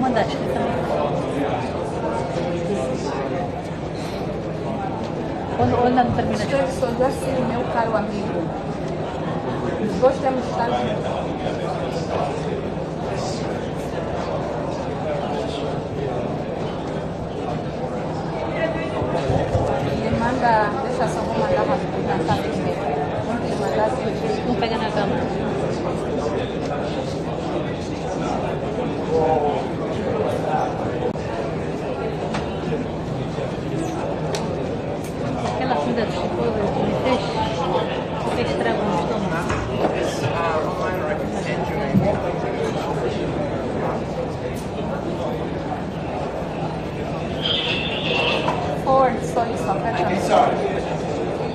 mandaste também. Ou ainda não terminaste? Escreve só assim, meu caro amigo. Os dois temos que estar juntos. Me manda, deixa só, vou mandar uma pergunta primeiro. Vamos te mandar assim. Não pega na câmera. Aquela comida de chocolate me fez estrago no estômago. Forward, só isso, aperta. Sorry.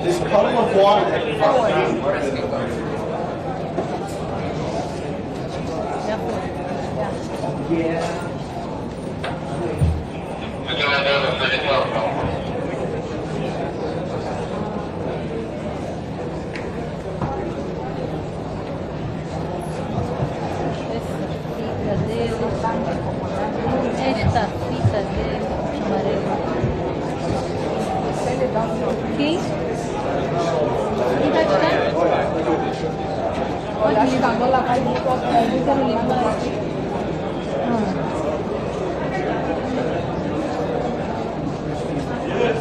This column of water that you Já foi. Yeah. Esta fita dele, amarelo. Quem? Quem vai ficar? Olha, acho que a Angola vai muito Eu quero limpar.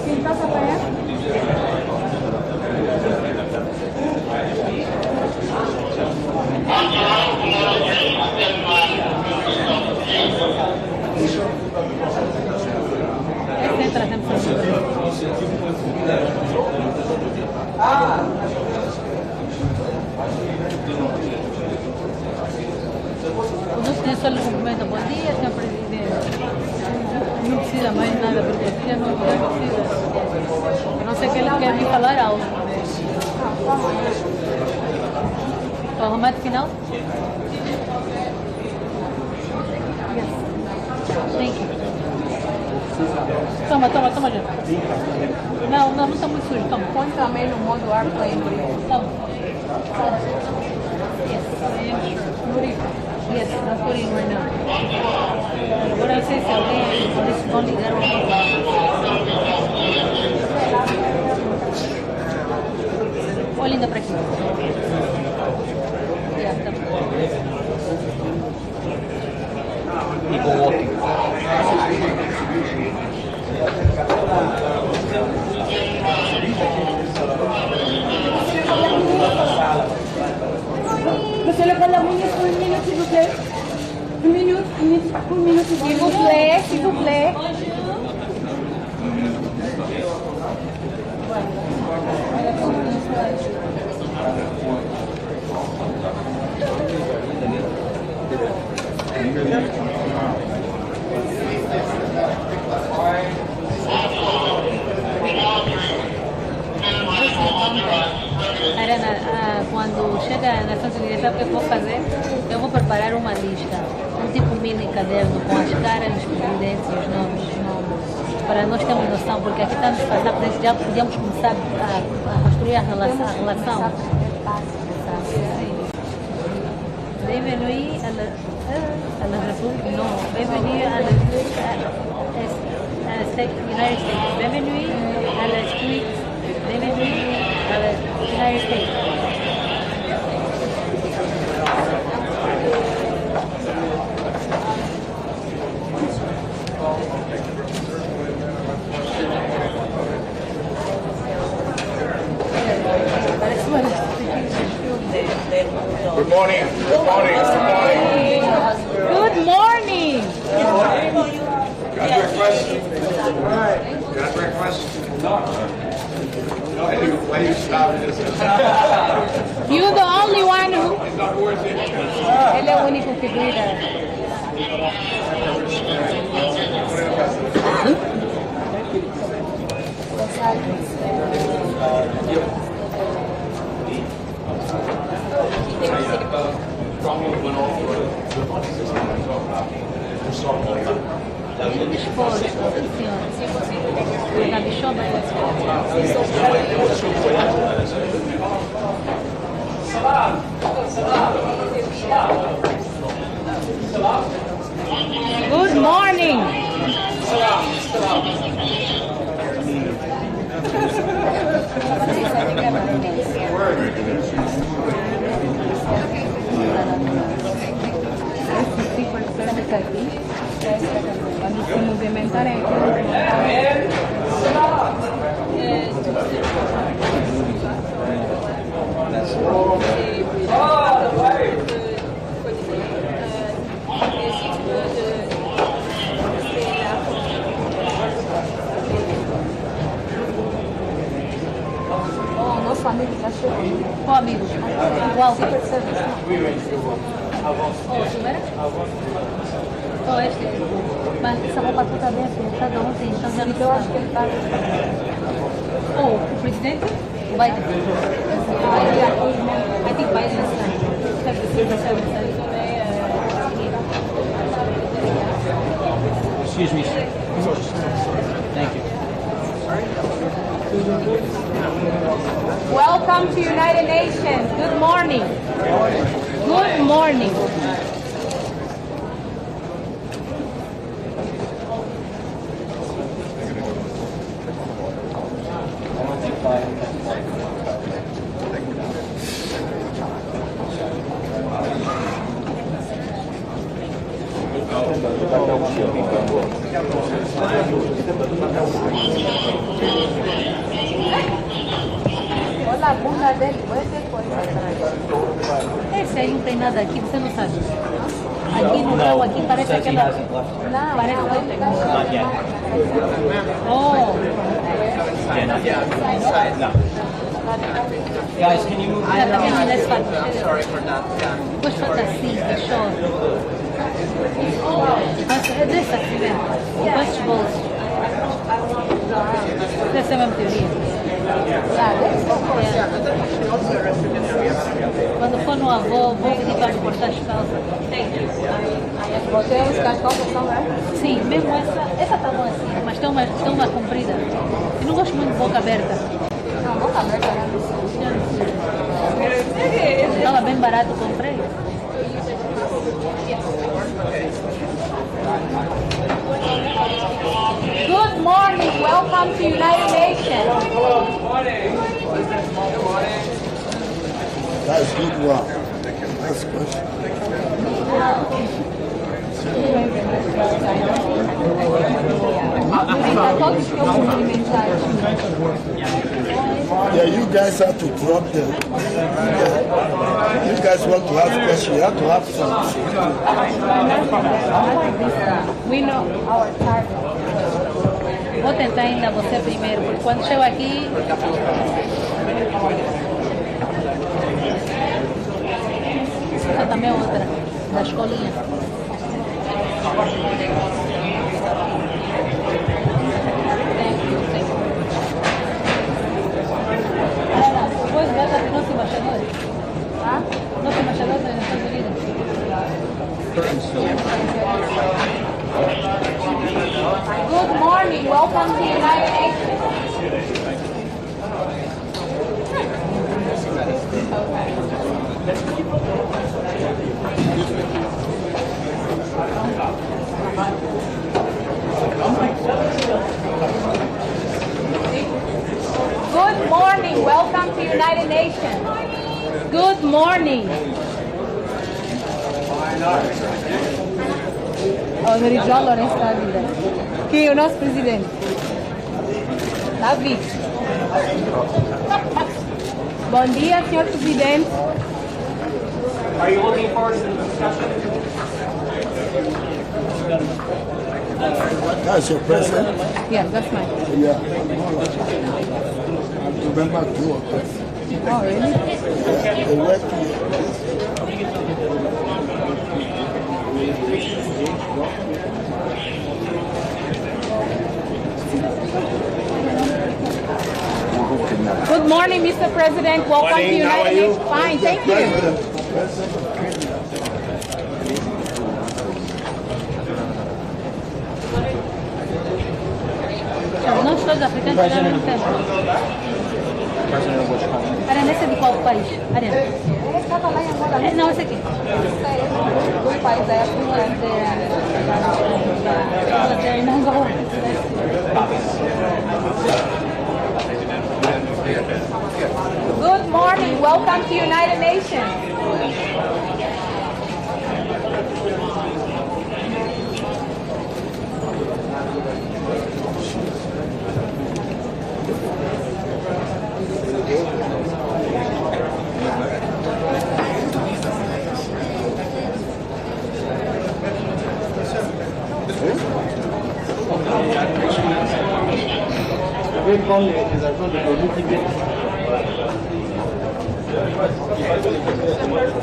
Quem está apanhando? Essa entra sempre. O nosso tem só lhe cumprimenta. Bom dia, senhor presidente. Não precisa mais nada, porque aqui já não precisa. A não ser que ele quer me falar algo. O arrumado final? Thank you. Toma, já. Não está muito sujo. Toma. Põe também no modo airplane. Toma. Yes, I am sure. Yes, I'm putting right now. Agora não sei se alguém vão ligar ou não. Olha ainda para aqui. Yeah, tá bom. People walking. Monsieur le Président, pour une minute, s'il vous plaît. Une minute, s'il vous plaît, s'il vous plaît. Arana, quando chega a Nações Unidas, sabe o que eu vou fazer? Eu vou preparar uma lista, um tipo mini caderno com as caras, os presidentes, os nomes, para nós termos noção, porque aqui está nos passando, já podíamos começar a construir a relação. Bienvenue à la République, non, bienvenue à la United States, bienvenue à la street, bienvenue à la United States. Good morning. Good morning. Good morning. Got breakfast? Got breakfast? Why you stopping this? You're the only one who... It's not worth it. Ele é o único que cuida. Esposo, senhora. Da bichona. Good morning. Cuando se movimentan aquí. Nosso amigo está chegando. Qual amigo? Igual. Oh, este. Mas essa roupa toda bem assim, cada um tem. Então eu acho que ele está. Oh, o presidente? O Biden. I think Biden is Excuse me. Thank you. Welcome to United Nations. Good morning. Good morning. Olha a bunda dele, vai depois atrás. Esse aí não tem nada aqui, você não sabe. Aqui no grau, aqui parece aquela. Não, Parece Not yet. Oh, Yeah, not yet. No. Guys, can you move ah, também não é fácil. Sorry for that. Depois falta assim, que chora. Mas é desse aqui mesmo. Com esses bolsos. Deve ser a mesma teoria. Quando for no avô, vou pedir para me cortar as calças. Você os calças são, né? Sim, mesmo essa tá boa assim, mas tem uma comprida. Eu não gosto muito de boca aberta. Não, boca aberta, né? Estava bem barato, comprei. Good morning, welcome to United Nations. That's good one. That's good. Todos que eu cumprimentar. Yeah, you guys have to drop them. You guys want to have question, you have to have some. We know our target. Vou tentar ainda você primeiro, porque quando chego aqui. Essa também é outra, da escolinha. Depois vai estar nosso embaixador. Tá? Nosso embaixador dos Estados Unidos. Good morning, welcome to United Nations. Good morning, welcome to United Nations. Good morning. O Mirziyoyev Lourenço está ali. Quem é o nosso presidente? David. Bom dia, senhor presidente. Are you looking forward to the discussion? That's your president? Yeah, that's mine. Yeah. I remember two of them. Oh, really? Yeah, they work here. Good morning, Mr. President. Welcome to United Nations. Fine, thank you. Nós todos africanos ao mesmo tempo. President of which country? Ariana, esse é de qual país? Ariana. estava lá em Angola. Não, esse aqui. Do país é Good morning. Welcome to United Nations.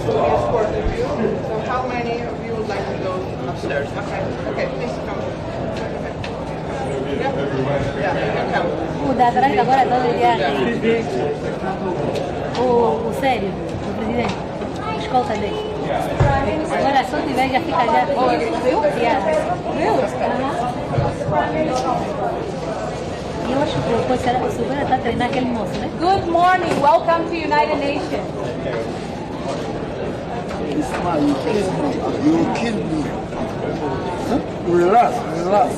So how many of you would like to go upstairs? Okay, please come. Yeah, you can come. O da atrás agora todo dia. O sério, o presidente. Escolta dele. Agora se eu tiver já fica já. Oh, viu? E eu acho que depois o Silveira está treinando aquele moço, né? Good morning. Welcome to United Nations. You will kill me. Huh? Relax, relax.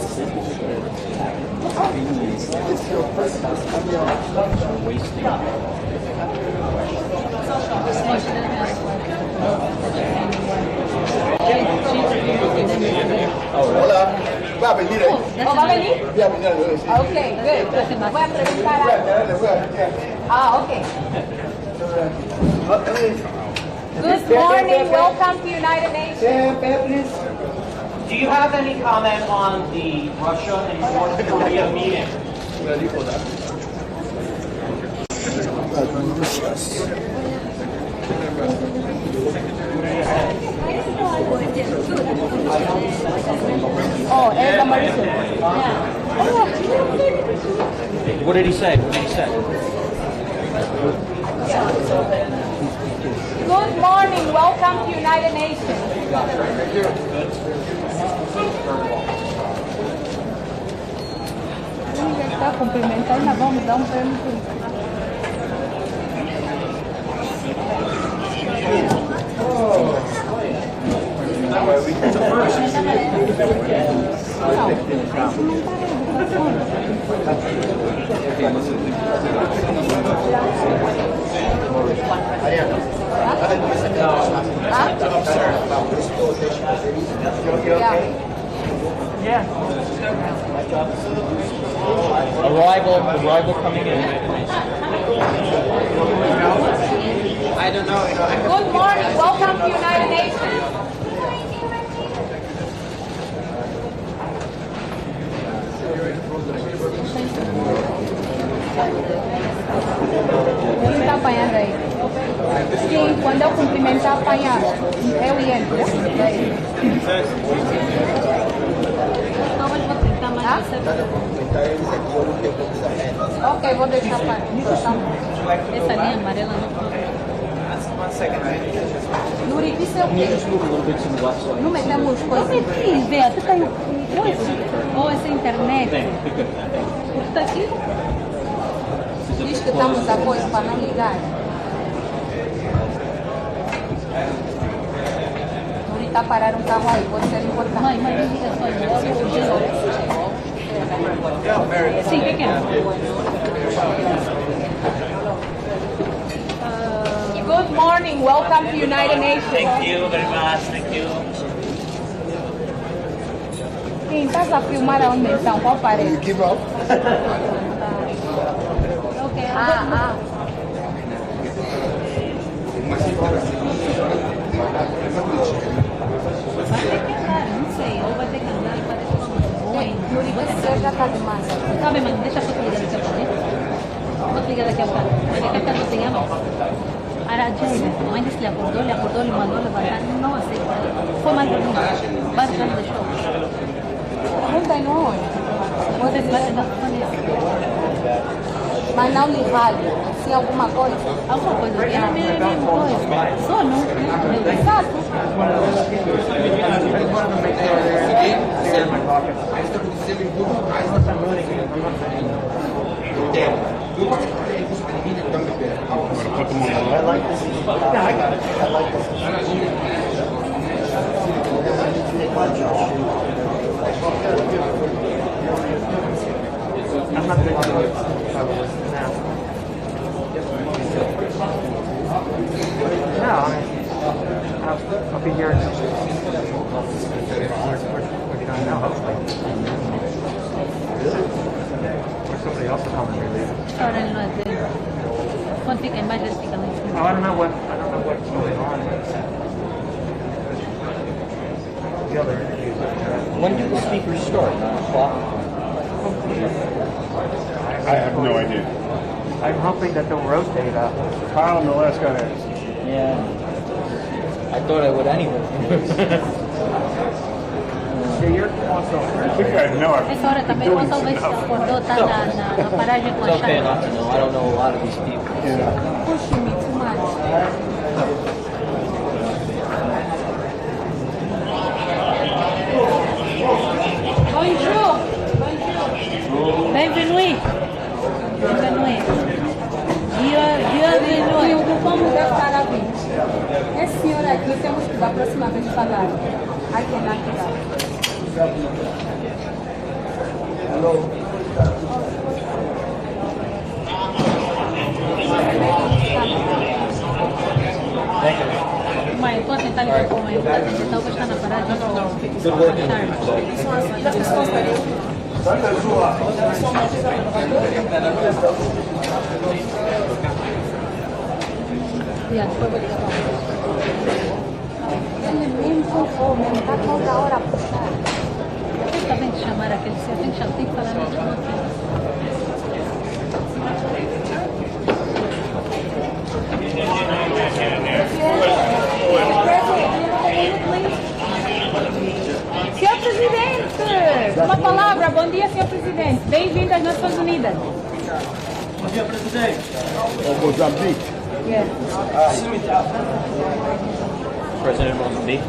It's your Hola, va a venir ahí. Oh, ¿va a venir? Voy a venir ahí, sí. Okay, good. Voy a preguntar a... Okay. Good morning. Welcome to United Nations. Do you have any comment on the Russia and North Korea meeting? Oh, and the Mauritius. What did he say? What did he say? Good morning. Welcome to United Nations. Está cumprimentando, nós vamos dar prêmio. Arrival coming in. I don't know. Good morning. Welcome to United Nations. Ele está apanhando aí. Sim, quando eu cumprimentar, apanhar. Eu entro. Talvez vou tentar mais Ok, vou deixar para. essa linha amarela não. Nuri, isso é o quê? Não metemos coisas. Eu meti, Bea, tu tem ou essa internet. Está aqui? Diz que estamos a coisa para não ligar. Nuri está a parar um carro aí, pode ser importante. Mãe, liga só. Sim, o que é? Good morning, welcome to United Nations. Thank you very much. Thank you. Quem estás a filmar aonde então? Qual parede? You give up? Ok. Vai ter que andar, não sei. Ou vai ter que andar e vai ter que tomar Nuri, você já está demais. Tá bem, mano, deixa eu te ligar daqui a pouco, né? Vou te ligar daqui a pouco. Daqui a pouco tem a nossa. Arajai, a mãe disse, lhe acordou, lhe mandou levantar, não aceita. Foi mais ou menos. Vai deixar no show. Pergunta aí no onde? Vocês batem na família. Mas não lhe vale. Se alguma coisa. Alguma coisa, é a mesma coisa. Sono. Exato. put them on the I list. like this. Yeah, I got it. I like this. I'm not going to do it probably now. No, I'll be here. Now, hopefully. Or somebody else will come and relieve it. Ahora él no es de él. Juan fica en Valles, fica lá em cima. Oh, I don't know what's going on. The other interviews. When do the speakers start? 9 o'clock? I have no idea. I'm hoping that they'll rotate up. Kyle and the last guy asked. Yeah. I thought I would anyway. Yeah, you're also. I think I know. Essa hora também, Juan talvez acordou, tá na paragem com a It's okay chave. not to know. I don't know a lot of these people. Pushing me too much. Bonjour. Bienvenue. Bienvenue. Bienvenue. Eu vamos dar parabéns. Esse senhor aqui temos que da próxima vez falar. I cannot do that. Mãe, pode tentar ligar com a mãe. Talvez está na paragem. Good work. Ele mesmo conforme, ele está toda hora a puxar. Está bem de chamar aquele senhor. Tem que falar mesmo aqui. Senhor Presidente! Uma palavra. Bom dia, senhor Presidente. Bem-vindo às Nações Unidas. Bom dia, presidente. Moçambique. Yes. President of Mozambique.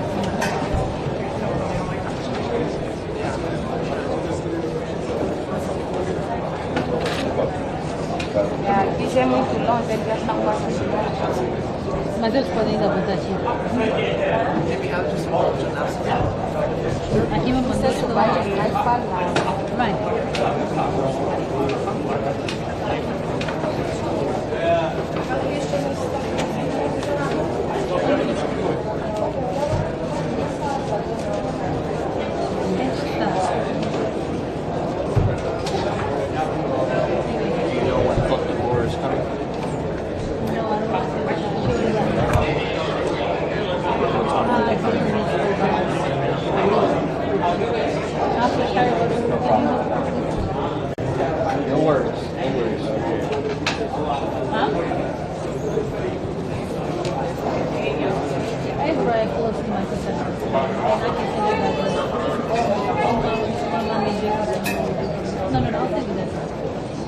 Aqui já é muito longe, eles já estão quase chegando. Mas eles podem ainda botar aqui. Aqui vamos fazer Você vai falar. Vai. You know what fuck the war is coming? No worries. No worries. It's right close to my concession. No, I'll take this.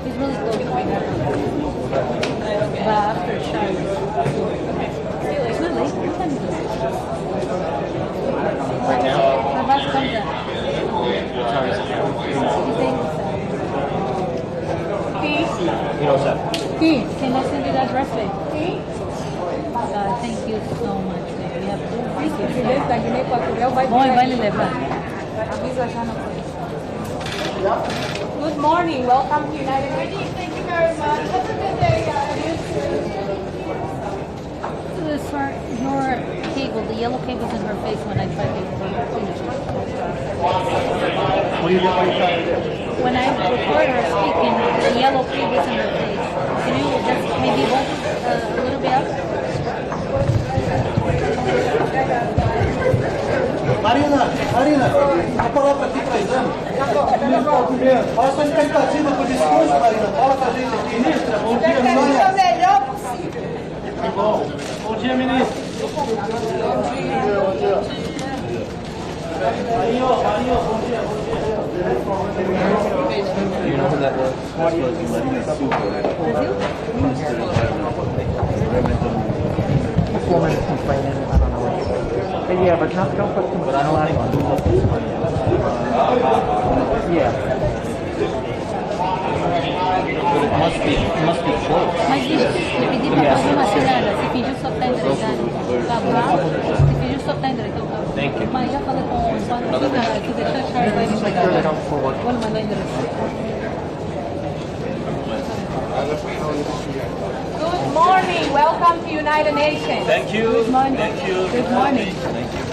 He's really close to my But after Charlotte. It's not late. What time is it? Right now? My bus comes at. What time is it now? He thinks You know what's up? Can I send you guys recipe? Thank you so much. We have O presidente da Guiné Equatorial vai Bom, vai lhe levar. Avisa já na frente. Good morning. Welcome to United Nations. Thank you very much. Have a good day, guys. This for your cable, the yellow cable's in her face when I try to finish. What do you trying to do? When I record her speaking, the yellow cable's in her face. Can you just maybe hold a little bit up? Marina, a palavra aqui para exame. Qual a sua expectativa para o discurso, Marina? Fala para a gente aqui. Ministra, bom dia, O melhor possível. Que bom. Bom dia, ministro. Bom dia. Marinho, bom dia. You know who that was? That was Marina This woman is complaining. I don't know what she is. But yeah, but don't put too much light on it. Yeah. must be close. Mas diz, eu pedi para fazer uma cilada. Se fingiu só que está interessado. Tá bom? Se fingiu só que está interessado. Thank you. Mas já falei com o Mano, que deixar a chave vai me pegar. Vou lhe mandar o endereço. Good morning. Welcome to United Nations. Thank you. Good morning. Thank you. Good morning. Thank you.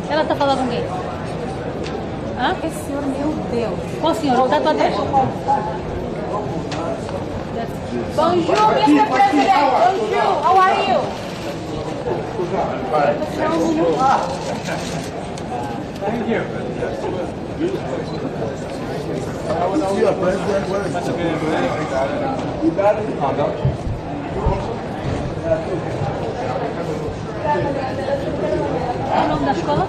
Ela tá falando com quem? Hã? Esse senhor, meu Deus. Qual senhor? Tá atrás. Bonjour, Mr. President. Bonjour. How are you? Qual o nome da escola?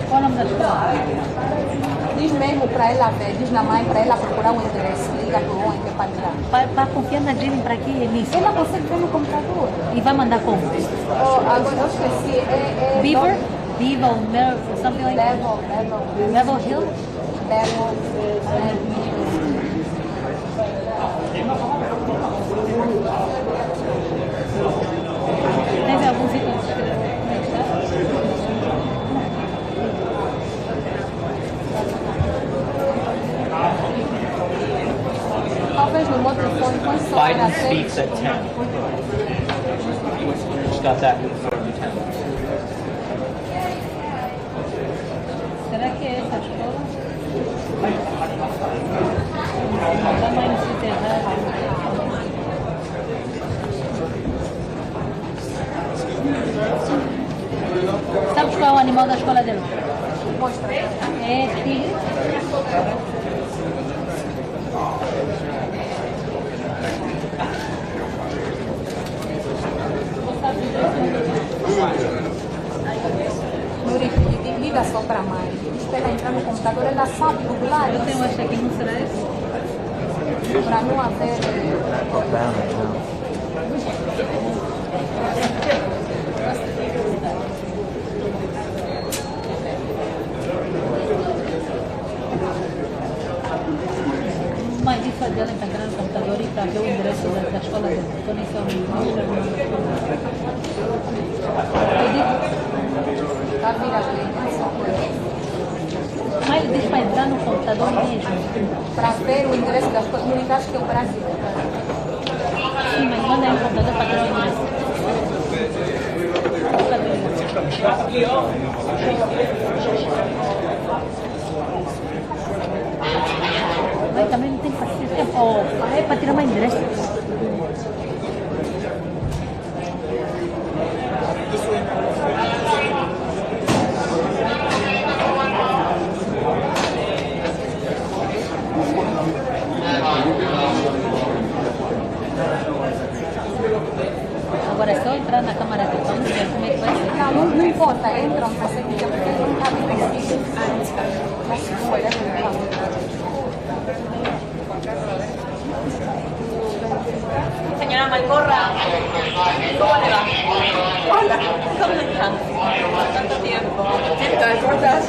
Qual o nome da escola? Diz mesmo para ela ver, diz na mãe para ela procurar um endereço. Liga para o que é para ligar. Para confiar na Jimmy para aqui, nisso. Ela consegue ver no computador. E vai mandar como? Oh, agora eu esqueci. Beaver? Beaver, something like that? Level Hill? Teve algum sítio de escrever? Como é que está? Talvez no outro telefone põe só Biden para speaks at 10. Just got that confirmed at 10. Será que é essa a escola? Está mais no sítio errado. Sabes qual é o animal da escola dele? Mostra. É tigre. Nuri, liga só para a mãe. Diz para ela entrar no computador, ela sabe do lado. Eu tenho esta aqui, não será esse? Para não haver. Mãe, disse a dela entrar no computador e para ver o endereço da escola dele. Estou nem só Tá virado. Mas ele diz para entrar no computador mesmo. Para ver o endereço das coisas. Não acho que é o Brasil. Sim, mas manda aí um computador para ter o endereço. Mas também não tem paciência. Oh, é para tirar mais endereço. Agora é só entrar na câmara de vamos ver como é que vai ser. Não importa, entram para ser porque eles não sabem o que mas se for, é Señora Malcorra, ¿cómo le va? Hola, ¿cómo están? ¿Cuánto tiempo? ¿Qué tal? ¿Cómo estás?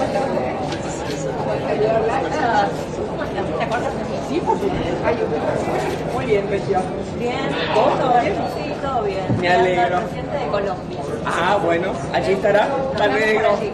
¿Te acuerdas de mí? Sí, por supuesto. Muy bien, Regia. Bien, ¿todo bien? Sí, todo bien. Me alegro. El presidente de Colombia. Ah, bueno, allí estará. Hasta Nos vemos por luego. allí.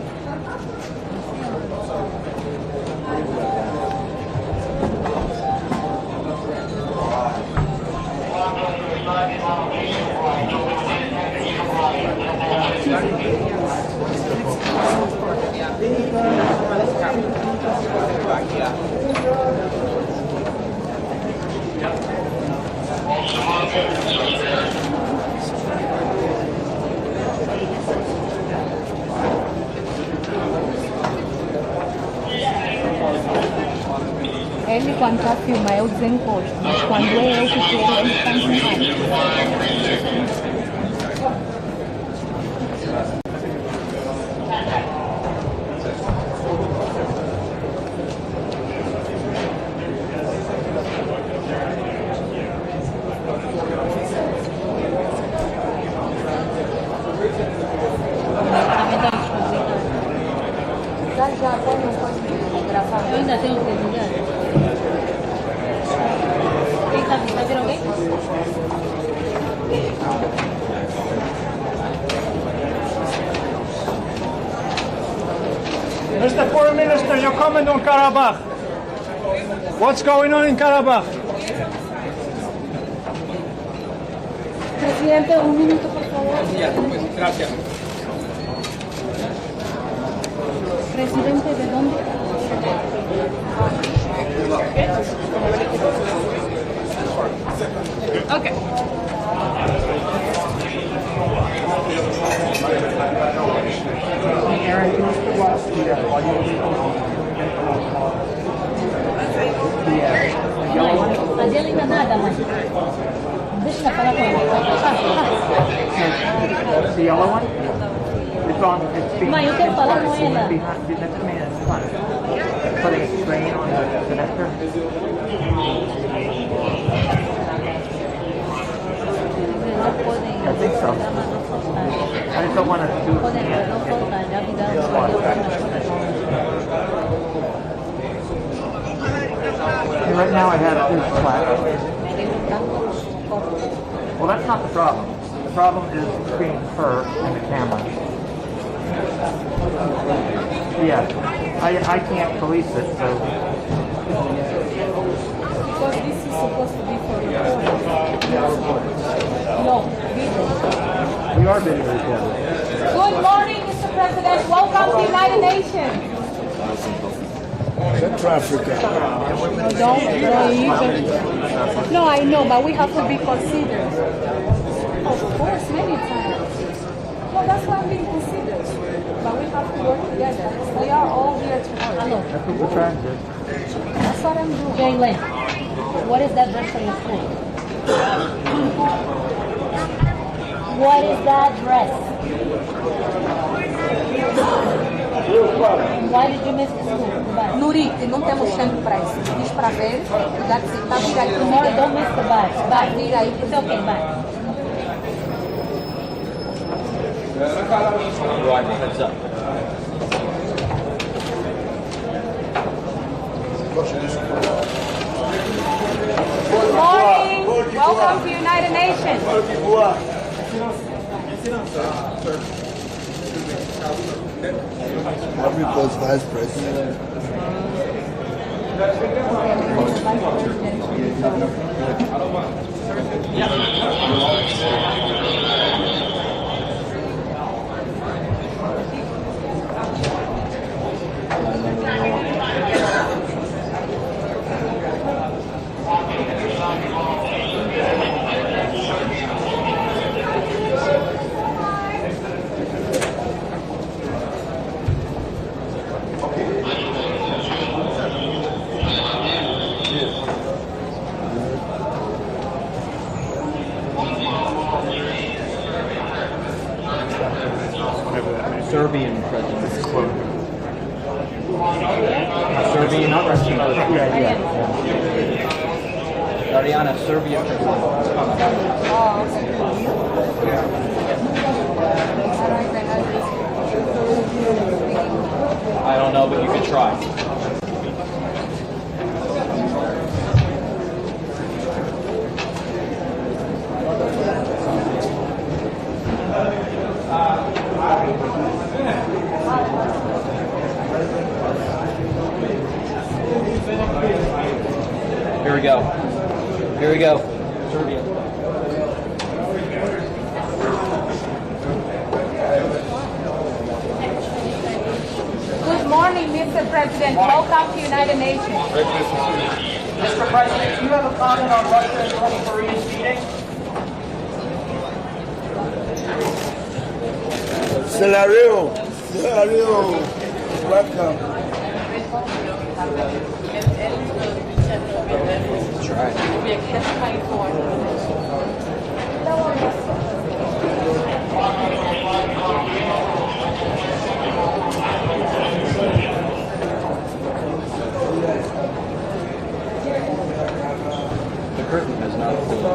Ele, quando está a filmar, eu desencosto, mas quando é eu que quero, ele está empurrando. Eu ainda tenho que ligar. Está vendo alguém? Mr. Foreign Minister, your comment on Karabakh. What's going on in Karabakh? Presidente, un minuto, por favor. Gracias. Presidente, ¿de dónde? Okay. Aaron, can you still watch the audio? A dele ainda nada, mãe. Deixa eu falar com ela. The yellow one? It's on, it's being Mãe, eu quero falar com ela. behind, that's me, it's fine. Putting a strain on the connector. Não podem. I think so. I just don't want to do Podem it. não soltar, já avisaram. Right now I have this flat. Well, that's not the problem. The problem is being fur in the camera. Yeah, I can't police it, so. Because this is supposed to be for recording. No, video. We are being recorded. Good morning, Mr. President. Welcome to the United Nations. Central Africa. No, I know, but we have to be considered. Of course, many times. Well, that's why I'm being considered. But we have to work together. We are all here to work. Alô, That's what we're trying to do. That's what I'm doing. Jaylen, what is that dress for your school? What is that dress? Why did you miss the school? Goodbye. Nurite, não temos tempo para isso. Diz para ver. Tá vir aí. Tomorrow, don't miss the bus. Vai vir aí. It's okay, bye. Right, heads up. Good morning. Welcome to United Nations. America's Vice President. Serbian president. Serbian, not Russian. Yeah. Ariana, Serbian president. I don't know, but you can try. Here we go. Here we go. Serbia. Good morning, Mr. President. Welcome to United Nations. Mr. President, do you have a comment on Russia and North Korea's meeting? Celario. Welcome. The curtain has not closed.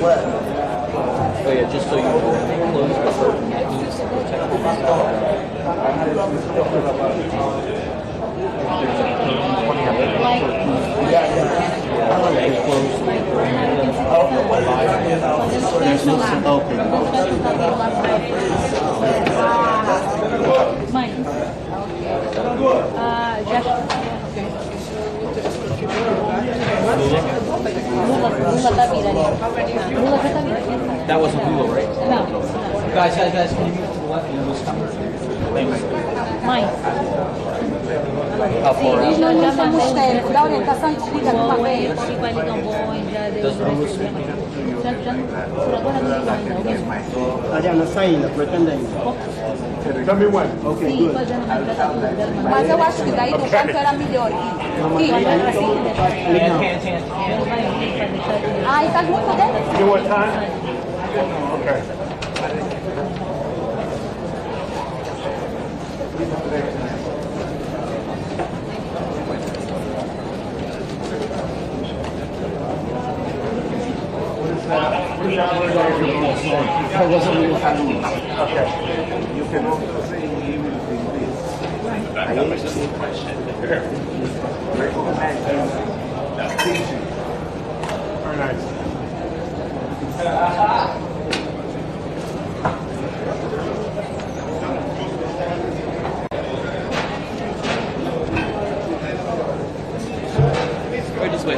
Oh yeah, just so you know, close the curtain. Mãe. Já. Lula tá vindo ali. Lula já tá vindo. That wasn't Lula, right? Não. Guys, can you move to the left and those cameras? Thanks. Mãe. How far Diz out? no ministério, dá orientação e desliga de uma vez. Chico vai ligar um bom, já deu problema. Por agora não ligou ainda. Ariana, saindo, pretendendo. Tell me when. Ok, Sim, good. fazendo uma tratativa dela. Mas eu acho que daí do canto era melhor. Aqui. Ah, e tá muito dentro? You know what time? Okay. Okay. You can also say he will be this. I recognize him. Very nice. Right this way.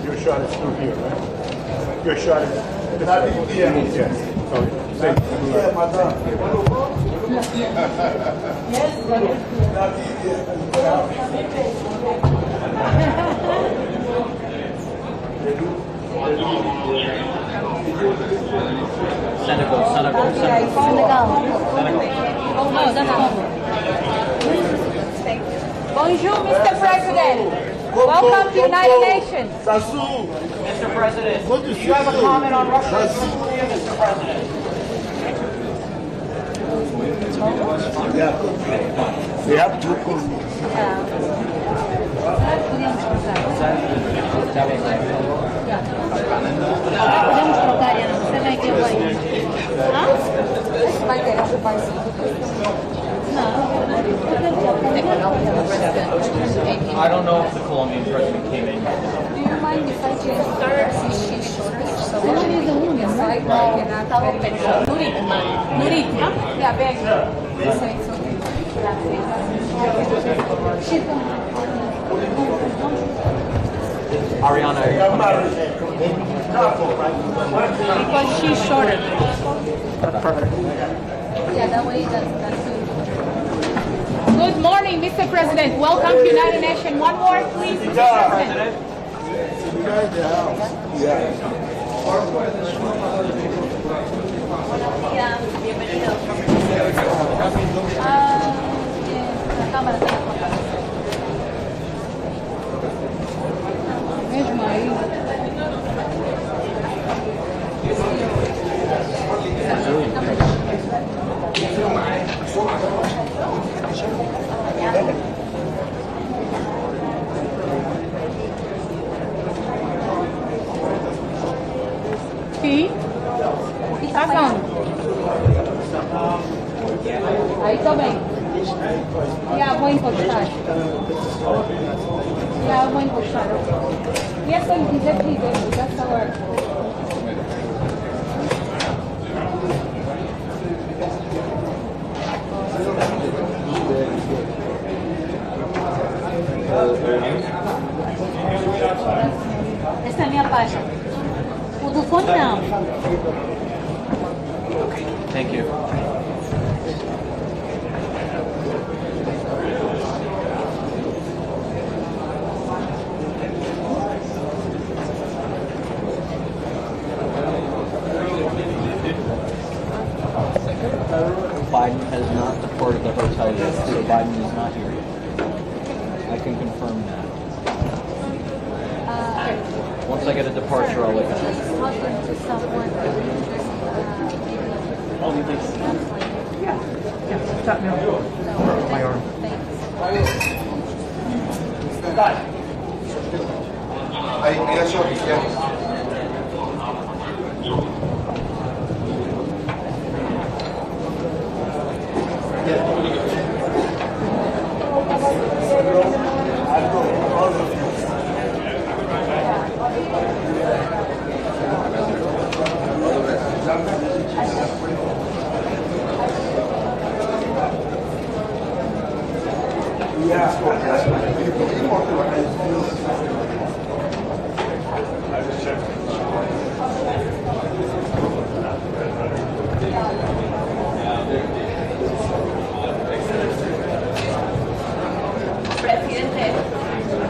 Your shot is through here, right? Your shot is this way. Yes. So, say, Yeah, madam. Senegal. Legal. Não, dá não. Bonjour, Mr. President. Welcome to United Nations. Sasu, Mr. President, what do you have a comment on Russia and Sasu. Syria, Mr. President? Yeah. We have to come. Podemos trocar, Ana. Você vai que eu vou. Vai ter ocupar isso. I don't know if the Colombian president came in. Do you mind if I change speech so that we can decide we cannot very Nuriti. Yeah, beg. This side, it's okay. Ariana, Because she's shorter. Yeah, that way that's good. Good morning, Mr. President. Welcome to United Nations. One more, please, Mr. President. Bienvenido. La cámara está apagada. Mesmo aí. Sim. Tá bom. Aí também. E a vou encostar. E a vou encostar. E essa ele dizer que dentro dessa hora. Essa é a minha página. O do fone não. thank you. Biden has not departed the hotel yet, so Biden is not here yet. I can confirm that. Once I get a departure, I'll let you know. Talking to someone. My arm. Thanks. I assure you, yeah.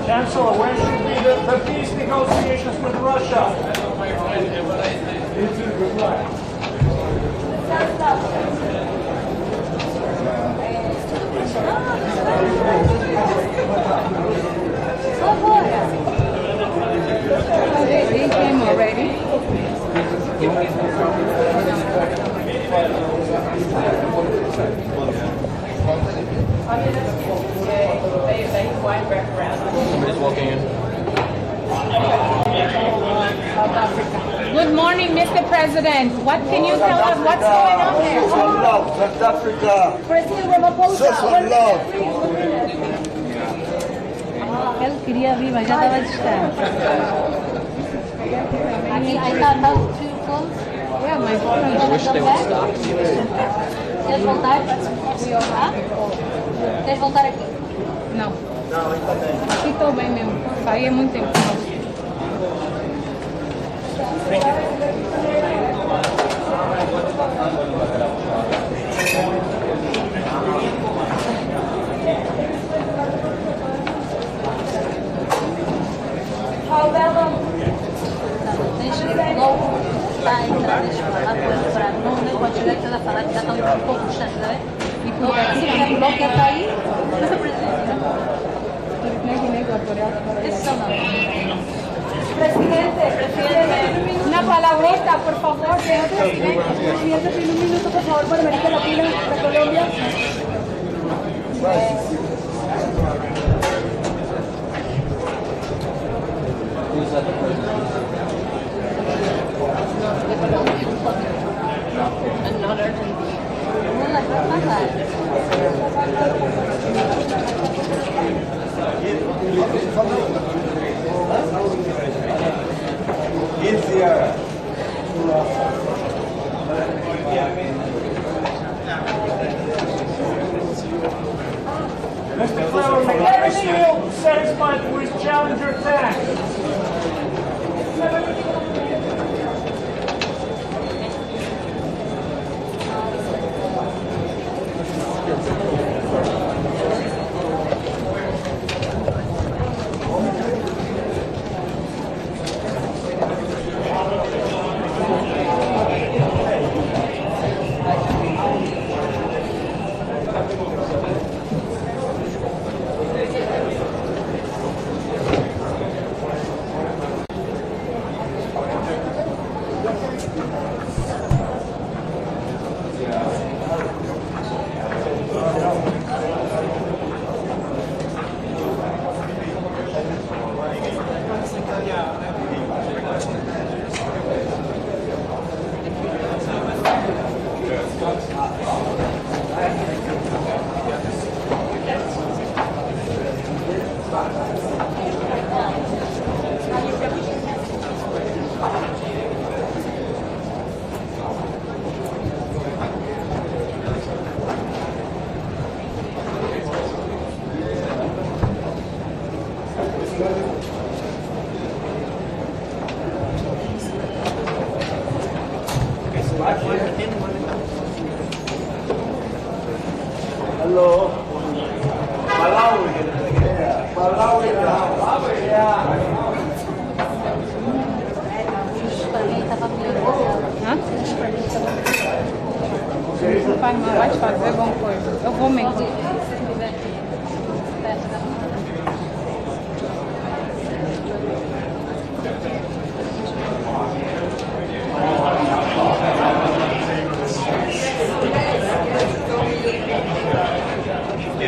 Chancellor, when should be the peace negotiations with Russia? They came already. Somebody's walking in. Good morning, Mr. President. What can you tell us? What's going on there? South Africa. President Ramaphosa. Ele queria vir, mas já estava distante. Aqui, aí está too close. Yeah, my phone. I wish they would stop. Queres voltar? Ah? Queres voltar aqui? Não. Aqui estou bem mesmo. Saí é muito tempo. Deixa logo está a entrar, deixa eu falar com ele para não nem pode chegar aqui a falar que já estão um pouco distantes, não é? E por se quer bloco está aí, mas a presidente. Esses são não. Presidente, una palabrita, por favor, señor presidente. Presidente, tiene un minuto, por favor, para América Latina, para Colombia. Who's that the president? Another. Lula vai falar. Mr. President, Raisi will satisfied with Challenger tank. Hello. Malawi. Malawi. Para mim estava melhor. Hã? Não faz mal, vai te fazer alguma coisa. Eu vou mesmo.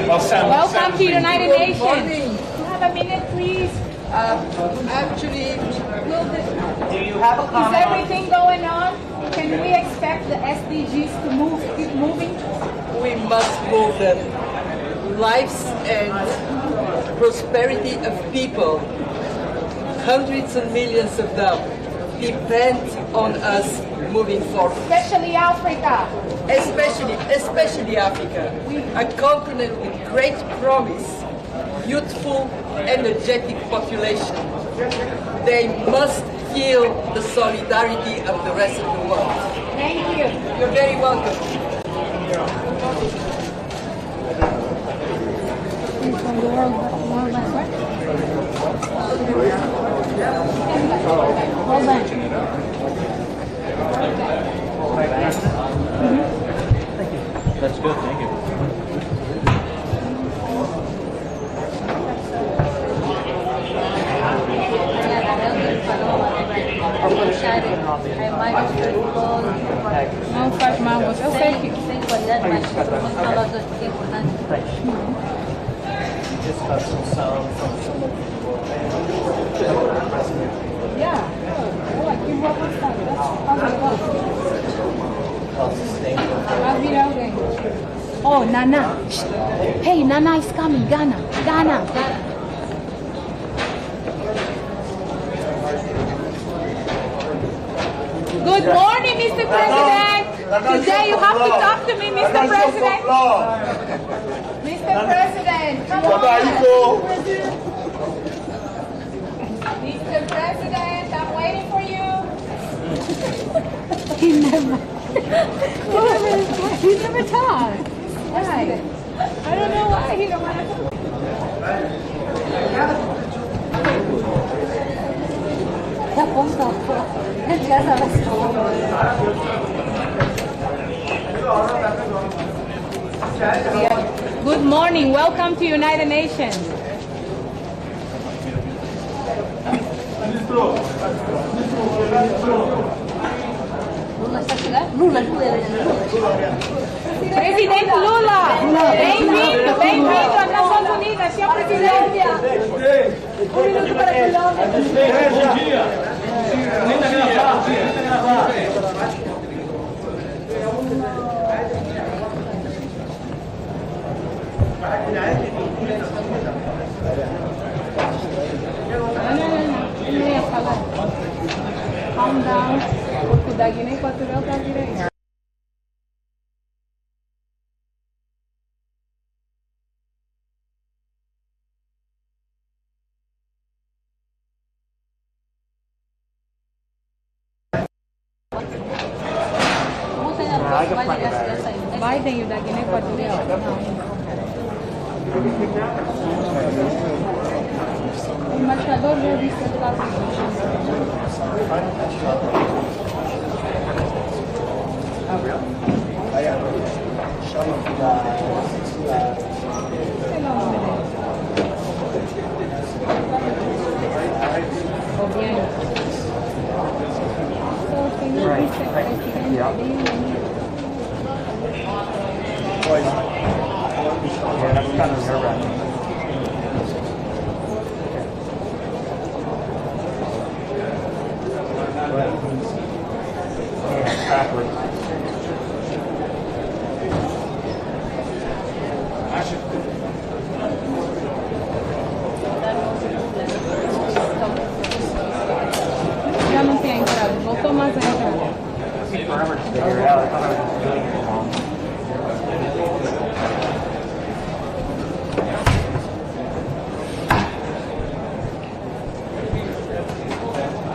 Welcome to the United Nations. You have a minute, please. Actually, have a Is comment? everything going on? Can we expect the SDGs to keep moving? We must move them. Lives and prosperity of people, hundreds and millions of them, depend on us moving forward. Especially Africa. Especially Africa, a continent with great promise, youthful, energetic population. They must feel the solidarity of the rest of the world. Thank you. You're very welcome. From the world Bank, right? World Bank. That's good, thank you. Não faz mal, você eu sei que. Sem qualidade, mas vamos falar das coisas importantes. Yeah. Oh, aqui vou apostar. Vai virar alguém. Oh, Nana. Hey, Nana is coming. Ghana. Good morning, Mr. President. Today you have to talk to me, Mr. President. Mr. President, come on. Mr. President, I'm waiting for you. He never talks. Right. I don't know why he don't want to talk. Good morning. Welcome to United Nations. Lula está chegando? Lula. Presidente Lula, bem-vindo às Nações Unidas, senhor presidente. Um minuto para a Colômbia. Bom dia. Tenta gravar. Não ia falar. Calm down, porque o da Guiné Equatorial está direito. Biden e o da Guiné Equatorial? O embaixador já disse que lá. Sei lá o nome dele. Obiang. So, tem um vice-presidente dele. Yeah, that's kind of nerve-wracking. Yeah, backwards. Já não tinha entrado, voltou mais a entrar. Forever to figure it out. I thought I was just doing it wrong.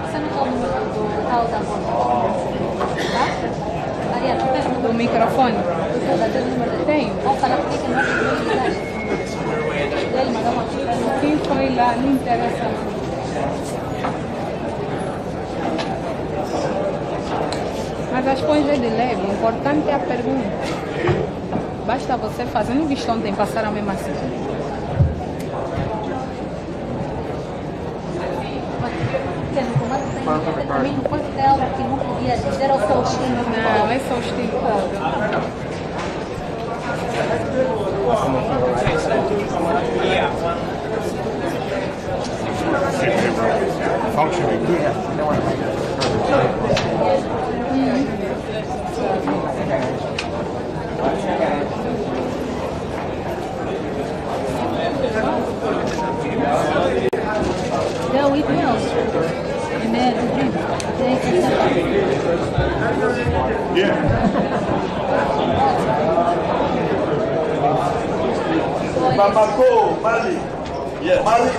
Você não toma o tal da voz? Tá? Maria, tu tem Do microfone? Tem. Vamos falar por que não tem prioridade. Ele mandou uma coisa. Quem foi lá, não interessa. Mas as coisas de leve, o importante é a pergunta. Basta você fazer, não viste ontem passaram mesmo assim. No comando tem também no quartel que não podia dizer ao seu estilo. Não, esse é o estilo. functioning too. They'll eat well. And they have to drink. They can Yeah. Bamako, Mali. Yes. Mali,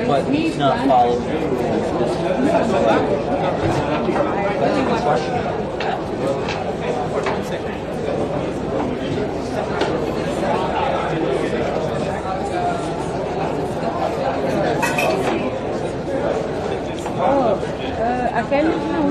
But he's not following the rules. That's a good question. Aquele não.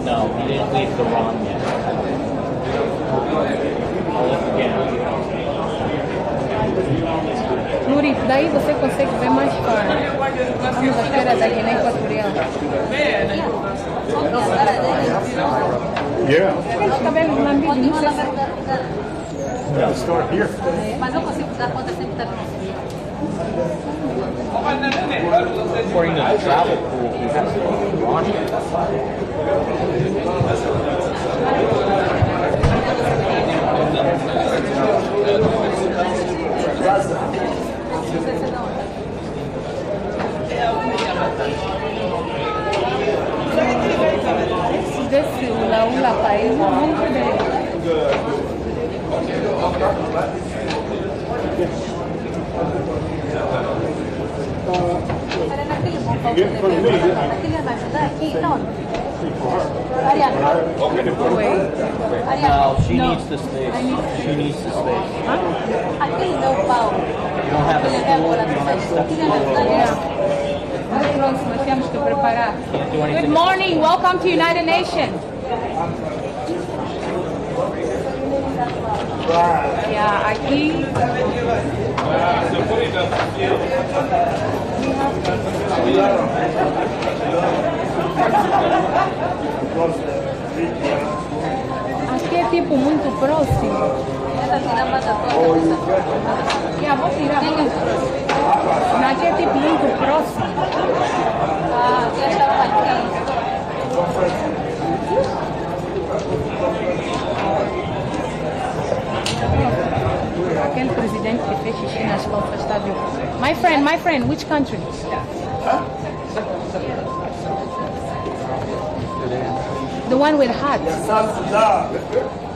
No, he didn't leave the wrong yet. I'll look again. Nuri, daí você consegue ver mais claro. Vamos à feira da Guiné Equatorial. Yeah. Aqueles cabelos lambidos, não sei se... Yeah, start here. Mas eu consigo dar conta sempre está According to the travel pool, he has to be wrong. Desse Ula país é muito bem. Aquele vai ajudar aqui, então. Ariana. No, she needs the space. She needs the space. Aquele meu pau. You don't have a stool, you don't have steps below. Mas pronto, nós temos que preparar. Can't do anything. Good morning, welcome to United Nations. Yeah, aqui. Aqui é tipo muito próximo. vou tirar. Aqui é tipo muito próximo. Ah, eu estava aqui. Aquele presidente que fez xixi nas calças está vivo. My friend, which country? The one with hats.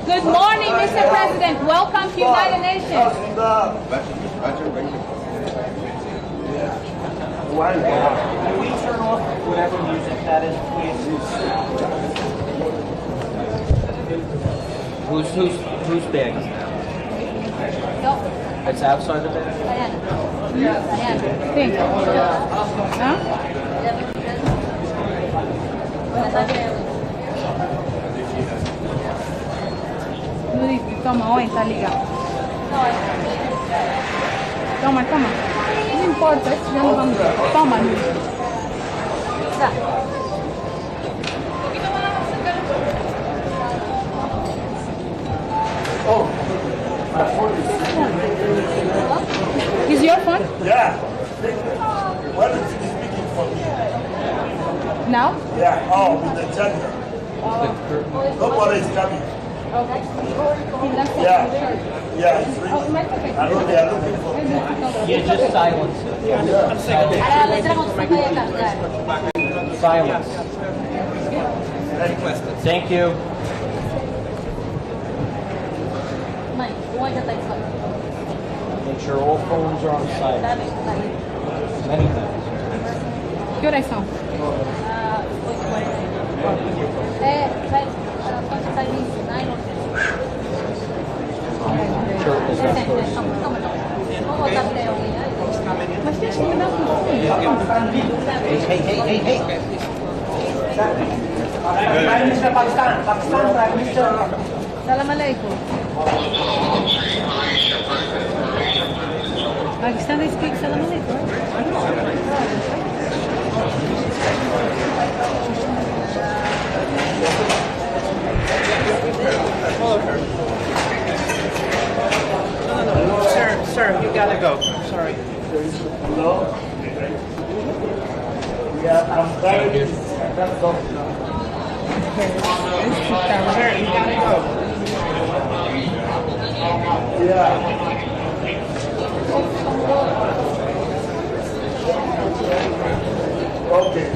Good morning, Mr. President. Welcome to United Nations. Can we turn off whatever music that is, please? Whose bag is that? It's outside the bag? Think. Huh? Luis, toma, ó, está ligado. Toma. Não importa, esse já não vamos ver. Toma, Luis. Tá. Is your phone? Yeah. What is he speaking for me? Now? Yeah. Oh, with the gender. Nobody is coming. Yeah. Yeah, it's really. I know they are looking for me. Yeah, just silence it. Silence. Thank you. Mãe, o ônibus já está em cima. Make sure all phones are on silent. Many things. Que horas são? 8h40. Pode sair em sinais, não sei. Calma. Vamos voltar até alguém. Mas deixa eu me dar um Prime Minister Pakistan, Prime Minister. Salam alaikum. Pakistan, they speak salam alaikum. Sir, you gotta go. Sorry. Hello? Yeah, I'm very. That's all. Sir, you gotta go. Yeah. Okay.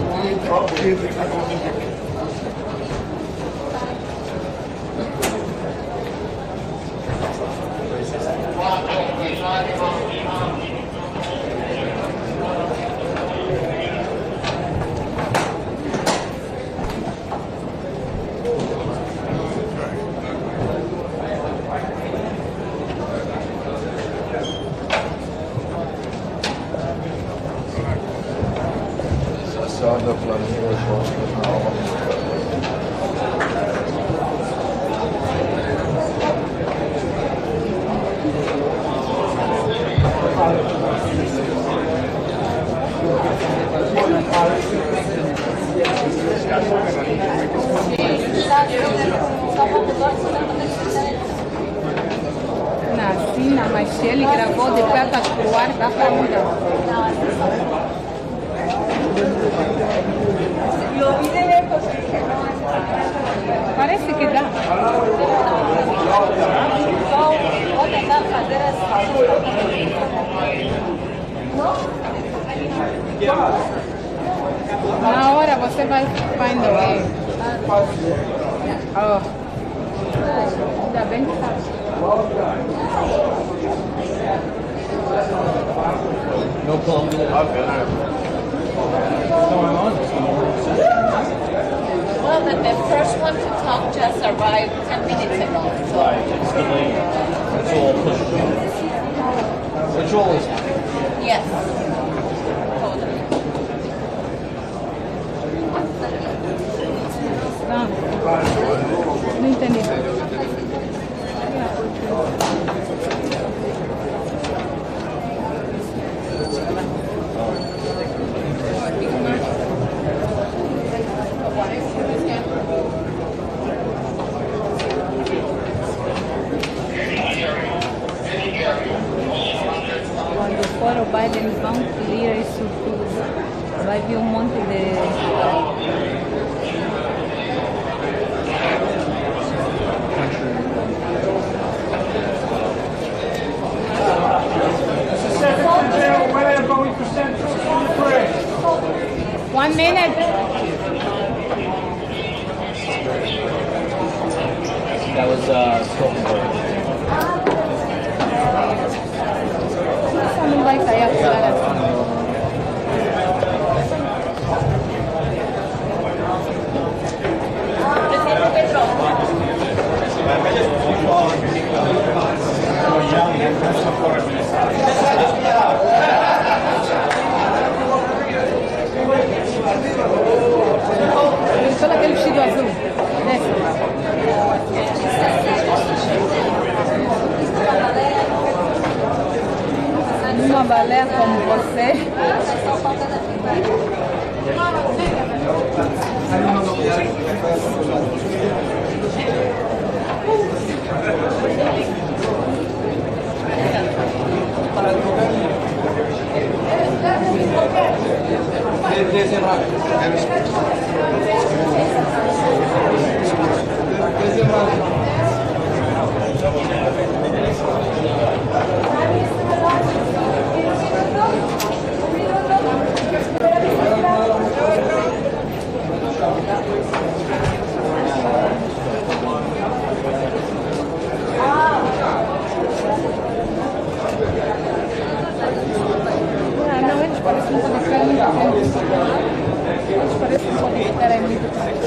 Sağda planlıyor şu an. Nasina, mas se ele gravou de pernas pro ar, dá pra mudar. Parece que dá. Vou tentar fazer Na hora você vai find a way. Oh. Ainda bem que tá. No problem. Well, the first one to talk just arrived 10 minutes ago. Right, it's delayed. It's all pushed off. Which always happens. Yes. Totally. Não entendi. verdade eles vão ler isso tudo. Vai vir um monte de... One minute. That was Stoltenberg. Não vai sair agora. Presidente Petro. Todo aquele vestido azul. Desce. Uma baleia como você. Não, eles parecem que podem ficar muito tempo. Eles parecem que podem ficar aí muito tempo.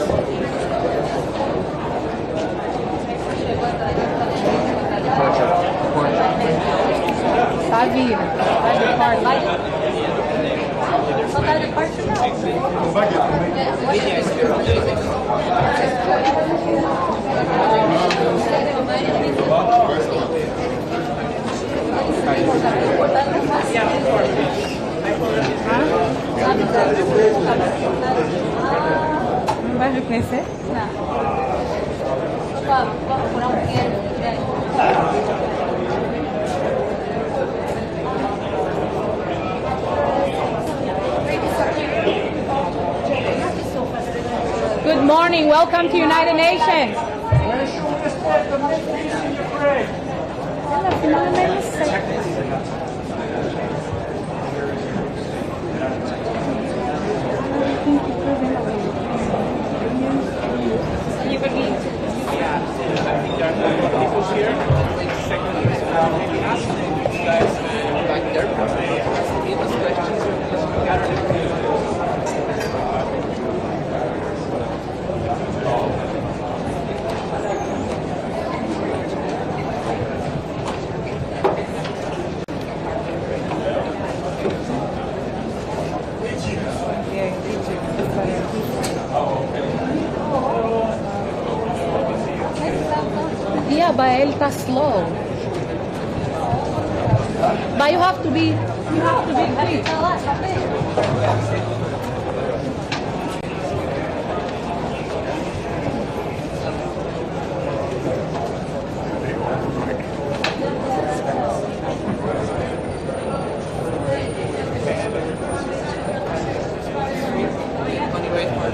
Tá vivo. Vai de parte. Só tá de parte não vai reconhecer? Não. Vou procurar um pequeno. Good morning. Welcome to United Nations. Yeah, but ele tá slow. But you have to be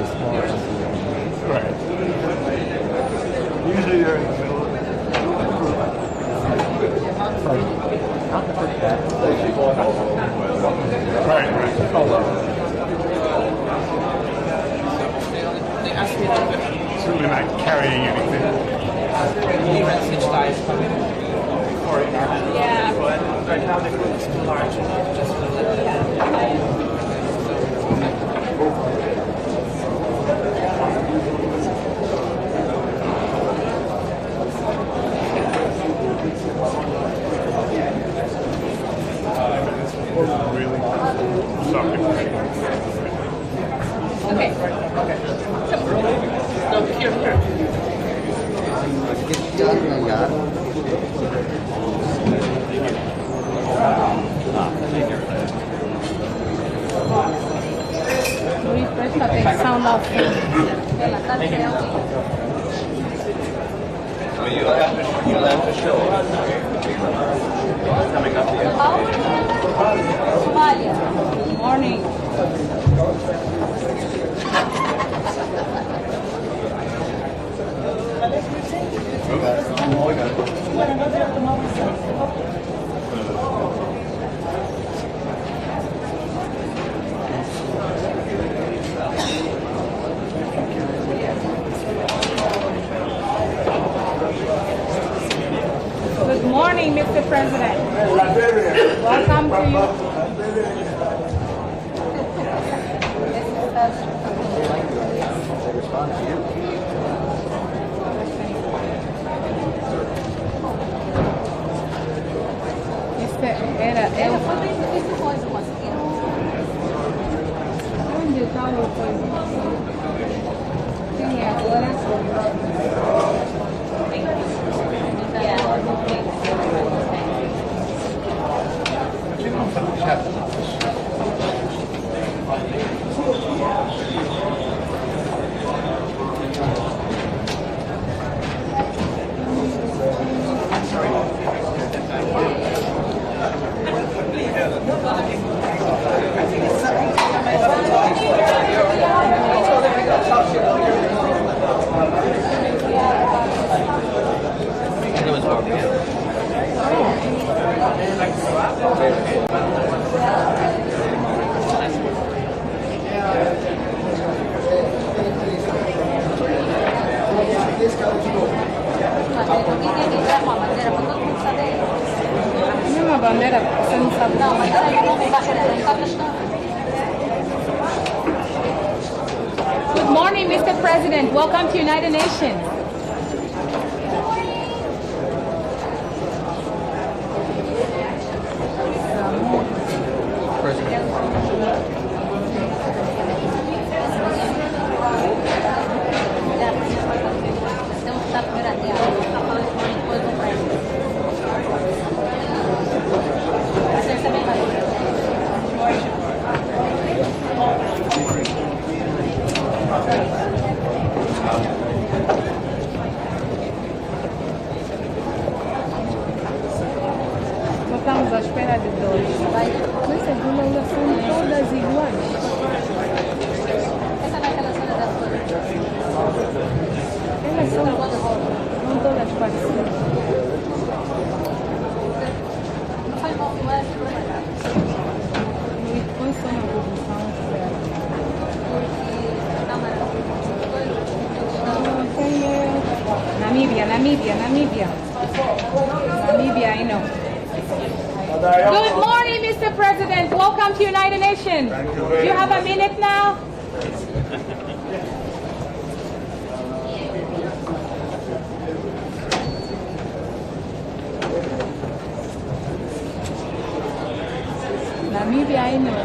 quick. Right. Usually you're in the middle of the Right. They asked me to Certainly not carrying anything. even switch ties before it happened. Yeah. But right now the group is too large. Just a little. Really sucking. Okay. No, here. Presta atenção na You'll have to show coming up here. morning. Good morning, Mr. President. Welcome to you. Ela foi bem difícil coisa, conseguiram. Onde está o coisa? Quem é agora? Não, a bandeira, você não sabe. Não, mas ela não embaixo dela, não está prestando. Good morning, Mr. President. Welcome to United Nations. Estamos à espera de dois. Essas duas são todas iguais. Essa vai aquela cena da Elas são todas parecidas. não faz mal, não é? E põe só na posição certa. Quem é? Namíbia, I know. Good morning, Mr. President. Welcome to United Nations. You have a minute now? Namíbia, I know.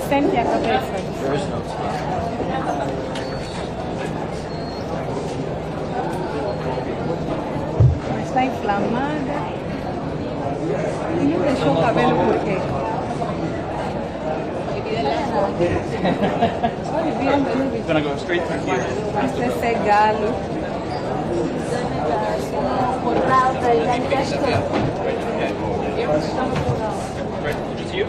Sente a cabeça. Está inflamada. E não deixou o cabelo por quê? I'm gonna go straight through here. Esse é galo. Right, just you?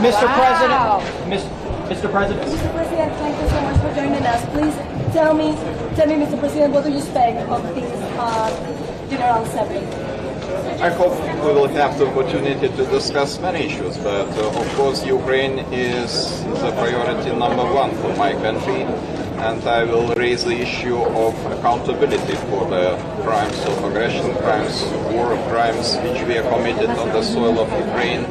Mr. Wow. President, Mr. President. Mr. President, thank you so much for joining us. Please tell me, Mr. President, what do you expect of this General Assembly? I hope we will have the opportunity to discuss many issues, but of course Ukraine is the priority number one for my country, and I will raise the issue of accountability for the crimes of aggression, crimes, war crimes which we have committed on the soil of Ukraine.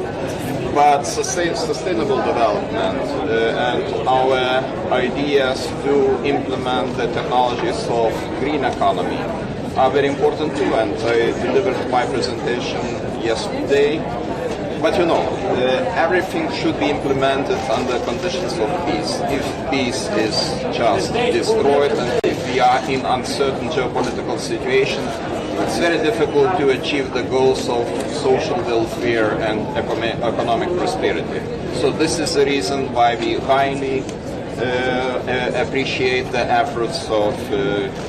But sustainable development and our ideas to implement the technologies of green economy are very important too, and I delivered my presentation yesterday. But you know, everything should be implemented under conditions of peace. If peace is just destroyed and if we are in uncertain geopolitical situation, it's very difficult to achieve the goals of social welfare and economic prosperity. So this is the reason why we highly appreciate the efforts of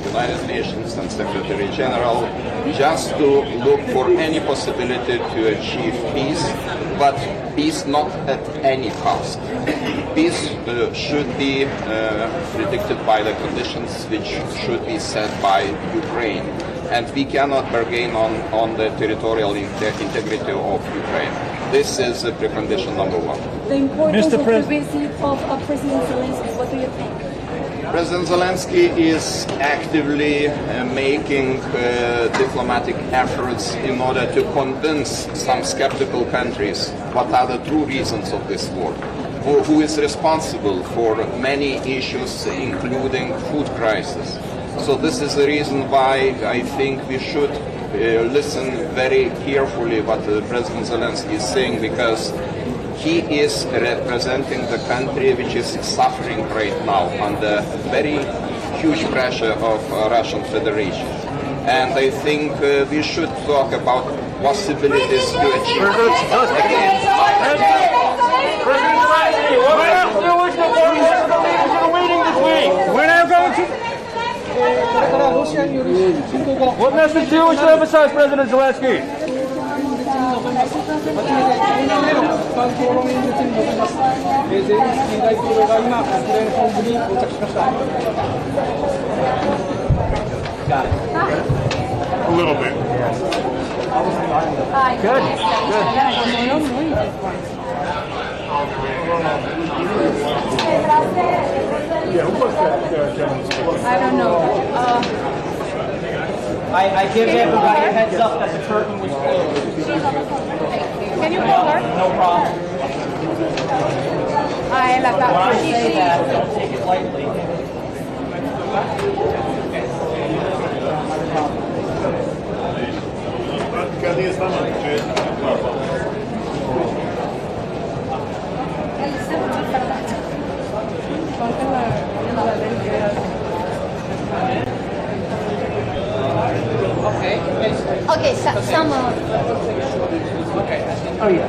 United Nations and Secretary General just to look for any possibility to achieve peace, but peace not at any cost. Peace should be predicted by the conditions which should be set by Ukraine, and we cannot bargain on the territorial integrity of Ukraine. This is the precondition number one. The importance of the visit of President Zelenskyy, what do you think? President Zelenskyy is actively making diplomatic efforts in order to convince some skeptical countries what are the true reasons of this war, who is responsible for many issues, including food crisis. So this is the reason why I think we should listen very carefully what President Zelenskyy is saying, because he is representing the country which is suffering right now under very huge pressure of Russian Federation. And I think we should talk about possibilities to achieve. We're now going to... What message do you wish to emphasize, President Zelenskyy? Got it. A little bit. Good. Yeah, who was that gentleman speaking? I don't know. I give everybody a heads up that the curtain was closed. Can you call her? No problem. Ela tá When I say that, don't take it lightly. Cadê essa Okay, some. Okay. Oh yeah.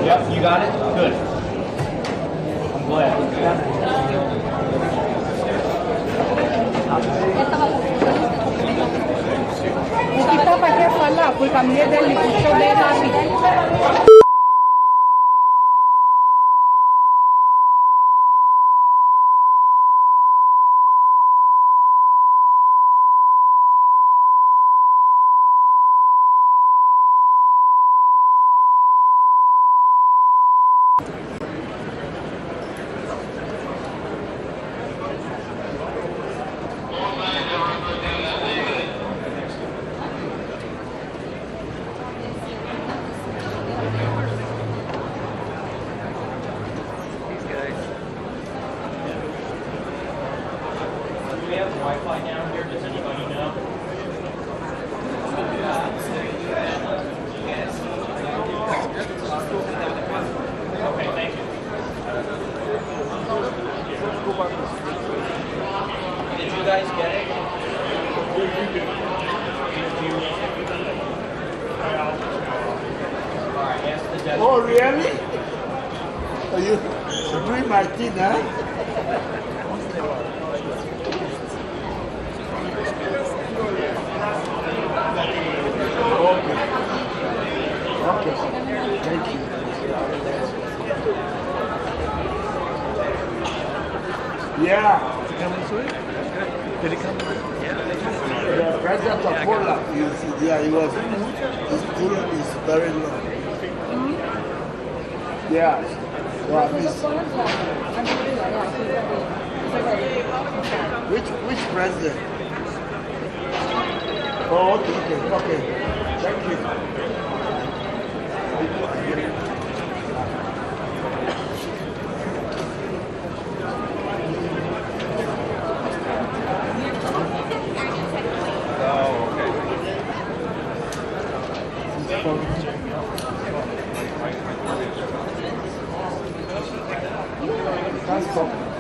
Yep, you got it? Good. I'm glad. O que tava quer falar, porque a mulher dele puxou bem rápido. Wi-Fi down here? Does anybody know? Okay, thank you. Did you guys get it? Alright, ask the delegate. Oh, really? Are you doing Martin, huh? Okay. Thank you. Yeah. Did he come? The president of Poland, he was. His school is very low. Yeah. Well, which president? Oh, okay. Thank you. Okay.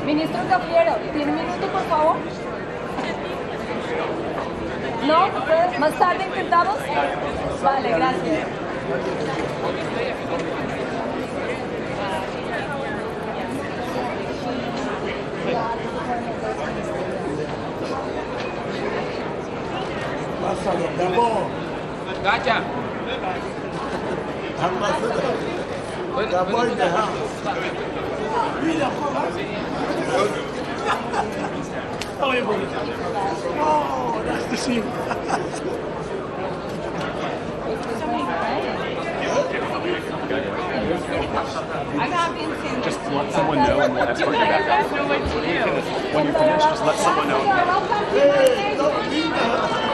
Ministro Gabriel, ¿tiene un minuto, por favor? ¿No? ¿Ustedes más tarde intentamos? Vale, gracias. Pásalo, mi amor. Gotcha. The boy in the house. Oh, that's the scene. Just let someone know and we'll escort you back out. When you're finished, just let someone know. Hey, don't leave us.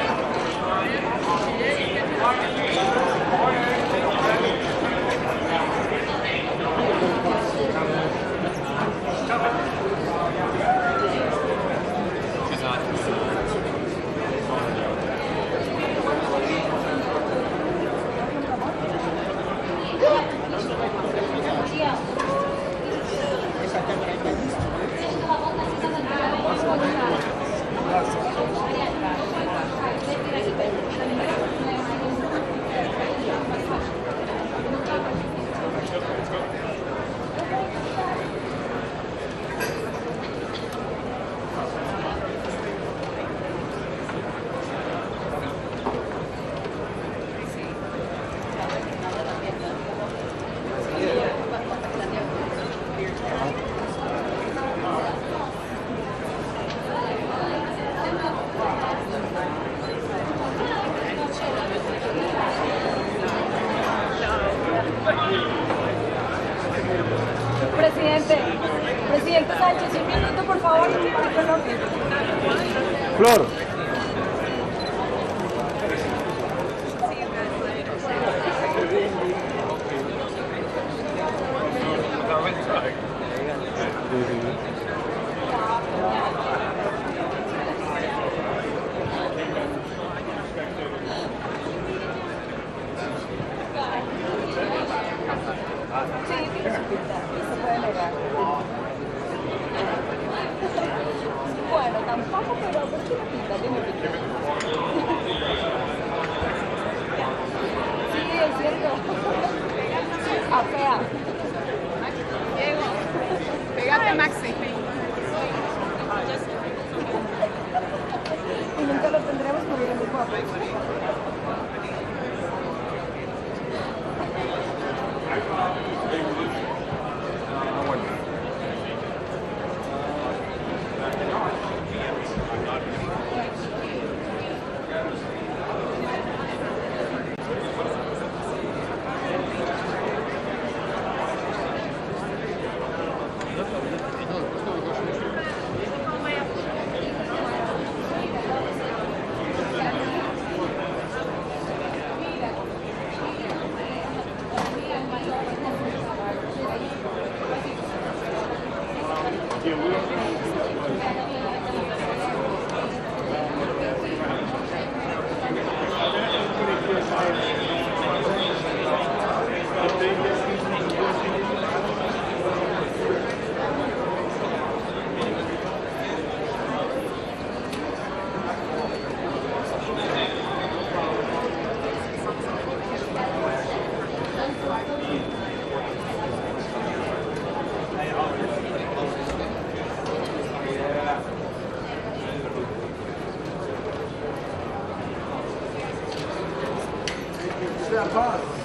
Flor. Bueno, tampoco, pero ¿por qué no pinta? Tiene pinta. Sí, es cierto. Fea. Diego, pégate a Maxi. Y nunca lo tendremos porque es muy guapo.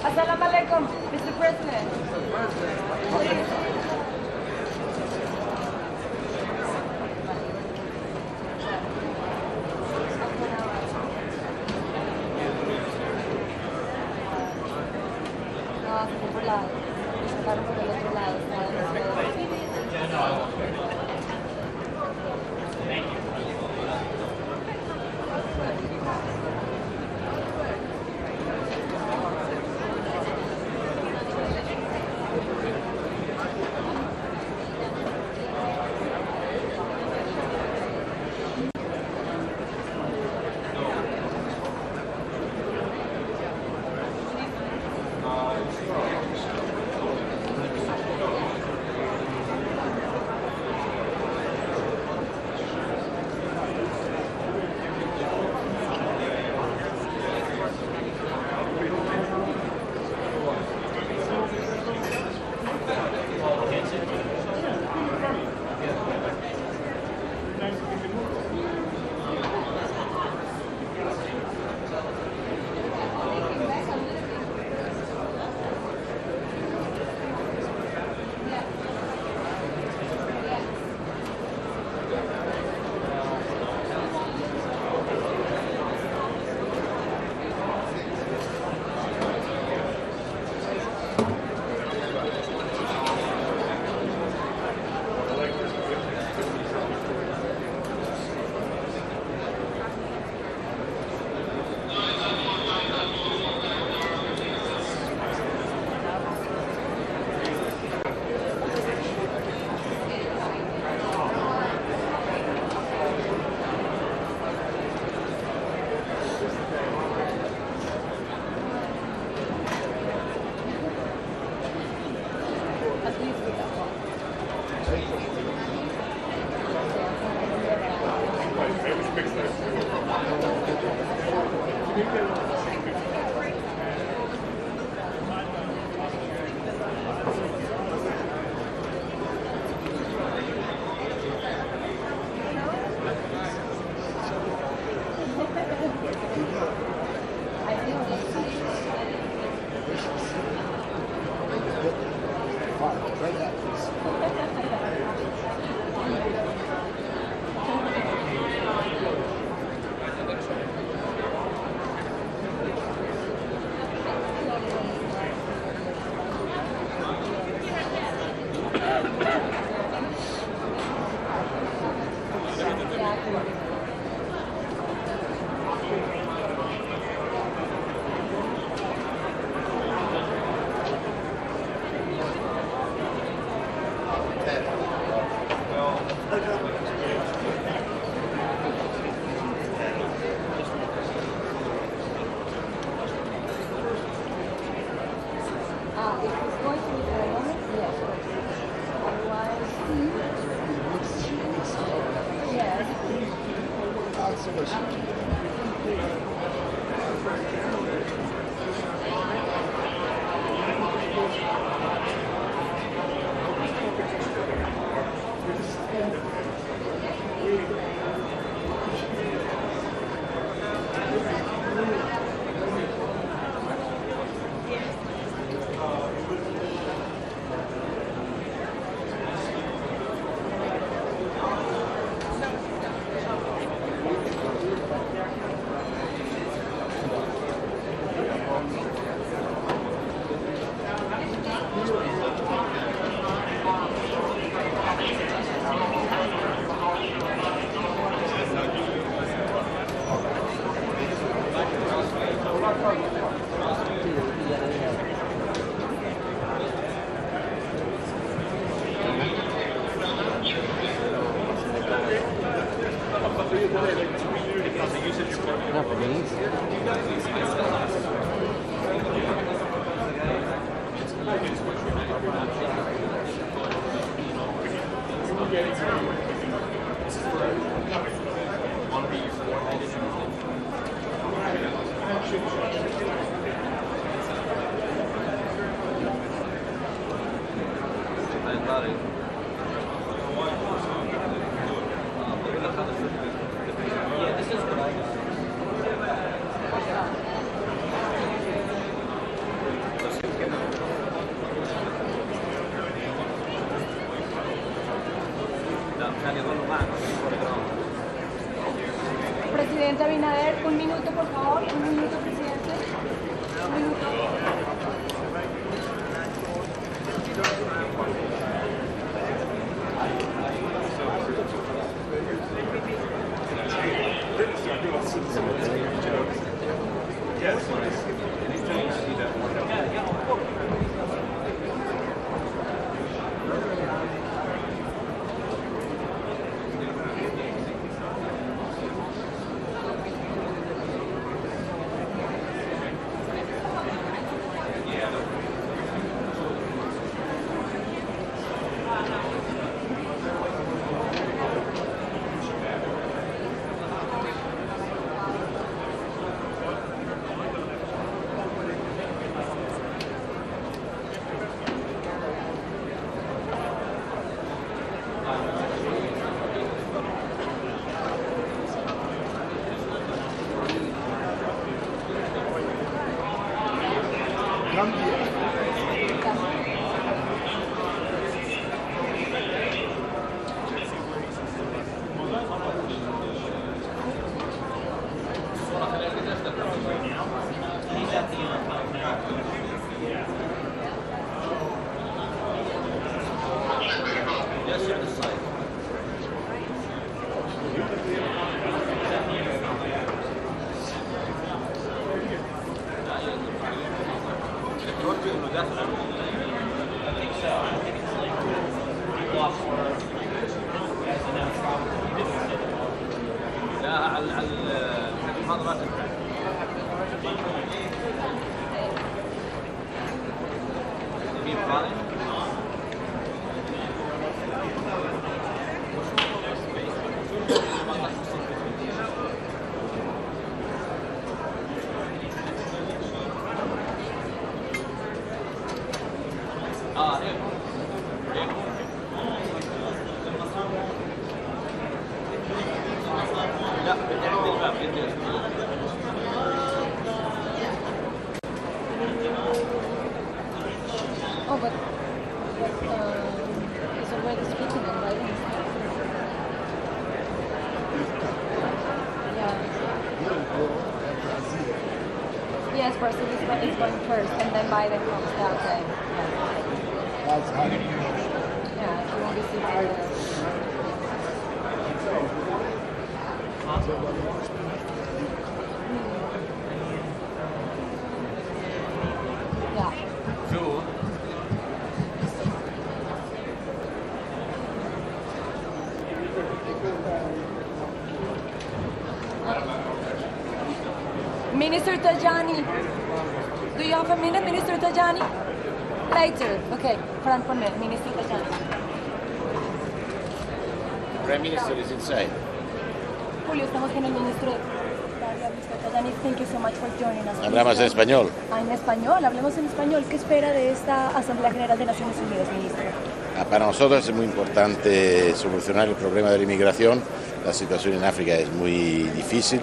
Assalamu alaikum, Mr. President. No, se fue por lado. Se sacaron por el otro lado. solution. Presidente Abinader, un minuto, por favor. Un minuto, presidente. Un minuto. Yes, Berset is going first, and then Biden comes that way. Yeah, if you want to see Minister Tajani, do you have a minute, Minister Tajani? Later, okay, front for me, Minister Tajani. Prime Minister is inside. Julio, estamos con el ministro Dani, thank you so much for joining us. Hablamos en español. En español, hablemos en español. ¿Qué espera de esta Asamblea General de Naciones Unidas, ministro? Para nosotros es muy importante solucionar el problema de la inmigración. La situación en África es muy difícil.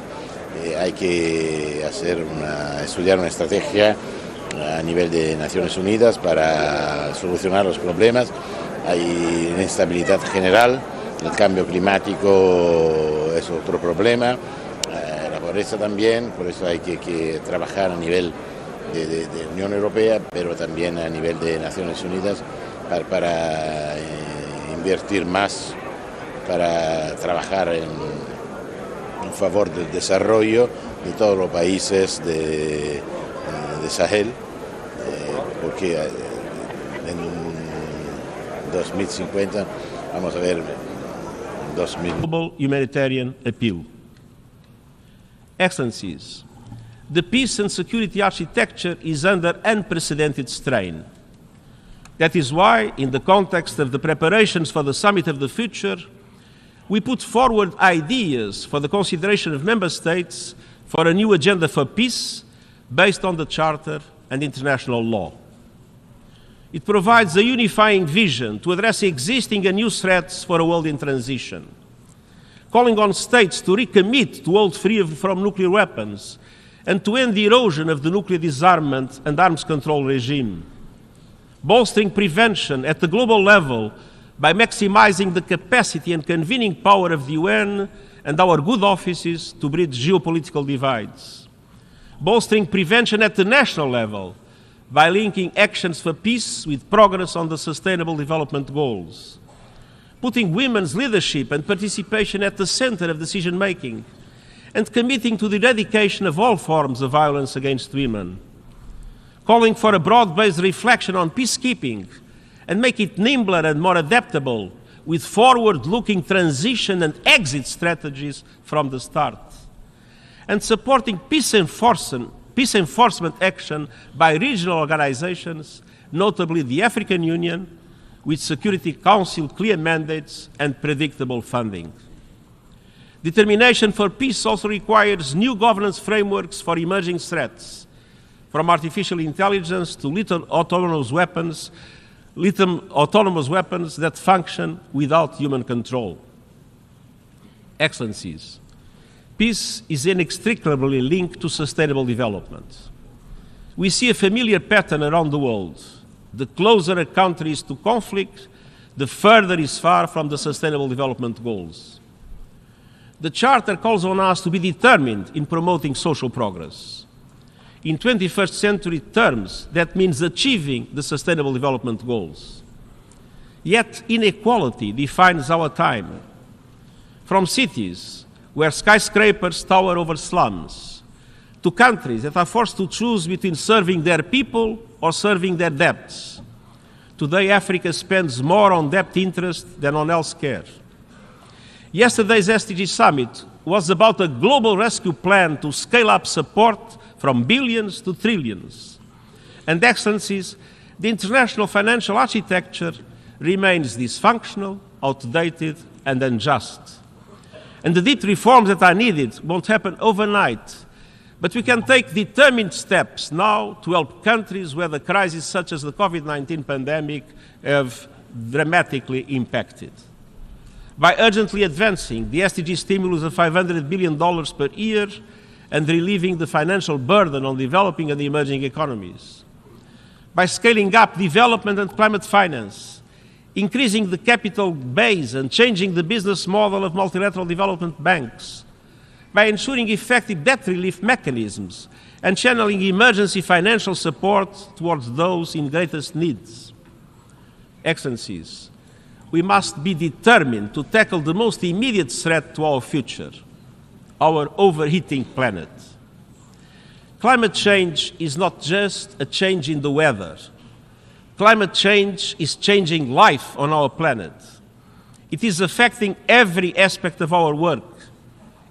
Hay que estudiar una estrategia a nivel de Naciones Unidas para solucionar los problemas. Hay inestabilidad general, el cambio climático es otro problema, la pobreza también, por eso hay que trabajar a nivel de Unión Europea, pero también a nivel de Naciones Unidas para invertir más, para trabajar en favor del desarrollo de todos los países de Sahel, porque en 2050 vamos a ver 2000. Global humanitarian appeal. Excellencies, the peace and security architecture is under unprecedented strain. That is why, in the context of the preparations for the Summit of the Future, we put forward ideas for the consideration of member states for a new agenda for peace based on the Charter and international law. It provides a unifying vision to address existing and new threats for a world in transition, calling on states to recommit to hold free from nuclear weapons and to end the erosion of the nuclear disarmament and arms control regime, bolstering prevention at the global level by maximizing the capacity and convening power of the UN and our good offices to bridge geopolitical divides, bolstering prevention at the national level by linking actions for peace with progress on the Sustainable Development Goals, putting women's leadership and participation at the center of decision-making, and committing to the eradication of all forms of violence against women, calling for a broad-based reflection on peacekeeping and make it nimbler and more adaptable with forward-looking transition and exit strategies from the start, and supporting peace enforcement action by regional organizations, notably the African Union, with Security Council clear mandates and predictable funding. Determination for peace also requires new governance frameworks for emerging threats, from artificial intelligence to little autonomous weapons that function without human control. Excellencies, peace is inextricably linked to sustainable development. We see a familiar pattern around the world. The closer a country is to conflict, the further it is far from the Sustainable Development Goals. The Charter calls on us to be determined in promoting social progress. In 21st century terms, that means achieving the Sustainable Development Goals. Yet inequality defines our time. From cities where skyscrapers tower over slums, to countries that are forced to choose between serving their people or serving their debts. Today, Africa spends more on debt interest than on health care. Yesterday's SDG summit was about a global rescue plan to scale up support from billions to trillions. And Excellencies, the international financial architecture remains dysfunctional, outdated, and unjust. And the deep reforms that are needed won't happen overnight, but we can take determined steps now to help countries where the crises such as the COVID-19 pandemic have dramatically impacted. By urgently advancing the SDG stimulus of $500 billion per year and relieving the financial burden on developing and emerging economies. By scaling up development and climate finance, increasing the capital base and changing the business model of multilateral development banks, by ensuring effective debt relief mechanisms and channeling emergency financial support towards those in greatest needs. Excellencies, we must be determined to tackle the most immediate threat to our future, our overheating planet. Climate change is not just a change in the weather. Climate change is changing life on our planet. It is affecting every aspect of our work.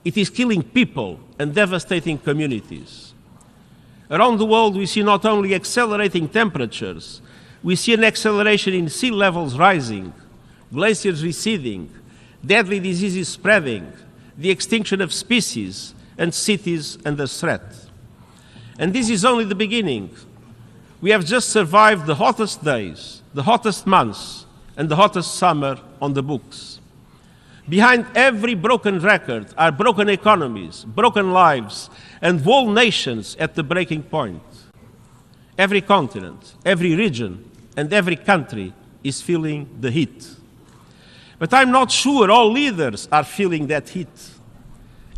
It is killing people and devastating communities. Around the world, we see not only accelerating temperatures, we see an acceleration in sea levels rising, glaciers receding, deadly diseases spreading, the extinction of species and cities under threat. And this is only the beginning. We have just survived the hottest days, the hottest months, and the hottest summer on the books. Behind every broken record are broken economies, broken lives, and whole nations at the breaking point. Every continent, every region, and every country is feeling the heat. But I'm not sure all leaders are feeling that heat.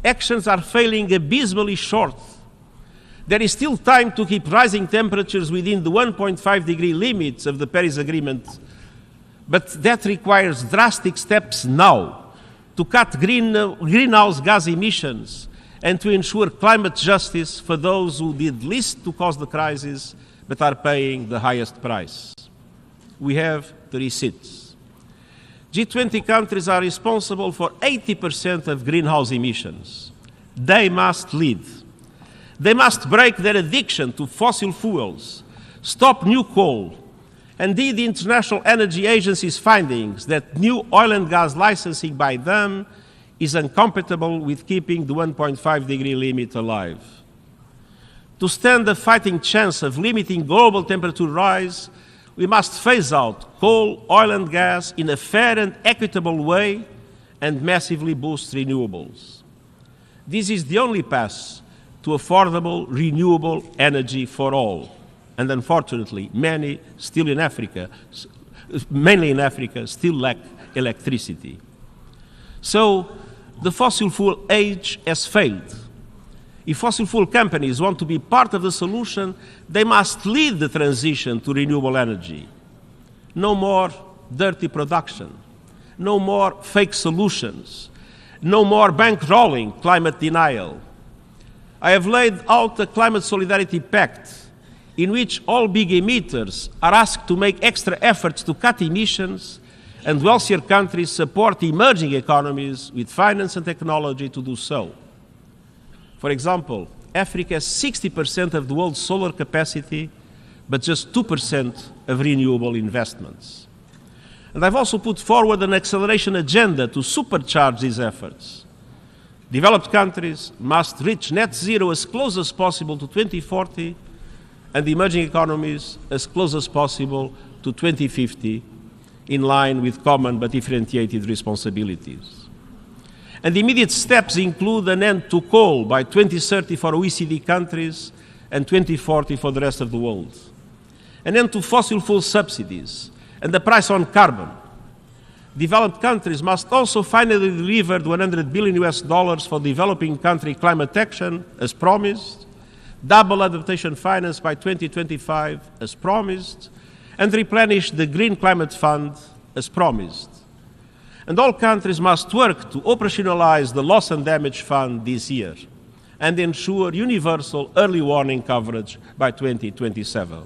Actions are failing abysmally short. There is still time to keep rising temperatures within the 1.5-degree limits of the Paris Agreement, but that requires drastic steps now to cut greenhouse gas emissions and to ensure climate justice for those who did least to cause the crisis but are paying the highest price. We have the receipts. G20 countries are responsible for 80% of greenhouse emissions. They must lead. They must break their addiction to fossil fuels, stop new coal, and indeed the International Energy Agency's findings that new oil and gas licensing by them is incompatible with keeping the 1.5-degree limit alive. To stand a fighting chance of limiting global temperature rise, we must phase out coal, oil and gas in a fair and equitable way and massively boost renewables. This is the only path to affordable, renewable energy for all. And unfortunately, many still in Africa, mainly in Africa, still lack electricity. So the fossil fuel age has failed. If fossil fuel companies want to be part of the solution, they must lead the transition to renewable energy. No more dirty production. No more fake solutions. No more bankrolling climate denial. I have laid out a climate solidarity pact in which all big emitters are asked to make extra efforts to cut emissions, and wealthier countries support emerging economies with finance and technology to do so. For example, Africa has 60% of the world's solar capacity, but just 2% of renewable investments. And I've also put forward an acceleration agenda to supercharge these efforts. Developed countries must reach net zero as close as possible to 2040, and the emerging economies as close as possible to 2050, in line with common but differentiated responsibilities. And the immediate steps include an end to coal by 2030 for OECD countries and 2040 for the rest of the world. An end to fossil fuel subsidies and the price on carbon. Developed countries must also finally deliver the $100 billion for developing country climate action as promised, double adaptation finance by 2025 as promised, and replenish the Green Climate Fund as promised. And all countries must work to operationalize the Loss and Damage Fund this year and ensure universal early warning coverage by 2027.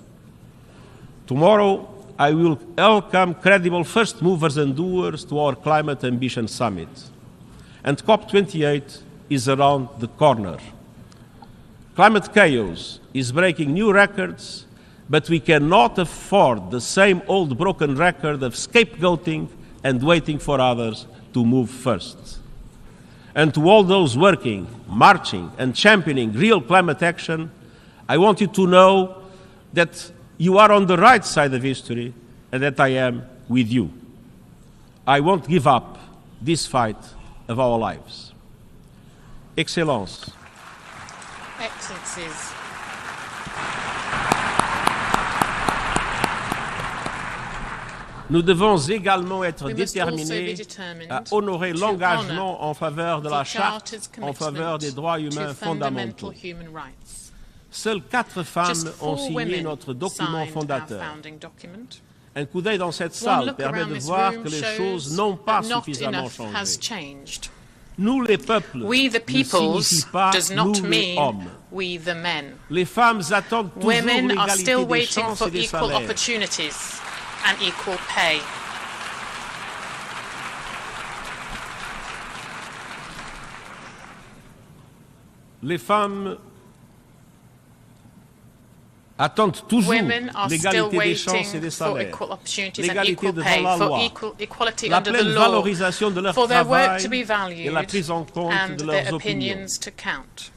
Tomorrow, I will welcome credible first movers and doers to our Climate Ambition Summit. And COP28 is around the corner. Climate chaos is breaking new records, but we cannot afford the same old broken record of scapegoating and waiting for others to move first. And to all those working, marching, and championing real climate action, I want you to know that you are on the right side of history and that I am with you. I won't give up this fight of our lives. Excellence. Excellencies. Nous devons également être déterminés à honorer l'engagement en faveur de la Charte en faveur des droits humains fondamentaux. Seules 4 femmes ont signé notre document fondateur. Un coup d'œil dans cette salle permet de voir que les choses n'ont pas suffisamment changé. Nous les peuples ne signifie pas nous les hommes. Les femmes attendent toujours l'égalité des chances et des salaires. And equal pay. Les femmes attendent toujours Women are still l'égalité des waiting chances et des for salaires, equal opportunities and l'égalité equal devant pay, la for loi, equality la under the pleine law, valorisation de leur for their work travail to be et la valued prise en compte and de their leurs opinions. opinions to count.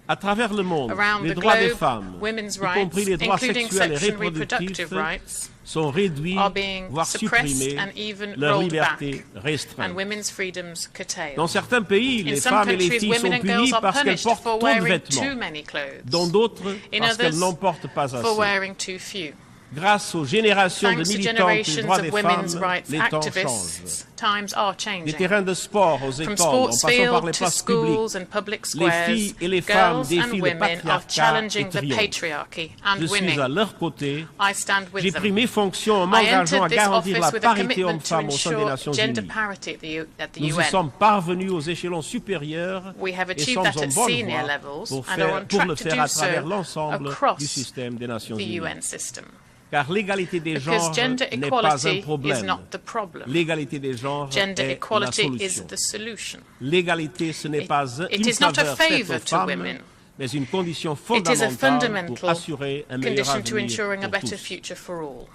À travers le monde, Around les the droits des globe, femmes, women's y rights, compris les droits including sexuels et sexual reproductifs, reproductive rights, sont réduits, are being voire suppressed supprimés, and even leur rolled liberté back, restreinte. and women's freedoms curtailed. Dans certains pays, In les some femmes et les countries, filles women sont and girls punies are parce qu'elles punished portent for trop de wearing vêtements. too many clothes. Dans d'autres, In parce qu'elles others, n'en portent pas for assez. wearing too few. Grâce aux générations de Thanks to militantes des generations droits of des women's femmes, rights les temps activists, changent. times are Des changing. terrains de sport aux From écoles, en sports passant par fields les to places schools publiques, and public les squares, filles et les femmes girls défient and le women are patriarcat et challenging the triomphent. patriarchy and Je suis winning. à leur côté. I stand with J'ai them. pris mes fonctions en I m'engageant à entered this garantir la office with a parité commitment to hommes-femmes au sein des ensure Nations gender Unies. parity at the Nous y UN. sommes parvenus aux échelons supérieurs We have et achieved sommes that en at bonne senior voie levels pour and are on le track to faire do à travers so l'ensemble du across système des Nations the Unies. UN system. Car l'égalité des Because genres gender n'est pas un equality is problème. not the problem. L'égalité des genres Gender est la equality is solution. the solution. L'égalité, ce n'est pas It une is not a faveur faite favor aux to femmes, women. mais une condition It is a fondamentale fundamental pour assurer un meilleur condition to avenir ensuring a pour better tous. future for all.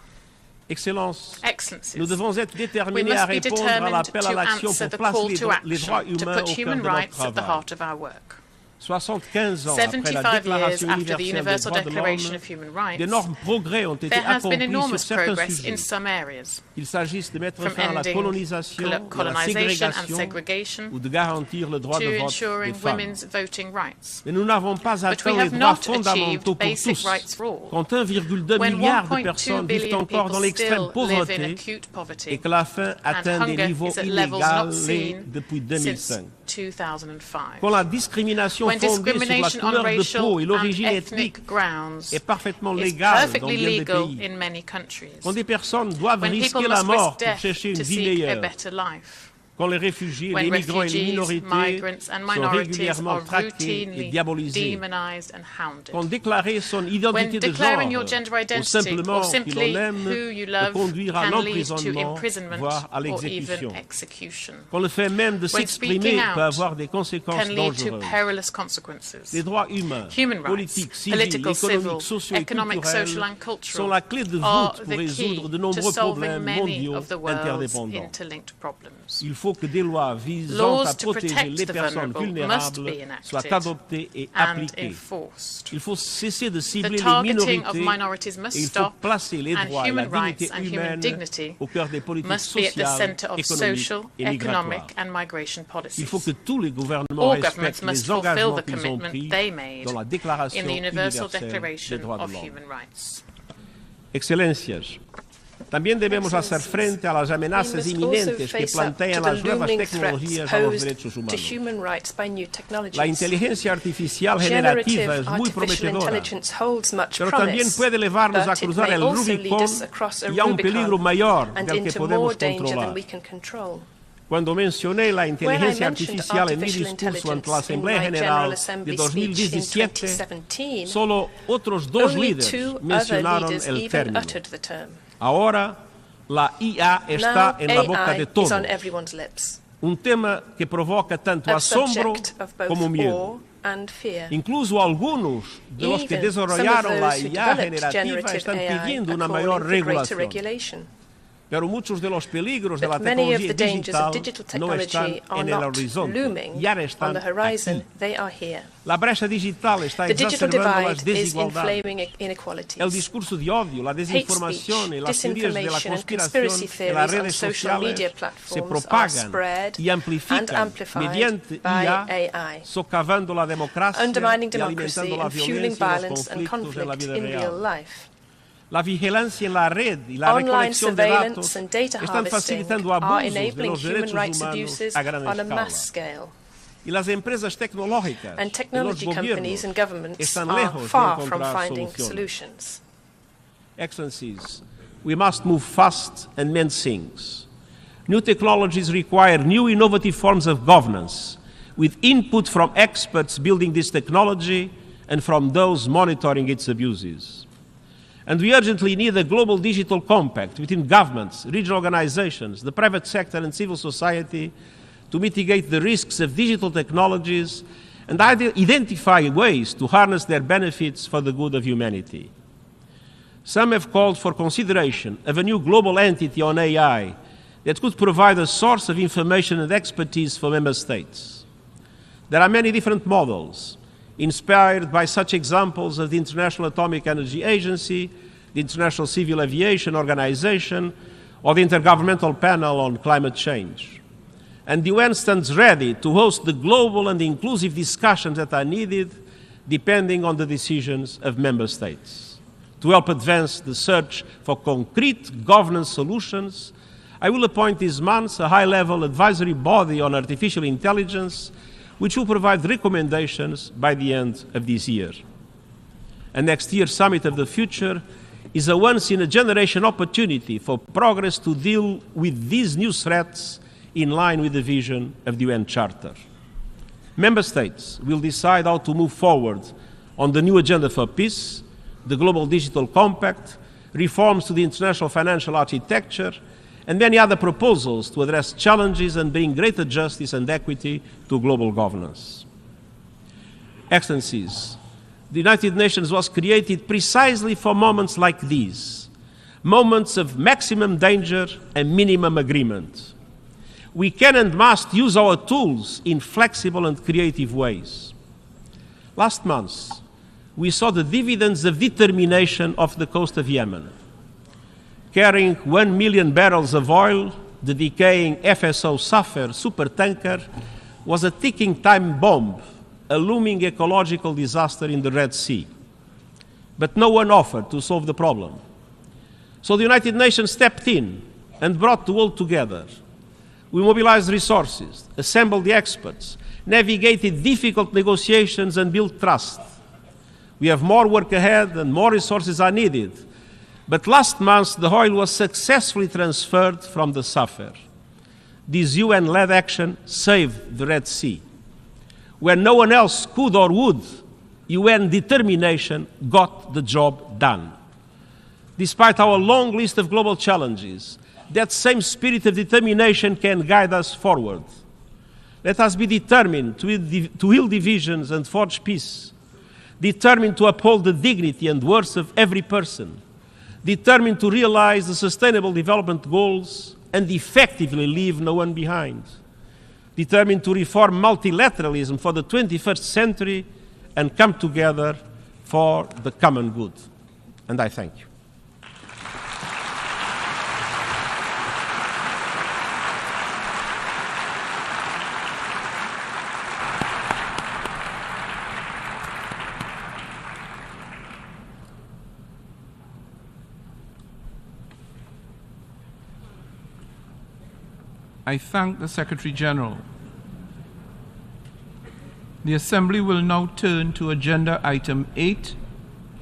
Excellences, Excellences, nous devons être we déterminés à must be répondre à determined l'appel à to l'action answer pour the call placer to les droits action, to humains put au cœur human de notre rights at the travail. heart of our work. 75 ans après la 75 years Déclaration after the universelle des Universal droits de Declaration l'homme, of Human Rights, d'énormes progrès ont été there has been accomplis sur enormous certains progress in sujets. some areas, Qu'il s'agisse de mettre from fin à la ending colonisation, à la colonization and ségrégation segregation ou de garantir le droit to de vote des ensuring femmes. women's voting rights. Mais nous n'avons pas But we atteint les have droits not fondamentaux achieved pour basic tous, rights for all. quand 1,2 When milliard de 1.2 personnes vivent billion encore dans people l'extrême still live in pauvreté acute poverty, et que la faim atteint and des hunger niveaux is at levels not inégalés seen depuis since 2005. 2005. Quand la discrimination When fondée sur la discrimination on couleur de racial peau et l'origine and ethnique ethnic grounds est parfaitement is légale dans perfectly bien des legal pays, in many countries. quand des personnes doivent When risquer people la must mort risk pour death chercher une to vie seek a meilleure, better life. quand les réfugiés, When les migrants et les refugees, minorités migrants and sont minorities régulièrement are traqués et routinely diabolisés, demonized and hounded. quand déclarer son When identité de declaring your genre gender ou identity simplement or qui simply l'on aime who you peut love conduire à can lead to l'emprisonnement, imprisonment voire à or even l'exécution. execution. Quand le fait même de When s'exprimer speaking peut out avoir des conséquences can lead to dangereuses. perilous consequences. Les droits humains, Human rights, politiques, civils, political, civil, économiques, sociaux et economic, culturels social and cultural sont la clé de are voûte pour the résoudre key de to nombreux solving problèmes many mondiaux of the world's interdépendants. interlinked problems. Il faut que des lois visant à Laws to protéger protect les the personnes vulnerable must vulnérables be enacted soient adoptées et and appliquées. enforced. Il faut cesser de The cibler les targeting of minorités minorities must et il faut stop, placer les and droits et la human rights dignité and human humaine dignity au cœur des politiques must be at the sociales, center of économiques social, et economic migratoires. and migration policies. Il faut que tous les gouvernements All governments respectent must les fulfill engagements the qu'ils ont commitment pris they made dans la Déclaration in the Universal universelle des Declaration droits de of l'homme. Human Rights. Excelencias, también debemos hacer frente a las amenazas inminentes que plantean las nuevas tecnologías a los derechos humanos. La inteligencia artificial generativa es muy prometedora, pero también puede llevarnos a cruzar el Rubicón y a un peligro mayor del que podemos controlar. Cuando mencioné la inteligencia artificial en mi discurso ante la Asamblea General de 2017, solo otros dos líderes mencionaron el término. Ahora, la IA está en la boca de todos. Un tema que provoca tanto asombro como miedo. Incluso algunos de los que desarrollaron la IA generativa están pidiendo una mayor regulación. Pero muchos de los peligros de la tecnología digital no están en el horizonte, ya están aquí. La brecha digital está exacerbando las desigualdades. El discurso de odio, la desinformación y las teorías de la conspiración en las redes sociales se propagan y amplifican mediante IA, socavando la democracia y alimentando la violencia y los conflictos en la vida real. La vigilancia en la red y la recolección de datos están facilitando abusos de los derechos humanos a gran escala. Y las empresas tecnológicas y los gobiernos están lejos de encontrar soluciones. Excellencies, we must move fast and mend things. New technologies require new innovative forms of governance, with input from experts building this technology and from those monitoring its abuses. And we urgently need a global digital compact between governments, regional organizations, the private sector and civil society to mitigate the risks of digital technologies and identify ways to harness their benefits for the good of humanity. Some have called for consideration of a new global entity on AI that could provide a source of information and expertise for member states. There are many different models, inspired by such examples as the International Atomic Energy Agency, the International Civil Aviation Organization, or the Intergovernmental Panel on Climate Change. And the UN stands ready to host the global and inclusive discussions that are needed, depending on the decisions of member states. To help advance the search for concrete governance solutions, I will appoint this month a high-level advisory body on artificial intelligence, which will provide recommendations by the end of this year. And next year's Summit of the Future is a once-in-a-generation opportunity for progress to deal with these new threats in line with the vision of the UN Charter. Member States will decide how to move forward on the new agenda for peace, the Global Digital Compact, reforms to the international financial architecture, and many other proposals to address challenges and bring greater justice and equity to global governance. Excellencies, the United Nations was created precisely for moments like these, moments of maximum danger and minimum agreement. We can and must use our tools in flexible and creative ways. Last month, we saw the dividends of determination off the coast of Yemen. Carrying 1 million barrels of oil, the decaying FSO Safar supertanker was a ticking time bomb, a looming ecological disaster in the Red Sea. But no one offered to solve the problem. So the United Nations stepped in and brought the world together. We mobilized resources, assembled the experts, navigated difficult negotiations and built trust. We have more work ahead and more resources are needed. But last month, the oil was successfully transferred from the Safar. This UN-led action saved the Red Sea. Where no one else could or would, UN determination got the job done. Despite our long list of global challenges, that same spirit of determination can guide us forward. Let us be determined to heal divisions and forge peace, determined to uphold the dignity and worth of every person, determined to realize the Sustainable Development Goals and effectively leave no one behind, determined to reform multilateralism for the 21st century and come together for the common good. And I thank you. I thank the Secretary General. The Assembly will now turn to Agenda Item 8,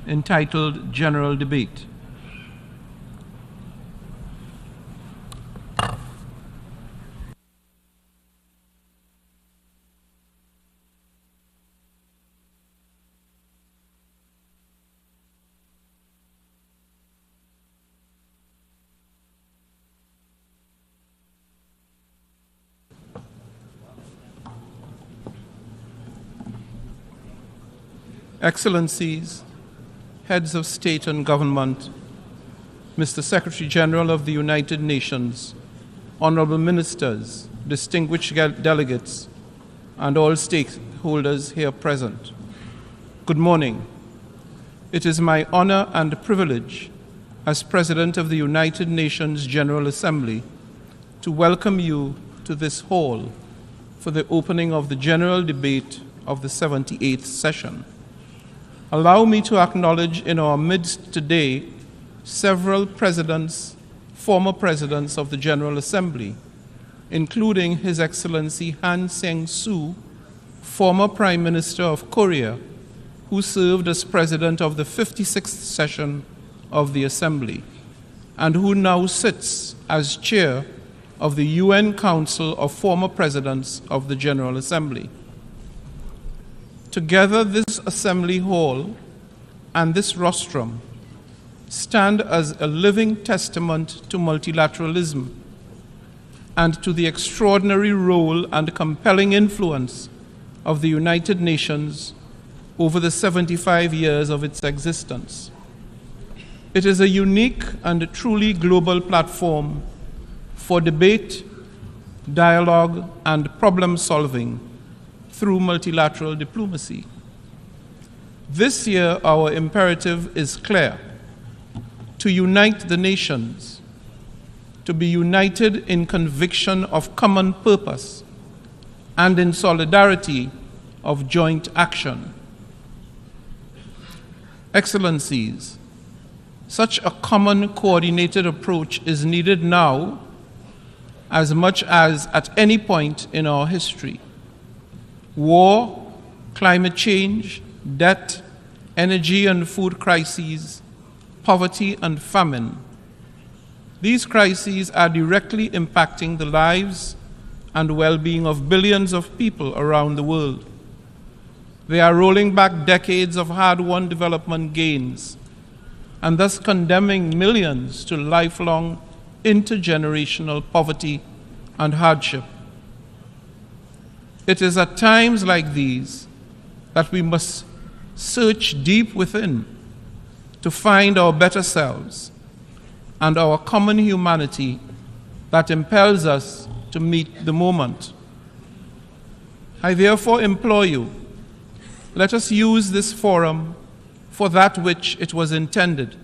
entitled General Debate. Excellencies, Heads of State and Government, Mr. Secretary General of the United Nations, Honorable Ministers, distinguished delegates, and all stakeholders here present. Good morning. It is my honor and privilege as President of the United Nations General Assembly to welcome you to this hall for the opening of the general debate of the 78th session. Allow me to acknowledge in our midst today several presidents, former presidents of the General Assembly, including His Excellency Han Sang-soo, former Prime Minister of Korea, who served as President of the 56th session of the Assembly, and who now sits as Chair of the UN Council of Former Presidents of the General Assembly. Together, this Assembly Hall and this rostrum stand as a living testament to multilateralism and to the extraordinary role and compelling influence of the United Nations over the 75 years of its existence. It is a unique and truly global platform for debate, dialogue, and problem solving through multilateral diplomacy. This year, our imperative is clear: to unite the nations, to be united in conviction of common purpose and in solidarity of joint action. Excellencies, such a common coordinated approach is needed now as much as at any point in our history. War, climate change, debt, energy and food crises, poverty and famine. These crises are directly impacting the lives and well-being of billions of people around the world. They are rolling back decades of hard-won development gains and thus condemning millions to lifelong intergenerational poverty and hardship. It is at times like these that we must search deep within to find our better selves and our common humanity that impels us to meet the moment. I therefore implore you, let us use this forum for that which it was intended.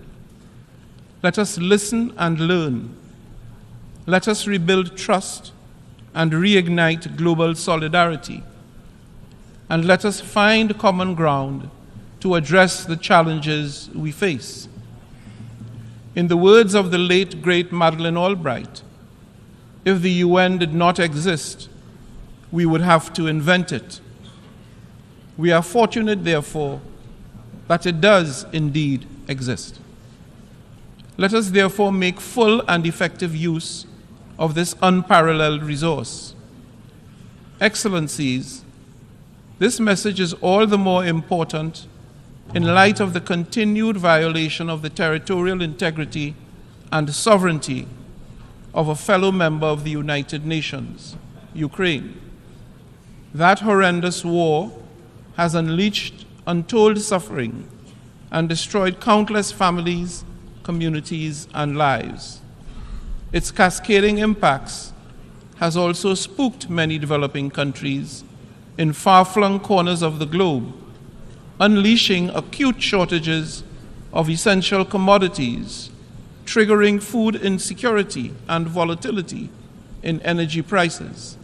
Let us listen and learn. Let us rebuild trust and reignite global solidarity. And let us find common ground to address the challenges we face. In the words of the late, great Madeleine Albright, if the UN did not exist, we would have to invent it. We are fortunate, therefore, that it does indeed exist. Let us therefore make full and effective use of this unparalleled resource. Excellencies, this message is all the more important in light of the continued violation of the territorial integrity and sovereignty of a fellow member of the United Nations, Ukraine. That horrendous war has unleashed untold suffering and destroyed countless families, communities, and lives. Its cascading impacts has also spooked many developing countries in far-flung corners of the globe, unleashing acute shortages of essential commodities, triggering food insecurity and volatility in energy prices.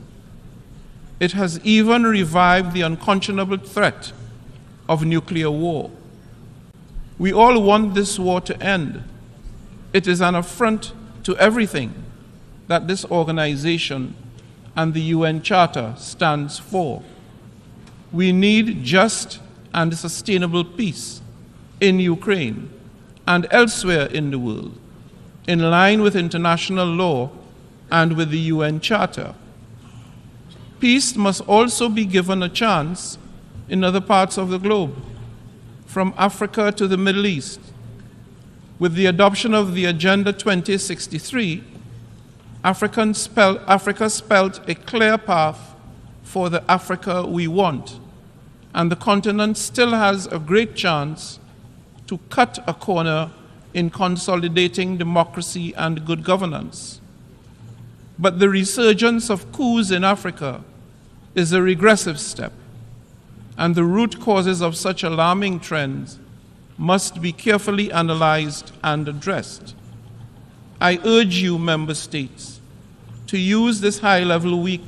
It has even revived the unconscionable threat of nuclear war. We all want this war to end. It is an affront to everything that this organization and the UN Charter stands for. We need just and sustainable peace in Ukraine and elsewhere in the world, in line with international law and with the UN Charter. Peace must also be given a chance in other parts of the globe, from Africa to the Middle East. With the adoption of the Agenda 2063, Africa spelled a clear path for the Africa we want, and the continent still has a great chance to cut a corner in consolidating democracy and good governance. But the resurgence of coups in Africa is a regressive step, and the root causes of such alarming trends must be carefully analyzed and addressed. I urge you, member states, to use this high-level week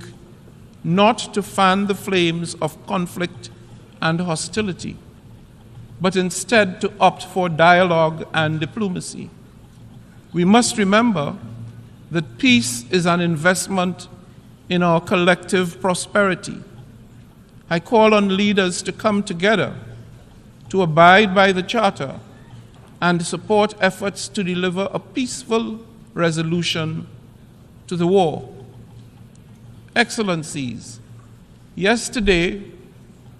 not to fan the flames of conflict and hostility, but instead to opt for dialogue and diplomacy. We must remember that peace is an investment in our collective prosperity. I call on leaders to come together, to abide by the Charter, and support efforts to deliver a peaceful resolution to the war. Excellencies, yesterday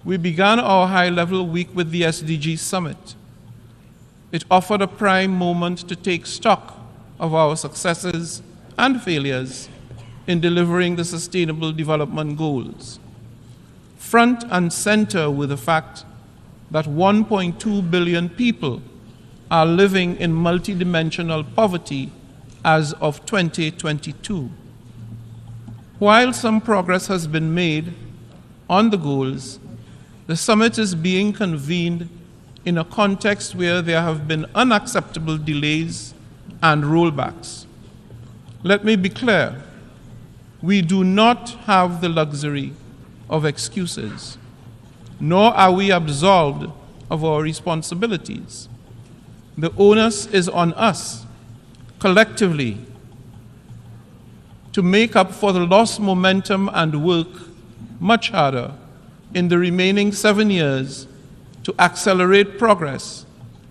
we began our high-level week with the SDGs Summit. It offered a prime moment to take stock of our successes and failures in delivering the Sustainable Development Goals. Front and center with the fact that 1.2 billion people are living in multidimensional poverty as of 2022. While some progress has been made on the goals, the summit is being convened in a context where there have been unacceptable delays and rollbacks. Let me be clear, we do not have the luxury of excuses, nor are we absolved of our responsibilities. The onus is on us, collectively, to make up for the lost momentum and work much harder in the remaining 7 years to accelerate progress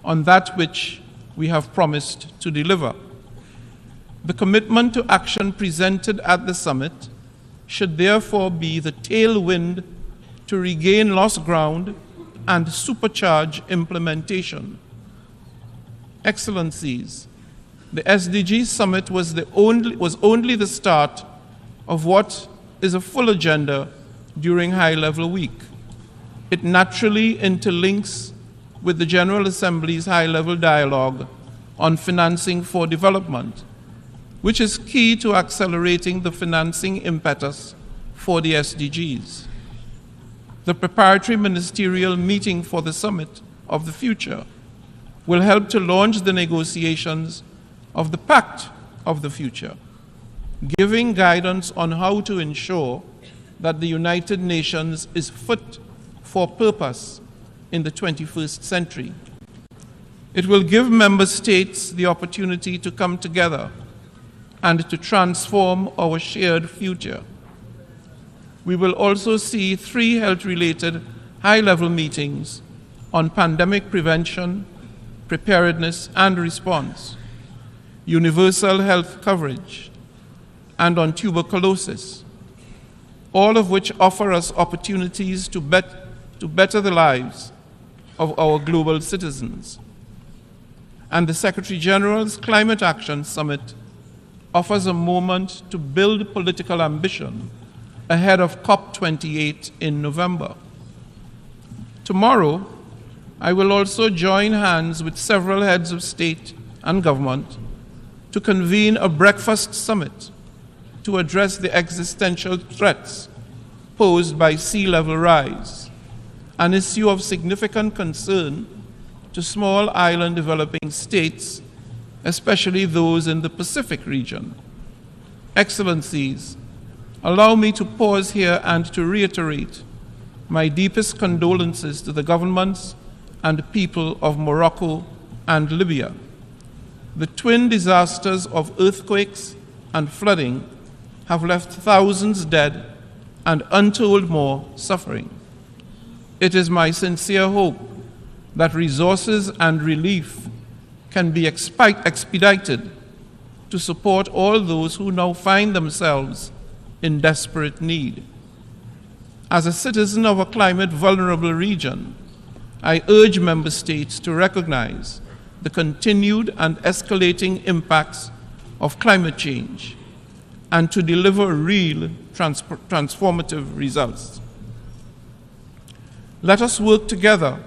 on that which we have promised to deliver. The commitment to action presented at the summit should therefore be the tailwind to regain lost ground and supercharge implementation. Excellencies, the SDGs summit was only the start of what is a full agenda during high-level week. It naturally interlinks with the General Assembly's high-level dialogue on financing for development, which is key to accelerating the financing impetus for the SDGs. The preparatory ministerial meeting for the Summit of the Future will help to launch the negotiations of the Pact of the Future, giving guidance on how to ensure that the United Nations is fit for purpose in the 21st century. It will give member states the opportunity to come together and to transform our shared future. We will also see 3 health-related high-level meetings on pandemic prevention, preparedness and response, universal health coverage, and on tuberculosis, all of which offer us opportunities to better the lives of our global citizens. And the Secretary General's Climate Action Summit offers a moment to build political ambition ahead of COP28 in November. Tomorrow, I will also join hands with several heads of state and government to convene a breakfast summit to address the existential threats posed by sea level rise, an issue of significant concern to small island developing states, especially those in the Pacific region. Excellencies, allow me to pause here and to reiterate my deepest condolences to the governments and people of Morocco and Libya. The twin disasters of earthquakes and flooding have left thousands dead and untold more suffering. It is my sincere hope that resources and relief can be expedited to support all those who now find themselves in desperate need. As a citizen of a climate-vulnerable region, I urge member states to recognize the continued and escalating impacts of climate change and to deliver real transformative results. Let us work together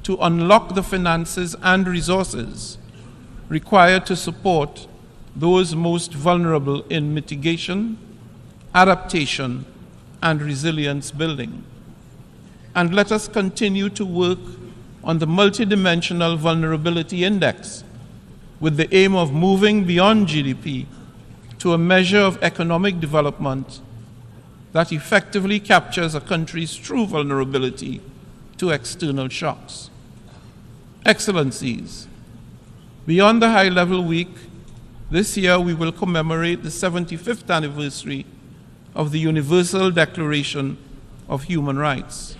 to unlock the finances and resources required to support those most vulnerable in mitigation, adaptation, and resilience building. And let us continue to work on the multidimensional vulnerability index with the aim of moving beyond GDP to a measure of economic development that effectively captures a country's true vulnerability to external shocks. Excellencies, beyond the high-level week, this year we will commemorate the 75th anniversary of the Universal Declaration of Human Rights.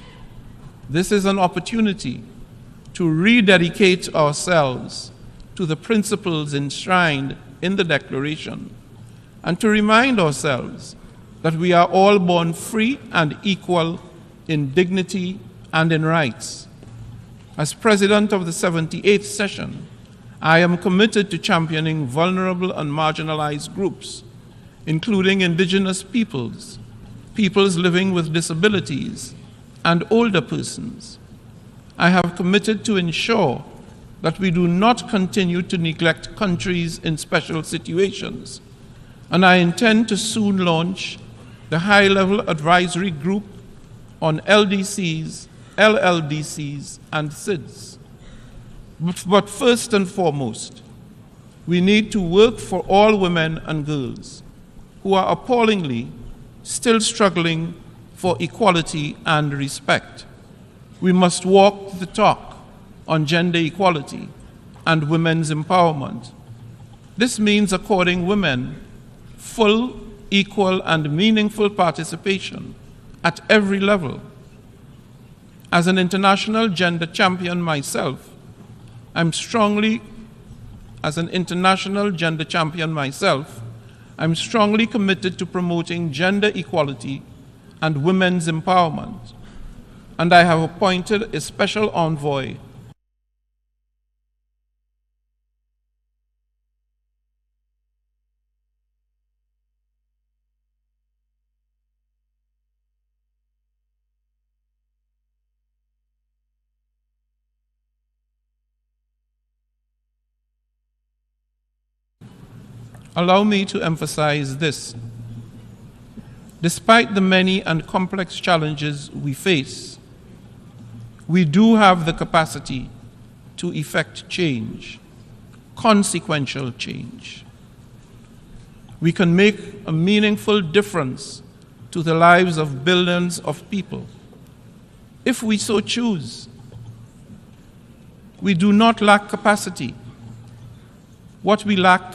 This is an opportunity to rededicate ourselves to the principles enshrined in the Declaration and to remind ourselves that we are all born free and equal in dignity and in rights. As President of the 78th session, I am committed to championing vulnerable and marginalized groups, including indigenous peoples, peoples living with disabilities, and older persons. I have committed to ensure that we do not continue to neglect countries in special situations, and I intend to soon launch the high-level advisory group on LDCs, LLDCs, and SIDS. But first and foremost, we need to work for all women and girls who are appallingly still struggling for equality and respect. We must walk the talk on gender equality and women's empowerment. This means according women full, equal, and meaningful participation at every level. As an international gender champion myself, I'm strongly committed to promoting gender equality and women's empowerment, and I have appointed a special envoy Allow me to emphasize this. Despite the many and complex challenges we face, we do have the capacity to effect change, consequential change. We can make a meaningful difference to the lives of billions of people, if we so choose. We do not lack capacity. What we lack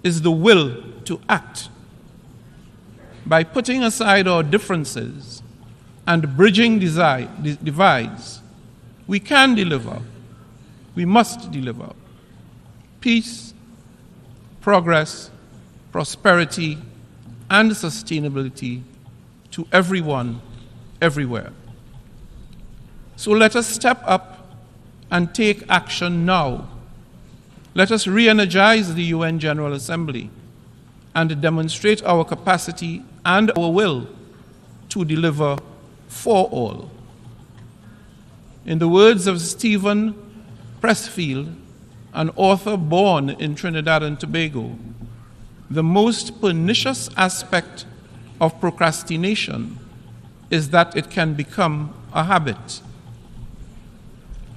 is the will to act. By putting aside our differences and bridging divides, we can deliver, we must deliver peace, progress, prosperity, and sustainability to everyone, everywhere. So let us step up and take action now. Let us re-energize the UN General Assembly and demonstrate our capacity and our will to deliver for all. In the words of Stephen Pressfield, an author born in Trinidad and Tobago, the most pernicious aspect of procrastination is that it can become a habit.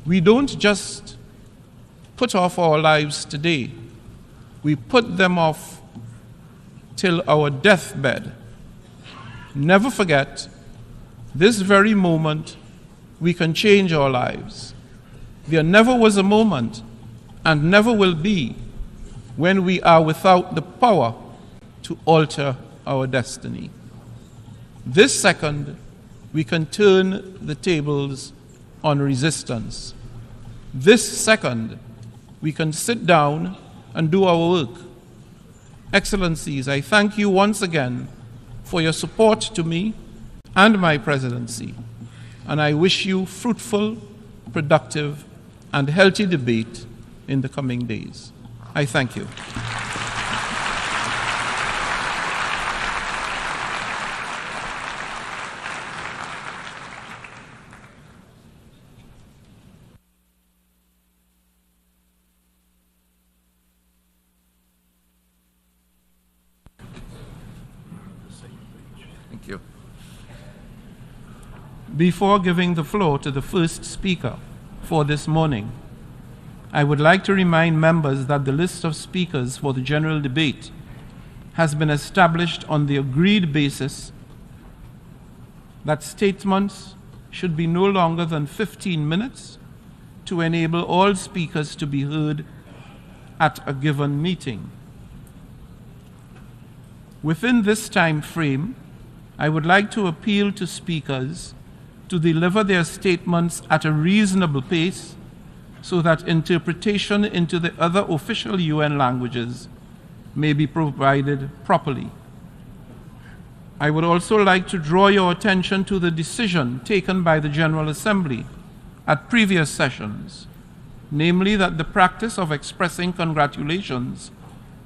We don't just put off our lives today, we put them off till our deathbed. Never forget, this very moment, we can change our lives. There never was a moment, and never will be, when we are without the power to alter our destiny. This second, we can turn the tables on resistance. This second, we can sit down and do our work. Excellencies, I thank you once again for your support to me and my presidency, and I wish you fruitful, productive, and healthy debate in the coming days. I thank you. Thank you. Before giving the floor to the first speaker for this morning, I would like to remind members that the list of speakers for the general debate has been established on the agreed basis that statements should be no longer than 15 minutes to enable all speakers to be heard at a given meeting. Within this time frame, I would like to appeal to speakers to deliver their statements at a reasonable pace so that interpretation into the other official UN languages may be provided properly. I would also like to draw your attention to the decision taken by the General Assembly at previous sessions, namely that the practice of expressing congratulations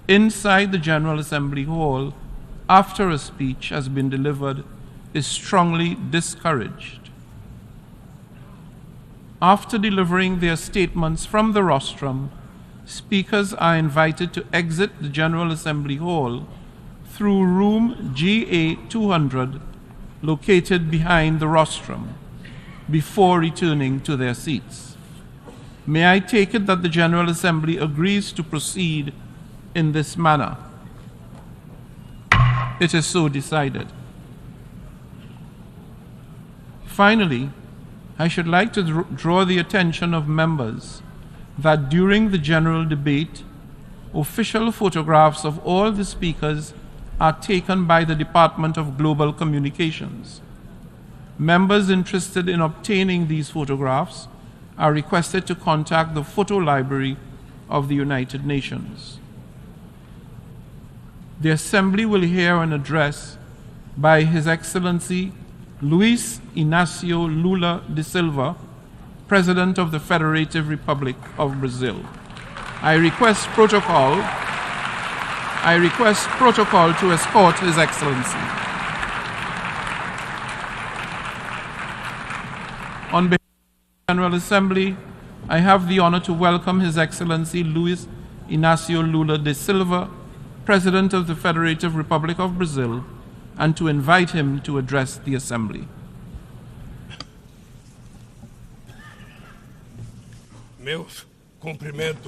inside the General Assembly Hall after a speech has been delivered is strongly discouraged. After delivering their statements from the rostrum, speakers are invited to exit the General Assembly Hall through room GA 200, located behind the rostrum, before returning to their seats. May I take it that the General Assembly agrees to proceed in this manner? It is so decided. Finally, I should like to draw the attention of members that during the general debate, official photographs of all the speakers are taken by the Department of Global Communications. Members interested in obtaining these photographs are requested to contact the Photo Library of the United Nations. The Assembly will hear an address by His Excellency Luis Inácio Lula da Silva, President of the Federative Republic of Brazil. I request protocol to escort His Excellency. On behalf of the General Assembly, I have the honor to welcome His Excellency Luis Inácio Lula da Silva, President of the Federative Republic of Brazil, and to invite him to address the Assembly.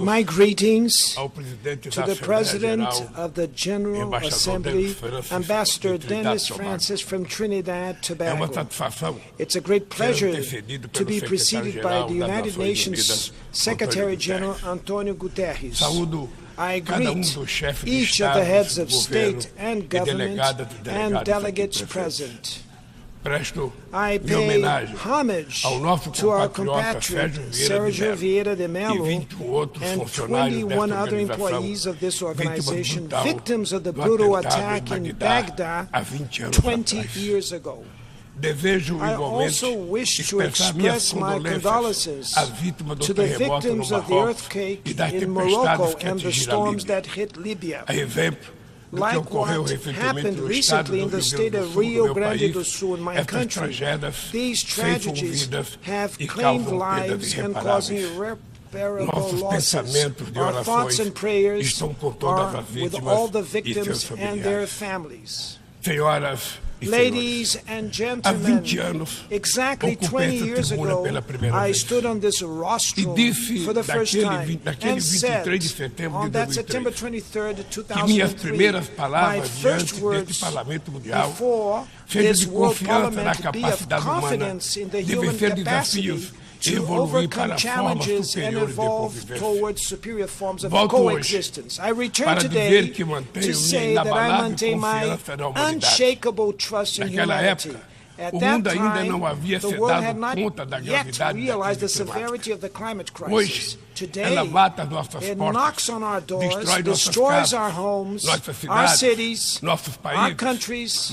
My greetings to the President of the General Assembly, Ambassador Dennis Francis from Trinidad, Tobago. It's a great pleasure to be preceded by the United Nations Secretary General Antonio Guterres. I greet each of the heads of state and government and delegates present. I pay homage to our compatriot Sergio Vieira de Mello and 21 other employees of this organization, victims of the brutal attack in Baghdad 20 years ago. I also wish to express my condolences to the victims of the earthquake in Morocco and the storms that hit Libya. Like what happened recently in the state of Rio Grande do Sul in my country, these tragedies have claimed lives and caused irreparable losses. Our thoughts and prayers are with all the victims and their families. Ladies and gentlemen, exactly 20 years ago, I stood on this rostrum for the first time and said, on that September 23rd, 2003, my first words before this World Parliament to be of confidence in the human capacity to overcome challenges and evolve towards superior forms of coexistence. I return today to say that I maintain my unshakable trust in humanity. At that time, the world had not yet realized the severity of the climate crisis. Today, it knocks on our doors, destroys our homes, our cities, our countries,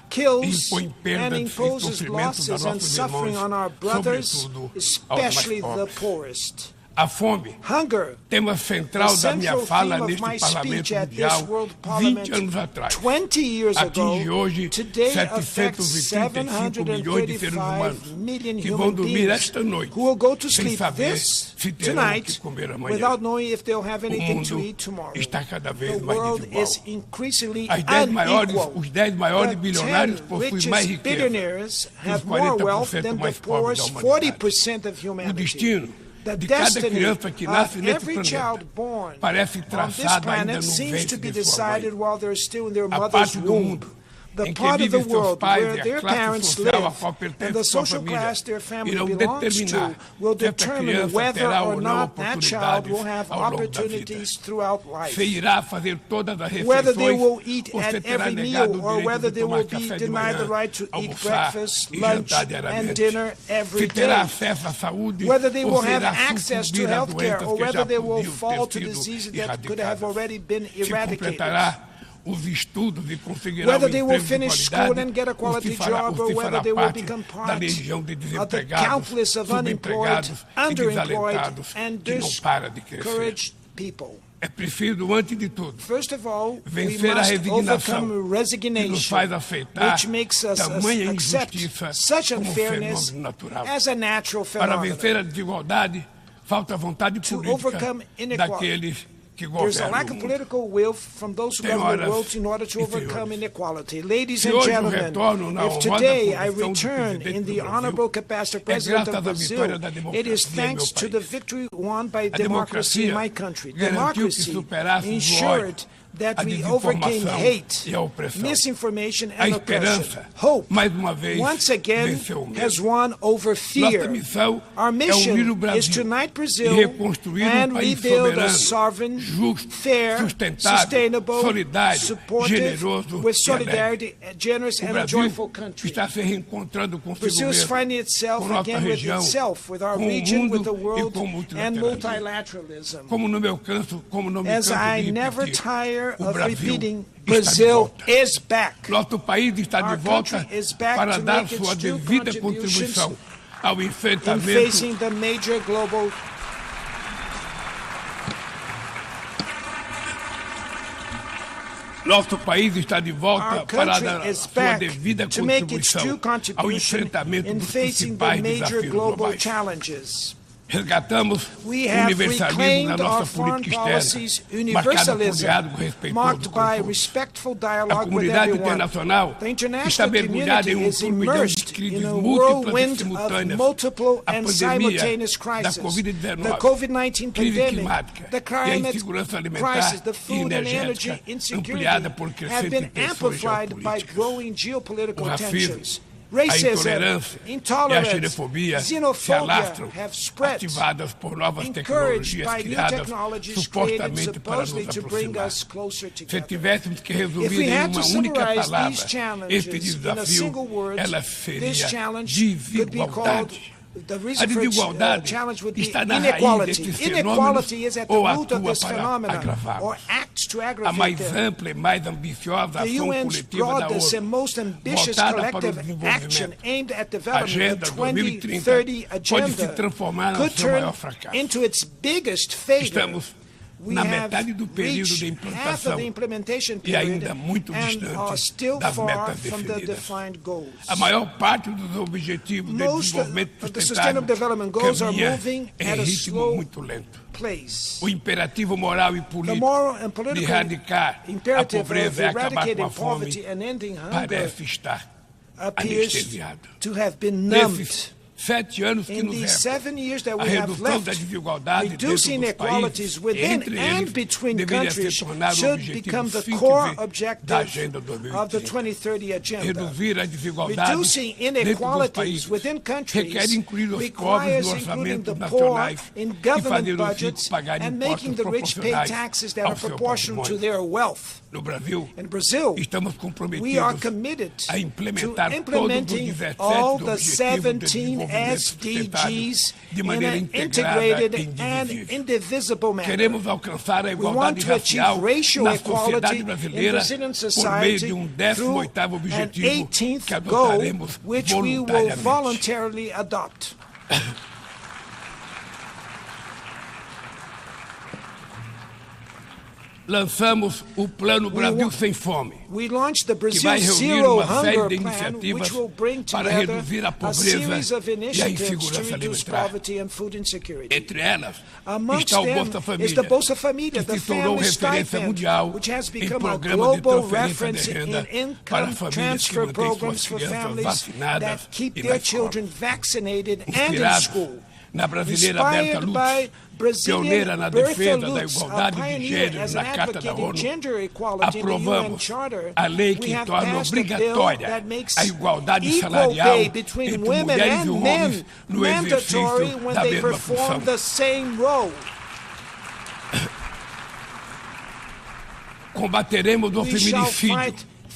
kills and imposes losses and suffering on our brothers, especially the poorest. Hunger, the central theme of my speech at this World Parliament 20 years ago, today affects 735 million human beings who will go to sleep tonight without knowing if they'll have anything to eat tomorrow. The world is increasingly unequal. The 10 richest billionaires have more wealth than the poorest 40% of humanity. The destiny of every child born on this planet seems to be decided while they're still in their mother's womb. The part of the world where their parents live and the social class their family belongs to will determine whether or not that child will have opportunities throughout life. Whether they will eat at every meal or whether they will be denied the right to eat breakfast, lunch, and dinner every day. Whether they will have access to health care or whether they will fall to diseases that could have already been eradicated. Whether they will finish school and get a quality job or whether they will become part of the countless of unemployed, underemployed, and discouraged people. É preciso, antes de tudo, First of all, we vencer a must resignação overcome que nos resignation, faz aceitar which makes us tamanha accept injustiça such como unfairness fenômeno natural. as a natural Para phenomenon. vencer a desigualdade, falta vontade política overcome inequality. daqueles que There's a governam lack o of mundo. political will from those who Tem govern the horas world in order to e overcome inequality. Ladies Se and hoje eu gentlemen, retorno na if honrosa today I posição de return presidente in do the Brasil, honorable capacity of é President graças of à Brazil, vitória da it is democracia em meu thanks to país. the victory won by A democracy in democracia my country. garantiu que Democracy superássemos o ensured ódio, that a we overcame desinformação hate, e a opressão. misinformation A and oppression. esperança, Hope, mais uma vez, once again, venceu o medo. has won over fear. Nossa missão Our é unir mission o Brasil is to unite e Brazil reconstruir and país rebuild a soberano, sovereign, justo, fair, sustentável, sustainable, solidário, supportive, generoso with e solidarity, alegre. generous O and a Brasil joyful country. está se reencontrando consigo Brazil is mesmo, finding itself com nossa again with região, itself, with our com o region, with the mundo e world, com o and multilateralismo. multilateralism. Como não me canso As I de never repetir, tire o of Brasil repeating, está de Brazil volta. is back. Nosso país está de Our volta country is back para to dar make sua its due devida contributions contribuição ao in enfrentamento facing the major global Nosso país está de volta Our para country dar is sua back devida to make its due contribuição ao contribution enfrentamento in dos facing the principais major desafios global globais. challenges. Resgatamos o We have universalismo na reclaimed our nossa foreign política policies externa, marcada por universalism, diálogo respeitoso marked com by todos. respectful A dialogue with comunidade everyone. internacional The está international mergulhada em community is turbilhão de immersed crises in a múltiplas e whirlwind of simultâneas. multiple A and pandemia simultaneous da crises. The Covid-19, COVID-19 crise pandemic, climática the e a climate insegurança alimentar crisis, the e food and energy energética insecurity ampliada por have crescentes been tensões amplified by geopolíticas. growing O geopolitical racismo, tensions. a Racism, intolerância e a intolerance, xenofobia se xenophobia alastram, have spread, ativadas por novas encouraged tecnologias by new criadas technologies created supostamente para supposedly nos to bring aproximar. us closer Se together. tivéssemos que If resumir we em had to uma única summarize palavra these este challenges in a desafio, single word, ela this seria challenge could be called desigualdade. the A reason for desigualdade challenge would be está na raiz inequality. desses fenômenos Inequality is at the ou root of atua this para phenomenon agravá-los. or acts to A aggravate mais them. ampla e mais ambiciosa The ação UN's coletiva da broadest and ONU, most ambitious voltada para o collective action desenvolvimento, aimed at development, Agenda the 2030, 2030 pode se agenda, transformar no could seu turn maior fracasso. into its biggest failure. Estamos We na have metade do período reached de half of implantação the implementation e period ainda muito and are distante still das far metas from the definidas. defined goals. A maior parte dos objetivos de Most desenvolvimento of the sustainable development sustentável goals are caminha moving em at a ritmo slow muito lento. place. O imperativo moral e The político moral and de political erradicar a imperative of pobreza e acabar com eradicating a fome poverty and ending hunger parece estar appears anestesiado. to have been numbed. Nesses 7 anos que In nos these restam, 7 years that a we have redução left, da desigualdade reducing dentro dos inequalities países within entre and eles between deveria countries ser tornado o should objetivo become the 5 core da objective Agenda of the 2030. 2030 agenda. Reduzir a desigualdade Reducing dentro dos inequalities países within countries requer incluir os pobres requires no including orçamento the poor nacionais in e government fazer os ricos budgets pagarem and making impostos the rich pay proporcionais taxes that are ao seu proportional to patrimônio. their wealth. No Brasil, In Brazil, estamos we are comprometidos committed a to implementar todos os implementing 17 all the objetivos de 17 desenvolvimento sustentável SDGs de in maneira an integrada e integrated and indivisível. indivisible manner. Queremos alcançar a We want igualdade to achieve racial racial na equality sociedade in brasileira Brazilian por meio society de through 18º an objetivo que 18th goal, adotaremos which we will voluntariamente. voluntarily adopt. Lançamos o Plano Brasil Sem Fome, We launched the que Brazil vai reunir Zero uma série Hunger de Plan, iniciativas which will bring para together reduzir a a pobreza series of e a initiatives to insegurança reduce alimentar. poverty and food insecurity. Entre elas Amongst está o them Bolsa is Família, the Bolsa Família, que the se tornou family referência stipend, mundial which has em become a programas de global transferência reference de in renda para income famílias que transfer mantêm programs suas for crianças families vacinadas that keep e their na escola. children vaccinated and in Inspirados school. na brasileira Berta Inspired Lutz, by Brazilian pioneira na Bertha defesa da Lutz, a igualdade de pioneer gênero as na an Carta da advocate in ONU, gender equality in the UN aprovamos Charter, a lei we que have torna passed a bill obrigatória that makes a igualdade equal salarial pay between entre women mulheres e and homens men no mandatory exercício when da they mesma perform função. the same role. Combateremos o We shall feminicídio, fight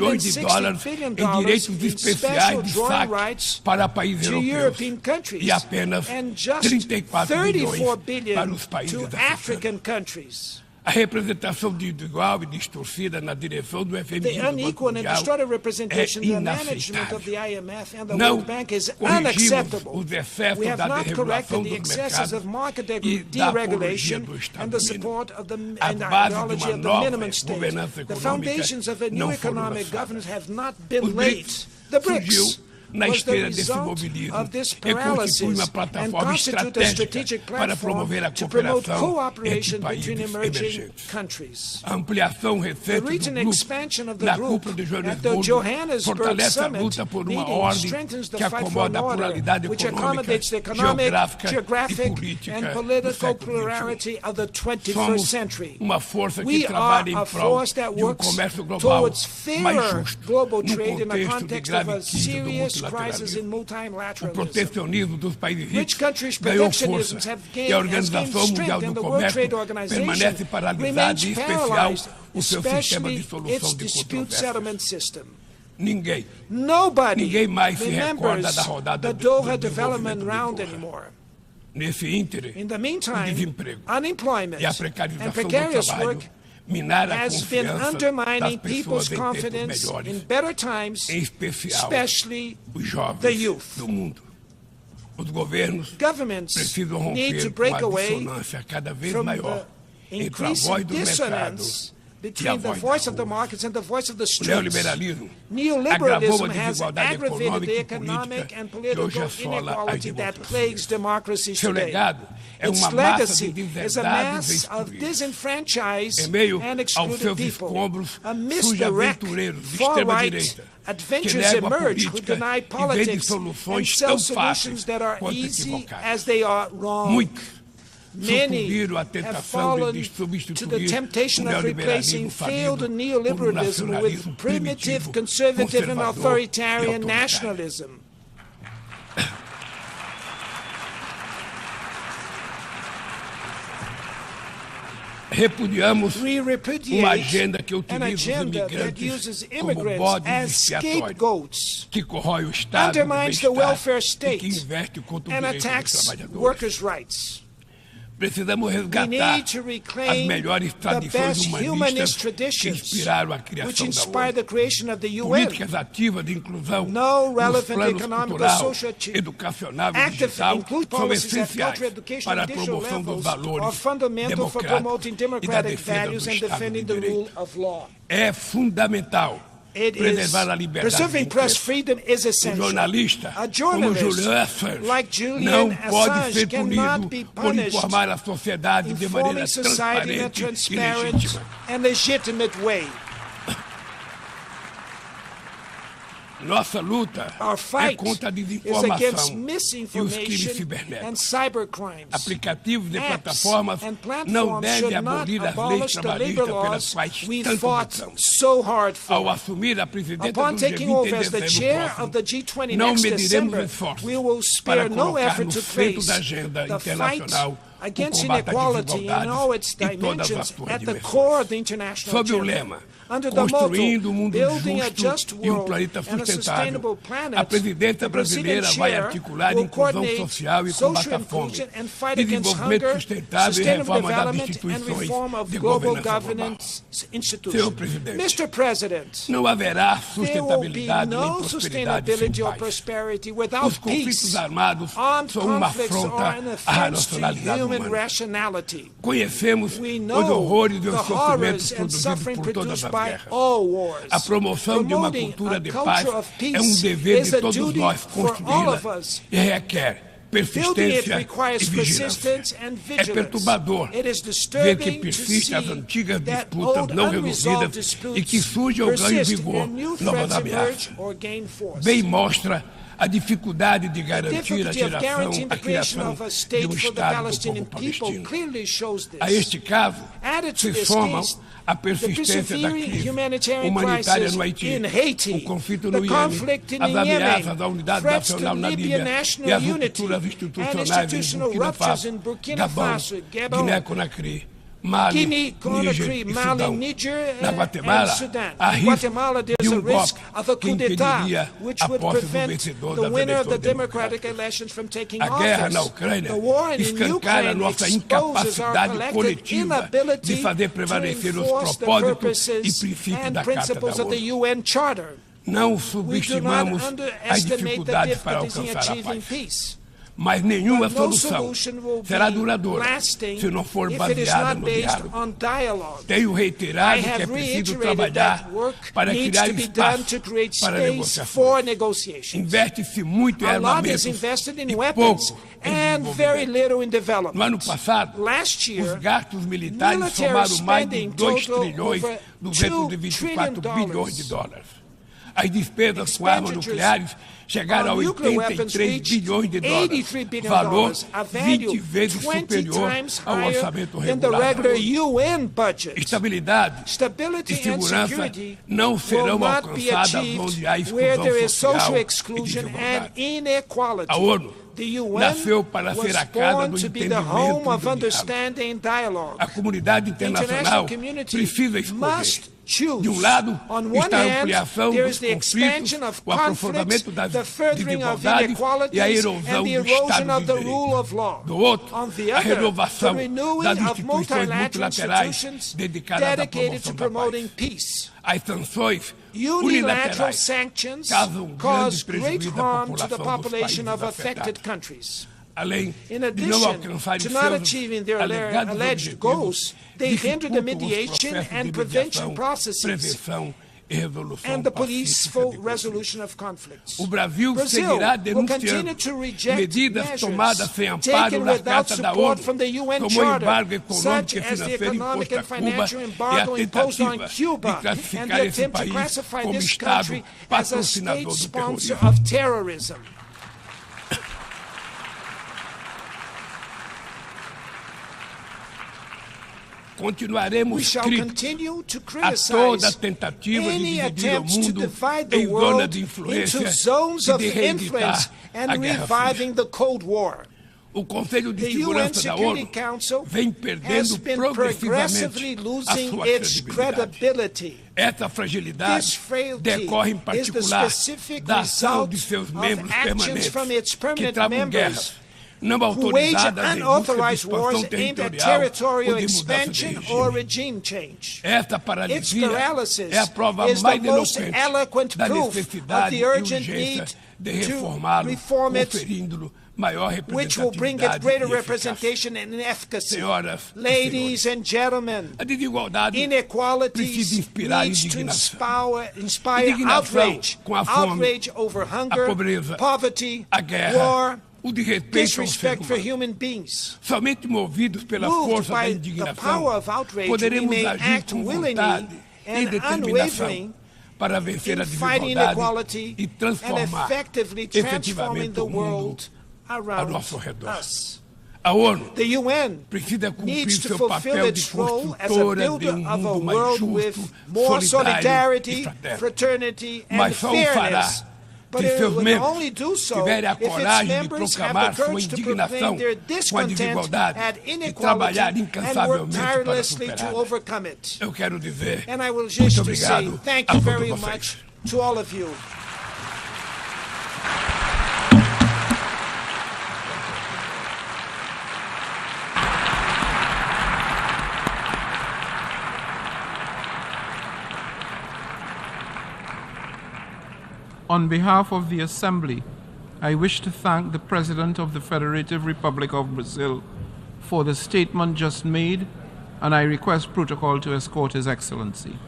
bilhões de dólares em direitos especiais de saque para países europeus e apenas 34 bilhões para os países africanos. a representação igual e distorcida na direção do FMI The unequal and distorted representation in the management of the IMF and the World Bank is unacceptable. We have not corrected the excesses of market deregulation and the support of and the ideology of the minimum state. The foundations of a new economic governance have not been laid. The BRICS was the result of this paralysis and constitute a strategic platform to promote cooperation between emerging countries. The recent expansion of the group at the Johannesburg Summit meeting strengthens the fight for an order which accommodates the economic, geographic, and political plurality of the 21st century. We are a force that works towards fairer global trade in the context of a serious crisis in multilateralism. Rich countries' protectionism has gained strength, and the World Trade Organization remains paralyzed, especially its dispute settlement system. Nobody remembers the Doha development round anymore. In the meantime, unemployment and precarious work has been undermining people's confidence in better times, especially the youth. Governments need to break away from the increasing dissonance between the voice of the markets and the voice of the streets. Neoliberalism has aggravated the economic and political inequality that plagues democracies today. Its legacy is a mass of disenfranchised and excluded people. Amidst the wreck, far-right adventurers emerge who deny politics and sell solutions that are easy as they are wrong. Many have fallen to the temptation of replacing failed neoliberalism with primitive, conservative, and authoritarian nationalism. We repudiate an agenda that uses immigrants as scapegoats, undermines the welfare state, and attacks workers' rights. We need to reclaim the best humanist traditions which inspired the creation of the UN. No relevant economic or social active include policies at country education and digital levels are fundamental for promoting democratic values and defending the rule of law. Preserving press freedom is essential. A journalist like Julian Assange cannot be punished informing society in a transparent and legitimate way. Our fight is against misinformation and cybercrimes. Apps and platforms should not abolish the labor laws we fought so hard for. Upon taking over as the chair of the G20 next December, we will spare no effort to place the fight against inequality in all its dimensions at the core of the international agenda. Under the motto, building a just world and a sustainable planet, the Brazilian chair will coordinate social inclusion and fight against hunger, sustainable development, and reform of global governance institutions. Mr. President, there will be no sustainability or prosperity without peace. Armed conflicts are an offense to human rationality. We know the horrors and suffering produced by all wars. Promoting a culture of peace is a duty for all of us. Building it requires persistence and vigilance. It is disturbing to see that old unresolved disputes persist and new threats emerge or gain force. A dificuldade de garantir a geração, a criação de Estado do povo palestino. A este caso, se somam a persistência da crise humanitária no Haiti, o conflito no Iêmen, as ameaças à unidade nacional na Líbia e as rupturas institucionais em Burkina Faso, Gabão, Guiné-Conakry, Guinea, Conakry, Mali, Niger, and Sudan. In Guatemala, there's a risk of a coup d'etat, which would prevent the winner of the democratic elections from taking office. The war in Ukraine exposes our collective inability to enforce the purposes and principles of the UN Charter. We do not underestimate the difficulties in achieving peace. Mas nenhuma solução será duradoura se não for baseada no diálogo. Tenho reiterado que é preciso trabalhar para criar espaço para negociação. Investe-se muito em armamentos e pouco em desenvolvimento. No ano passado, os gastos militares somaram mais de 2 trilhões e 224 bilhões de dólares. As despesas com armas nucleares chegaram a 83 bilhões de dólares, valor 20 vezes superior ao orçamento regular. Estabilidade e segurança não serão alcançadas onde há exclusão social e desigualdade. A ONU nasceu para ser a casa do entendimento e do diálogo. A comunidade internacional precisa escolher. De um lado está a ampliação dos conflitos, o aprofundamento das desigualdades e a erosão do Estado de Direito. Do outro, a renovação das instituições multilaterais dedicadas à promoção da paz. As sanções unilaterais causam grande prejuízo à população dos países afetados. Além de não alcançarem seus alegados objetivos, they hinder the mediation and prevention processes and the peaceful resolution of conflicts. O Brasil seguirá denunciando medidas tomadas sem amparo na Carta da ONU, como o embargo econômico e financeiro imposto a Cuba e a tentativa de classificar esse país como Estado patrocinador do terrorismo. Continuaremos críticos a toda tentativa de dividir o mundo em zonas de influência e de reeditar a Guerra Fria. O Conselho de Segurança da ONU vem perdendo progressivamente a sua credibilidade. Essa fragilidade decorre, em particular, da ação de seus membros permanentes, que travam guerras não autorizadas em busca de expansão territorial ou de mudança de regime. Esta paralisia é a prova mais eloquente da necessidade e urgência de reformá-lo, conferindo-lhe maior representatividade e eficácia. Senhoras e senhores, a desigualdade precisa inspirar indignação. Indignação com a fome, a pobreza, a guerra, o desrespeito aos seres humanos. Somente movidos pela força da indignação poderemos agir com vontade e determinação para vencer a desigualdade e transformar efetivamente o mundo ao nosso redor. A ONU precisa cumprir seu papel de construtora de um mundo mais justo, solidário e fraterno. Mas só o fará se seus membros tiverem a coragem de proclamar sua indignação com a desigualdade e trabalhar incansavelmente para superá-la. Eu quero dizer muito obrigado a todos vocês. On behalf of the Assembly, I wish to thank the President of the Federative Republic of Brazil for the statement just made, and I request protocol to escort His Excellency.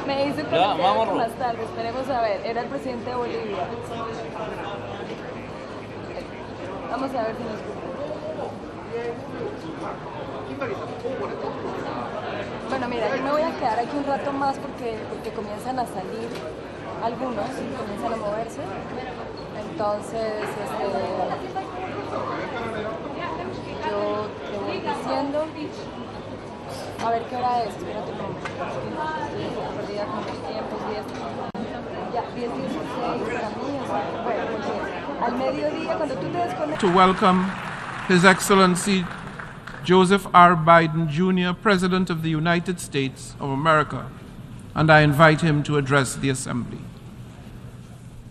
Me hizo comentario más tarde, esperemos a ver, era el presidente de Bolivia. Vamos a ver si nos escucha. Bueno, mira, yo me voy a quedar aquí un rato más porque comienzan a salir algunos, comienzan a moverse. Entonces, yo te voy diciendo. A ver qué hora es, espérate un momento. Estoy perdida con los tiempos, 10. Ya, 10:16 para mí, o sea, bueno, pues al mediodía, cuando tú te desconectas. To welcome His Excellency Joseph R. Biden, Jr., President of the United States of America, and I invite him to address the Assembly.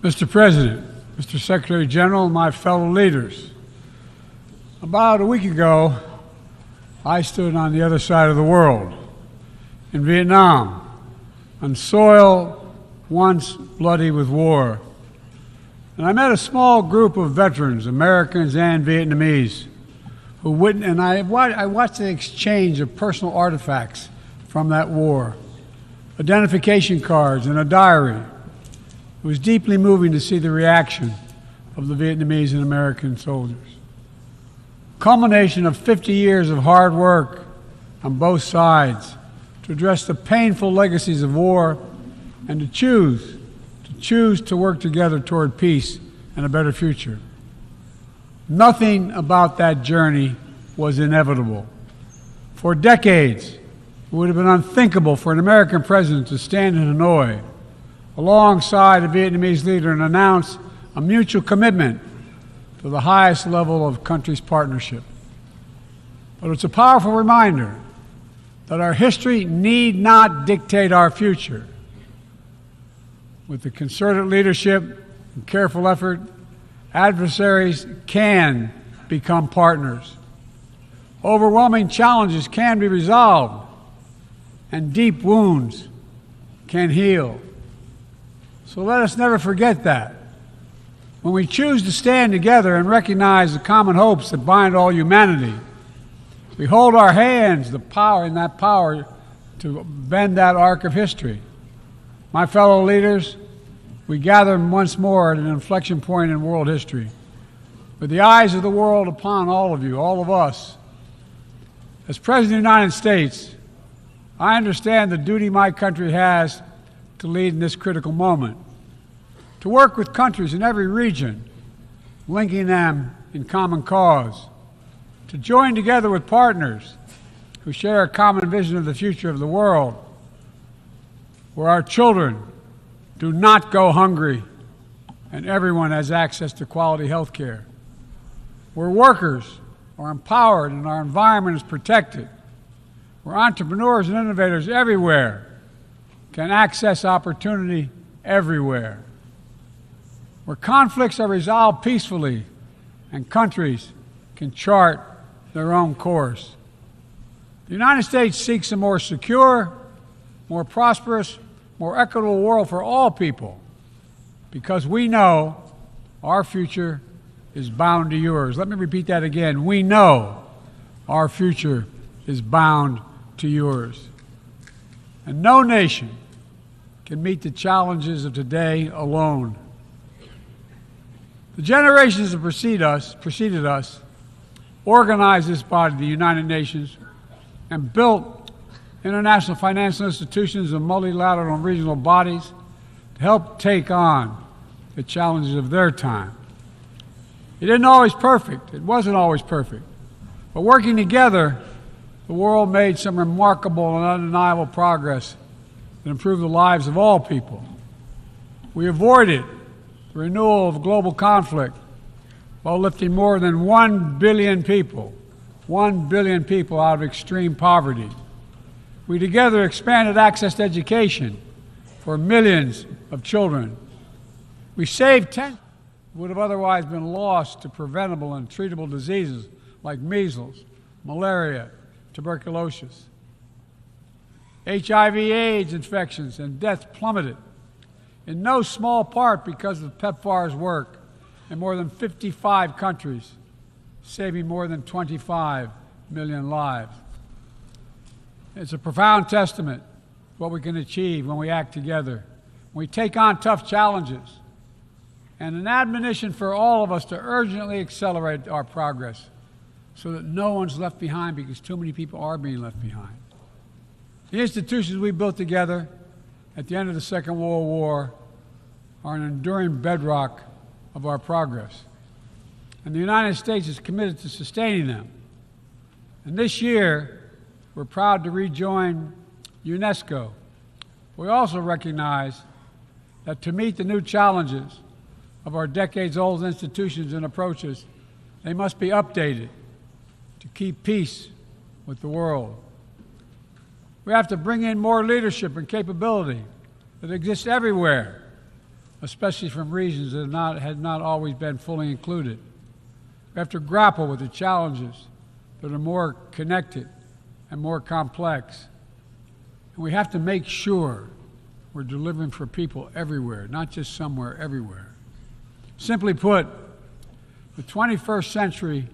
Mr. President, Mr. Secretary General, my fellow leaders, about a week ago, I stood on the other side of the world, in Vietnam, on soil once bloody with war. And I met a small group of veterans, Americans and Vietnamese, who witnessed, and I watched the exchange of personal artifacts from that war, identification cards and a diary. It was deeply moving to see the reaction of the Vietnamese and American soldiers. Culmination of 50 years of hard work on both sides to address the painful legacies of war and to choose to work together toward peace and a better future. Nothing about that journey was inevitable. For decades, it would have been unthinkable for an American president to stand in Hanoi alongside a Vietnamese leader and announce a mutual commitment to the highest level of country's partnership. But it's a powerful reminder that our history need not dictate our future. With the concerted leadership and careful effort, adversaries can become partners. Overwhelming challenges can be resolved, and deep wounds can heal. So let us never forget that. When we choose to stand together and recognize the common hopes that bind all humanity, we hold our hands the power to bend that arc of history. My fellow leaders, we gather once more at an inflection point in world history, with the eyes of the world upon all of you, all of us. As President of the United States, I understand the duty my country has to lead in this critical moment, to work with countries in every region, linking them in common cause, to join together with partners who share a common vision of the future of the world, where our children do not go hungry and everyone has access to quality health care, where workers are empowered and our environment is protected, where entrepreneurs and innovators everywhere can access opportunity everywhere, where conflicts are resolved peacefully and countries can chart their own course. The United States seeks a more secure, more prosperous, more equitable world for all people because we know our future is bound to yours. Let me repeat that again. We know our future is bound to yours. And no nation can meet the challenges of today alone. The generations that preceded us organized this body, the United Nations, and built international financial institutions and multilateral and regional bodies to help take on the challenges of their time. It isn't always perfect. It wasn't always perfect. But working together, the world made some remarkable and undeniable progress that improved the lives of all people. We avoided the renewal of global conflict while lifting more than 1 billion people out of extreme poverty. We together expanded access to education for millions of children. We saved 10 would have otherwise been lost to preventable and treatable diseases like measles, malaria, tuberculosis. HIV/AIDS infections and deaths plummeted, in no small part because of PEPFAR's work in more than 55 countries, saving more than 25 million lives. It's a profound testament to what we can achieve when we act together, when we take on tough challenges, and an admonition for all of us to urgently accelerate our progress so that no one's left behind, because too many people are being left behind. The institutions we built together at the end of the Second World War are an enduring bedrock of our progress. And the United States is committed to sustaining them. And this year, we're proud to rejoin UNESCO. We also recognize that to meet the new challenges of our decades-old institutions and approaches, they must be updated to keep peace with the world. We have to bring in more leadership and capability that exists everywhere, especially from regions that had not always been fully included. We have to grapple with the challenges that are more connected and more complex. And we have to make sure we're delivering for people everywhere, not just somewhere, everywhere. Simply put, the 21st century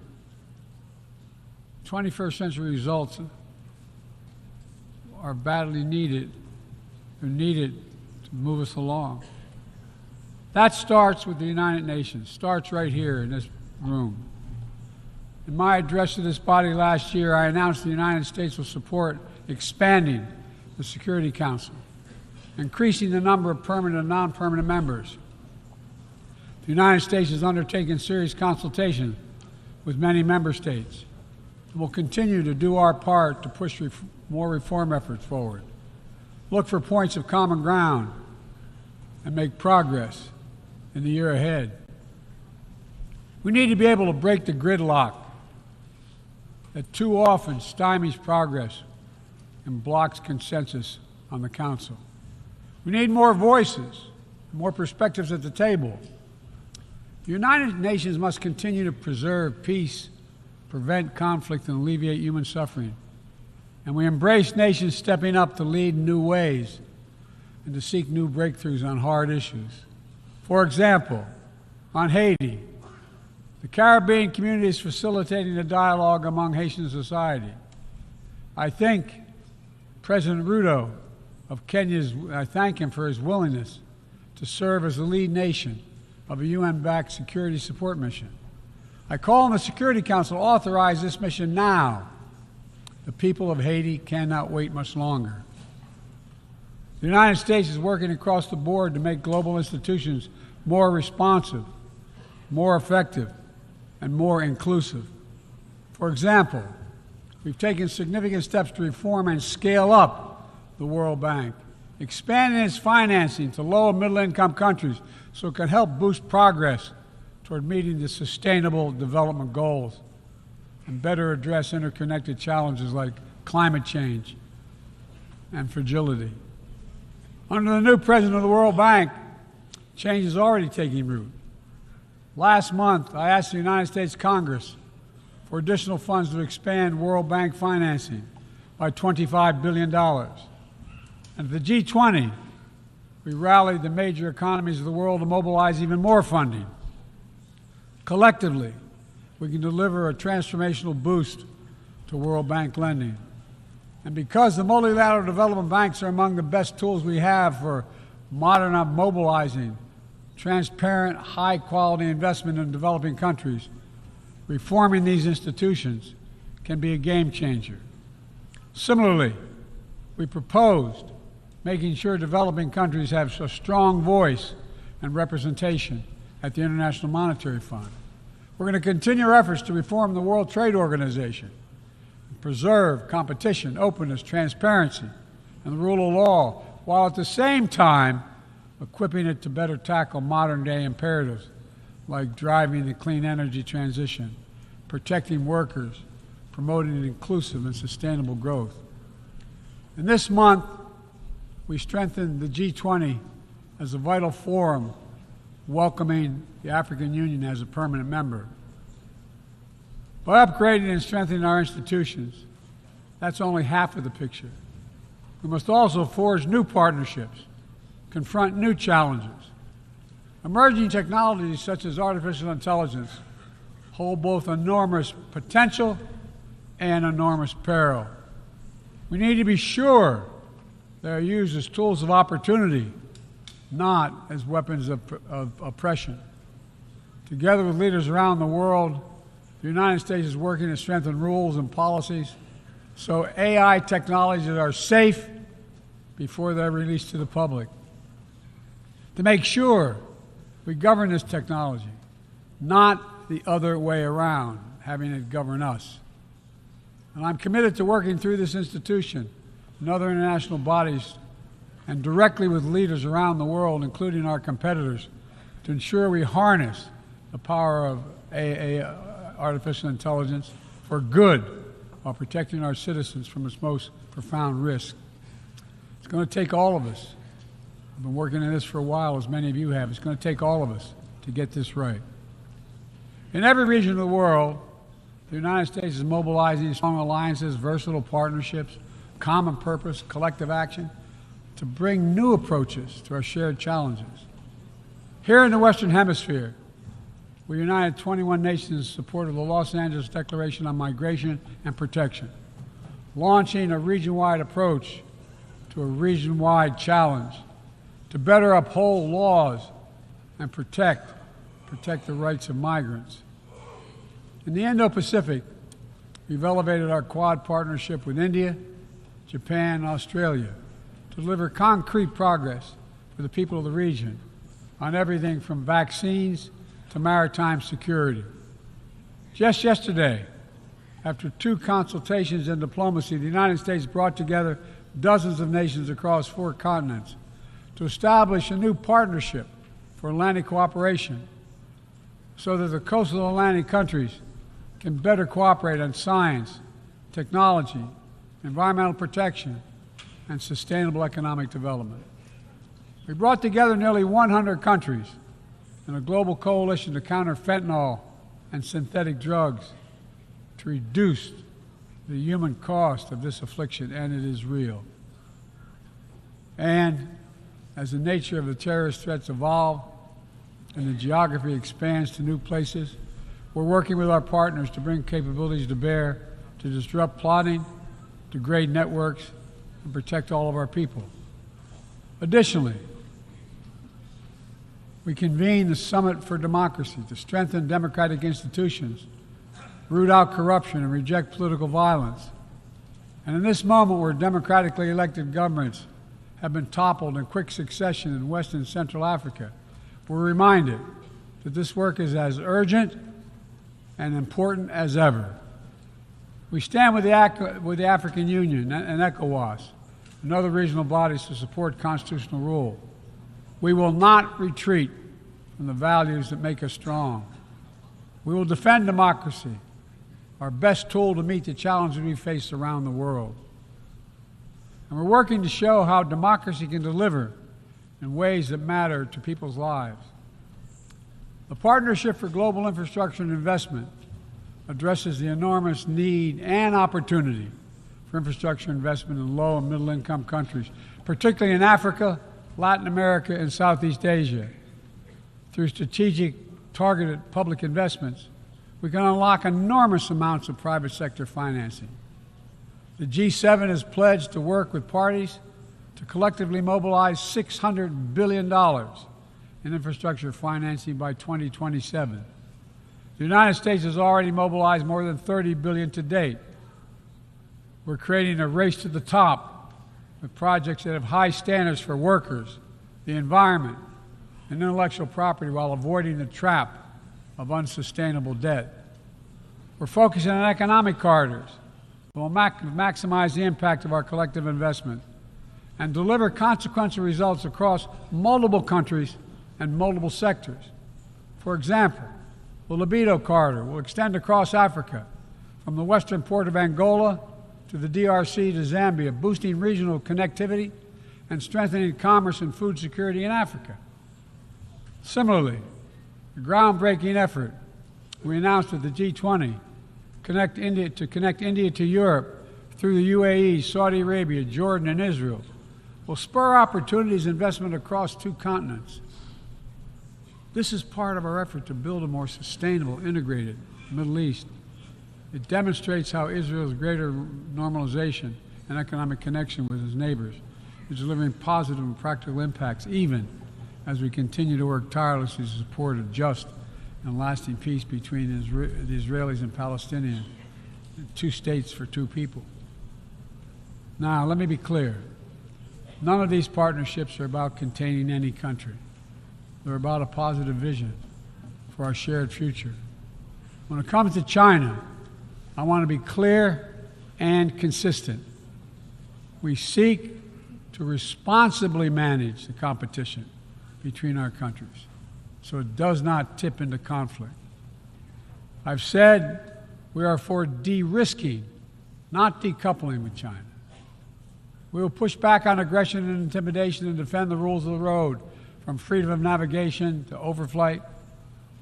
results are badly needed. They're needed to move us along. That starts with the United Nations, starts right here in this room. In my address to this body last year, I announced the United States will support expanding the Security Council, increasing the number of permanent and non-permanent members. The United States has undertaken serious consultation with many member states and will continue to do our part to push more reform efforts forward, look for points of common ground, and make progress in the year ahead. We need to be able to break the gridlock that too often stymies progress and blocks consensus on the Council. We need more voices, more perspectives at the table. The United Nations must continue to preserve peace, prevent conflict, and alleviate human suffering. And we embrace nations stepping up to lead in new ways and to seek new breakthroughs on hard issues. For example, on Haiti, the Caribbean community is facilitating a dialogue among Haitian society. I think President Ruto of Kenya, I thank him for his willingness to serve as the lead nation of a UN-backed security support mission. I call on the Security Council to authorize this mission now. The people of Haiti cannot wait much longer. The United States is working across the board to make global institutions more responsive, more effective, and more inclusive. For example, we've taken significant steps to reform and scale up the World Bank, expanding its financing to low and middle-income countries so it can help boost progress toward meeting the Sustainable Development Goals and better address interconnected challenges like climate change and fragility. Under the new president of the World Bank, change is already taking root. Last month, I asked the United States Congress for additional funds to expand World Bank financing by $25 billion. And at the G20, we rallied the major economies of the world to mobilize even more funding. Collectively, we can deliver a transformational boost to World Bank lending. And because the multilateral development banks are among the best tools we have for mobilizing transparent, high-quality investment in developing countries, reforming these institutions can be a game changer. Similarly, we proposed making sure developing countries have a strong voice and representation at the International Monetary Fund. We're going to continue our efforts to reform the World Trade Organization, preserve competition, openness, transparency, and the rule of law, while at the same time equipping it to better tackle modern-day imperatives like driving the clean energy transition, protecting workers, promoting inclusive and sustainable growth. And this month, we strengthened the G20 as a vital forum, welcoming the African Union as a permanent member. By upgrading and strengthening our institutions, that's only half of the picture. We must also forge new partnerships, confront new challenges. Emerging technologies such as artificial intelligence hold both enormous potential and enormous peril. We need to be sure they are used as tools of opportunity, not as weapons of oppression. Together with leaders around the world, the United States is working to strengthen rules and policies so AI technologies are safe before they're released to the public. To make sure we govern this technology, not the other way around, having it govern us. And I'm committed to working through this institution and other international bodies and directly with leaders around the world, including our competitors, to ensure we harness the power of artificial intelligence for good while protecting our citizens from its most profound risk. It's going to take all of us. I've been working on this for a while, as many of you have. It's going to take all of us to get this right. In every region of the world, the United States is mobilizing strong alliances, versatile partnerships, common purpose, collective action to bring new approaches to our shared challenges. Here in the Western Hemisphere, we united 21 nations in support of the Los Angeles Declaration on Migration and Protection, launching a region-wide approach to a region-wide challenge to better uphold laws and protect the rights of migrants. In the Indo-Pacific, we've elevated our Quad partnership with India, Japan, and Australia to deliver concrete progress for the people of the region on everything from vaccines to maritime security. Just yesterday, after 2 consultations in diplomacy, the United States brought together dozens of nations across 4 continents to establish a new partnership for Atlantic cooperation so that the coastal Atlantic countries can better cooperate on science, technology, environmental protection, and sustainable economic development. We brought together nearly 100 countries in a global coalition to counter fentanyl and synthetic drugs to reduce the human cost of this affliction, and it is real. And as the nature of the terrorist threats evolve and the geography expands to new places, we're working with our partners to bring capabilities to bear to disrupt plotting, degrade networks, and protect all of our people. Additionally, we convened the Summit for Democracy to strengthen democratic institutions, root out corruption, and reject political violence. And in this moment where democratically elected governments have been toppled in quick succession in West and Central Africa, we're reminded that this work is as urgent and important as ever. We stand with the African Union and ECOWAS and other regional bodies to support constitutional rule. We will not retreat from the values that make us strong. We will defend democracy, our best tool to meet the challenges we face around the world. And we're working to show how democracy can deliver in ways that matter to people's lives. The Partnership for Global Infrastructure and Investment addresses the enormous need and opportunity for infrastructure investment in low and middle income countries, particularly in Africa, Latin America, and Southeast Asia. Through strategic, targeted public investments, we can unlock enormous amounts of private sector financing. The G7 has pledged to work with parties to collectively mobilize $600 billion in infrastructure financing by 2027. The United States has already mobilized more than $30 billion to date. We're creating a race to the top with projects that have high standards for workers, the environment, and intellectual property while avoiding the trap of unsustainable debt. We're focusing on economic corridors that will maximize the impact of our collective investment and deliver consequential results across multiple countries and multiple sectors. For example, the Libido corridor will extend across Africa from the western port of Angola to the DRC to Zambia, boosting regional connectivity and strengthening commerce and food security in Africa. Similarly, the groundbreaking effort we announced at the G20 to connect India to Europe through the UAE, Saudi Arabia, Jordan, and Israel will spur opportunities and investment across two continents. This is part of our effort to build a more sustainable, integrated Middle East. It demonstrates how Israel's greater normalization and economic connection with its neighbors is delivering positive and practical impacts, even as we continue to work tirelessly to support a just and lasting peace between the Israelis and Palestinians, 2 states for 2 people. Now, let me be clear. None of these partnerships are about containing any country. They're about a positive vision for our shared future. When it comes to China, I want to be clear and consistent. We seek to responsibly manage the competition between our countries so it does not tip into conflict. I've said we are for de-risking, not decoupling with China. We will push back on aggression and intimidation and defend the rules of the road, from freedom of navigation to overflight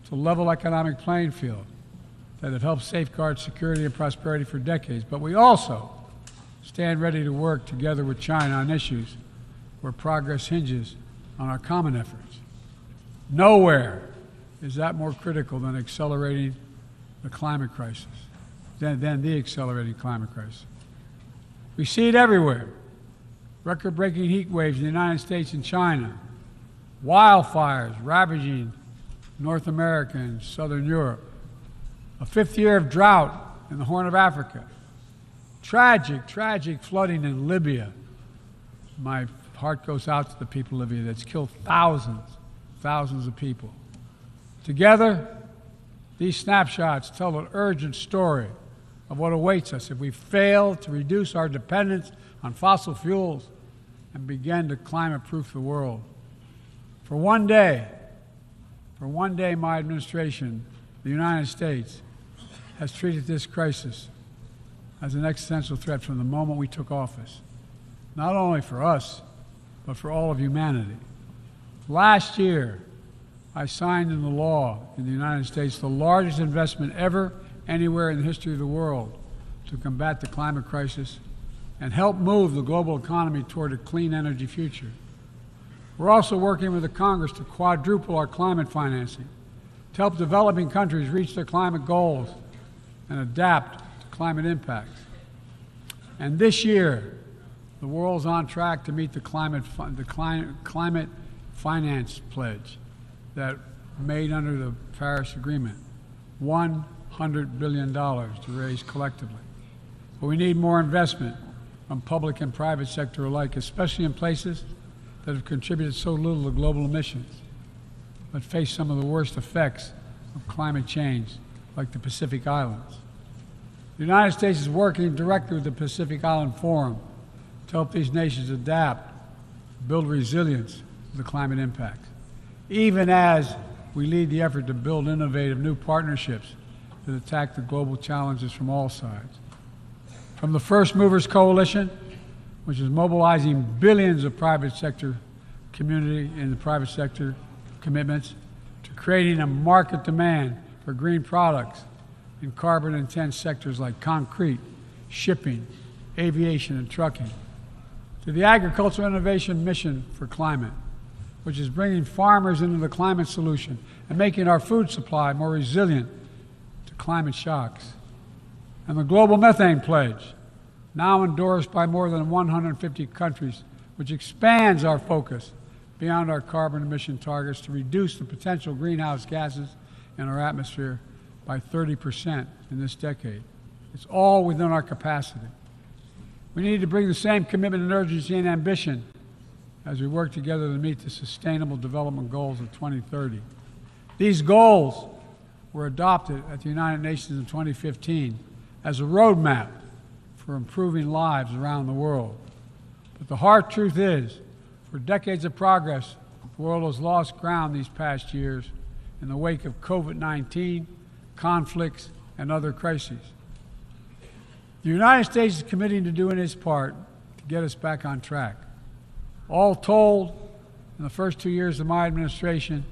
to level economic playing field that have helped safeguard security and prosperity for decades. But we also stand ready to work together with China on issues where progress hinges on our common efforts. Nowhere is that more critical than accelerating the climate crisis, than the accelerating climate crisis. We see it everywhere. Record-breaking heat waves in the United States and China, wildfires ravaging North America and Southern Europe, a 5th year of drought in the Horn of Africa, tragic flooding in Libya. My heart goes out to the people of Libya that's killed thousands of people. Together, these snapshots tell an urgent story of what awaits us if we fail to reduce our dependence on fossil fuels and begin to climate-proof the world. For one day, my administration, the United States, has treated this crisis as an existential threat from the moment we took office, not only for us, but for all of humanity. Last year, I signed into law in the United States the largest investment ever anywhere in the history of the world to combat the climate crisis and help move the global economy toward a clean energy future. We're also working with the Congress to quadruple our climate financing, to help developing countries reach their climate goals and adapt to climate impacts. And this year, the world's on track to meet the climate finance pledge that made under the Paris Agreement, $100 billion to raise collectively. But we need more investment from public and private sector alike, especially in places that have contributed so little to global emissions, but face some of the worst effects of climate change, like the Pacific Islands. The United States is working directly with the Pacific Island Forum to help these nations adapt, build resilience to the climate impacts, even as we lead the effort to build innovative new partnerships that attack the global challenges from all sides. From the First Movers Coalition, which is mobilizing billions of private sector community and the private sector commitments, to creating a market demand for green products in carbon-intense sectors like concrete, shipping, aviation, and trucking, to the Agricultural Innovation Mission for Climate, which is bringing farmers into the climate solution and making our food supply more resilient to climate shocks, and the Global Methane Pledge, now endorsed by more than 150 countries, which expands our focus beyond our carbon emission targets to reduce the potential greenhouse gases in our atmosphere by 30% in this decade. It's all within our capacity. We need to bring the same commitment and urgency and ambition as we work together to meet the Sustainable Development Goals of 2030. These goals were adopted at the United Nations in 2015 as a roadmap for improving lives around the world. But the hard truth is, for decades of progress, the world has lost ground these past years in the wake of COVID-19, conflicts, and other crises. The United States is committing to doing its part to get us back on track. All told, in the first 2 years of my administration,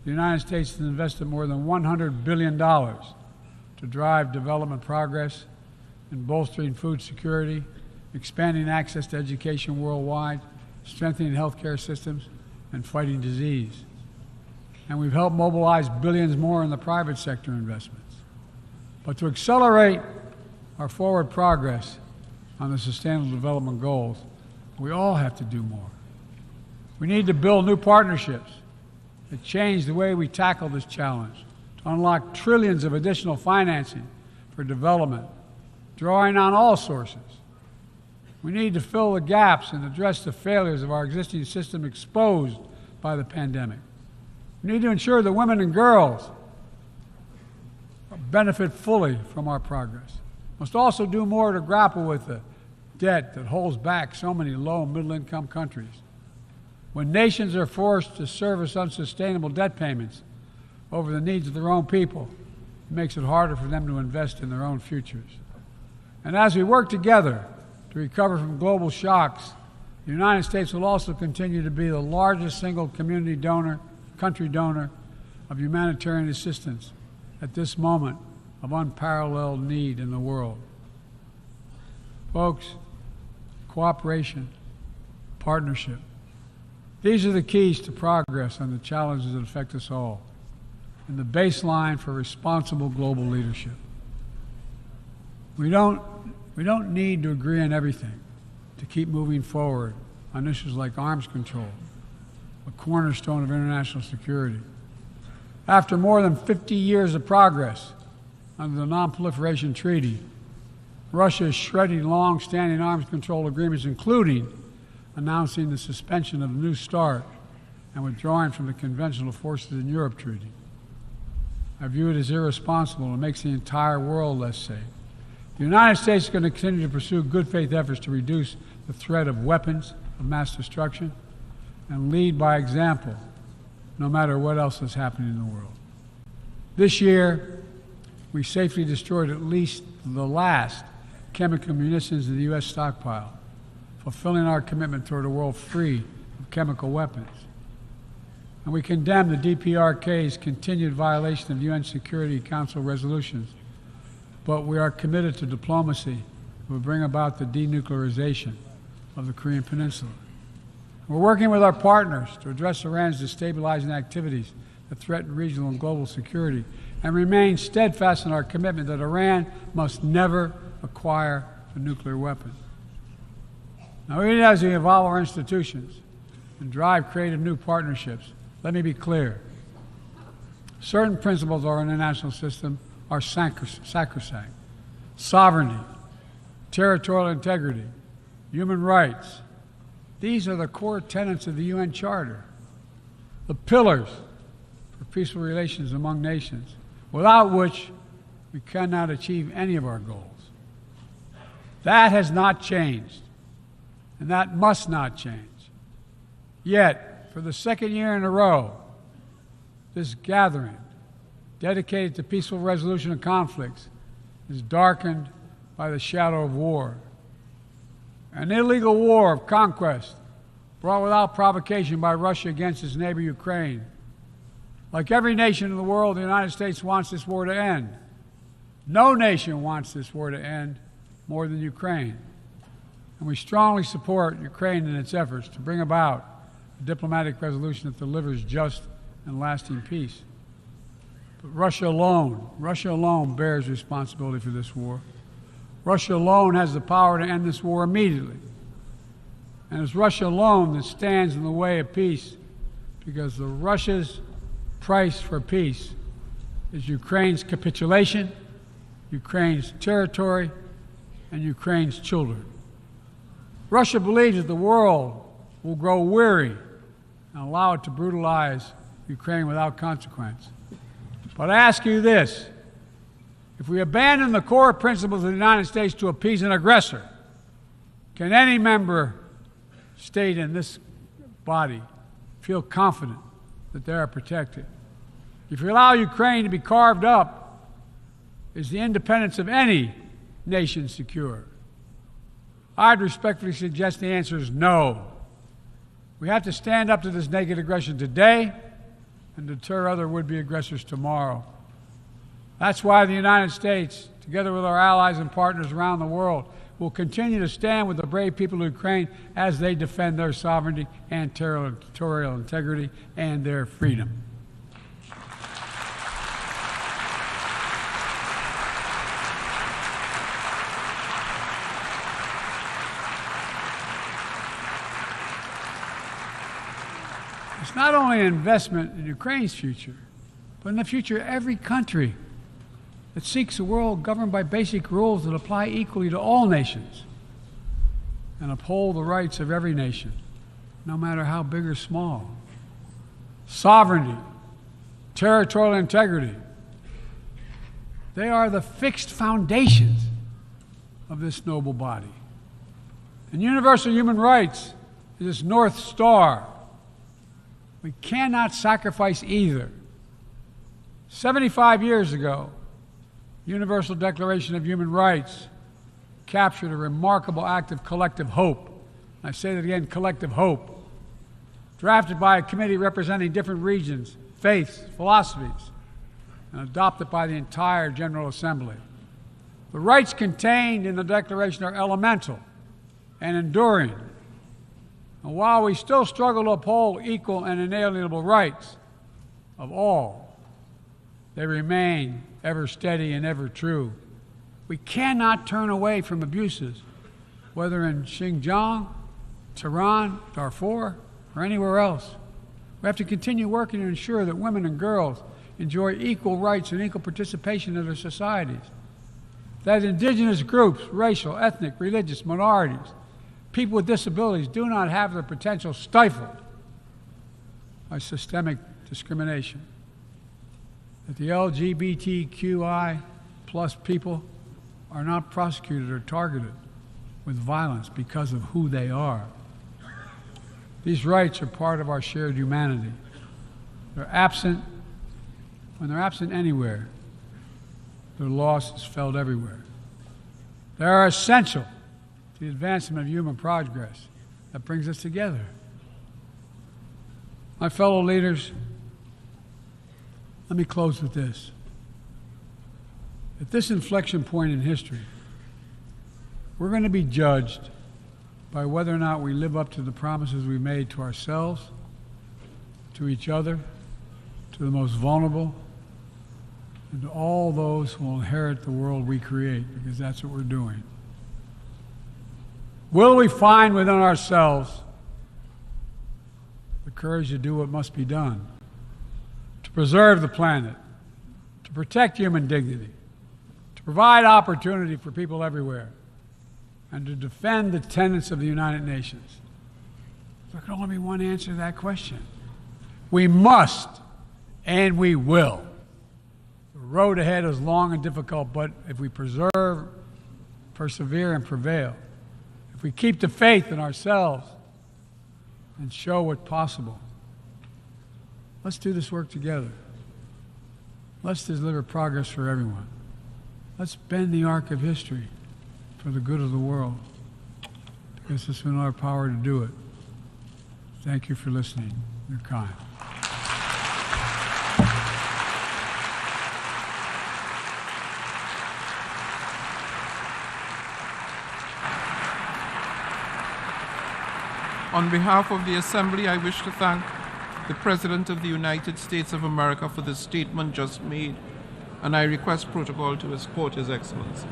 the United States has invested more than $100 billion to drive development progress in bolstering food security, expanding access to education worldwide, strengthening healthcare systems, and fighting disease. And we've helped mobilize billions more in the private sector investments. But to accelerate our forward progress on the Sustainable Development Goals, we all have to do more. We need to build new partnerships that change the way we tackle this challenge, to unlock trillions of additional financing for development, drawing on all sources. We need to fill the gaps and address the failures of our existing system exposed by the pandemic. We need to ensure that women and girls benefit fully from our progress. We must also do more to grapple with the debt that holds back so many low and middle-income countries. When nations are forced to service unsustainable debt payments over the needs of their own people, it makes it harder for them to invest in their own futures. And as we work together to recover from global shocks, the United States will also continue to be the largest single country donor of humanitarian assistance at this moment of unparalleled need in the world. Folks, cooperation, partnership, these are the keys to progress on the challenges that affect us all, and the baseline for responsible global leadership. We don't need to agree on everything to keep moving forward on issues like arms control, a cornerstone of international security. After more than 50 years of progress under the Non-Proliferation Treaty, Russia is shredding long-standing arms control agreements, including announcing the suspension of the New START and withdrawing from the Conventional Forces in Europe Treaty. I view it as irresponsible and makes the entire world less safe. The United States is going to continue to pursue good faith efforts to reduce the threat of weapons of mass destruction and lead by example, no matter what else is happening in the world. This year, we safely destroyed at least the last chemical munitions in the U.S. stockpile, fulfilling our commitment toward a world free of chemical weapons. And we condemn the DPRK's continued violation of UN Security Council resolutions, but we are committed to diplomacy that will bring about the denuclearization of the Korean Peninsula. We're working with our partners to address Iran's destabilizing activities that threaten regional and global security, and remain steadfast in our commitment that Iran must never acquire a nuclear weapon. Now, even as we evolve our institutions and drive creative new partnerships, let me be clear. Certain principles of our international system are sacrosanct. Sovereignty, territorial integrity, human rights. These are the core tenets of the UN Charter, the pillars for peaceful relations among nations, without which we cannot achieve any of our goals. That has not changed, and that must not change. Yet, for the second year in a row, this gathering, dedicated to peaceful resolution of conflicts, is darkened by the shadow of war. An illegal war of conquest brought without provocation by Russia against its neighbor Ukraine. Like every nation in the world, the United States wants this war to end. No nation wants this war to end more than Ukraine. And we strongly support Ukraine in its efforts to bring about a diplomatic resolution that delivers just and lasting peace. But Russia alone bears responsibility for this war. Russia alone has the power to end this war immediately. And it's Russia alone that stands in the way of peace, because Russia's price for peace is Ukraine's capitulation, Ukraine's territory, and Ukraine's children. Russia believes that the world will grow weary and allow it to brutalize Ukraine without consequence. But I ask you this, if we abandon the core principles of the United States to appease an aggressor, can any member state in this body feel confident that they are protected? If you allow Ukraine to be carved up, is the independence of any nation secure? I'd respectfully suggest the answer is no. We have to stand up to this naked aggression today and deter other would-be aggressors tomorrow. That's why the United States, together with our allies and partners around the world, will continue to stand with the brave people of Ukraine as they defend their sovereignty and territorial integrity and their freedom. It's not only an investment in Ukraine's future, but in the future of every country that seeks a world governed by basic rules that apply equally to all nations and uphold the rights of every nation, no matter how big or small. Sovereignty, territorial integrity, they are the fixed foundations of this noble body. And universal human rights is its North Star. We cannot sacrifice either. 75 years ago, Universal Declaration of Human Rights captured a remarkable act of collective hope. I say that again, collective hope. Drafted by a committee representing different regions, faiths, philosophies, and adopted by the entire General Assembly. The rights contained in the Declaration are elemental and enduring. And while we still struggle to uphold equal and inalienable rights of all, they remain ever steady and ever true. We cannot turn away from abuses, whether in Xinjiang, Tehran, Darfur, or anywhere else. We have to continue working to ensure that women and girls enjoy equal rights and equal participation in their societies. That indigenous groups, racial, ethnic, religious minorities, people with disabilities do not have their potential stifled by systemic discrimination. That the LGBTQI plus people are not prosecuted or targeted with violence because of who they are. These rights are part of our shared humanity. They're absent. When they're absent anywhere, their loss is felt everywhere. They are essential to the advancement of human progress that brings us together. My fellow leaders, let me close with this. At this inflection point in history, we're going to be judged by whether or not we live up to the promises we made to ourselves, to each other, to the most vulnerable, and to all those who will inherit the world we create, because that's what we're doing. Will we find within ourselves the courage to do what must be done, to preserve the planet, to protect human dignity, to provide opportunity for people everywhere, and to defend the tenets of the United Nations? There can only be one answer to that question. We must, and we will. The road ahead is long and difficult, but if we persevere and prevail, if we keep the faith in ourselves and show what's possible, let's do this work together. Let's deliver progress for everyone. Let's bend the arc of history for the good of the world, because it's in our power to do it. Thank you for listening. You're kind. On behalf of the Assembly, I wish to thank the President of the United States of America for the statement just made, and I request protocol to escort His Excellency.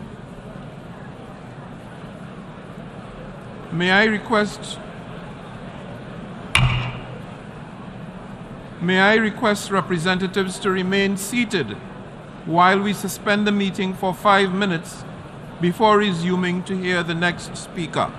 May I request representatives to remain seated while we suspend the meeting for 5 minutes before resuming to hear the next speaker.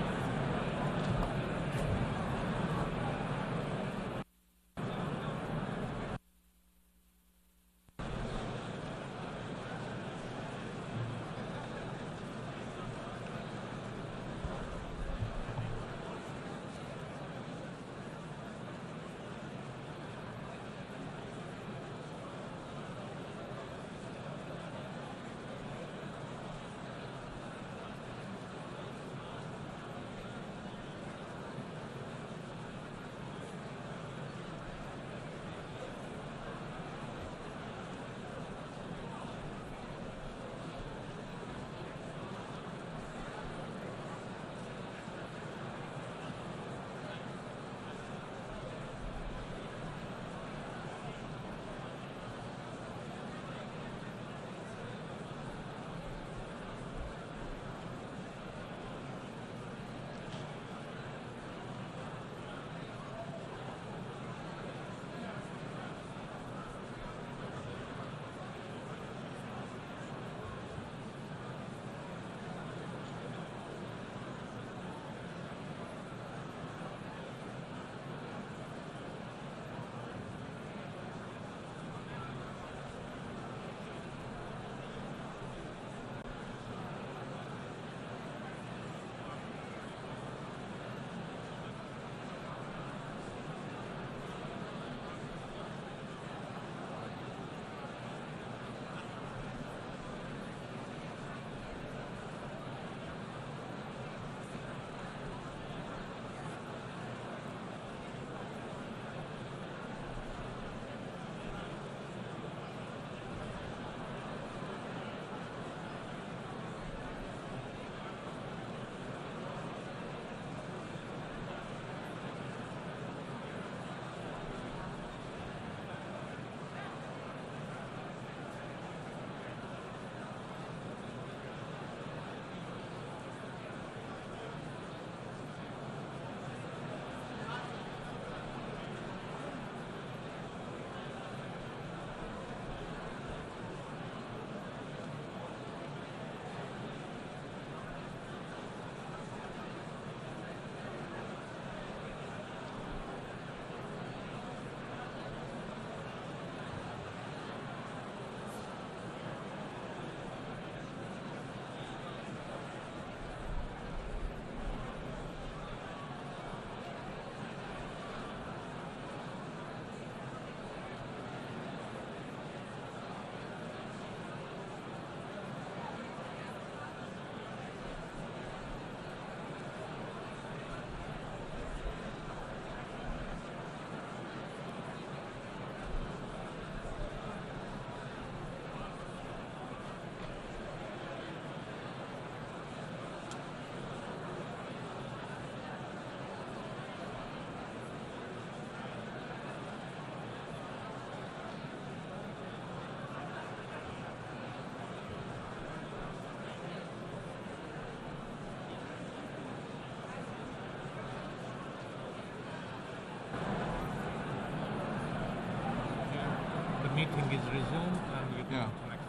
meeting is resumed and you can connect.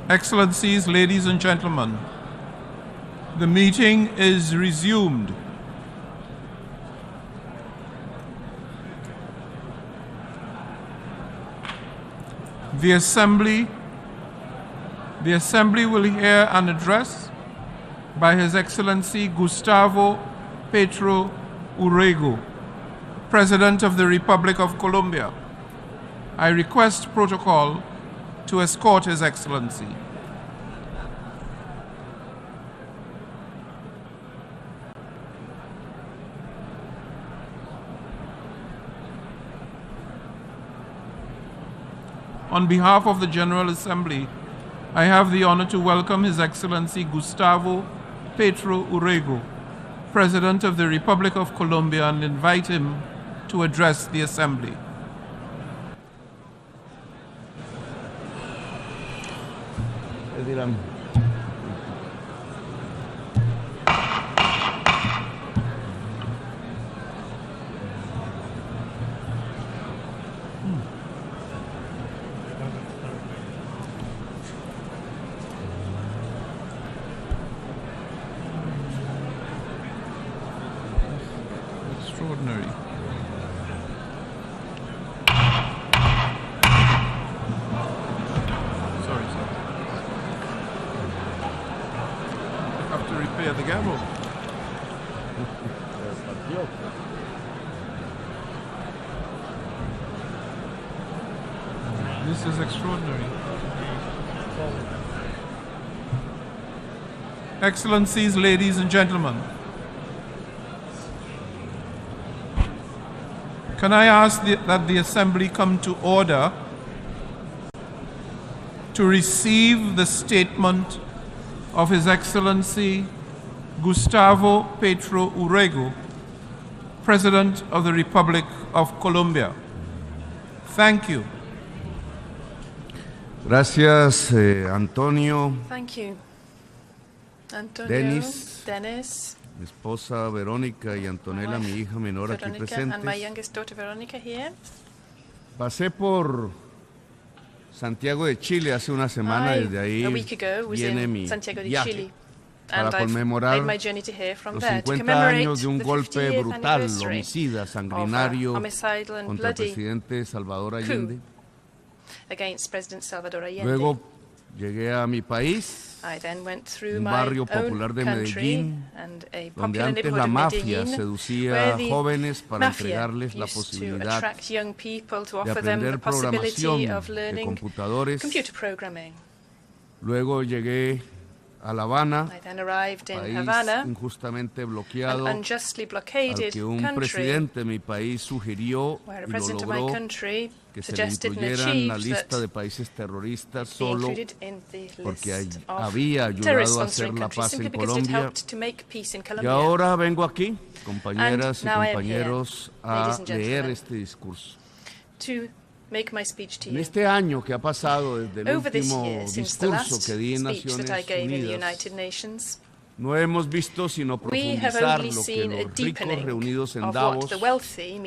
Excellencies, ladies and gentlemen, the meeting is resumed. The Assembly will hear an address by His Excellency Gustavo Petro Urrego, President of the Republic of Colombia. I request protocol to escort His Excellency. On behalf of the General Assembly, I have the honor to welcome His Excellency Gustavo Petro Urrego, President of the Republic of Colombia, and invite him to address the Assembly. Extraordinary. Sorry. I have to repair the gavel. This is extraordinary. Excellencies, ladies and gentlemen, can I ask that the Assembly come to order to receive the statement of His Excellency Gustavo Petro Urrego, President of the Republic of Colombia. Thank you. Gracias, Antonio. Thank you. Antonio, Dennis, mi esposa Verónica y Antonella, mi hija menor, aquí presentes. And my youngest daughter Veronica here. Pasé por Santiago de Chile hace una semana, desde ahí viene mi viaje para conmemorar los 50 años de un golpe brutal, homicida, sanguinario contra el presidente Salvador Allende. Luego llegué a mi país, un barrio popular de Medellín, donde antes la mafia seducía a jóvenes para entregarles la posibilidad de aprender programación de computadores. Luego llegué a La Habana, país injustamente bloqueado, al que un presidente de mi país sugirió y lo logró que se le incluyera en la lista de países terroristas solo porque había ayudado a hacer la paz en Colombia. Y ahora vengo aquí, compañeras y compañeros, a leer este discurso. En este año que ha pasado desde el último discurso que di en Naciones Unidas, no hemos visto sino profundizar lo que los ricos reunidos en Davos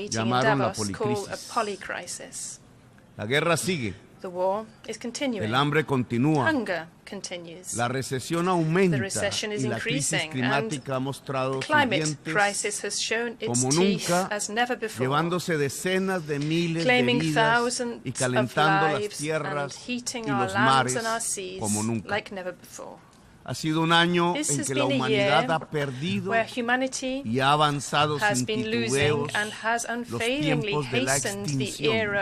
llamaron la policrisis. La guerra sigue. El hambre continúa. La recesión aumenta y la crisis climática ha mostrado sus dientes como nunca, llevándose decenas de miles de vidas y calentando las tierras y los mares como nunca. Ha sido un año en que la humanidad ha perdido y ha avanzado sin titubeos los tiempos de la extinción.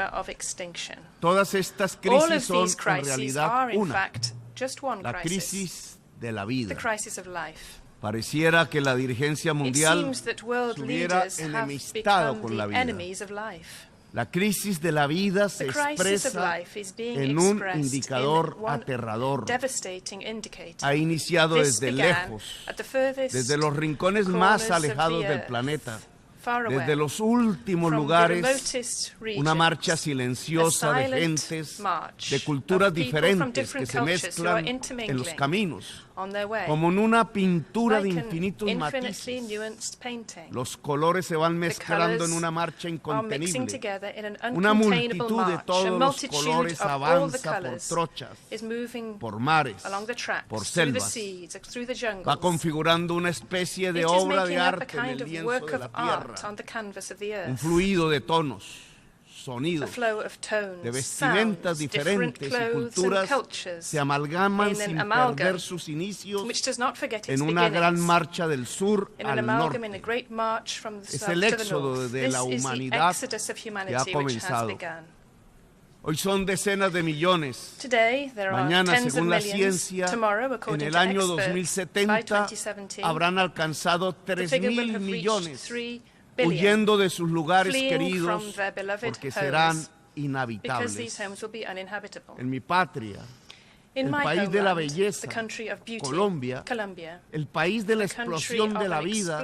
Todas estas crisis son en realidad una, la crisis de la vida. Pareciera que la dirigencia mundial se hubiera enemistado con la vida. La crisis de la vida se expresa en un indicador aterrador. Ha iniciado desde lejos, desde los rincones más alejados del planeta, desde los últimos lugares, una marcha silenciosa de gentes, de culturas diferentes que se mezclan en los caminos. como en una pintura de infinitos matices. Los colores se van mezclando en una marcha incontenible. Una multitud de todos los colores avanza por trochas, por mares, por selvas. Va configurando una especie de obra de arte en el lienzo de la tierra. Un fluido de tonos, sonidos, de vestimentas diferentes y culturas se amalgaman sin perder sus inicios en una gran marcha del sur al norte. Es el éxodo de la humanidad que ha comenzado. Hoy son decenas de millones. Mañana, según la ciencia, en el año 2070 habrán alcanzado 3.000 millones. Huyendo de sus lugares queridos porque serán inhabitables. En mi patria, el país de la belleza, Colombia, el país de la explosión de la vida,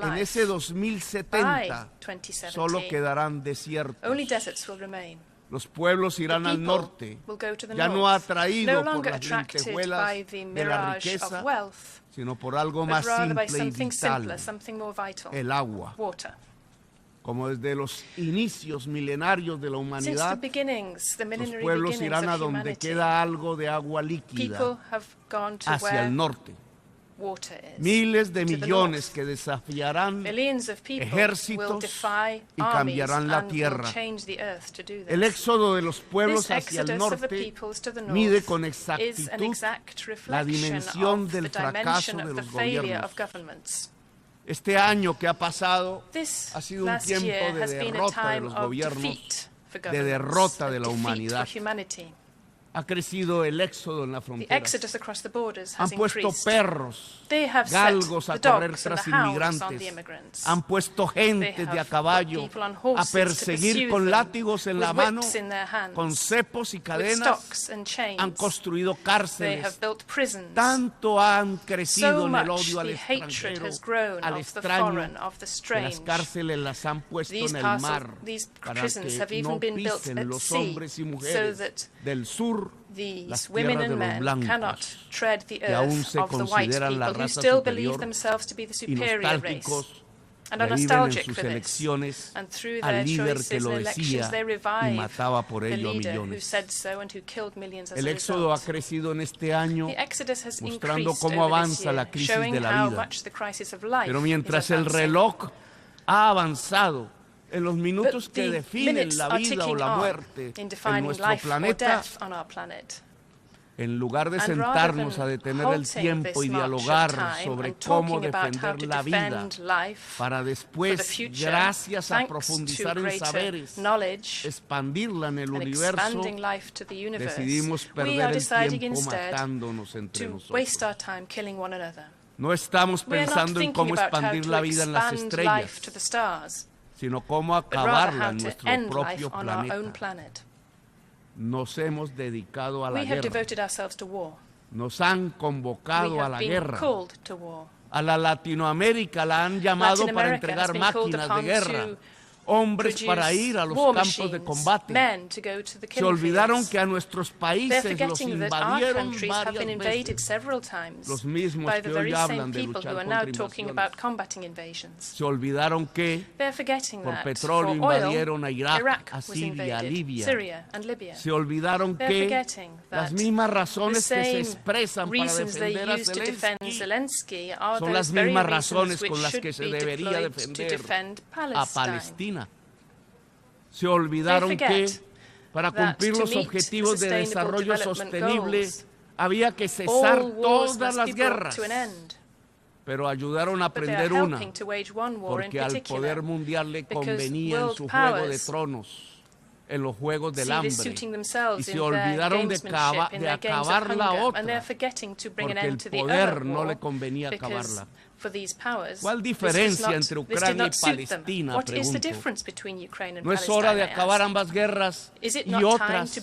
en ese 2070 solo quedarán desiertos. Los pueblos irán al norte, ya no atraídos por las lentejuelas de la riqueza, sino por algo más simple y vital, el agua. Como desde los inicios milenarios de la humanidad, los pueblos irán a donde queda algo de agua líquida, hacia el norte. Miles de millones que desafiarán ejércitos y cambiarán la tierra. El éxodo de los pueblos hacia el norte mide con exactitud la dimensión del fracaso de los gobiernos. Este año que ha pasado ha sido un tiempo de derrota de los gobiernos, de derrota de la humanidad. Ha crecido el éxodo en la frontera. Han puesto perros, galgos a correr tras inmigrantes. Han puesto gente de a caballo a perseguir con látigos en la mano, con cepos y cadenas. Han construido cárceles. Tanto han crecido en el odio al extranjero, al extraño, que las cárceles las han puesto en el mar para que no pisen los hombres y mujeres del sur las tierras de los blancos, que aún se consideran la raza superior y nostálgicos, reviven en sus elecciones al líder que lo decía y mataba por ello a millones. El éxodo ha crecido en este año, mostrando cómo avanza la crisis de la vida. Pero mientras el reloj ha avanzado en los minutos que definen la vida o la muerte en nuestro planeta, en lugar de sentarnos a detener el tiempo y dialogar sobre cómo defender la vida para después, gracias a profundizar en saberes, expandirla en el universo, decidimos perder el tiempo matándonos entre nosotros. No estamos pensando en cómo expandir la vida en las estrellas, sino cómo acabarla en nuestro propio planeta. Nos hemos dedicado a la guerra. Nos han convocado a la guerra. A la Latinoamérica la han llamado para entregar máquinas de guerra, hombres para ir a los campos de combate. Se olvidaron que a nuestros países los invadieron varias veces. Los mismos que hoy hablan de luchar contra invasiones. Se olvidaron que por petróleo invadieron a Irak, a Siria, a Libia. Se olvidaron que las mismas razones que se expresan para defender a Zelenskyy son las mismas razones con las que se debería defender a Palestina. Se olvidaron que para cumplir los objetivos de desarrollo sostenible había que cesar todas las guerras, pero ayudaron a aprender una, porque al poder mundial le convenía en su juego de tronos, en los juegos del hambre, y se olvidaron de acabar la otra, porque el poder no le convenía acabarla. ¿Cuál diferencia entre Ucrania y Palestina? Pregunto. ¿No es hora de acabar ambas guerras y otras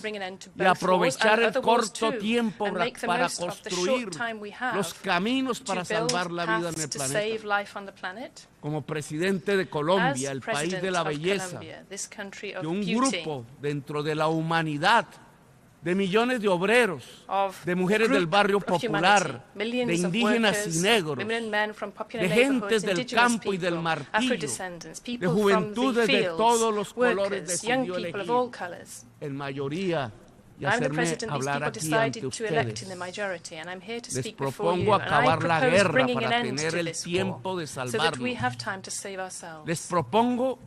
y aprovechar el corto tiempo para construir los caminos para salvar la vida en el planeta? Como presidente de Colombia, el país de la belleza, que un grupo dentro de la humanidad de millones de obreros, de mujeres del barrio popular, de indígenas y negros, de gentes del campo y del martillo, de juventudes de todos los colores decidió elegir, en mayoría, y hacerme hablar aquí ante ustedes. Les propongo acabar la guerra para tener el tiempo de salvarlo. Les propongo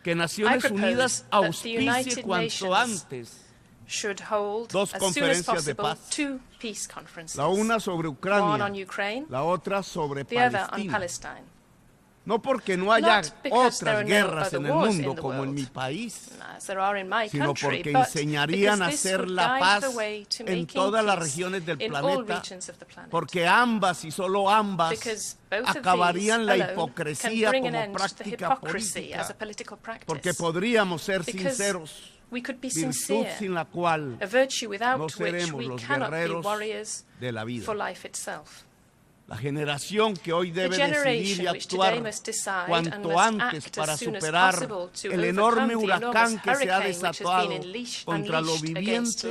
que Naciones Unidas auspicie cuanto antes dos conferencias de paz, la una sobre Ucrania, la otra sobre Palestina. No porque no haya otras guerras en el mundo como en mi país, sino porque enseñarían a hacer la paz en todas las regiones del planeta, porque ambas y solo ambas acabarían la hipocresía como práctica política, porque podríamos ser sinceros, virtud sin la cual no seremos los guerreros de la vida. La generación que hoy debe decidir y actuar cuanto antes para superar el enorme huracán que se ha desatado contra lo viviente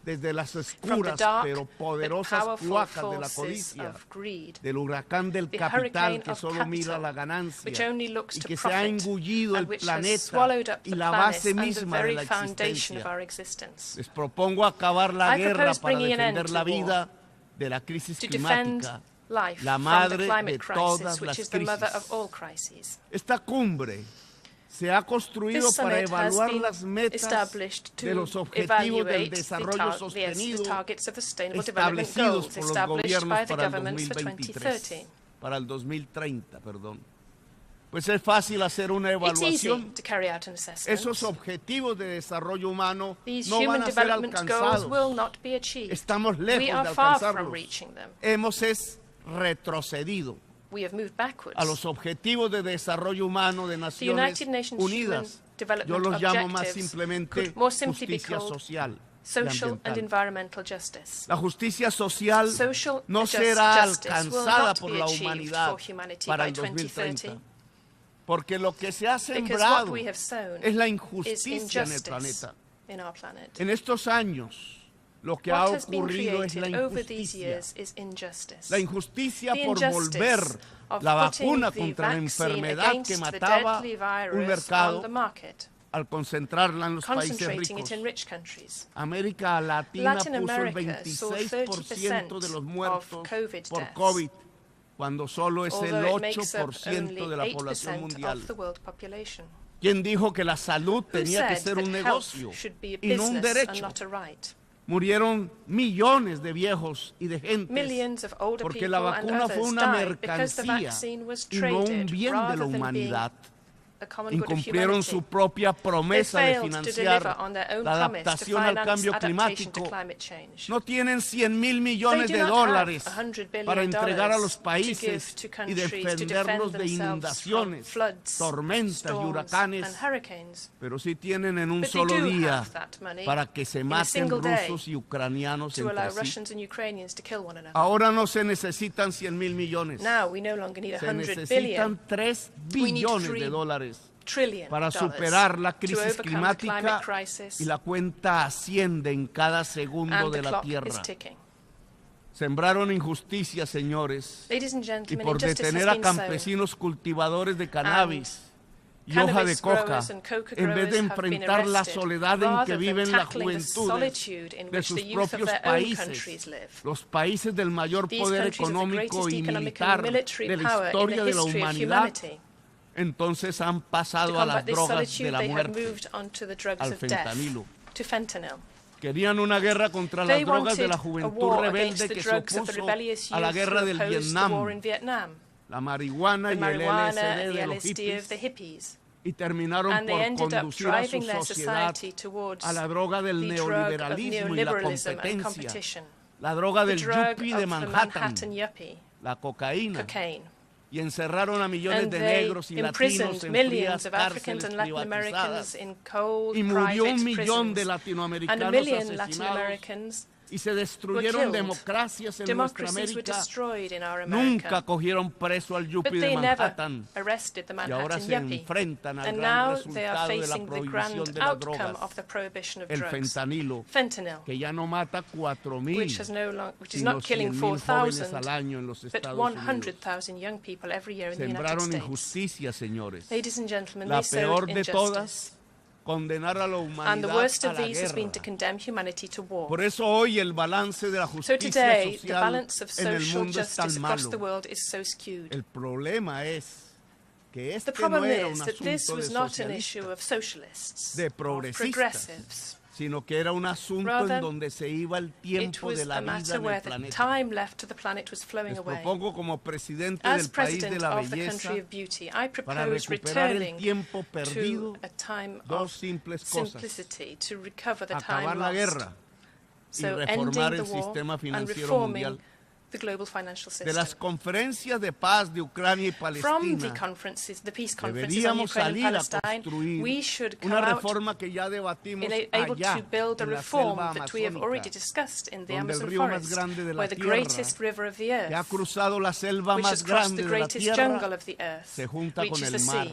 desde las oscuras pero poderosas cloacas de la codicia, del huracán del capital que solo mira la ganancia y que se ha engullido el planeta y la base misma de la existencia. Les propongo acabar la guerra para defender la vida de la crisis climática, la madre de todas las crisis. Esta cumbre se ha construido para evaluar las metas de los objetivos del desarrollo sostenido establecidos por los gobiernos para el 2023, para el 2030, perdón. Pues es fácil hacer una evaluación. Esos objetivos de desarrollo humano no van a ser alcanzados. Estamos lejos de alcanzarlos. Hemos retrocedido a los objetivos de desarrollo humano de Naciones Unidas. Yo los llamo más simplemente justicia social y ambiental. La justicia social no será alcanzada por la humanidad para el 2030, porque lo que se ha sembrado es la injusticia en el planeta. En estos años, lo que ha ocurrido es la injusticia. La injusticia por volver la vacuna contra la enfermedad que mataba un mercado al concentrarla en los países ricos. América Latina puso el 26% de los muertos por COVID, cuando solo es el 8% de la población mundial. ¿Quién dijo que la salud tenía que ser un negocio y no un derecho? Murieron millones de viejos y de gente porque la vacuna fue una mercancía y no un bien de la humanidad. Incumplieron su propia promesa de financiar la adaptación al cambio climático. No tienen 100.000 millones de dólares para entregar a los países y defenderlos de inundaciones, tormentas y huracanes, pero sí tienen en un solo día para que se maten rusos y ucranianos entre sí. Ahora no se necesitan 100.000 millones, se necesitan 3 billones de dólares para superar la crisis climática, y la cuenta asciende en cada segundo de la tierra. Sembraron injusticia, señores, y por detener a campesinos cultivadores de cannabis y hoja de coca, en vez de enfrentar la soledad en que viven las juventudes de sus propios países, los países del mayor poder económico y militar de la historia de la humanidad, entonces han pasado a las drogas de la muerte, al fentanilo. Querían una guerra contra las drogas de la juventud rebelde que se opuso a la guerra del Vietnam, la marihuana y el LSD de los hippies, y terminaron por conducir a su sociedad a la droga del neoliberalismo y la competencia, la droga del yuppie de Manhattan, la cocaína. Y encerraron a millones de negros y latinos en frías cárceles privatizadas. Y murió 1 millón de latinoamericanos asesinados y se destruyeron democracias en nuestra América, nunca cogieron preso al yuppie de Manhattan y ahora se enfrentan al gran resultado de la prohibición de las drogas, el fentanilo, que ya no mata 4,000, sino 100,000 jóvenes al año en los Estados Unidos. Sembraron injusticia, señores. La peor de todas, condenar a la humanidad a la guerra. Por eso hoy el balance de la justicia social en el mundo es tan malo. El problema es que este no era un asunto de socialistas, de progresistas, sino que era un asunto en donde se iba el tiempo de la vida en el planeta. Les propongo como presidente del país de la belleza, para recuperar el tiempo perdido, dos simples cosas: acabar la guerra y reformar el sistema financiero mundial. De las conferencias de paz de Ucrania y Palestina, deberíamos salir a construir una reforma que ya debatimos allá en la selva amazónica, donde el río más grande de la tierra, que ha cruzado la selva más grande de la tierra, se junta con el mar.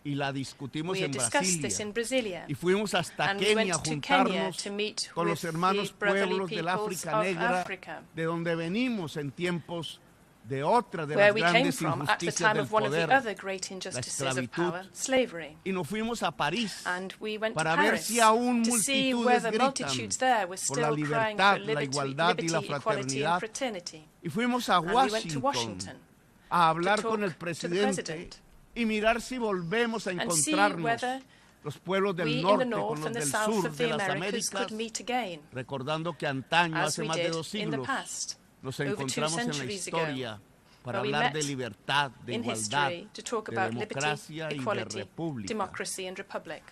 Y la discutimos en Brasilia. Y fuimos hasta Kenia a juntarnos con los hermanos pueblos del África Negra, de donde venimos en tiempos de otra de las grandes injusticias del poder, la esclavitud. Y nos fuimos a París para ver si aún multitudes gritan por la libertad, la igualdad y la fraternidad. Y fuimos a Washington a hablar con el presidente y mirar si volvemos a encontrarnos los pueblos del norte con los del sur de las Américas, recordando que antaño, hace más de 2 siglos, nos encontramos en la historia para hablar de libertad, de igualdad, de democracia y de república.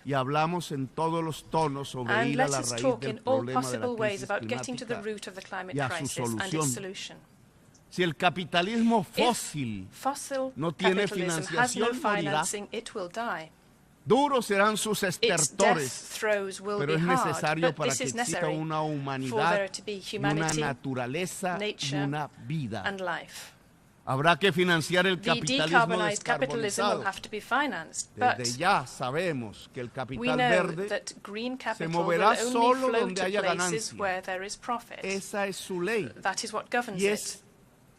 Y hablamos en todos los tonos sobre ir a la raíz del problema de la crisis climática y a su solución. Si el capitalismo fósil no tiene financiación, morirá. Duros serán sus estertores, pero es necesario para que exista una humanidad, una naturaleza y una vida. Habrá que financiar el capitalismo descarbonizado. Desde ya sabemos que el capital verde se moverá solo donde haya ganancia. Esa es su ley. Y es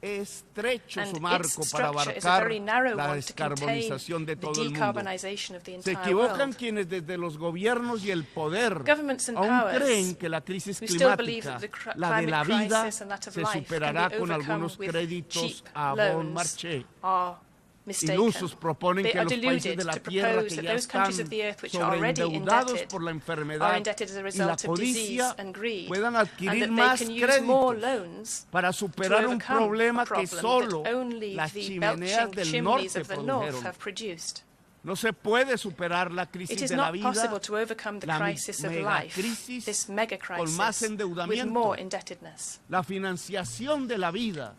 estrecho su marco para abarcar la descarbonización de todo el mundo. Se equivocan quienes desde los gobiernos y el poder aún creen que la crisis climática, la de la vida, se superará con algunos créditos a bon marché. Ilusos proponen que los países de la tierra que ya están sobreendeudados por la enfermedad y la codicia puedan adquirir más créditos para superar un problema que solo las chimeneas del norte produjeron. No se puede superar la crisis de la vida, la megacrisis con más endeudamiento, la financiación de la vida,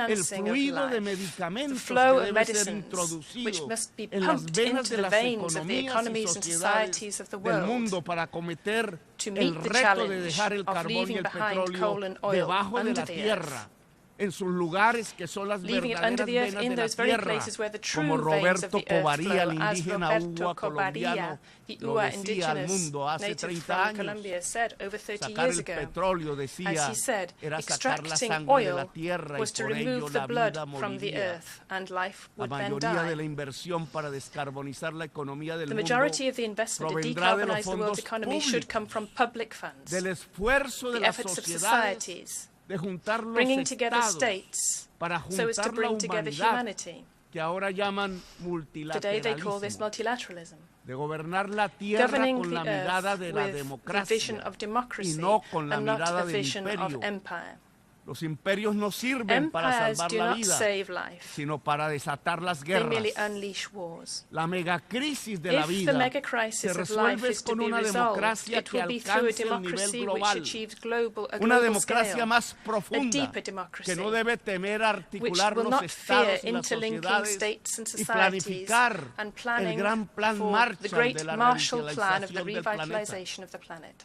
el fluido de medicamentos que debe ser introducido en las venas de las economías y sociedades del mundo para acometer el reto de dejar el carbón y el petróleo debajo de la tierra, en sus lugares que son las verdaderas venas de la tierra, como Roberto Covaría, el indígena Uwa colombiano, lo decía al mundo hace 30 años. Sacar el petróleo, decía, era sacar la sangre de la tierra y por ello la vida moriría. La mayoría de la inversión para descarbonizar la economía del mundo provendrá de los fondos públicos, del esfuerzo de las sociedades, de juntar los estados para juntar la humanidad, que ahora llaman multilateralismo, de gobernar la tierra con la mirada de la democracia y no con la mirada del imperio. Los imperios no sirven para salvar la vida, sino para desatar las guerras. La megacrisis de la vida se resuelve con una democracia que alcance el nivel global, una democracia más profunda, que no debe temer articular los estados y las sociedades y planificar el gran plan Marshall de la revitalización del planeta.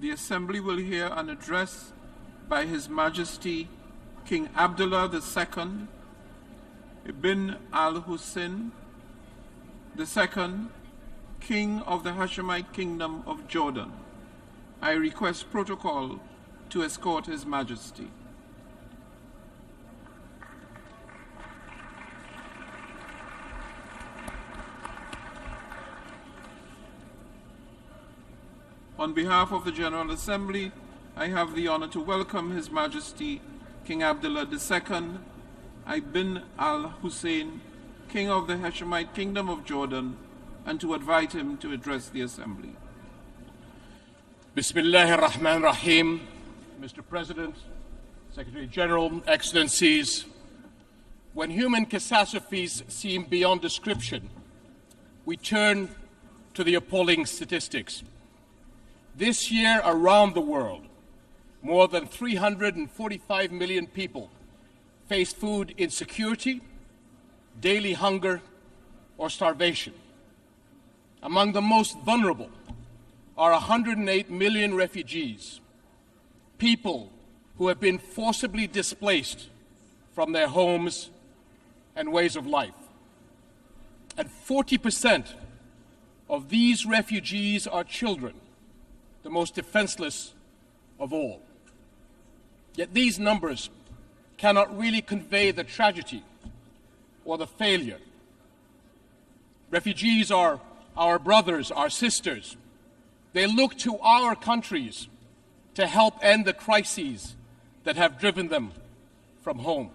The Assembly will hear an address by His Majesty King Abdullah II ibn al-Hussein II, King of the Hashemite Kingdom of Jordan. I request protocol to escort His Majesty. On behalf of the General Assembly, I have the honor to welcome His Majesty King Abdullah II ibn al-Hussein, King of the Hashemite Kingdom of Jordan, and to invite him to address the Assembly. Bismillah ar-Rahman ar-Rahim. Mr. President, Secretary General, Excellencies, when human catastrophes seem beyond description, we turn to the appalling statistics. This year around the world, more than 345 million people face food insecurity, daily hunger, or starvation. Among the most vulnerable are 108 million refugees, people who have been forcibly displaced from their homes and ways of life. And 40% of these refugees are children, the most defenseless of all. Yet these numbers cannot really convey the tragedy or the failure. Refugees are our brothers, our sisters. They look to our countries to help end the crises that have driven them from home.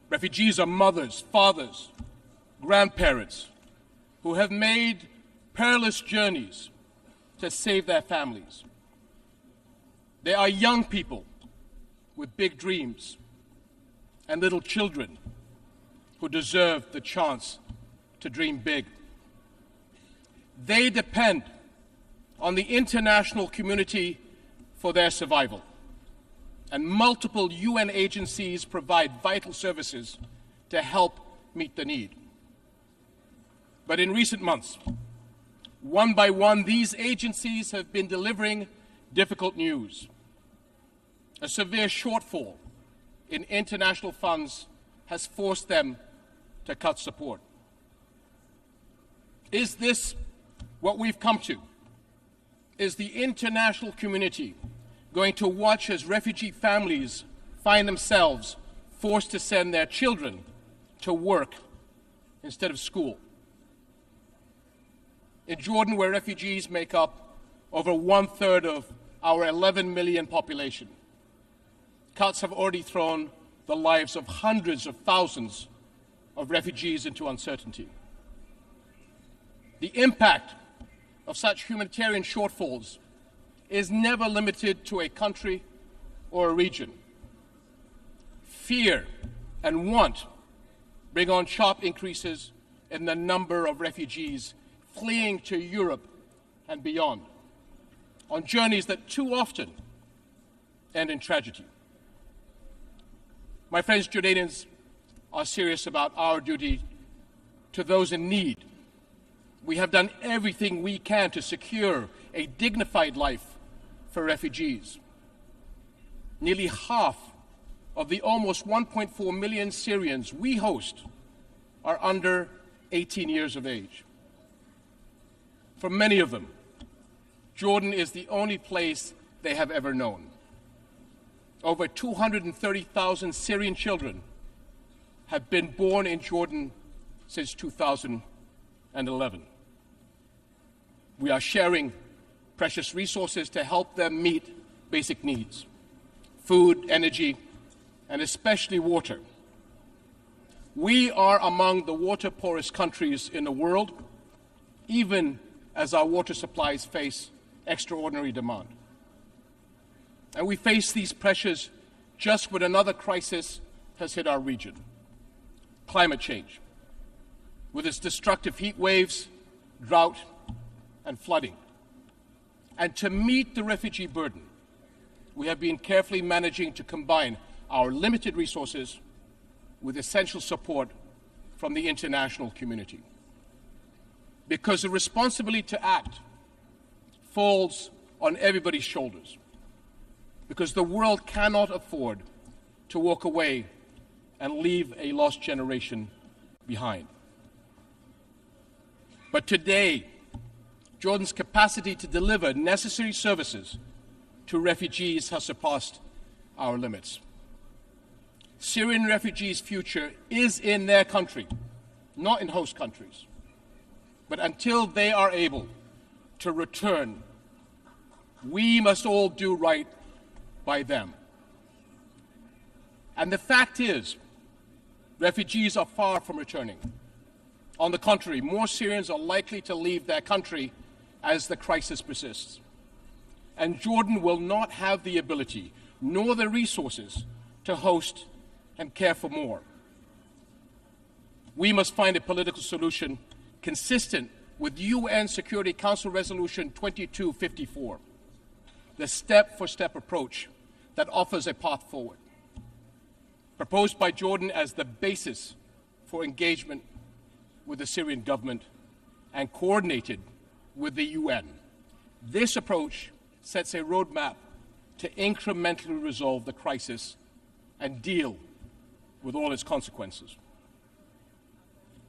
Refugees are mothers, fathers, grandparents who have made perilous journeys to save their families. They are young people with big dreams and little children who deserve the chance to dream big. They depend on the international community for their survival, and multiple UN agencies provide vital services to help meet the need. But in recent months, one by one, these agencies have been delivering difficult news. A severe shortfall in international funds has forced them to cut support. Is this what we've come to? Is the international community going to watch as refugee families find themselves forced to send their children to work instead of school? In Jordan, where refugees make up over 1/3 of our 11 million population, cuts have already thrown the lives of hundreds of thousands of refugees into uncertainty. The impact of such humanitarian shortfalls is never limited to a country or a region. Fear and want bring on sharp increases in the number of refugees fleeing to Europe and beyond, on journeys that too often end in tragedy. My friends, Jordanians are serious about our duty to those in need. We have done everything we can to secure a dignified life for refugees. Nearly half of the almost 1.4 million Syrians we host are under 18 years of age. For many of them, Jordan is the only place they have ever known. Over 230,000 Syrian children have been born in Jordan since 2011. We are sharing precious resources to help them meet basic needs: food, energy, and especially water. We are among the water-poorest countries in the world, even as our water supplies face extraordinary demand. And we face these pressures just when another crisis has hit our region: climate change, with its destructive heat waves, drought, and flooding. And to meet the refugee burden, we have been carefully managing to combine our limited resources with essential support from the international community. Because the responsibility to act falls on everybody's shoulders. Because the world cannot afford to walk away and leave a lost generation behind. But today, Jordan's capacity to deliver necessary services to refugees has surpassed our limits. Syrian refugees' future is in their country, not in host countries. But until they are able to return, we must all do right by them. And the fact is, refugees are far from returning. On the contrary, more Syrians are likely to leave their country as the crisis persists. And Jordan will not have the ability nor the resources to host and care for more. We must find a political solution consistent with UN Security Council Resolution 2254, the step-for-step approach that offers a path forward, proposed by Jordan as the basis for engagement with the Syrian government and coordinated with the UN. This approach sets a roadmap to incrementally resolve the crisis and deal with all its consequences.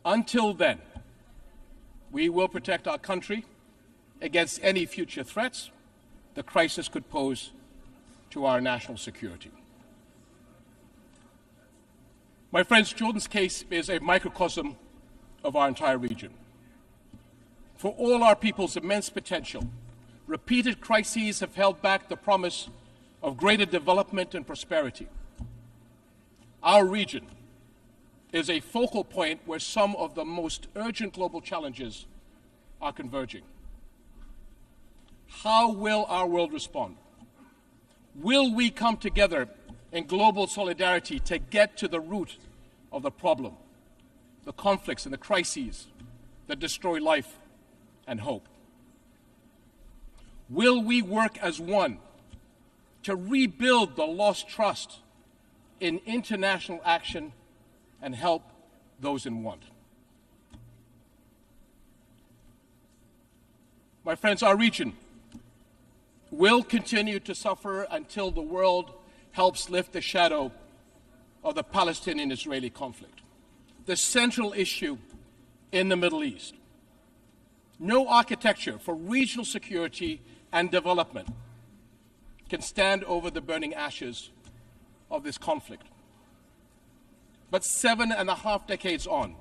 Until then, we will protect our country against any future threats the crisis could pose to our national security. My friends, Jordan's case is a microcosm of our entire region. For all our people's immense potential, repeated crises have held back the promise of greater development and prosperity. Our region is a focal point where some of the most urgent global challenges are converging. How will our world respond? Will we come together in global solidarity to get to the root of the problem, the conflicts and the crises that destroy life and hope? Will we work as one to rebuild the lost trust in international action and help those in want? My friends, our region will continue to suffer until the world helps lift the shadow of the Palestinian-Israeli conflict, the central issue in the Middle East. No architecture for regional security and development can stand over the burning ashes of this conflict. But 7.5 decades on,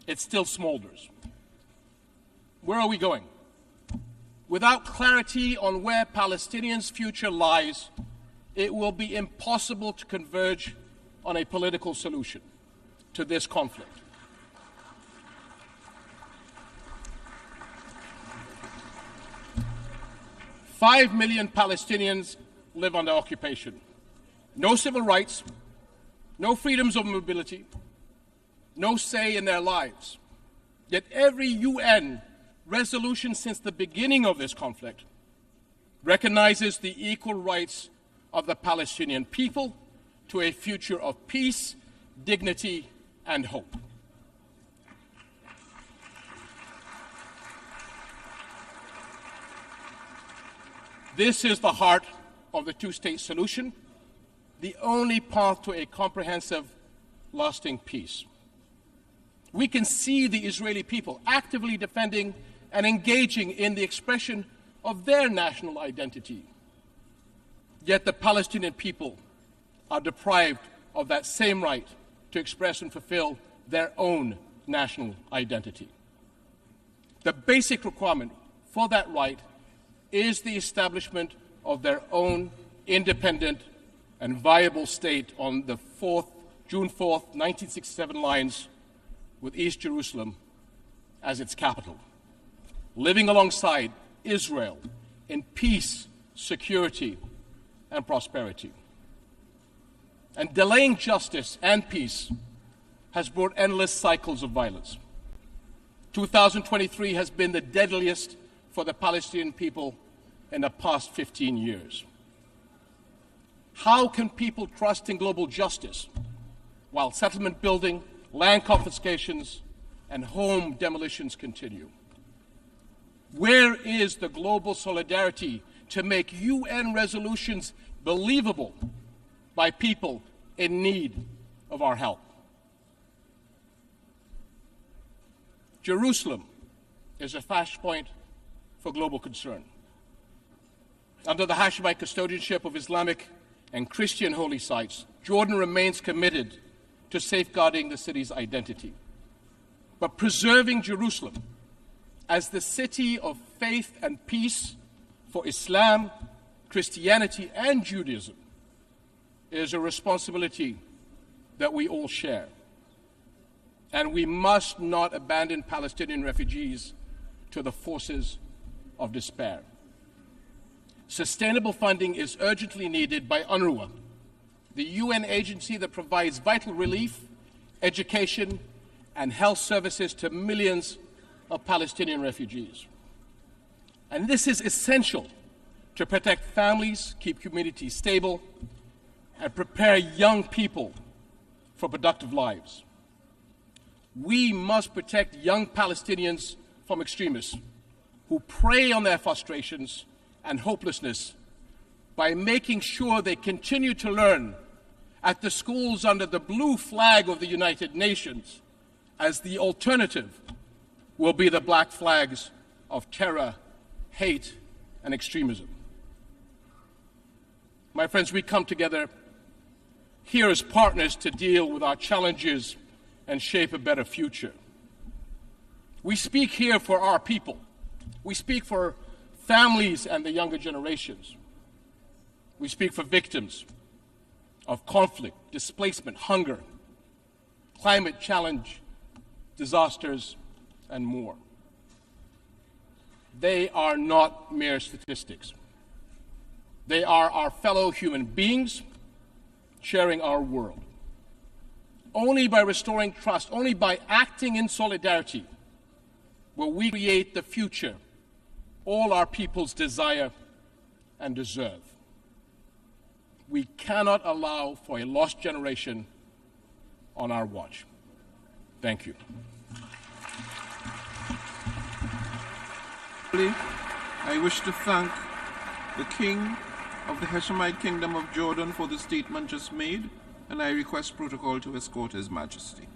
it still smolders. Where are we going? Without clarity on where Palestinians' future lies, it will be impossible to converge on a political solution to this conflict. Five million Palestinians live under occupation. No civil rights, no freedoms of mobility, no say in their lives. Yet every UN resolution since the beginning of this conflict recognizes the equal rights of the Palestinian people to a future of peace, dignity, and hope. This is the heart of the two-state solution, the only path to a comprehensive, lasting peace. We can see the Israeli people actively defending and engaging in the expression of their national identity. Yet the Palestinian people are deprived of that same right to express and fulfill their own national identity. The basic requirement for that right is the establishment of their own independent and viable state on the June 4th, 1967 lines, with East Jerusalem as its capital, living alongside Israel in peace, security, and prosperity. And delaying justice and peace has brought endless cycles of violence. 2023 has been the deadliest for the Palestinian people in the past 15 years. How can people trust in global justice while settlement building, land confiscations, and home demolitions continue? Where is the global solidarity to make UN resolutions believable by people in need of our help? Jerusalem is a flashpoint for global concern. Under the Hashemite custodianship of Islamic and Christian holy sites, Jordan remains committed to safeguarding the city's identity, but preserving Jerusalem as the city of faith and peace for Islam, Christianity, and Judaism is a responsibility that we all share. And we must not abandon Palestinian refugees to the forces of despair. Sustainable funding is urgently needed by UNRWA, the UN agency that provides vital relief, education, and health services to millions of Palestinian refugees. And this is essential to protect families, keep communities stable, and prepare young people for productive lives. We must protect young Palestinians from extremists who prey on their frustrations and hopelessness by making sure they continue to learn at the schools under the blue flag of the United Nations, as the alternative will be the black flags of terror, hate, and extremism. My friends, we come together here as partners to deal with our challenges and shape a better future. We speak here for our people. We speak for families and the younger generations. We speak for victims of conflict, displacement, hunger, climate challenge, disasters, and more. They are not mere statistics. They are our fellow human beings sharing our world. Only by restoring trust, only by acting in solidarity, will we create the future all our peoples desire and deserve. We cannot allow for a lost generation on our watch. Thank you. I wish to thank the King of the Hashemite Kingdom of Jordan for the statement just made, and I request protocol to escort His Majesty.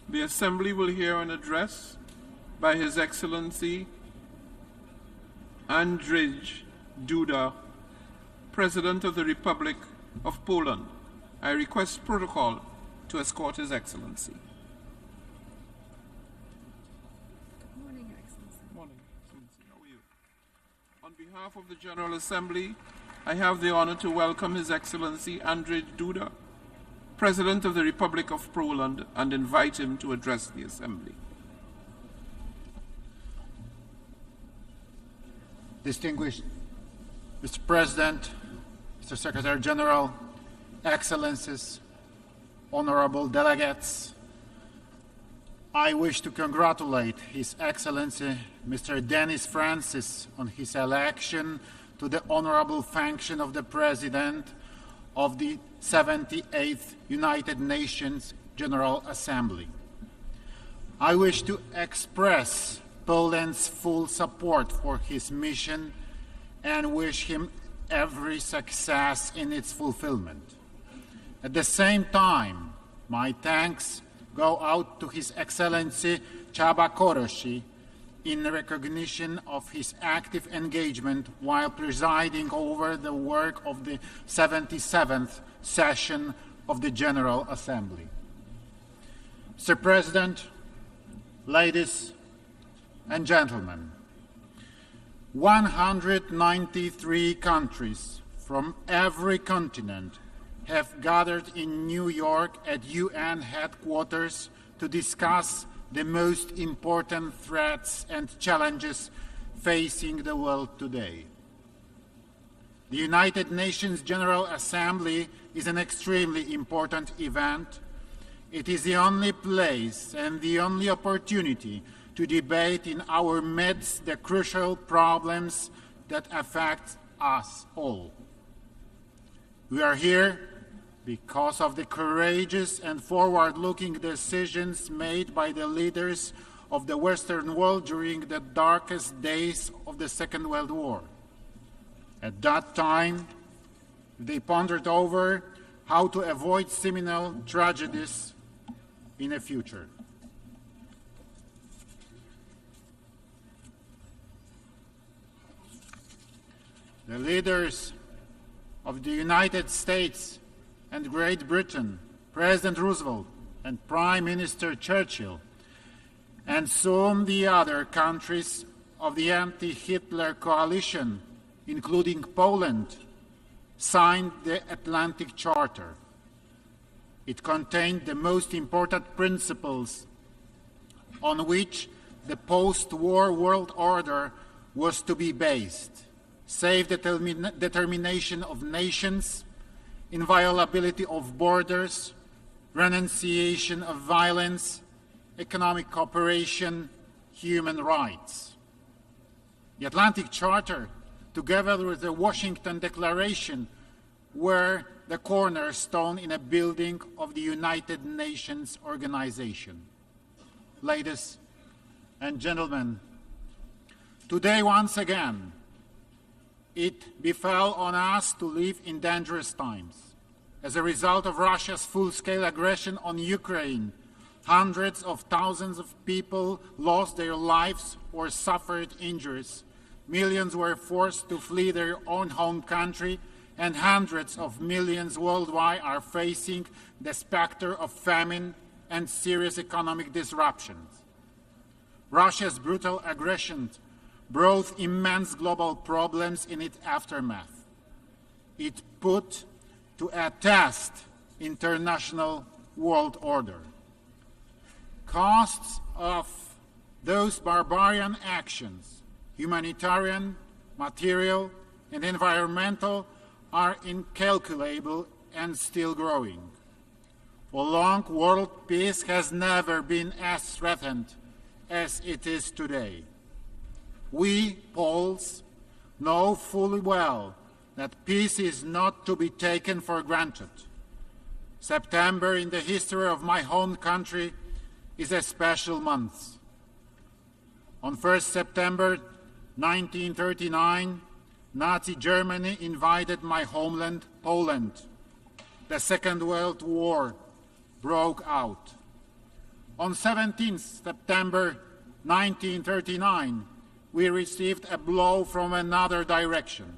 The Assembly will hear an address by His Excellency Andrzej Duda, President of the Republic of Poland. I request protocol to escort His Excellency. Good morning, Your Excellency. Morning, Excellency. How are you? On behalf of the General Assembly, I have the honor to welcome His Excellency Andrzej Duda, President of the Republic of Poland, and invite him to address the Assembly. Distinguished Mr. President, Mr. Secretary General, Excellencies, honorable delegates, I wish to congratulate His Excellency Mr. Denis Francis on his election to the honorable function of the President of the 78th United Nations General Assembly. I wish to express Poland's full support for his mission and wish him every success in its fulfillment. At the same time, my thanks go out to His Excellency Csaba Kőrösi in recognition of his active engagement while presiding over the work of the 77th session of the General Assembly. Mr. President, ladies and gentlemen, 193 countries from every continent have gathered in New York at UN headquarters to discuss the most important threats and challenges facing the world today. The United Nations General Assembly is an extremely important event. It is the only place and the only opportunity to debate in our midst the crucial problems that affect us all. We are here because of the courageous and forward-looking decisions made by the leaders of the Western world during the darkest days of the Second World War. At that time, they pondered over how to avoid similar tragedies in the future. The leaders of the United States and Great Britain, President Roosevelt and Prime Minister Churchill, and soon the other countries of the anti-Hitler coalition, including Poland, signed the Atlantic Charter. It contained the most important principles on which the post-war world order was to be based: safe determination of nations, inviolability of borders, renunciation of violence, economic cooperation, human rights. The Atlantic Charter, together with the Washington Declaration, were the cornerstone in a building of the United Nations organization. Ladies and gentlemen, today once again, it befell on us to live in dangerous times. As a result of Russia's full-scale aggression on Ukraine, hundreds of thousands of people lost their lives or suffered injuries. Millions were forced to flee their own home country, and hundreds of millions worldwide are facing the specter of famine and serious economic disruptions. Russia's brutal aggression brought immense global problems in its aftermath. It put to a test international world order. Costs of those barbarian actions, humanitarian, material, and environmental, are incalculable and still growing. For long, world peace has never been as threatened as it is today. We, Poles, know fully well that peace is not to be taken for granted. September in the history of my home country is a special month. On 1st September 1939, Nazi Germany invaded my homeland, Poland. The Second World War broke out. On 17th September 1939, we received a blow from another direction.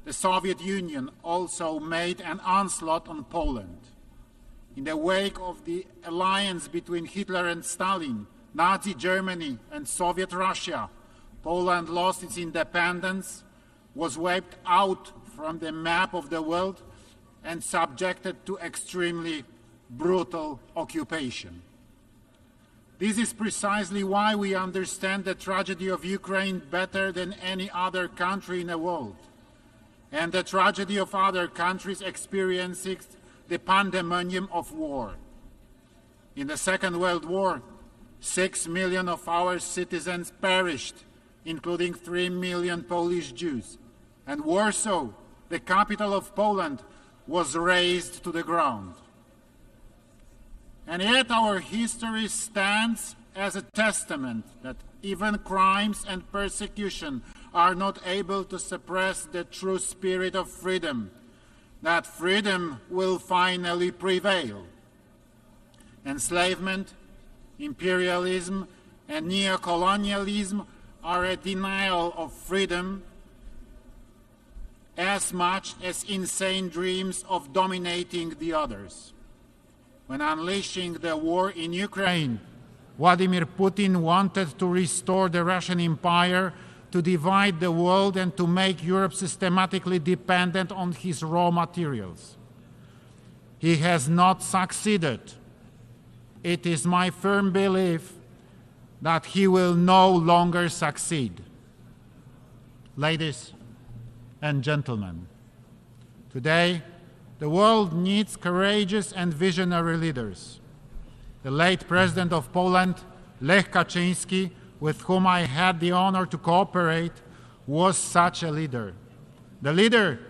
The Soviet Union also made an onslaught on Poland. In the wake of the alliance between Hitler and Stalin, Nazi Germany and Soviet Russia, Poland lost its independence, was wiped out from the map of the world, and subjected to extremely brutal occupation. This is precisely why we understand the tragedy of Ukraine better than any other country in the world, and the tragedy of other countries experiencing the pandemonium of war. In the Second World War, 6 million of our citizens perished, including 3 million Polish Jews, and Warsaw, the capital of Poland, was razed to the ground. And yet our history stands as a testament that even crimes and persecution are not able to suppress the true spirit of freedom, that freedom will finally prevail. Enslavement, imperialism, and neocolonialism are a denial of freedom as much as insane dreams of dominating the others. When unleashing the war in Ukraine, Vladimir Putin wanted to restore the Russian Empire, to divide the world, and to make Europe systematically dependent on his raw materials. He has not succeeded. It is my firm belief that he will no longer succeed. Ladies and gentlemen, today the world needs courageous and visionary leaders. The late President of Poland, Lech Kaczyński, with whom I had the honor to cooperate, was such a leader. The leader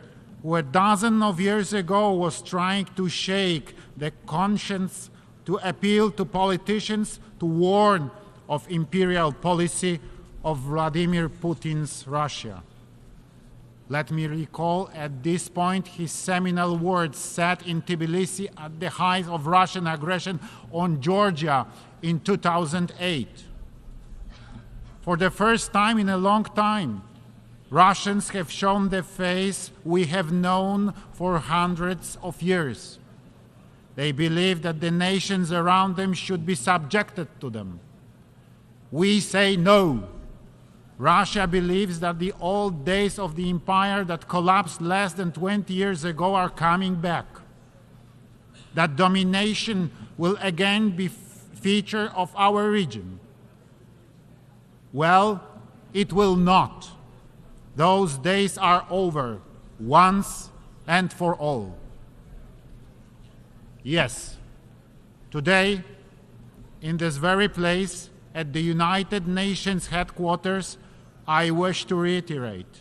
who a dozen of years ago was trying to shake the conscience, to appeal to politicians, to warn of imperial policy of Vladimir Putin's Russia. Let me recall at this point his seminal words said in Tbilisi at the height of Russian aggression on Georgia in 2008. For the first time in a long time, Russians have shown the face we have known for hundreds of years. They believe that the nations around them should be subjected to them. We say no. Russia believes that the old days of the empire that collapsed less than 20 years ago are coming back. That domination will again be feature of our region. Well, it will not. Those days are over, once and for all. Yes, today, in this very place, at the United Nations headquarters, I wish to reiterate,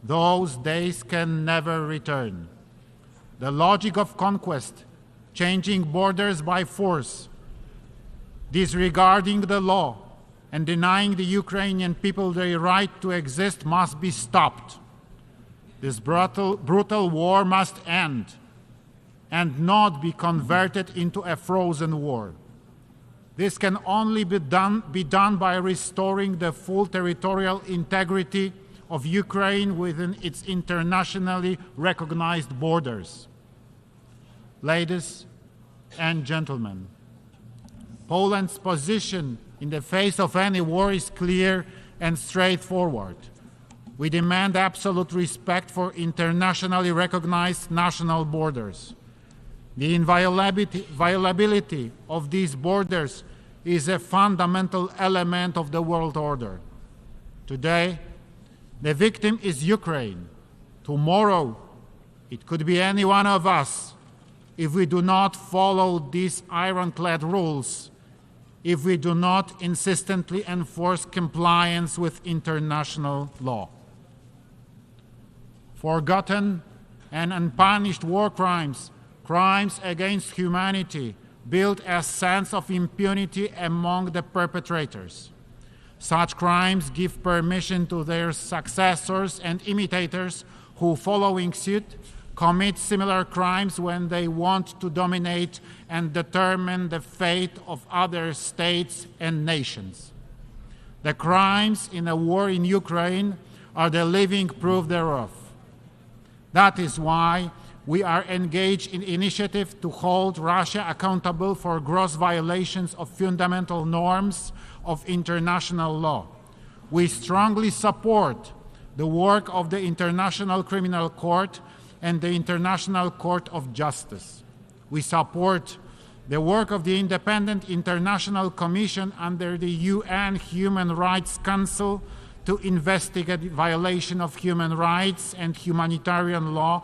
those days can never return. The logic of conquest, changing borders by force, disregarding the law, and denying the Ukrainian people their right to exist must be stopped. This brutal war must end and not be converted into a frozen war. This can only be done by restoring the full territorial integrity of Ukraine within its internationally recognized borders. Ladies and gentlemen, Poland's position in the face of any war is clear and straightforward. We demand absolute respect for internationally recognized national borders. The inviolability of these borders is a fundamental element of the world order. Today, the victim is Ukraine. Tomorrow, it could be any one of us if we do not follow these ironclad rules, if we do not insistently enforce compliance with international law. Forgotten and unpunished war crimes, crimes against humanity, build a sense of impunity among the perpetrators. Such crimes give permission to their successors and imitators who, following suit, commit similar crimes when they want to dominate and determine the fate of other states and nations. The crimes in a war in Ukraine are the living proof thereof. That is why we are engaged in initiative to hold Russia accountable for gross violations of fundamental norms of international law. We strongly support the work of the International Criminal Court and the International Court of Justice. We support the work of the Independent International Commission under the UN Human Rights Council to investigate violation of human rights and humanitarian law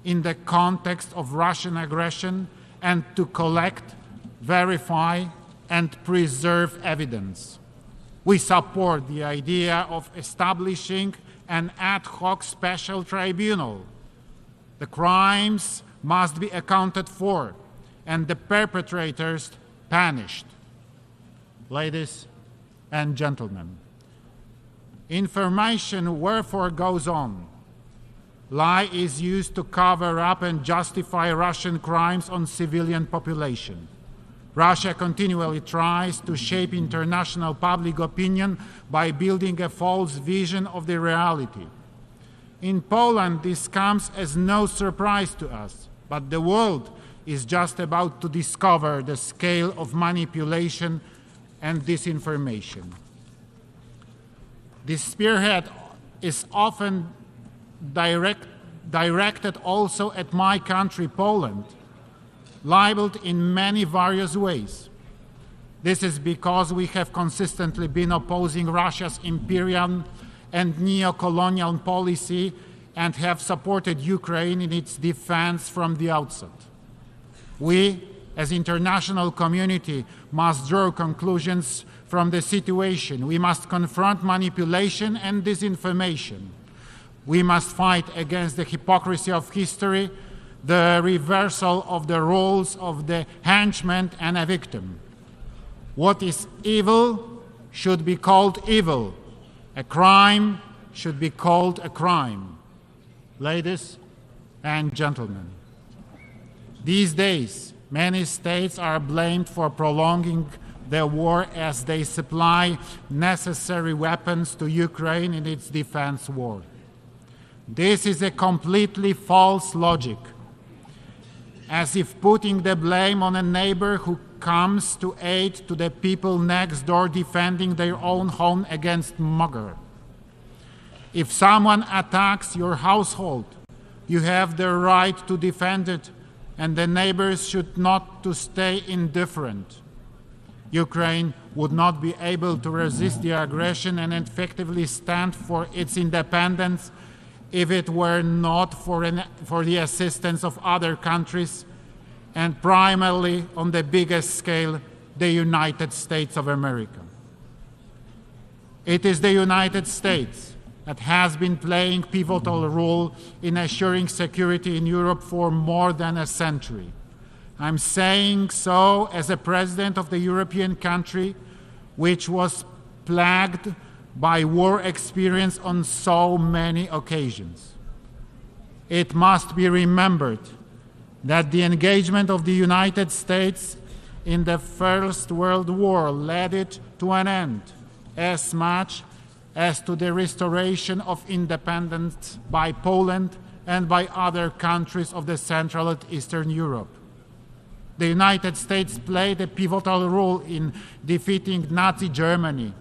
in the context of Russian aggression, and to collect, verify, and preserve evidence. We support the idea of establishing an ad hoc special tribunal. The crimes must be accounted for and the perpetrators punished. Ladies and gentlemen, information wherefore goes on. Lie is used to cover up and justify Russian crimes on civilian population. Russia continually tries to shape international public opinion by building a false vision of the reality. In Poland, this comes as no surprise to us, but the world is just about to discover the scale of manipulation and disinformation. This spearhead is often directed also at my country, Poland, libeled in many various ways. This is because we have consistently been opposing Russia's imperial and neo-colonial policy and have supported Ukraine in its defense from the outset. We, as international community, must draw conclusions from the situation. We must confront manipulation and disinformation. We must fight against the hypocrisy of history, the reversal of the roles of the henchman and a victim. What is evil should be called evil. A crime should be called a crime. Ladies and gentlemen, these days, many states are blamed for prolonging the war as they supply necessary weapons to Ukraine in its defense war. This is a completely false logic, as if putting the blame on a neighbor who comes to aid to the people next door defending their own home against mugger. If someone attacks your household, you have the right to defend it, and the neighbors should not to stay indifferent. Ukraine would not be able to resist the aggression and effectively stand for its independence if it were not for the assistance of other countries, and primarily on the biggest scale, the United States of America. It is the United States that has been playing a pivotal role in assuring security in Europe for more than a century. I'm saying so as a president of the European country which was plagued by war experience on so many occasions. It must be remembered that the engagement of the United States in the First World War led it to an end, as much as to the restoration of independence by Poland and by other countries of the Central and Eastern Europe. The United States played a pivotal role in defeating Nazi Germany.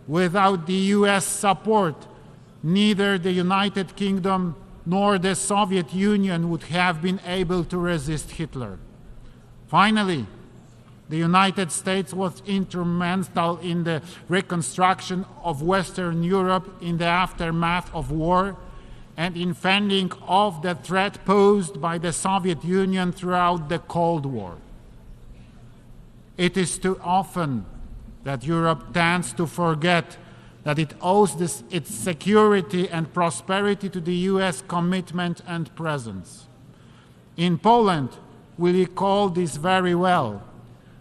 Without the US support, neither the United Kingdom nor the Soviet Union would have been able to resist Hitler. Finally, the United States was instrumental in the reconstruction of Western Europe in the aftermath of war and in fending off the threat posed by the Soviet Union throughout the Cold War. It is too often that Europe tends to forget that it owes its security and prosperity to the US commitment and presence. In Poland, we recall this very well.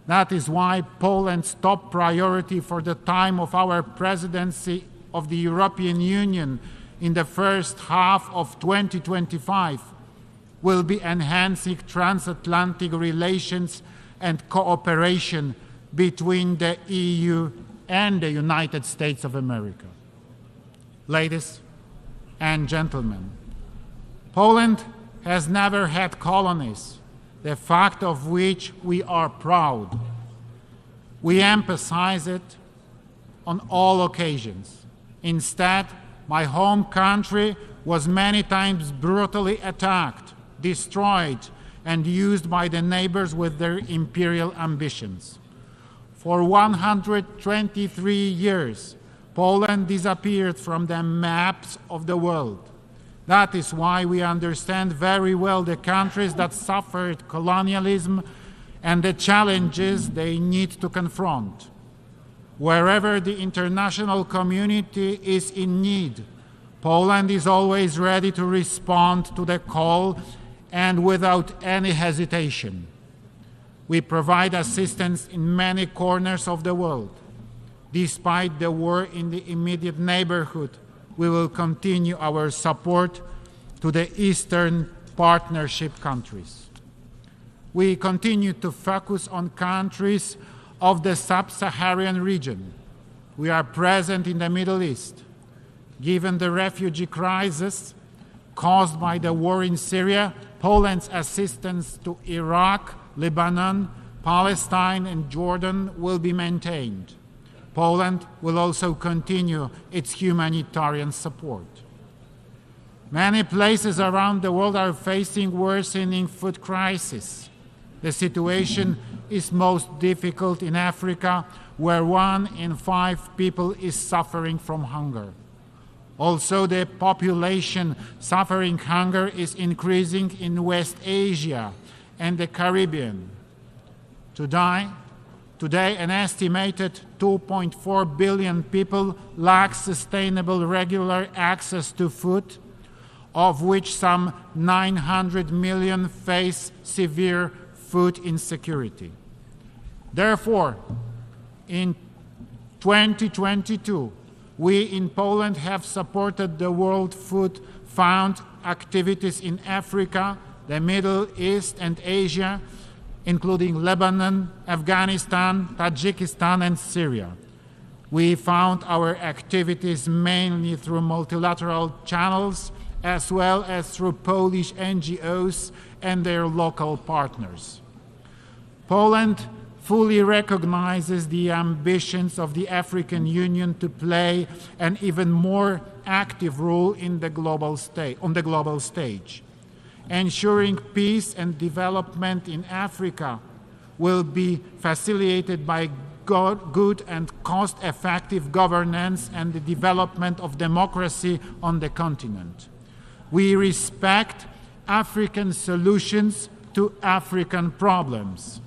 That is why Poland's top priority for the time of our presidency of the European Union in the first half of 2025 will be enhancing transatlantic relations and cooperation between the EU and the United States of America. Ladies and gentlemen, Poland has never had colonies, the fact of which we are proud. We emphasize it on all occasions. Instead, my home country was many times brutally attacked, destroyed, and used by the neighbors with their imperial ambitions. For 123 years, Poland disappeared from the maps of the world. That is why we understand very well the countries that suffered colonialism and the challenges they need to confront. Wherever the international community is in need, Poland is always ready to respond to the call and without any hesitation. We provide assistance in many corners of the world. Despite the war in the immediate neighborhood, we will continue our support to the Eastern Partnership countries. We continue to focus on countries of the sub-Saharan region. We are present in the Middle East. Given the refugee crisis caused by the war in Syria, Poland's assistance to Iraq, Lebanon, Palestine, and Jordan will be maintained. Poland will also continue its humanitarian support. Many places around the world are facing worsening food crisis. The situation is most difficult in Africa, where 1 in 5 people is suffering from hunger. Also, the population suffering hunger is increasing in West Asia and the Caribbean. Today, an estimated 2.4 billion people lack sustainable regular access to food, of which some 900 million face severe food insecurity. Therefore, in 2022, we in Poland have supported the World Food Fund activities in Africa, the Middle East and Asia, including Lebanon, Afghanistan, Tajikistan and Syria. We found our activities mainly through multilateral channels as well as through Polish NGOs and their local partners. Poland fully recognizes the ambitions of the African Union to play an even more active role in the on the global stage. Ensuring peace and development in Africa will be facilitated by good and cost-effective governance and the development of democracy on the continent. We respect African solutions to African problems,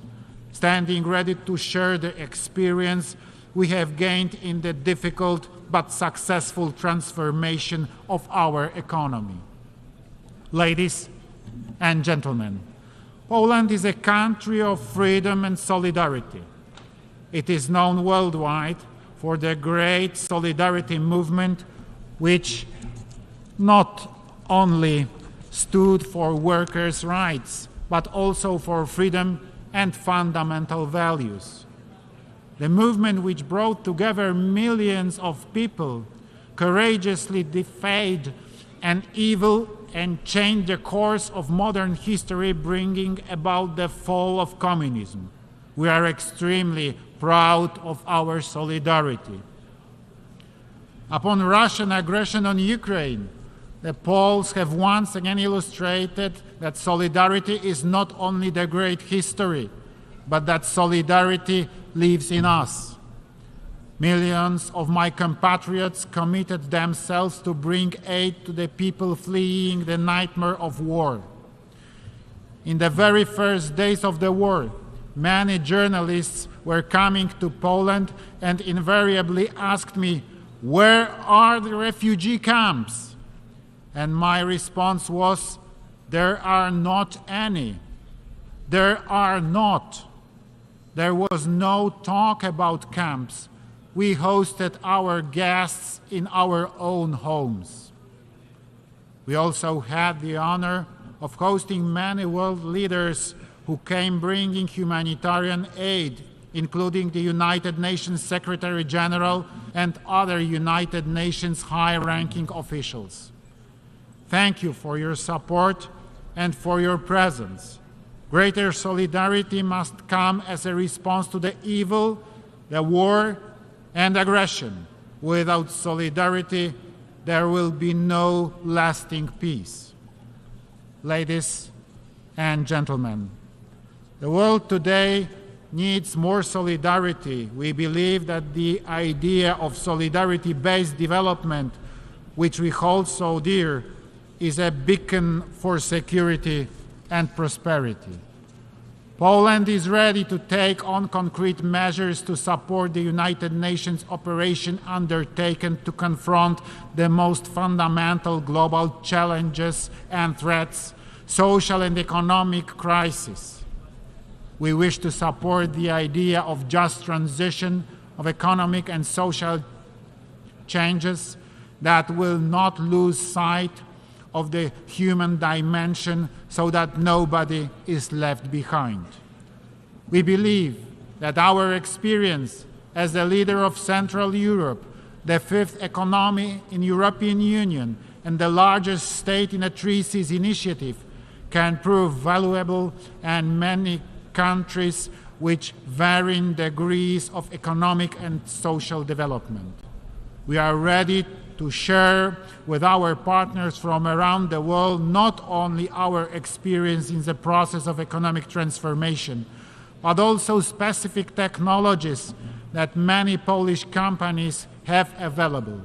standing ready to share the experience we have gained in the difficult but successful transformation of our economy. Ladies and gentlemen, Poland is a country of freedom and solidarity. It is known worldwide for the great solidarity movement, which not only stood for workers' rights, but also for freedom and fundamental values. The movement which brought together millions of people courageously defied an evil and changed the course of modern history, bringing about the fall of communism. We are extremely proud of our solidarity. Upon Russian aggression on Ukraine, the Poles have once again illustrated that solidarity is not only the great history, but that solidarity lives in us. Millions of my compatriots committed themselves to bring aid to the people fleeing the nightmare of war. In the very first days of the war, many journalists were coming to Poland and invariably asked me, "Where are the refugee camps?" And my response was, "There are not any. There are not." There was no talk about camps. We hosted our guests in our own homes. We also had the honor of hosting many world leaders who came bringing humanitarian aid, including the United Nations Secretary General and other United Nations high-ranking officials. Thank you for your support and for your presence. Greater solidarity must come as a response to the evil, the war, and aggression. Without solidarity, there will be no lasting peace. Ladies and gentlemen, the world today needs more solidarity. We believe that the idea of solidarity-based development, which we hold so dear, is a beacon for security and prosperity. Poland is ready to take on concrete measures to support the United Nations operation undertaken to confront the most fundamental global challenges and threats, social and economic crisis. We wish to support the idea of just transition of economic and social changes that will not lose sight of the human dimension so that nobody is left behind. We believe that our experience as the leader of Central Europe, the fifth economy in the European Union, and the largest state in a Three Seas initiative can prove valuable, and many countries which vary in degrees of economic and social development. We are ready to share with our partners from around the world not only our experience in the process of economic transformation, but also specific technologies that many Polish companies have available.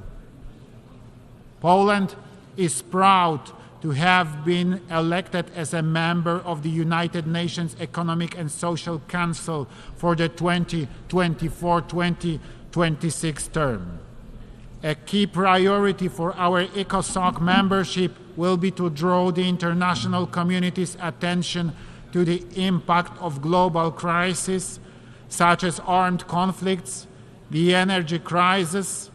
Poland is proud to have been elected as a member of the United Nations Economic and Social Council for the 2024-2026 term. A key priority for our ECOSOC membership will be to draw the international community's attention to the impact of global crises, such as armed conflicts, the energy crisis,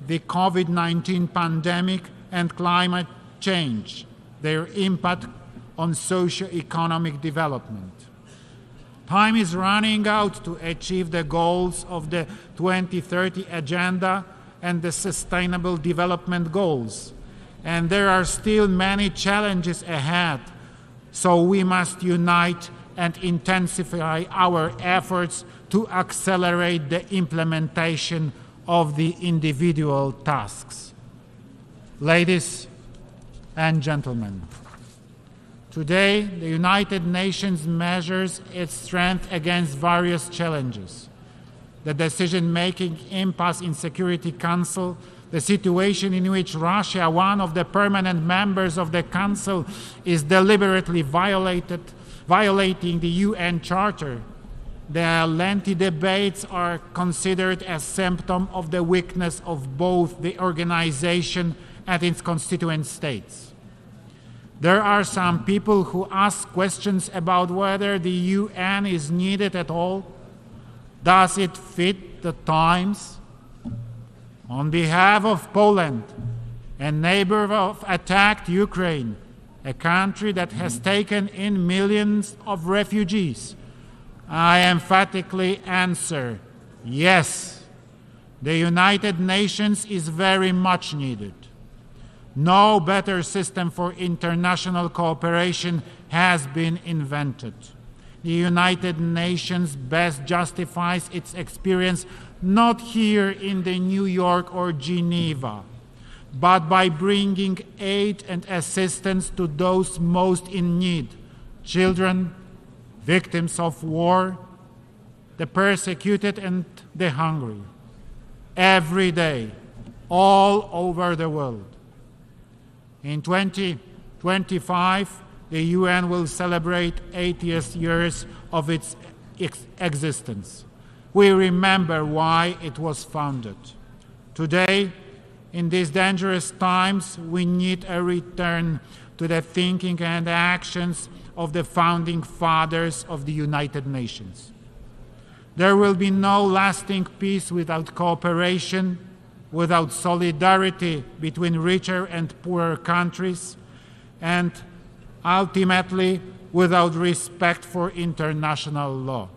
the COVID-19 pandemic, and climate change, their impact on socio-economic development. Time is running out to achieve the goals of the 2030 Agenda and the Sustainable Development Goals, and there are still many challenges ahead, so we must unite and intensify our efforts to accelerate the implementation of the individual tasks. Ladies and gentlemen, today the United Nations measures its strength against various challenges. The decision-making impasse in Security Council, the situation in which Russia, one of the permanent members of the Council, is deliberately violating the UN Charter. The lengthy debates are considered a symptom of the weakness of both the organization and its constituent states. There are some people who ask questions about whether the UN is needed at all. Does it fit the times? On behalf of Poland, a neighbor of attacked Ukraine, a country that has taken in millions of refugees, I emphatically answer, yes, the United Nations is very much needed. No better system for international cooperation has been invented. The United Nations best justifies its experience not here in the New York or Geneva, but by bringing aid and assistance to those most in need, children, victims of war, the persecuted and the hungry, every day, all over the world. In 2025, the UN will celebrate 80 years of its existence. We remember why it was founded. Today, in these dangerous times, we need a return to the thinking and actions of the founding fathers of the United Nations. There will be no lasting peace without cooperation, without solidarity between richer and poorer countries, and ultimately without respect for international law.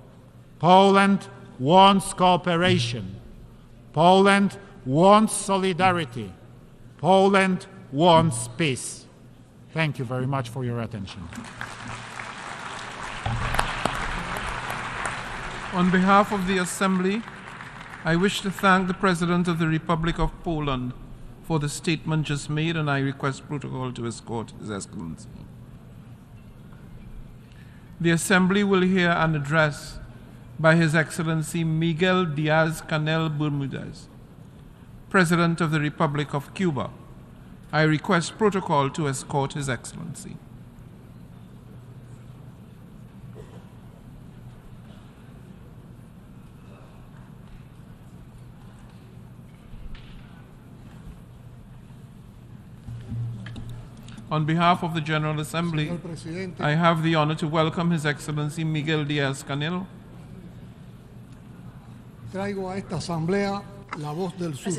Poland wants cooperation. Poland wants solidarity. Poland wants peace. Thank you very much for your attention. On behalf of the Assembly, I wish to thank the President of the Republic of Poland for the statement just made, and I request protocol to escort His Excellency. The Assembly will hear an address by His Excellency Miguel Diaz-Canel Bermudez, President of the Republic of Cuba. I request protocol to escort His Excellency. On behalf of the General Assembly, I have the honor to welcome His Excellency Miguel Diaz-Canel. Traigo a esta asamblea la voz del sur,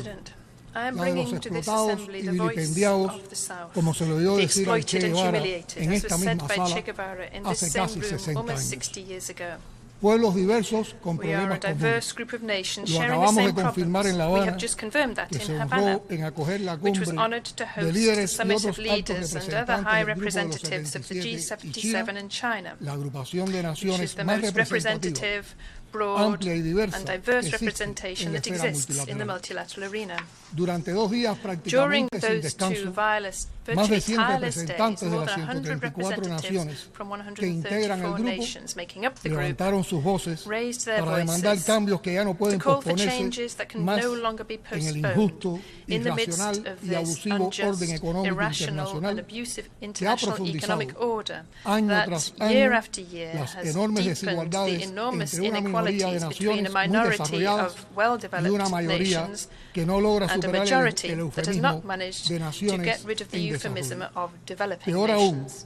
I am la de los bringing to this explotados assembly y the voice vilipendiados, of the South, como se lo oyó the decir al Che exploited and Guevara humiliated, en as esta was said misma by sala Che Guevara in this hace same casi room 60 almost años. 60 years ago. Pueblos diversos con We are a problemas diverse comunes. group of nations Lo sharing the acabamos de same confirmar en La problems. We Habana, have just confirmed that que in se Havana, honró en acoger la which was cumbre honored to de host the líderes y summit otros of leaders altos and other high representantes del grupo de los representatives of the 77 y China, G77 and China, la agrupación de which is naciones the más most representativa, representative, broad amplia y diversa and que diverse existe representation en la that esfera exists in the multilateral. multilateral arena. Durante 2 días During prácticamente sin those two descanso, más virtually de 100 tireless days, representantes de more las than 134 134 naciones from que integran el 134 grupo nations making up the group levantaron sus voces raised their para demandar voices cambios que ya no to pueden call for posponerse changes that can más no longer be en el postponed injusto, in the midst irracional of y this abusivo orden unjust, económico irrational and internacional abusive que ha international profundizado economic order año that tras year año after year las has enormes deepened the desigualdades enormous entre una minoría de inequalities between a naciones muy minority desarrolladas of y una well-developed mayoría nations que no logra and a superar majority el that has eufemismo not managed de to naciones get rid of the en euphemism desarrollo. of developing Peor aún, nations.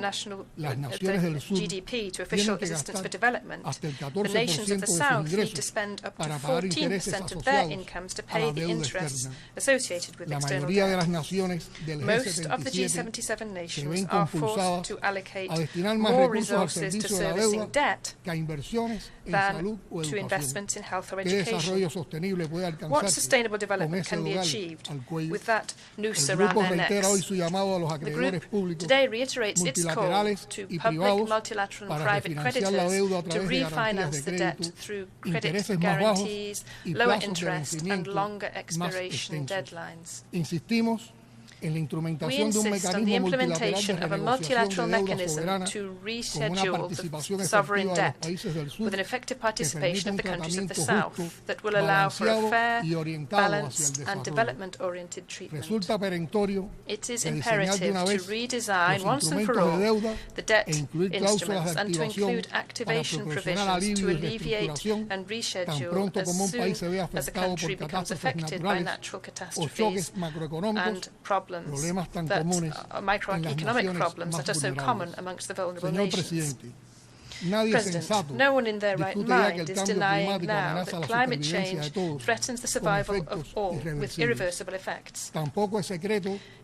national GDP to official assistance for development, the nations of the South need to spend up to 14% of their incomes to pay the interests associated with external debt. most of the G77 nations are forced to allocate more resources to servicing debt than to investments in health or education. What sustainable development can be achieved with that noose around their necks? The group today reiterates its call to public, multilateral and private creditors to refinance the debt through credit guarantees, lower interest and longer expiration deadlines. We insist on the implementation of a multilateral mechanism to reschedule the sovereign debt with an effective participation of the countries of the South that will allow for a fair, balanced and development-oriented treatment. It is imperative to redesign once and for all the debt instruments and to include activation provisions to alleviate and reschedule as soon as a country becomes affected by natural catastrophes and problems that microeconomic problems that are so common amongst the vulnerable nations. President, no one in their right mind is denying now that climate change threatens the survival of all with irreversible effects.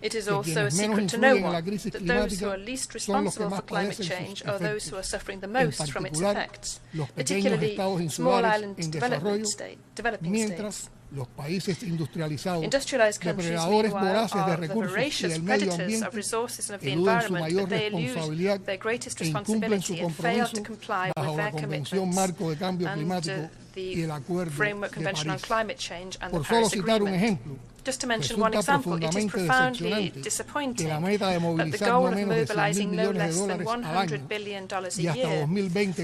It is also a secret to no one that those who are least responsible for climate change are those who are suffering the most from its effects, particularly small island developing states. Industrialized countries, meanwhile, are the voracious predators of resources and of the environment, but they elude their greatest responsibility and fail to comply with their commitments under the Framework Convention on Climate Change and the Paris Agreement. Just to mention one example, it is profoundly disappointing that the goal of mobilizing no less than $100 billion a year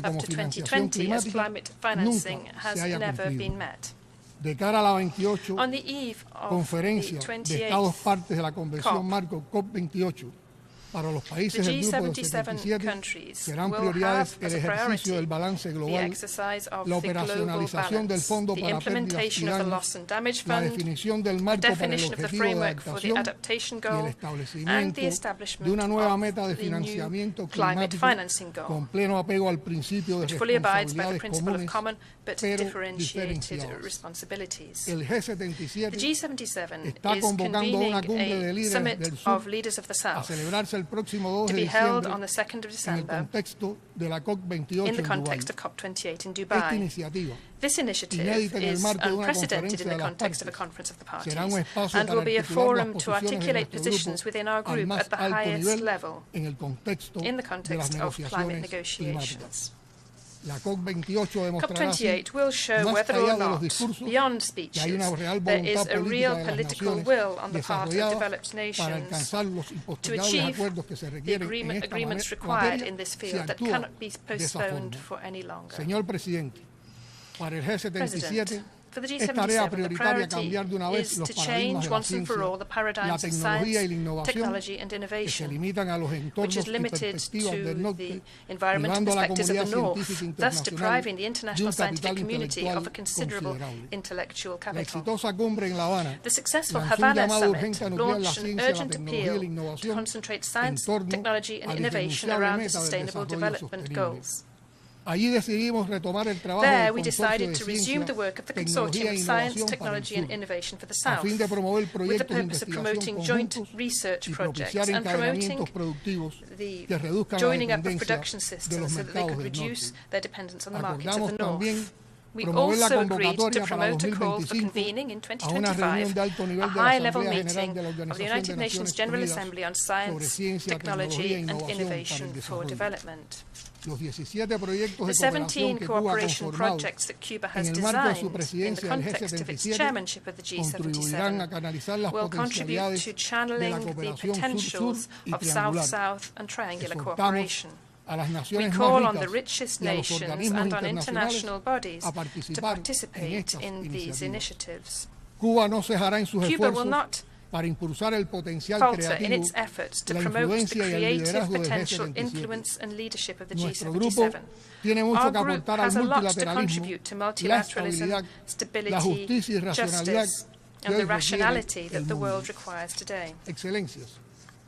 up to 2020 as climate financing has never been met. On the eve of the 28th COP, the G77 countries will have as a priority the exercise of the global balance, the implementation of the loss and damage fund, the definition of the framework for the adaptation goal, and the establishment of the new climate financing goal, which fully abides by the principle of common but differentiated responsibilities. The G77 is convening a summit of leaders of the South to be held on the 2nd of December in the context of COP28 in Dubai. This initiative is unprecedented in the context of a conference of the parties and will be a forum to articulate positions within our group at the highest level in the context of climate negotiations. COP28 will show whether or not, beyond speeches, there is a real political will on the part of developed nations to achieve the agreements required in this field that cannot be postponed for any longer. President, for the G77, the priority is to change once and for all the paradigms of science, technology and innovation, which is limited to the environmental perspectives of the North, thus depriving the international scientific community of a considerable intellectual capital. The successful Havana Summit launched an urgent appeal to concentrate science, technology and innovation around the Sustainable Development Goals. There, we decided to resume the work of the Consortium of Science, Technology and Innovation for the South, with the purpose of promoting joint research projects and promoting the joining up of production systems so that they could reduce their dependence on the markets of the North. We also agreed to promote a call for convening in 2025 a high-level meeting of the United Nations General Assembly on Science, Technology and Innovation for Development. The 17 cooperation projects that Cuba has designed in the context of its chairmanship of the G77 will contribute to channeling the potentials of South-South and triangular cooperation. We call on the richest nations and on international bodies to participate in these initiatives. Cuba will not falter in its efforts to promote the creative potential influence and leadership of the G77. Our group has a lot to contribute to multilateralism, stability, justice, and the rationality that the world requires today.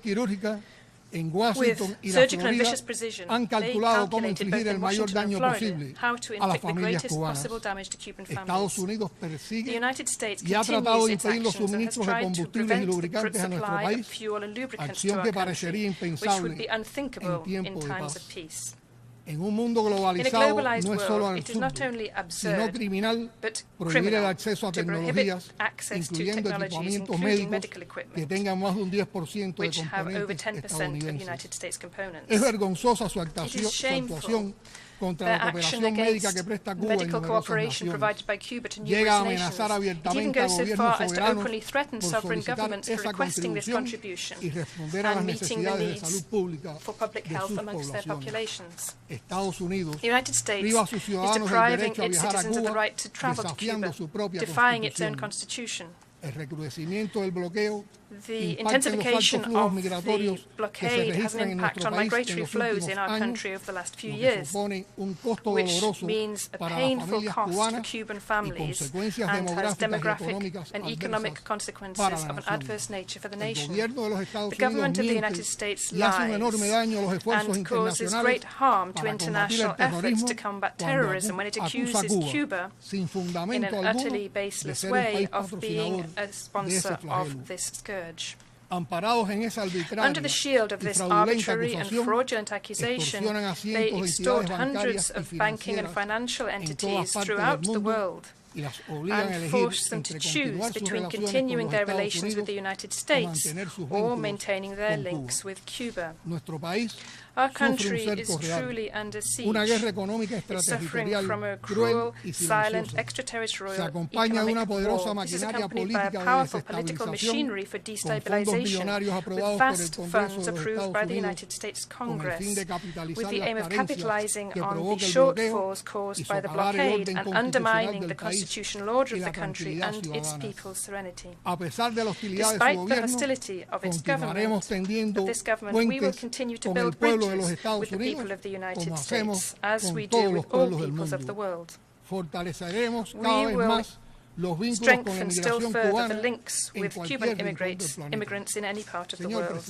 quirúrgica en Washington y la Florida han calculado cómo infligir el mayor daño posible a las familias cubanas. Estados Unidos persigue y ha tratado de impedir los suministros de combustibles y lubricantes a nuestro país, acción que parecería impensable en tiempo de paz. En un mundo globalizado no es solo absurdo, sino criminal prohibir el acceso a tecnologías, incluyendo equipamientos médicos que tengan más de un 10% de componentes estadounidenses. Es vergonzosa su actuación their action against medical cooperation provided by Cuba to numerous nations. It even goes so far as to openly threaten sovereign governments for requesting this contribution and meeting the needs for public health amongst their populations. The United States is depriving its citizens of the right to travel to Cuba, defying its own constitution. The intensification of the blockade has an impact on migratory flows in our country over the last few years, which means a painful cost to Cuban families and has demographic and economic consequences of an adverse nature for the nation. The government of the United States lies and causes great harm to international efforts to combat terrorism when it accuses Cuba in an utterly baseless way of being a sponsor of this scourge. Under the shield of this arbitrary and fraudulent accusation, they extort hundreds of banking and financial entities throughout the world and force them to choose between continuing their relations with the United States or maintaining their links with Cuba. Our country is truly under siege. It's suffering from a cruel, silent, extraterritorial economic war. This is accompanied by a powerful political machinery for destabilization, with vast funds approved by the United States Congress, with the aim of capitalizing on the shortfalls caused by the blockade and undermining the constitutional order of the country and its people's serenity. Despite the hostility of its government, we will continue to build bridges with the people of the United States, as we do with all peoples of the world. We will strengthen still further the links with Cuban immigrants in any part of the world.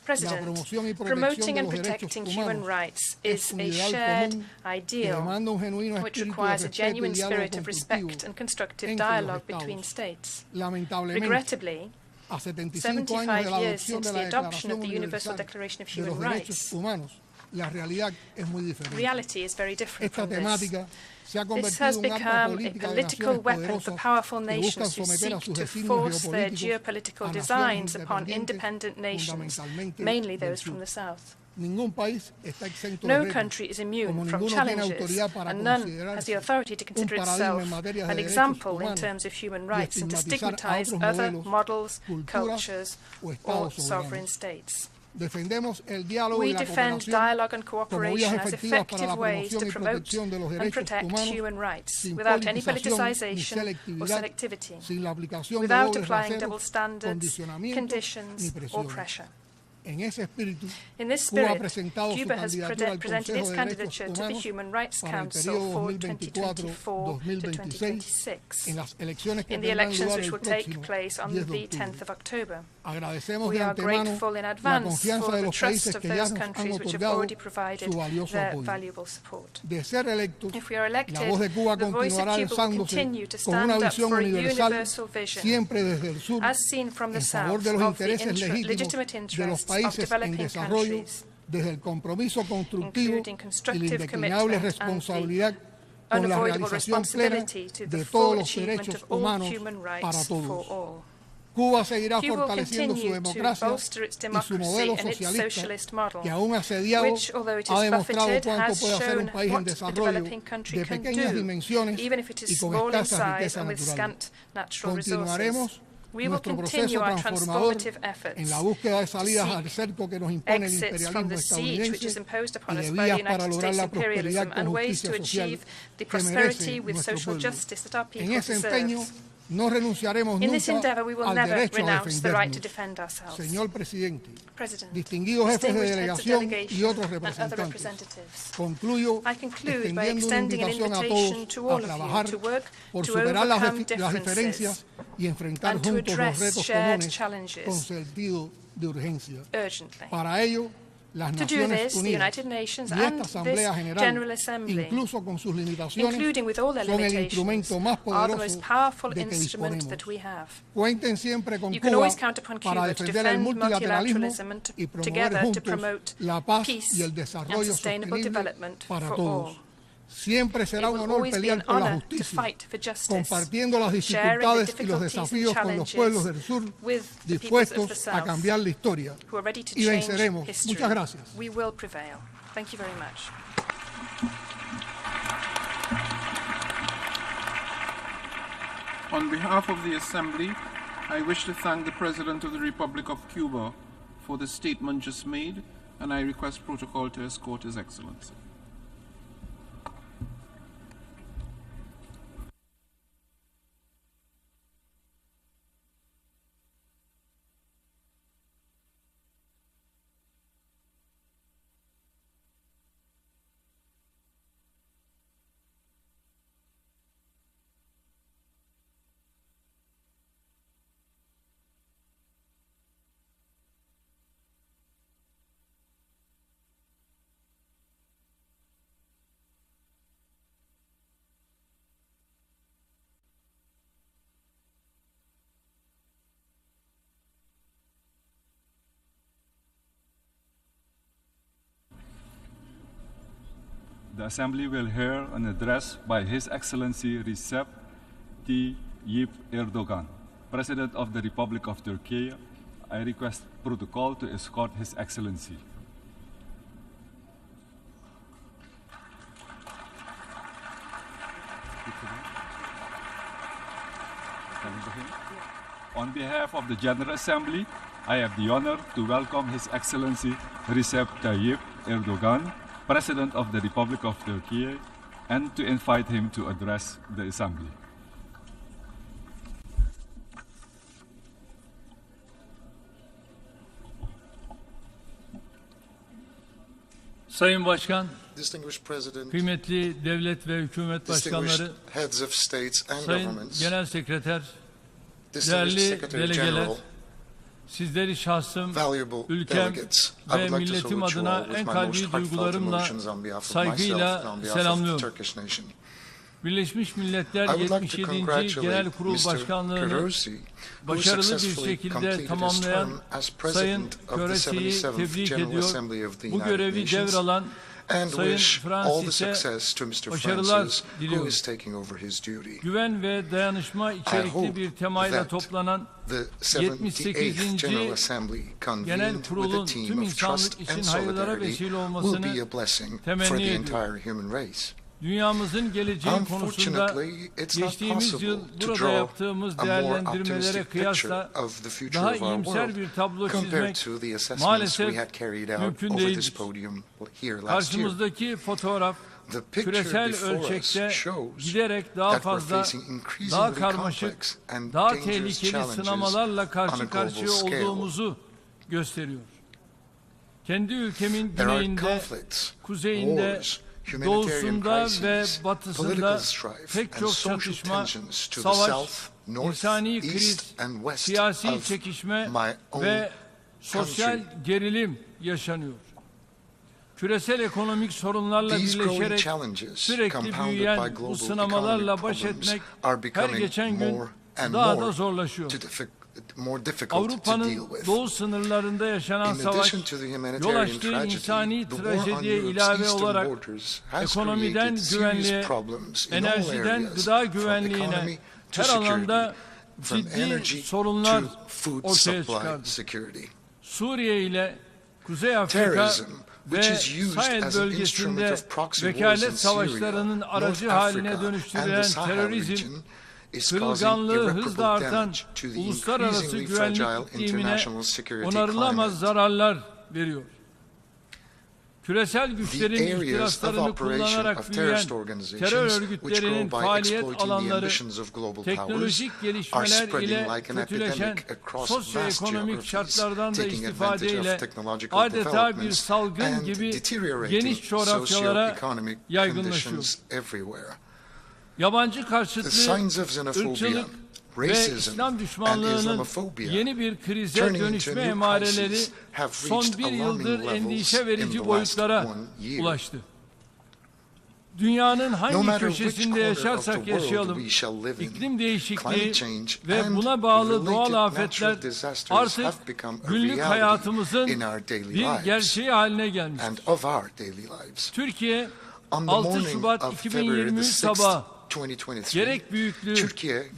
President, promoting and protecting human rights is a shared ideal which requires a genuine spirit of respect and constructive dialogue between states. Regrettably, 75 years since the adoption of the Universal Declaration of Human Rights, reality is very different from this. This has become a political weapon for powerful nations who seek to force their geopolitical designs upon independent nations, mainly those from the South. No country is immune from challenges, and none has the authority to consider itself an example in terms of human rights and to stigmatize other models, cultures, or sovereign states. We defend dialogue and cooperation as effective ways to promote and protect human rights without any politicization or selectivity, without applying double standards, conditions, or pressure. In this spirit, Cuba has presented its candidature to the Human Rights Council for 2024 to 2026 in the elections which will take place on the 10th of October. We are grateful in advance for the trust of those countries which have already provided their valuable support. If we are elected, the voice of Cuba will continue to stand up for a universal vision, as seen from the South, of the legitimate interests of developing countries, including constructive commitment and the unavoidable responsibility to the full achievement of all human rights for all. Cuba will continue to bolster its democracy and its socialist model, which, although it is buffeted, has shown what a developing country can do, even if it is small in size and with scant natural resources. We will continue our transformative efforts to seek exits from the siege which is imposed upon us by the United States imperialism and ways to achieve the prosperity with social justice that our people deserve. In this endeavor, we will never renounce the right to defend ourselves. President, distinguished heads of delegation and other representatives, I conclude by extending an invitation to all of you to work to overcome differences and to address shared challenges urgently. To do this, the United Nations and this General Assembly, including with all their limitations, are the most powerful instrument that we have. You can always count upon Cuba to defend multilateralism and together to promote peace and sustainable development for all. Siempre será un honor pelear por la justicia, compartiendo las dificultades y los desafíos con los pueblos del sur, dispuestos a cambiar la historia. Y venceremos. Muchas gracias. We will prevail. Thank you very much. On behalf of the Assembly, I wish to thank the President of the Republic of Cuba for the statement just made, and I request protocol to escort His Excellency. The Assembly will hear an address by His Excellency Recep Tayyip Erdogan, President of the Republic of Turkey. I request protocol to escort His Excellency. On behalf of the General Assembly, I have the honor to welcome His Excellency Recep Tayyip Erdogan, President of the Republic of Turkey, and to invite him to address the Assembly. Sayın Başkan, Distinguished President, kıymetli devlet ve hükümet başkanları, heads of states and Sayın governments, Genel Sekreter, değerli delegeler, sizleri şahsım, ülkem ve milletim adına en kalbi duygularımla, saygıyla selamlıyorum. Birleşmiş Milletler 77. Genel Kurul Başkanlığı'nı başarılı bir şekilde tamamlayan Sayın Köresi'yi tebrik ediyor. Bu görevi devralan Sayın Fernandez'e başarılar diliyorum. Güven ve dayanışma içerikli bir temayla toplanan 78. Genel Kurul'un tüm insanlık için hayırlara vesile olmasını temenni ediyorum. Dünyamızın geleceği konusunda geçtiğimiz yıl burada yaptığımız değerlendirmelere kıyasla daha iyimser bir tablo çizmek maalesef mümkün değildir. Karşımızdaki fotoğraf küresel ölçekte giderek daha fazla, daha karmaşık, daha tehlikeli sınamalarla karşı karşıya olduğumuzu gösteriyor. Kendi ülkemin güneyinde, kuzeyinde, doğusunda ve batısında pek çok çatışma, savaş, insani kriz, siyasi çekişme ve sosyal gerilim yaşanıyor. Küresel ekonomik sorunlarla birleşerek sürekli büyüyen bu sınamalarla baş etmek her geçen gün daha da zorlaşıyor. Avrupa'nın doğu sınırlarında yaşanan savaş, yol açtığı insani trajediye ilave olarak ekonomiden güvenliğe, enerjiden gıda güvenliğine her alanda ciddi sorunlar ortaya çıkardı. Suriye ile Kuzey Afrika ve Sahel bölgesinde vekalet savaşlarının aracı haline dönüştürülen terörizm, kırılganlığı hızla artan uluslararası güvenlik iklimine onarılamaz zararlar veriyor. Küresel güçlerin ihtiraslarını kullanarak büyüyen terör örgütlerinin faaliyet alanları, teknolojik gelişmeler ile kötüleşen sosyoekonomik şartlardan da istifadeyle adeta bir salgın gibi geniş coğrafyalara yaygınlaşıyor. Yabancı karşıtlığı, ırkçılık ve İslam düşmanlığının yeni bir krize dönüşme emareleri son bir yıldır endişe verici boyutlara ulaştı. Dünyanın hangi köşesinde yaşarsak yaşayalım, iklim değişikliği ve buna bağlı doğal afetler artık günlük hayatımızın bir gerçeği haline gelmiştir. Türkiye, 6 Şubat 2023 sabahı gerek büyüklüğü,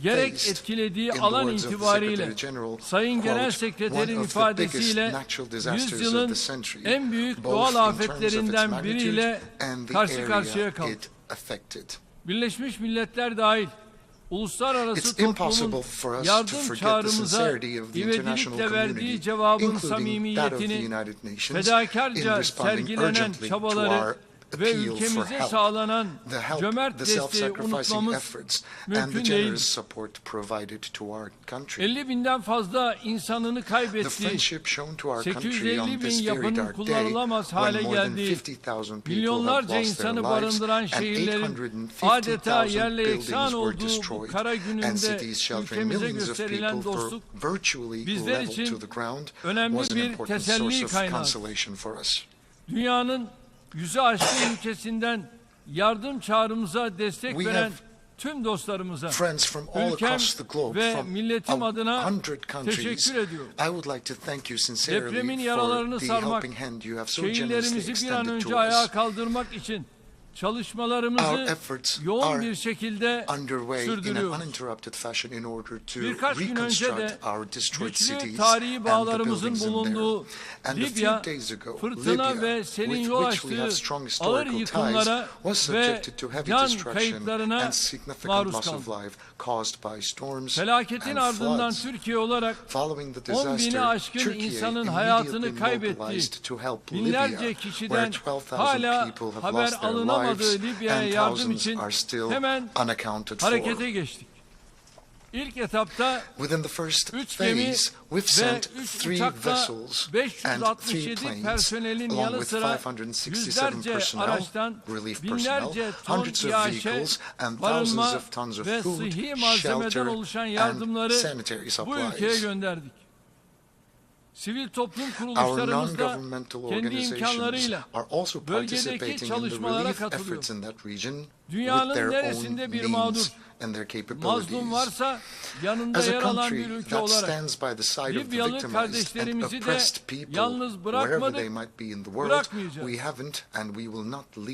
gerek etkilediği alan itibariyle Sayın Genel Sekreterin ifadesiyle yüzyılın en büyük doğal afetlerinden biriyle karşı karşıya kaldı. Birleşmiş Milletler dahil uluslararası toplumun yardım çağrımıza ivedilikle verdiği cevabın samimiyetini, fedakarca sergilenen çabaları ve ülkemize sağlanan cömert desteği unutmamız mümkün değil. 50 binden fazla insanını kaybettiği, 850 bin yapının kullanılamaz hale geldiği, milyonlarca insanı barındıran şehirlerin adeta yerle yeksan olduğu bu kara gününde ülkemize gösterilen dostluk bizler için önemli bir teselli kaynağı. Dünyanın yüzü aşkın ülkesinden yardım çağrımıza destek veren tüm dostlarımıza ülkem ve milletim adına teşekkür ediyorum. Depremin yaralarını sarmak, şehirlerimizi bir an önce ayağa kaldırmak için çalışmalarımızı yoğun bir şekilde sürdürüyoruz. Birkaç gün önce de güçlü tarihi bağlarımızın bulunduğu Libya, fırtına ve selin yol açtığı ağır yıkımlara ve can kayıplarına maruz kaldı. Felaketin ardından Türkiye olarak 10 bini aşkın insanın hayatını kaybettiği, binlerce kişiden hala haber alınamadığı Libya'ya yardım için hemen harekete geçtik. İlk etapta 3 gemi ve 3 uçakla 567 personelin yanı sıra yüzlerce araçtan binlerce ton iaşe, barınma ve sıhhi malzemeden oluşan yardımları bu ülkeye gönderdik. Sivil toplum kuruluşlarımız da kendi imkanlarıyla bölgedeki çalışmalara katılıyor. Dünyanın neresinde bir mağdur, mazlum varsa yanında yer alan bir ülke olarak Libyalı kardeşlerimizi de yalnız bırakmadık, bırakmayacağız.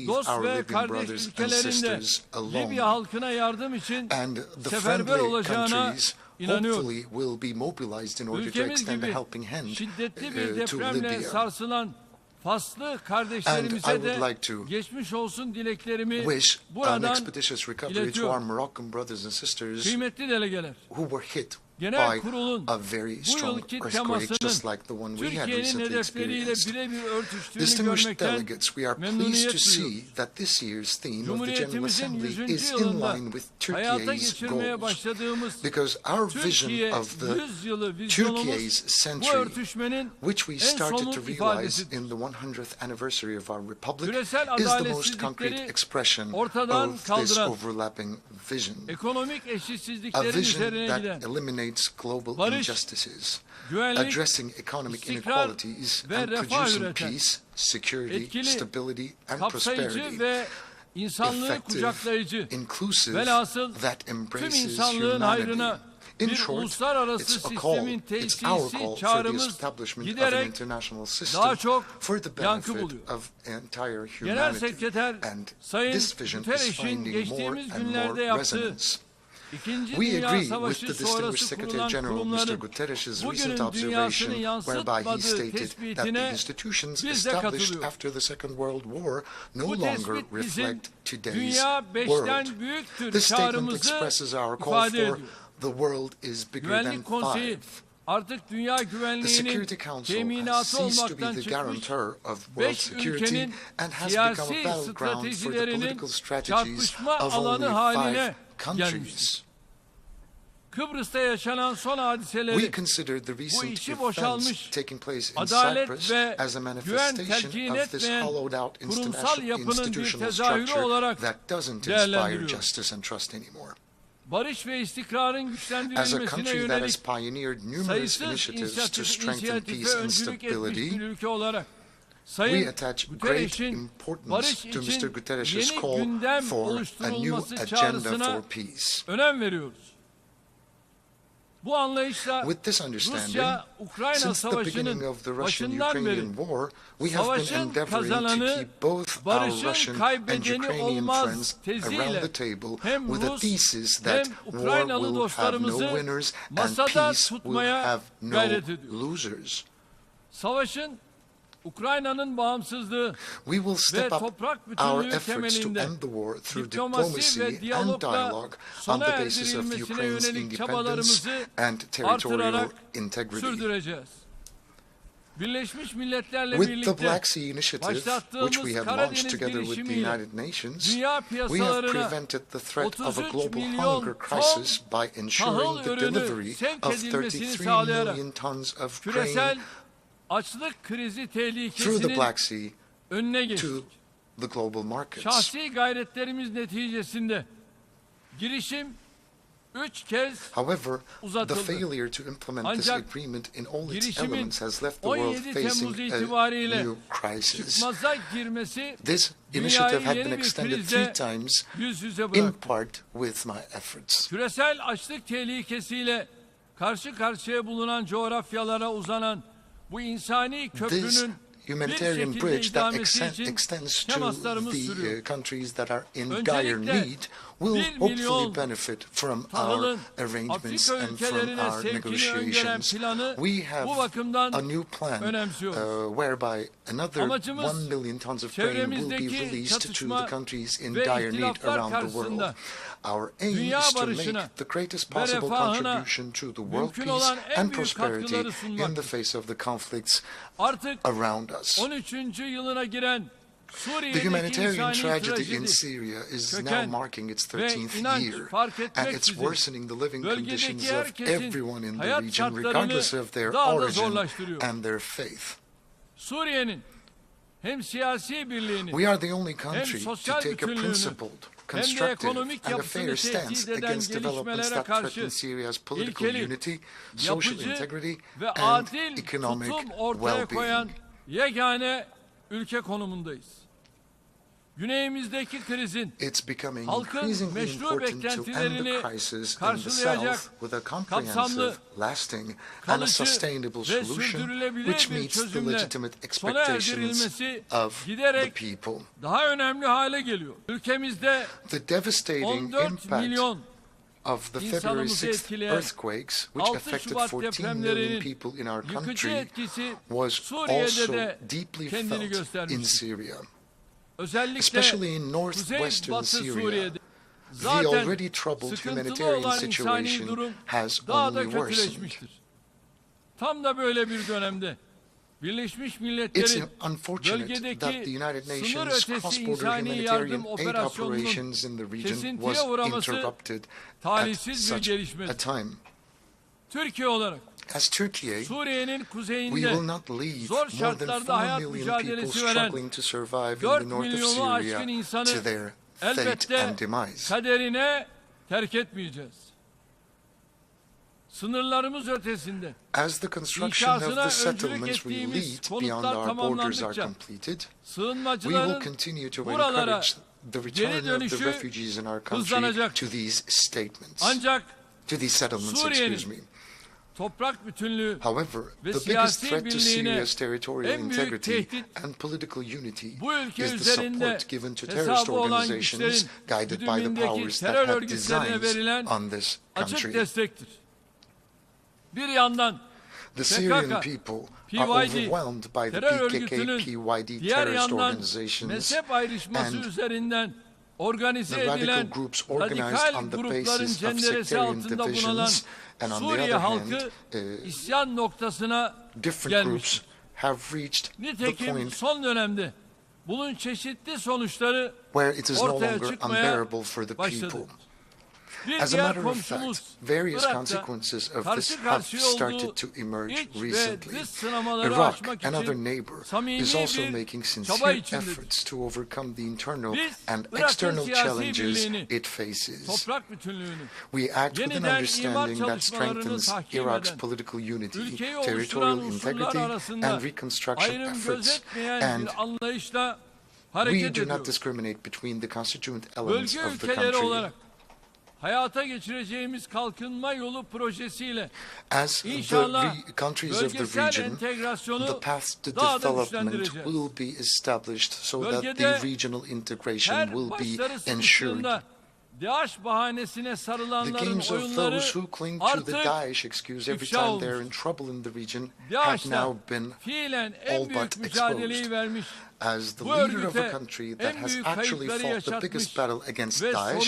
Dost ve kardeş ülkelerinde Libya halkına yardım için seferber olacağına inanıyorum. Ülkemiz gibi şiddetli bir depremle sarsılan Faslı kardeşlerimize de geçmiş olsun dileklerimi buradan iletiyorum. Kıymetli delegeler, Genel Kurul'un bu yılki temasının Türkiye'nin hedefleriyle birebir örtüştüğünü görmekten memnuniyet duyuyoruz. Cumhuriyetimizin 100. yılında hayata geçirmeye başladığımız Türkiye 100 yılı vizyonumuz bu örtüşmenin en somut ifadesidir. Küresel adaletsizlikleri ortadan kaldıran, ekonomik eşitsizliklerin üzerine giden, barış, güvenlik, istikrar ve refah üreten, etkili, kapsayıcı ve insanlığı kucaklayıcı, velhasıl tüm insanlığın hayrına bir uluslararası sistemin tesisi çağrımız giderek daha çok yankı buluyor. Genel Sekreter Sayın Guterres'in geçtiğimiz günlerde yaptığı İkinci Dünya Savaşı sonrası kurulan kurumların bugünün dünyasını yansıtmadığı tespitine biz de katılıyoruz. Bu tespit bizim dünya 5'ten büyüktür çağrımızı ifade ediyor. Güvenlik Konseyi artık dünya güvenliğinin teminatı olmaktan çıkmış 5 ülkenin siyasi stratejilerinin çarpışma alanı haline gelmiştir. Kıbrıs'ta yaşanan son hadiseleri bu içi boşalmış adalet ve güven telkin etmeyen kurumsal yapının bir tezahürü olarak değerlendiriyor. Barış ve istikrarın güçlendirilmesine yönelik sayısız inisiyatife öncülük etmiş bir ülke olarak Sayın Guterres'in barış için yeni gündem oluşturulması çağrısına önem veriyoruz. With this understanding, since the beginning of the Russian-Ukrainian war, we have been endeavoring to keep both our Russian and Ukrainian friends around the table with a thesis that war will have no winners and peace will have no losers. We will step up our efforts to end the war through diplomacy and dialogue on the basis of Ukraine's independence and territorial integrity. With the Black Sea Initiative, which we have launched together with the United Nations, we have prevented the threat of a global hunger crisis by ensuring the delivery of 33 million tons of grain through the Black Sea to the global markets. However, the failure to implement this agreement in all its elements has left the world facing a new crisis. This initiative had been extended 3 times, in part with my efforts. Küresel açlık tehlikesiyle karşı karşıya bulunan coğrafyalara uzanan bu insani köprünün humanitarian bridge that extends to the countries that are in dire need will hopefully benefit from our arrangements and from our negotiations. We have a new plan whereby another 1 million tons of grain will be released to the countries in dire need around the world. Our aim is to make the greatest possible contribution to the world peace and prosperity in the face of the conflicts around us. The humanitarian tragedy in Syria is now marking its 13th year, and it's worsening the living conditions of everyone in the region, regardless of their origin and their faith. We are the only country to take a principled, constructive and a fair stance against developments that threaten Syria's political unity, social integrity and economic well-being. It's becoming increasingly important to end the crisis in the south with a comprehensive, lasting and a sustainable solution which meets the legitimate expectations of the people. The devastating impact of the February 6th earthquakes, which affected 14 million people in our country, was also deeply felt in Syria. Especially in northwestern Syria, the already troubled humanitarian situation has only worsened. It's unfortunate that the United Nations cross-border humanitarian aid operations in the region was interrupted at such a time. As Turkey, we will not leave more than 4 million people struggling to survive in the north of Syria to their fate and demise. As the construction of the settlements we lead beyond our borders are completed, we will continue to encourage the return of the refugees in our country to these settlements, excuse me. However, the biggest threat to Syria's territorial integrity and political unity is the support given to terrorist organizations guided by the powers that have designs on this country. The Syrian people are overwhelmed by the PKK-PYD terrorist organizations and the radical groups organized on the basis of sectarian divisions, and on the other hand, different groups have reached the point where it is no longer unbearable for the people. As a matter of fact, various consequences of this have started to emerge recently. Iraq, another neighbor, is also making sincere efforts to overcome the internal and external challenges it faces. We act with an understanding that strengthens Iraq's political unity, territorial integrity, and reconstruction efforts, and we do not discriminate between the constituent elements of the country. hayata geçireceğimiz kalkınma yolu projesiyle As the countries of the region, the path to development will be established so that the regional integration will be ensured. The games of those who cling to the Daesh excuse every time they're in trouble in the region have now been all but exposed. As the leader of a country that has actually fought the biggest battle against Daesh,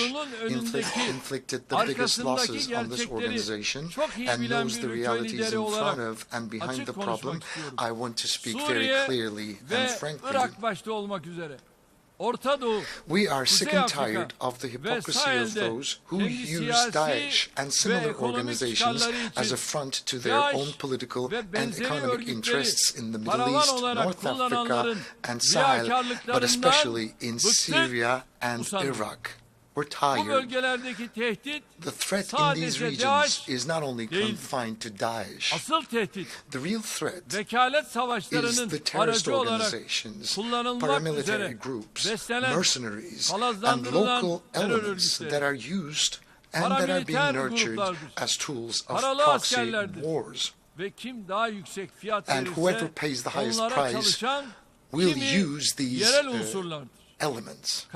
inflicted the biggest losses on this organization, and knows the realities in front of and behind the problem, I want to speak very clearly and frankly. We are sick and tired of the hypocrisy of those who use Daesh and similar organizations as a front to their own political and economic interests in the Middle East, North Africa, and Sahel, but especially in Syria and Iraq. We're tired. The threat in these regions is not only confined to Daesh. The real threat is the terrorist organizations, paramilitary groups, mercenaries, and local elements that are used and that are being nurtured as tools of proxy wars. And whoever pays the highest price will use these elements.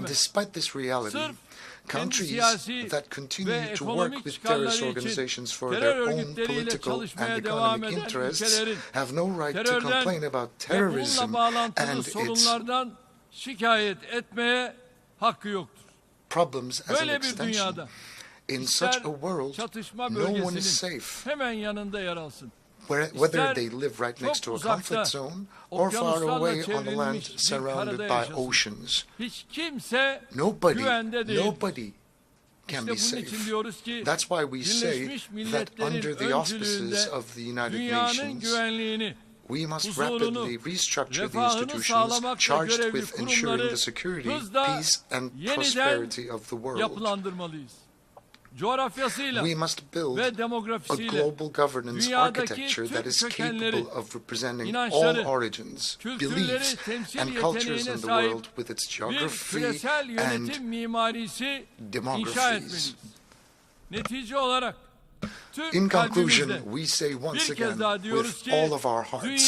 Despite this reality, countries that continue to work with terrorist organizations for their own political and economic interests have no right to complain about terrorism and its problems as an extension. In such a world, no one is safe. Whether they live right next to a conflict zone or far away on the land surrounded by oceans. Nobody can be safe. That's why we say that under the auspices of the United Nations, we must rapidly restructure the institutions charged with ensuring the security, peace, and prosperity of the world. We must build a global governance architecture that is capable of representing all origins, beliefs, and cultures in the world with its geography and demographies. In conclusion, we say once again, with all of our hearts,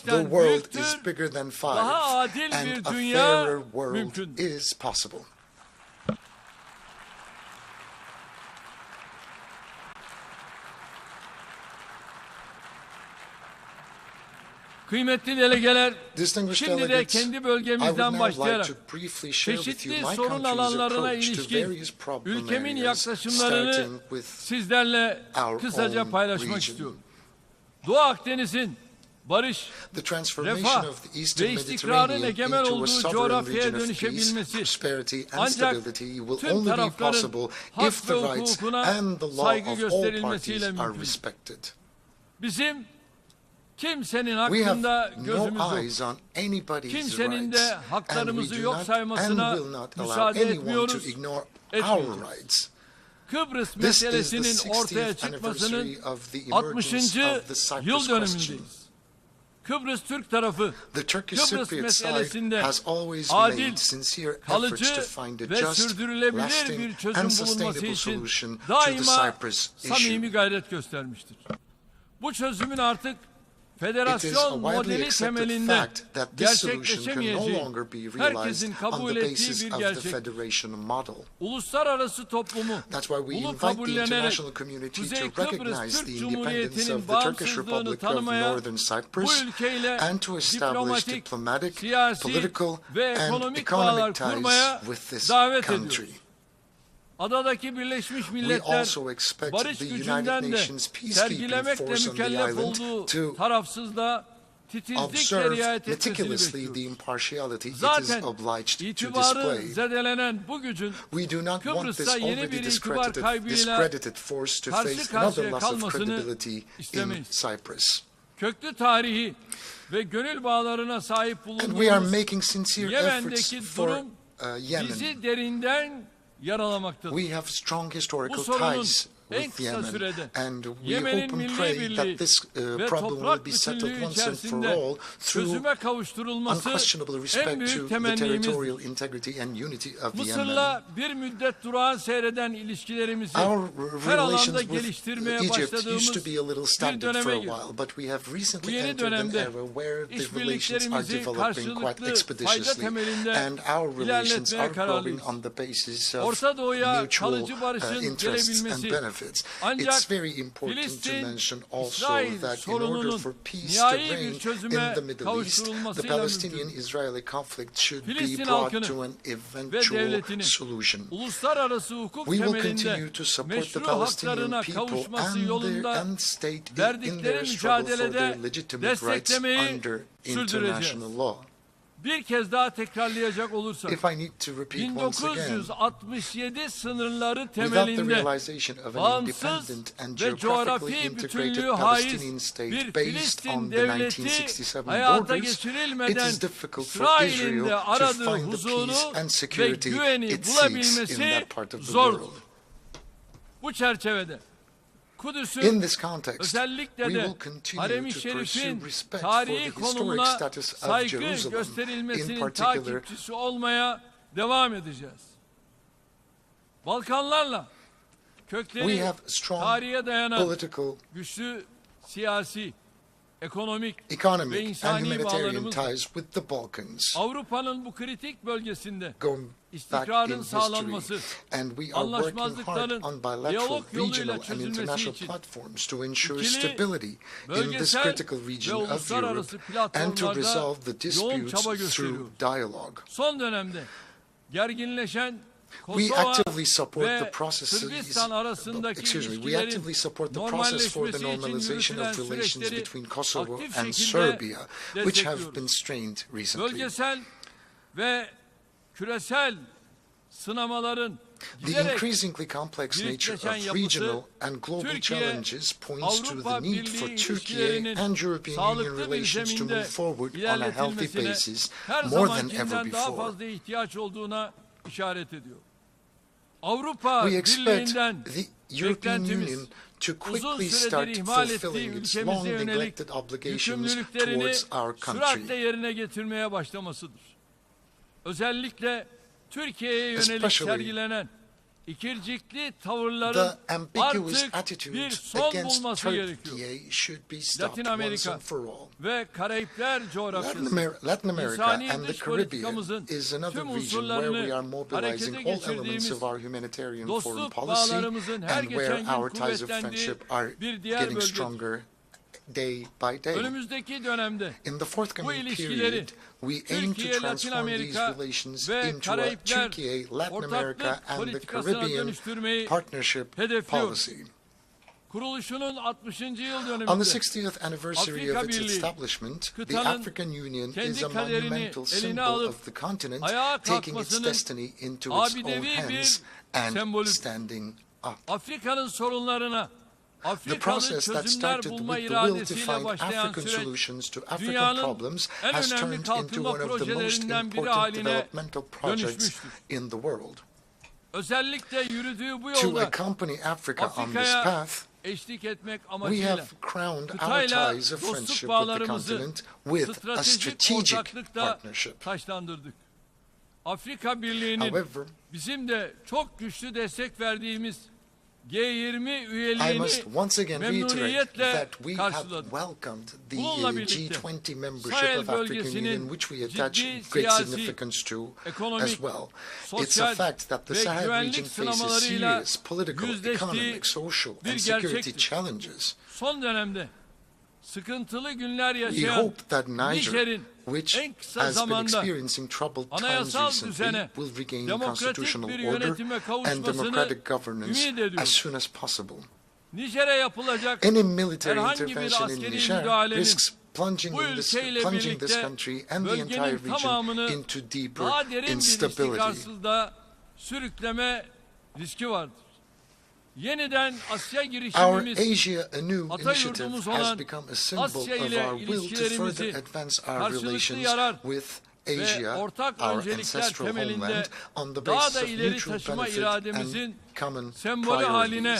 the world is bigger than 5, and a fairer world is possible. Kıymetli delegeler, şimdi de kendi bölgemizden başlayarak çeşitli sorun alanlarına ilişkin ülkemin yaklaşımlarını sizlerle kısaca paylaşmak istiyorum. Doğu Akdeniz'in barış, refah ve istikrarın egemen olduğu coğrafyaya dönüşebilmesi ancak tüm tarafların hak ve hukukuna saygı gösterilmesiyle mümkün. Bizim kimsenin hakkında gözümüz yok. Kimsenin de haklarımızı yok saymasına müsaade etmiyoruz, etmeyeceğiz. Kıbrıs meselesinin ortaya çıkmasının 60. yıl dönümündeyiz. Kıbrıs Türk tarafı, Kıbrıs meselesinde adil, kalıcı ve sürdürülebilir bir çözüm bulunması için daima samimi gayret göstermiştir. Bu çözümün artık federasyon modeli temelinde gerçekleşemeyeceği herkesin kabul ettiği bir gerçek. Uluslararası toplumu bunu kabullenerek Kuzey Kıbrıs Türk Cumhuriyeti'nin bağımsızlığını tanımaya, bu ülkeyle diplomatik, siyasi ve ekonomik bağlar kurmaya davet ediyoruz. Adadaki Birleşmiş Milletler barış gücünden de sergilemekle mükellef olduğu tarafsızlığa titizlikle riayet etmesini bekliyoruz. Zaten itibarı zedelenen bu gücün Kıbrıs'ta yeni bir itibar kaybıyla karşı karşıya kalmasını istemeyiz. Köklü tarihi ve gönül bağlarına sahip bulunduğumuz Yemen'deki durum bizi derinden yaralamaktadır. We have strong historical ties with Yemen, and we hope and pray that this problem will be settled once and for all through unquestionable respect to the territorial integrity and unity of Yemen. Our relations with Egypt used to be a little stagnant for a while, but we have recently entered an era where the relations are developing quite expeditiously, and our relations are growing on the basis of mutual interests and benefits. It's very important to mention also that in order for peace to reign in the Middle East, the Palestinian-Israeli conflict should be brought to an eventual solution. We will continue to support the Palestinian people and state in their struggle for their legitimate rights under international law. Bir kez daha tekrarlayacak olursak, If I need to repeat once again, 1967 sınırları temelinde bağımsız ve coğrafi bütünlüğü haiz bir Filistin devleti hayata geçirilmeden İsrail'in de aradığı huzuru ve güveni bulabilmesi zordur. Bu çerçevede Kudüs'ün özellikle de Harem-i Şerif'in tarihi konumuna saygı gösterilmesinin takipçisi olmaya devam edeceğiz. Balkanlarla kökleri tarihe dayanan güçlü siyasi, ekonomik ve insani bağlarımız Avrupa'nın bu kritik bölgesinde istikrarın sağlanması, anlaşmazlıkların diyalog yoluyla çözülmesi için ikili, bölgesel ve uluslararası platformlarda yoğun çaba gösteriyoruz. Son dönemde gerginleşen Kosova ve Sırbistan arasındaki ilişkilerin normalleşmesi için yürütülen süreçleri aktif şekilde destekliyoruz. Bölgesel ve küresel sınamaların The increasingly complex nature of regional and global challenges points to the need for Turkey and European Union relations to move forward on a healthy basis more than ever before. We expect the European Union to quickly start fulfilling its long neglected obligations towards our country. Özellikle Türkiye'ye yönelik sergilenen ikircikli tavırların artık bir son bulması gerekiyor. Latin Amerika ve Karayipler coğrafyası, insani dış politikamızın tüm unsurlarını harekete geçirdiğimiz dostluk bağlarımızın her geçen gün kuvvetlendiği bir diğer bölgedir. Önümüzdeki dönemde bu ilişkileri Türkiye, Latin Amerika ve Karayipler ortaklık politikasına dönüştürmeyi hedefliyoruz. Kuruluşunun 60. yıl dönümünde On the 60th anniversary of its establishment, the African Union is a monumental symbol of the continent taking its destiny into its own hands and standing up. Afrika'nın sorunlarına The process that started with the will to find African solutions to African problems has turned into one of the most important developmental projects in the world. To accompany Africa on this path, we have crowned our ties of friendship with the continent with a strategic partnership. Afrika Birliği'nin bizim de çok güçlü destek verdiğimiz G20 üyeliğini memnuniyetle karşıladık. Bununla birlikte Sahel bölgesinin ciddi siyasi, ekonomik, sosyal ve güvenlik sınamalarıyla yüzleştiği bir gerçektir. Son dönemde sıkıntılı günler yaşayan Nijer'in en kısa zamanda anayasal düzene, demokratik bir yönetime kavuşmasını ümit ediyoruz. Nijer'e yapılacak herhangi bir askeri müdahalenin bu ülkeyle birlikte bölgenin tamamını daha derin bir istikrarsızlığa sürükleme riski vardır. Yeniden Asya girişimimiz, ata yurdumuz olan Asya ile ilişkilerimizi karşılıklı yarar ve ortak öncelikler temelinde daha da ileri taşıma irademizin sembolü haline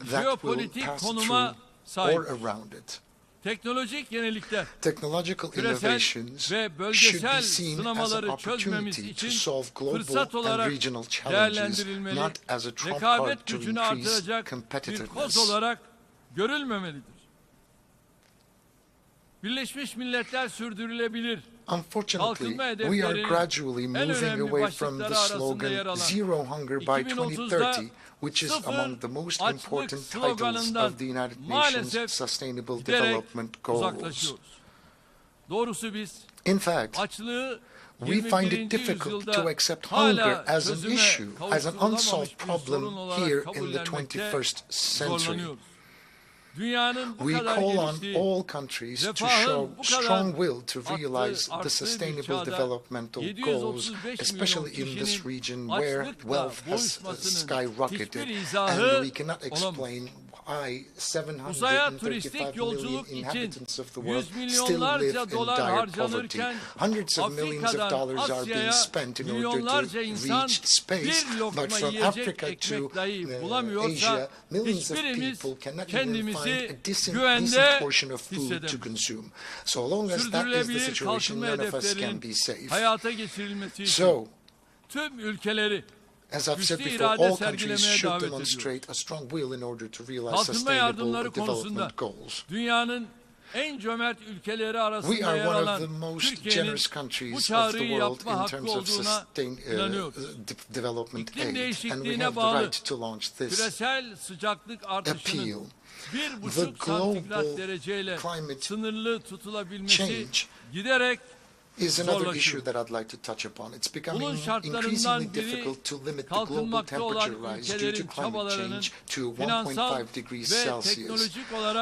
that will pass through or around it. Technological innovations should be seen as an opportunity to solve global and regional challenges, not as a trump card to increase competitiveness. Unfortunately, we are gradually moving away from the slogan "Zero Hunger by 2030", which is among the most important titles of the United Nations Sustainable Development Goals. In fact, we find it difficult to accept hunger as an issue, as an unsolved problem here in the 21st century. We call on all countries to show strong will to realize the sustainable developmental goals, especially in this region where wealth has skyrocketed, and we cannot explain why 735 million inhabitants of the world still live in dire poverty. Hundreds of millions of dollars are being spent in order to reach space, but from Africa to Asia, millions of people cannot even find a decent portion of food to consume. So long as that is the situation, none of us can be safe. So, as I've said before, all countries should demonstrate a strong will in order to realize sustainable development goals. We are one of the most generous countries of the world in terms of development aid, and we have the right to launch this appeal. The global climate change is another issue that I'd like to touch upon. It's becoming increasingly difficult to limit the global temperature rise due to climate change to 1.5 degrees Celsius.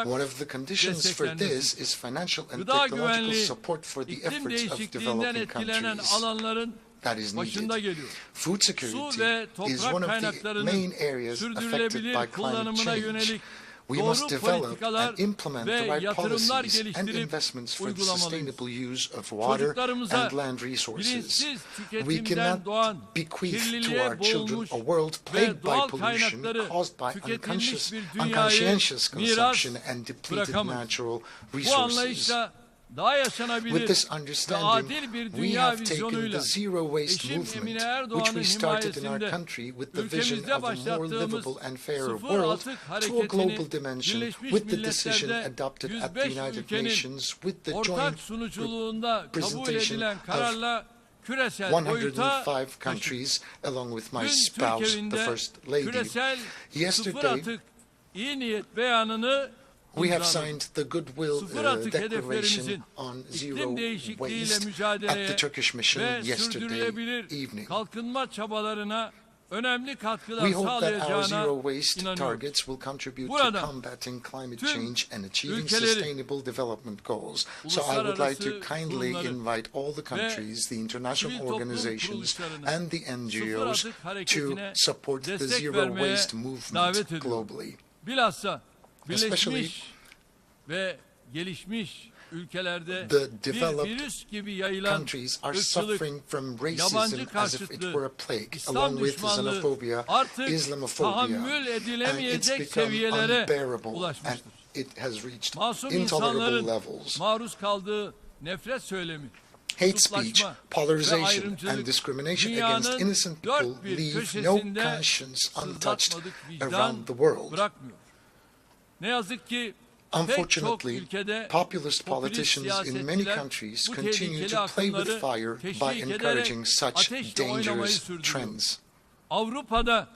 One of the conditions for this is financial and technological support for the efforts of developing countries. That is needed. Food security is one of the main areas affected by climate change. We must develop and implement the right policies and investments for the sustainable use of water and land resources. We cannot bequeath to our children a world plagued by pollution caused by unconscientious consumption and depleted natural resources. With this understanding, we have taken the zero waste movement, which we started in our country with the vision of a more livable and fairer world, to a global dimension with the decision adopted at the United Nations with the joint presentation of 105 countries, along with my spouse, the First Lady. Yesterday, we have signed the Goodwill Declaration on Zero Waste at the Turkish mission yesterday evening. We hope that our zero waste targets will contribute to combating climate change and achieving sustainable development goals. So I would like to kindly invite all the countries, the international organizations, and the NGOs to support the zero waste movement globally. Especially the developed countries are suffering from racism as if it were a plague, along with xenophobia, Islamophobia, and it's become unbearable, and it has reached intolerable levels. Hate speech, polarization, and discrimination against innocent people leave no conscience untouched around the world. Unfortunately, populist politicians in many countries continue to play with fire by encouraging such dangerous trends. The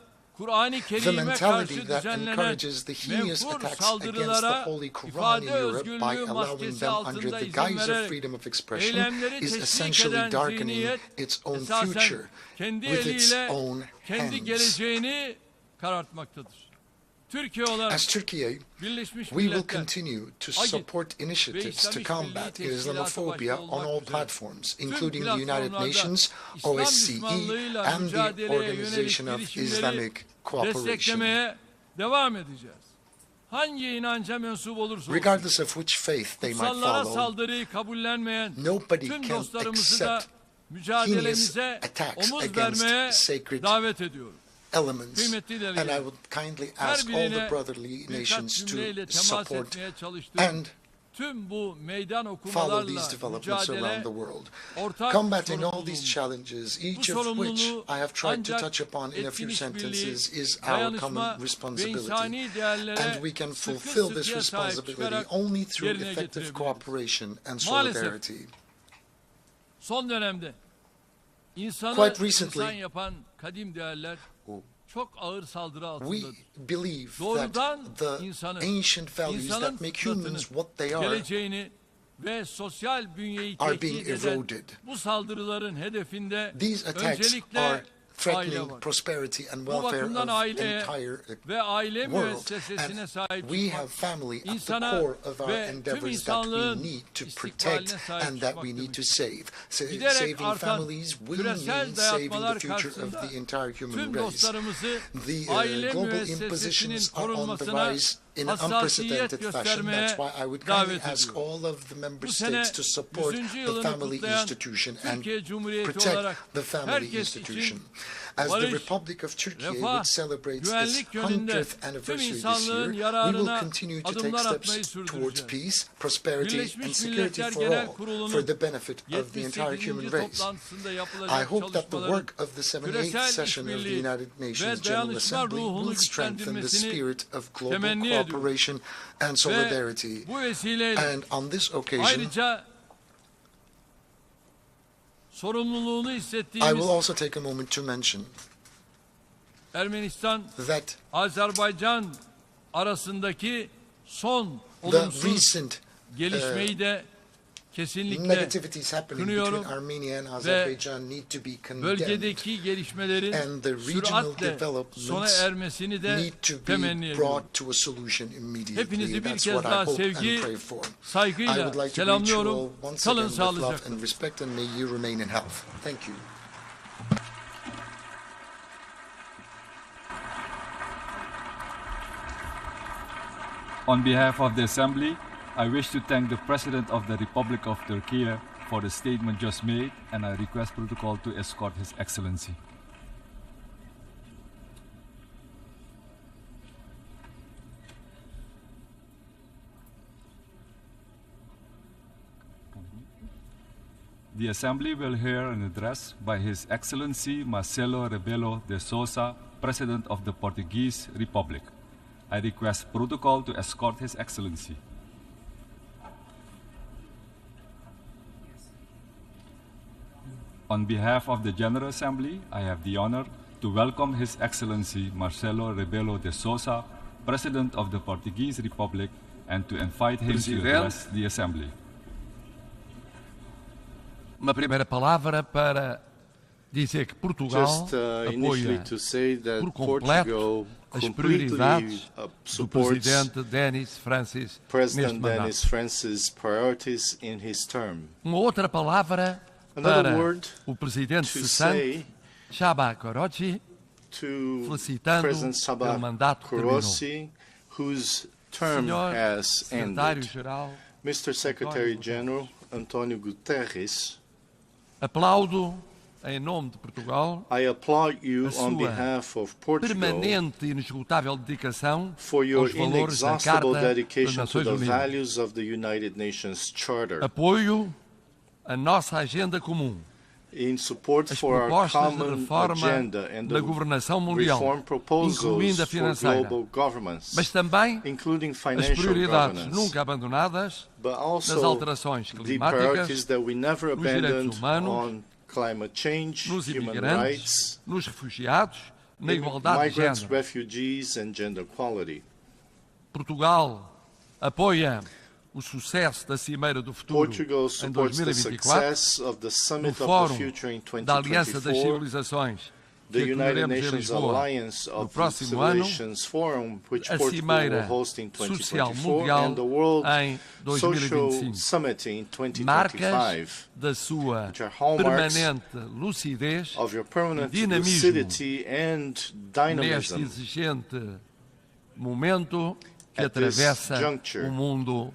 mentality that encourages the heinous attacks against the Holy Quran in Europe by allowing them under the guise of freedom of expression is essentially darkening its own future with its own hands. As Turkey, we will continue to support initiatives to combat Islamophobia on all platforms, including the United Nations, OSCE, and the Organization of Islamic Cooperation. Regardless of which faith they might follow, nobody can accept heinous attacks against sacred elements, and I would kindly ask all the brotherly nations to support and follow these developments around the world. Combating all these challenges, each of which I have tried to touch upon in a few sentences, is our common responsibility. And we can fulfill this responsibility only through effective cooperation and solidarity. Quite recently, we believe that the ancient values that make humans what they are being eroded. These attacks are threatening prosperity and welfare of the entire world. And we have family at the core of our endeavors that we need to protect and that we need to save. Saving families will mean saving the future of the entire human race. The global impositions are on the rise in an unprecedented fashion. That's why I would kindly ask all of the member states to support the family institution and protect the family institution. As the Republic of Turkey, which celebrates its 100th anniversary this year, we will continue to take steps towards peace, prosperity, and security for all, for the benefit of the entire human race. I hope that the work of the 78th session of the United Nations General Assembly will strengthen the spirit of global cooperation and solidarity. And on this occasion, I will also take a moment to mention that the recent negativities happening between Armenia and Azerbaijan need to be condemned, and the regional developments need to be brought to a solution immediately. That's what I hope and pray for. I would like to greet you all once again with love and respect, and may you remain in health. Thank you. On behalf of the Assembly, I wish to thank the President of the Republic of Turkey for the statement just made, and I request protocol to escort His Excellency. The Assembly will hear an address by His Excellency Marcelo Rebelo de Sousa, President of the Portuguese Republic. I request protocol to escort His Excellency. On behalf of the General Assembly, I have the honor to welcome His Excellency Marcelo Rebelo de Sousa, President of the Portuguese Republic, and to invite him to address the Assembly. Uma primeira palavra para dizer que Portugal apoia por completo as prioridades do Presidente Denis Francis neste mandato. Uma outra palavra para o Presidente cessante, Shaba Korochi, felicitando o mandato que terminou. Senhor Secretário-Geral, Mr. Secretary-General António Guterres, aplaudo em nome de Portugal I applaud you on behalf of Portugal permanente e inesgotável dedicação for your aos valores da inexhaustible Carta das dedication to Nações the Unidas. values of the United Nations Charter. Apoio a nossa agenda comum, In support as for our propostas de common reforma agenda and da the governação mundial, reform proposals incluindo a for financeira, global governments, mas também including as financial prioridades governance, nunca abandonadas but nas also alterações the climáticas, priorities that we never nos direitos abandoned humanos, on climate change, nos human imigrantes, rights, nos refugiados, na igualdade de migrants, género. refugees and gender equality. Portugal apoia o sucesso da Cimeira do Futuro Portugal em supports the 2024, success of the no Summit of the Fórum Future in da Aliança das 2024, Civilizações, the que United acolheremos em Nations Lisboa Alliance no of próximo ano, Civilizations Forum, which a Portugal Cimeira will host in Social 2024, Mundial and the World em Social 2025. Summit in 2025, Marcas da sua which are hallmarks permanente lucidez of your permanent e dinamismo lucidity and neste dynamism exigente momento que at this atravessa juncture o mundo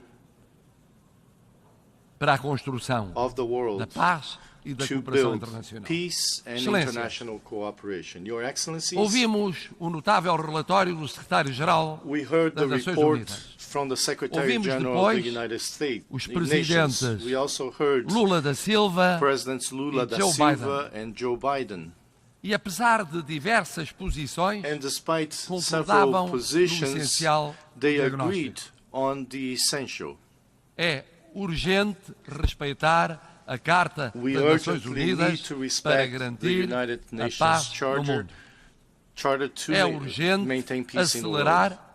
para a construção of the world da paz e da to cooperação build internacional. peace and Excelência, international cooperation. Your Excellencies, ouvimos o notável relatório do secretário-geral we heard the das Nações report Unidas. from the Secretary Ouvimos General of the depois United States os Nations. presidentes We also heard Lula da Silva Presidents Lula e da Joe Silva and Joe Biden. E apesar de diversas posições, And despite concordavam several no positions, essencial they diagnóstico. agreed on the essential. É urgente respeitar a Carta We das Nações urgently need Unidas to para respect the garantir United a Nations paz no Charter, mundo. to É maintain urgente peace in the world. acelerar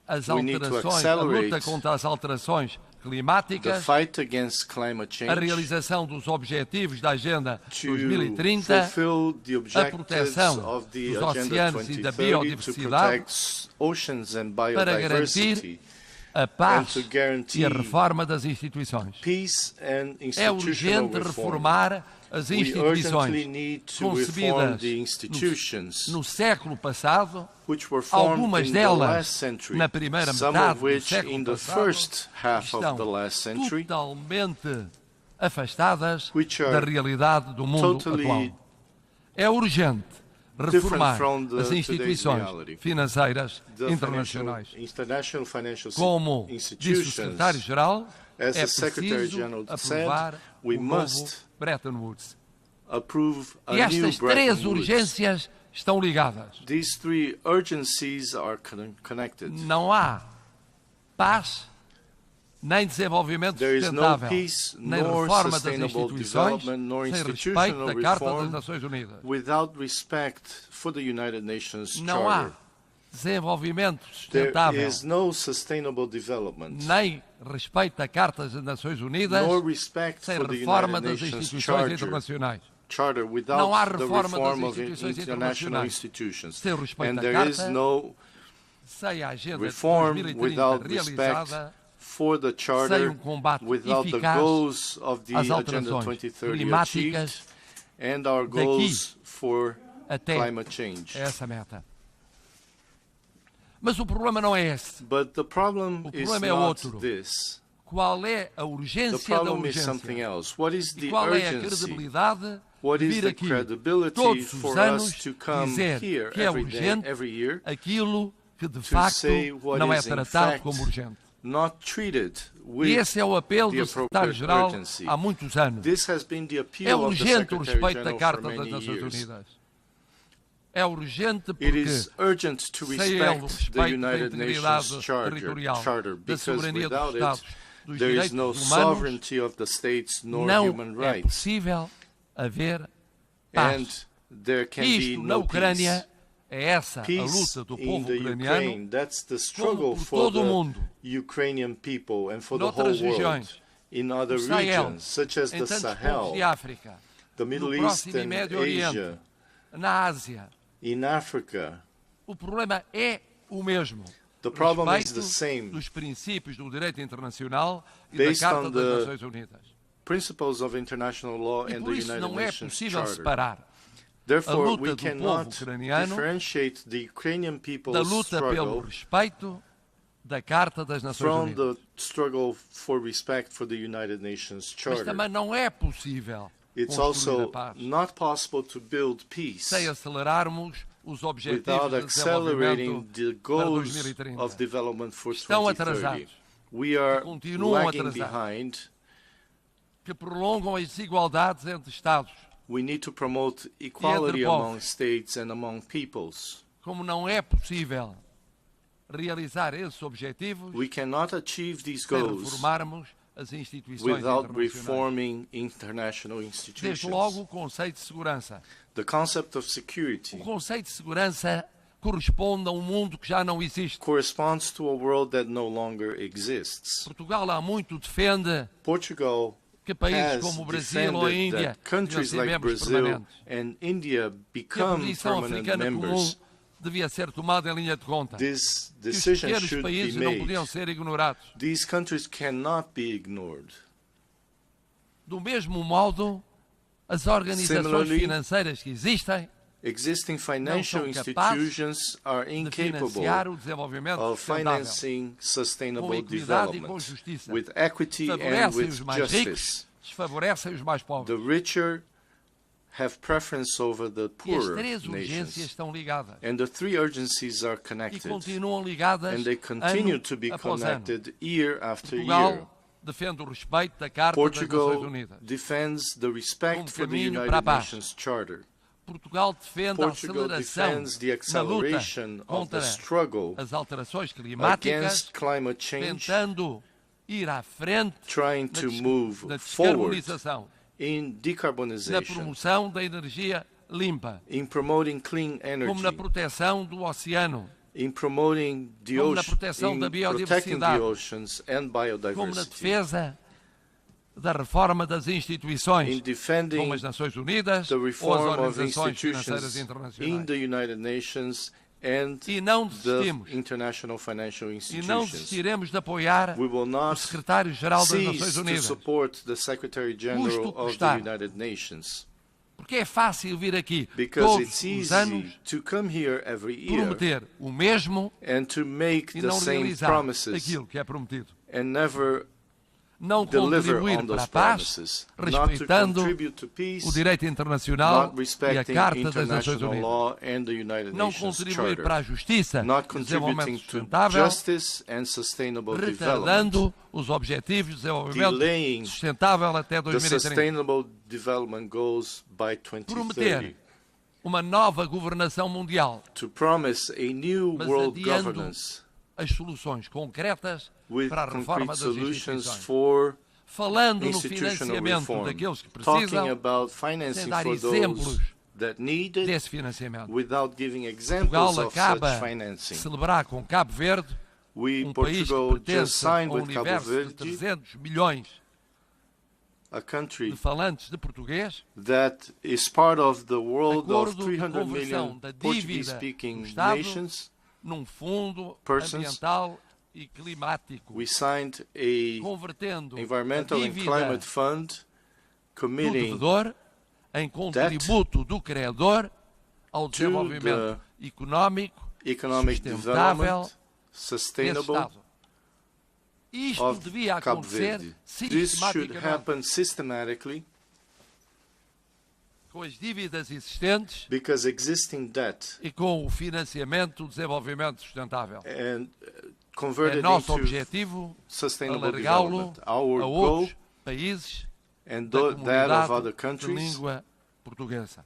as We need to alterações, a luta accelerate contra as alterações the climáticas, fight against climate a change, realização dos objetivos da Agenda to 2030, fulfill the a objectives proteção of the dos Agenda oceanos e da 2030, to biodiversidade, protect oceans and para biodiversity, garantir a paz and to guarantee e a reforma das instituições. peace and É institutional urgente reform. reformar as We instituições urgently need to reform concebidas the institutions no século passado, which were formed algumas in the last delas century, na primeira some metade of do which século in the passado, first half estão of the last century, totalmente afastadas which are da realidade do mundo totally atual. É urgente reformar from as today's instituições reality. financeiras The internacionais. international financial Como disse o institutions, secretário-geral, as é the Secretary preciso General aprovar said, we o novo must Bretton Woods. approve a E new estas Bretton três Woods. urgências estão ligadas. These three urgencies are connected. Não há paz, nem desenvolvimento There is no sustentável, peace, nem nor reforma das sustainable instituições, development, nor sem respeito institutional da Carta das reform Nações Unidas. without respect for the United Nations Não Charter. há desenvolvimento There sustentável, is no sustainable development, nem respeito da Carta das Nações Unidas, nor respect sem for the reforma United das Nations instituições internacionais. Charter Não há without the reforma das reform of instituições international internacionais institutions. sem o respeito And da there is Carta, no sem a Agenda de reform 2030 without respect realizada, for the sem Charter, combate without the eficaz goals of the às Agenda alterações 2030 climáticas achieved, and our daqui goals for até climate change. essa meta. Mas o problema não é esse. But the problem O is problema é not outro. this. Qual é a The urgência da problem is something urgência? else. What is E the qual é a urgency? credibilidade What de is vir the aqui credibility todos os for anos us to come dizer here que é every day, urgente every year, aquilo que de to facto say what não é is in tratado fact como urgente? not treated E with esse é o apelo the do appropriate secretário-geral urgency? há muitos anos. This has been the É appeal of the urgente o respeito da Secretary-General for Carta das many Nações years. Unidas. É urgente It porque is urgent to sem ele o respect the respeito da United integridade Nations territorial, Charter da because soberania dos without Estados, it, dos there is direitos no humanos, sovereignty of the states nor não human é rights. possível haver And paz. there can be Isto na no Ucrânia peace. é essa a Peace luta do in povo the ucraniano, Ukraine, that's the como struggle por for todo o the mundo, Ukrainian people and for the whole noutras world. regiões, In other no Sahel, regions, such as em the tantos Sahel, povos de África, the Middle no East próximo e and Médio Oriente, Asia, na Ásia. in Africa. O problema é o mesmo. The problem is Respeito the same. dos princípios do direito internacional e da Based Carta on das the Nações Unidas. principles of international law E and por the isso United não é Nations possível Charter. separar a Therefore, luta we do povo cannot ucraniano differentiate the Ukrainian da people's luta pelo struggle respeito da Carta das Nações from Unidas. the struggle for respect for the United Nations Mas Charter. também não é possível It's construir a also paz not possible to build peace sem acelerarmos os objetivos without de accelerating desenvolvimento the para goals 2030. of development for Estão 2030. atrasados. We are Continuam lagging atrasados. behind. Que prolongam as desigualdades entre Estados. We need to promote equality povos. among states and among peoples. Como não é possível realizar esses objetivos We cannot achieve these sem goals reformarmos as instituições without internacionais. reforming international Desde institutions. logo o conceito de segurança. The concept of security O conceito de segurança corresponde a um mundo que já não existe. corresponds to a world that no longer exists. Portugal há muito defende Portugal que países has como o Brasil ou a defended Índia that countries deviam ser like membros Brazil permanentes. and India Que a become posição permanent africana members. comum devia ser tomada em linha de conta. This Que os decision pequenos should be países não made. podiam ser ignorados. These countries cannot be ignored. Do mesmo modo, as organizações Similarly, financeiras que existem Existing financial não são capazes institutions are de incapable financiar o desenvolvimento of sustentável. financing Com sustainable equidade e com development justiça. with equity and Favorecem with os mais ricos justice. desfavorecem os mais pobres. The richer have preference over the E as poorer três urgências nations. estão ligadas. And the three urgencies are E connected. continuam ligadas And they continue ano to be após ano. connected year after year. Portugal defende o respeito da Carta das Nações Portugal Unidas. defends the respect for the caminho para a United paz. Nations Charter. Portugal defende a Portugal aceleração defends the na luta acceleration of contra the struggle as alterações climáticas, against climate change, tentando ir à frente trying na, to move na forward descarbonização, in na decarbonization, promoção da energia limpa, in promoting clean como na energy, proteção do oceano, in promoting the como na ocean, proteção da in protecting the biodiversidade, oceans and como na biodiversity, defesa da reforma das instituições, in defending como as Nações Unidas the ou as reform of organizações financeiras institutions in internacionais. the United Nations and E não the desistimos. international financial E não institutions. desistiremos de apoiar We will o not secretário-geral das Nações cease to Unidas. support the Secretary General Custo of the custar. United Nations, Porque é fácil vir aqui because todos it's os easy anos to come here every year prometer o mesmo and to make e the não same realizar promises aquilo que é prometido. and never Não deliver contribuir on para those a paz, promises, not to respeitando contribute to peace, o direito internacional not e a respecting Carta das Nações international Unidas. law and the United Não Nations contribuir para a Charter, justiça, not desenvolvimento contributing to sustentável, justice and sustainable development, retardando os objetivos de desenvolvimento delaying sustentável até the 2030. Sustainable Development Goals by 2030, Prometer uma nova governação mundial, to promise a new mas world adiando governance as soluções concretas with para a reforma concrete das solutions instituições. for Falando no institutional financiamento reform, daqueles que talking precisam, about sem financing dar for exemplos those that need it, desse financiamento. without giving examples Portugal of acaba such de financing. celebrar com Cabo Verde, país Portugal que just pertence a signed with Cabo universo de Verde, 300 milhões a country de falantes de português, that is part of the world of acordo de 300 conversão million da dívida Portuguese-speaking do Estado nations. num fundo persons, ambiental e climático, We signed a convertendo Environmental a and dívida Climate Fund do committing devedor em contributo do credor ao desenvolvimento económico economic sustentável development, desse sustainable Estado. Isto of devia Cabo acontecer Verde. This should sistematicamente happen systematically com as dívidas existentes because existing debt e com o financiamento do desenvolvimento sustentável. and É converted nosso into objetivo sustainable alargá-lo development. Our a goal outros países and da that of comunidade other de countries língua portuguesa.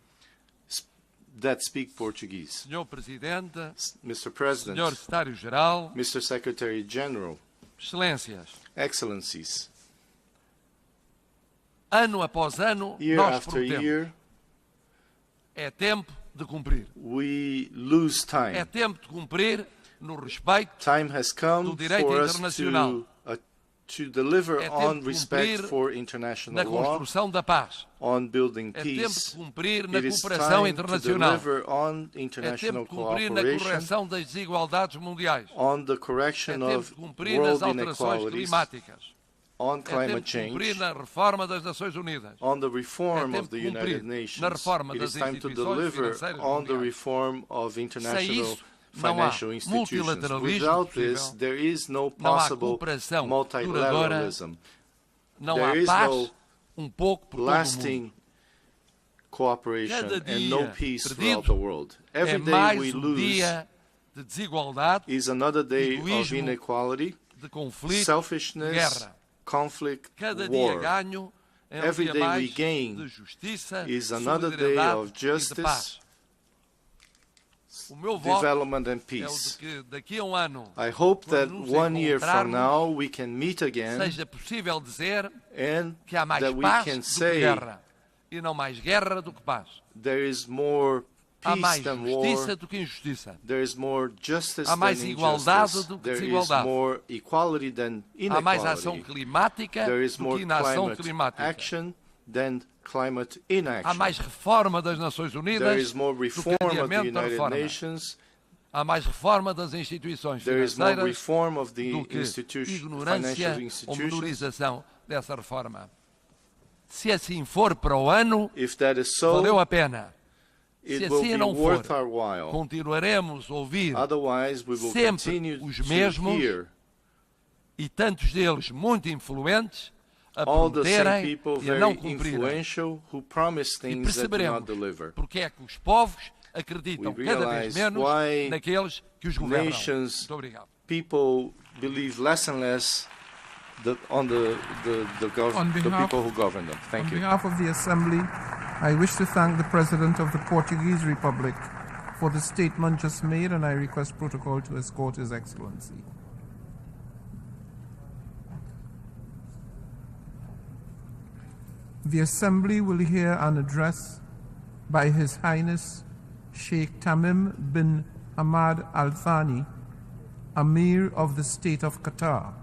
that speak Portuguese. Senhor Presidente, Mr. President, Senhor Secretário-Geral, Mr. Secretary General, Excelências, Excellencies, ano após ano, year nós after prometemos. year, É tempo de cumprir. we lose time. É tempo de cumprir no respeito Time has come do direito for us internacional. to deliver É tempo on de respect cumprir for na international law, construção da paz. on building É tempo de peace. cumprir na It is cooperação time internacional. to deliver on É tempo international de cumprir na cooperation, correção das desigualdades mundiais. on the É correction tempo of de cumprir nas world alterações inequalities, climáticas. on É tempo climate de cumprir change, na reforma das Nações Unidas. on the É reform tempo of the de cumprir United na Nations. reforma It das is time to instituições deliver financeiras on the mundiais. reform of international isso, não há financial institutions. multilateralismo Without this, possível. there is no Não há possible cooperação multilateralism. Não There há is paz, no pouco por todo o mundo. lasting cooperation Cada and no dia peace perdido throughout the world. Every é day mais we um dia lose de desigualdade, is another day of egoísmo, inequality, de conflito, de selfishness, guerra. conflict, Cada dia war. ganho é um Every dia day we mais gain de justiça, is another day solidariedade of e de justice, paz. O meu voto development and é o de peace. que daqui a ano, I hope that quando nos 1 year from encontrarmos, now we can meet again seja possível dizer and que há mais that we paz can do que say guerra e não mais guerra do que paz. there is more Há peace mais than justiça war, do que injustiça. there is more justice Há mais than igualdade injustice, do que there is desigualdade. more equality than Há mais ação inequality, climática there is do more que inação climate climática. action than climate Há inaction. mais reforma das Nações There Unidas is more do que reform of the adiamento da United reforma. Nations. Há mais reforma das instituições There is more financeiras reform of the do que ignorância financial ou institutions. menorização dessa reforma. Se assim for para o ano, If that is so, valeu a pena. Se it will assim be não for, worth our while. continuaremos a ouvir Otherwise, we will sempre continue os to mesmos hear e tantos deles muito influentes all the same people very influential who promise things that do not deliver. Porque é que os povos acreditam cada vez menos naqueles que os governam. Nations, people believe less and less on the people who govern them. Thank you. On behalf of the Assembly, I wish to thank the President of the Portuguese Republic for the statement just made, and I request protocol to escort His Excellency. The Assembly will hear an address by His Highness Sheikh Tamim bin Hamad Al Thani, Emir of the State of Qatar.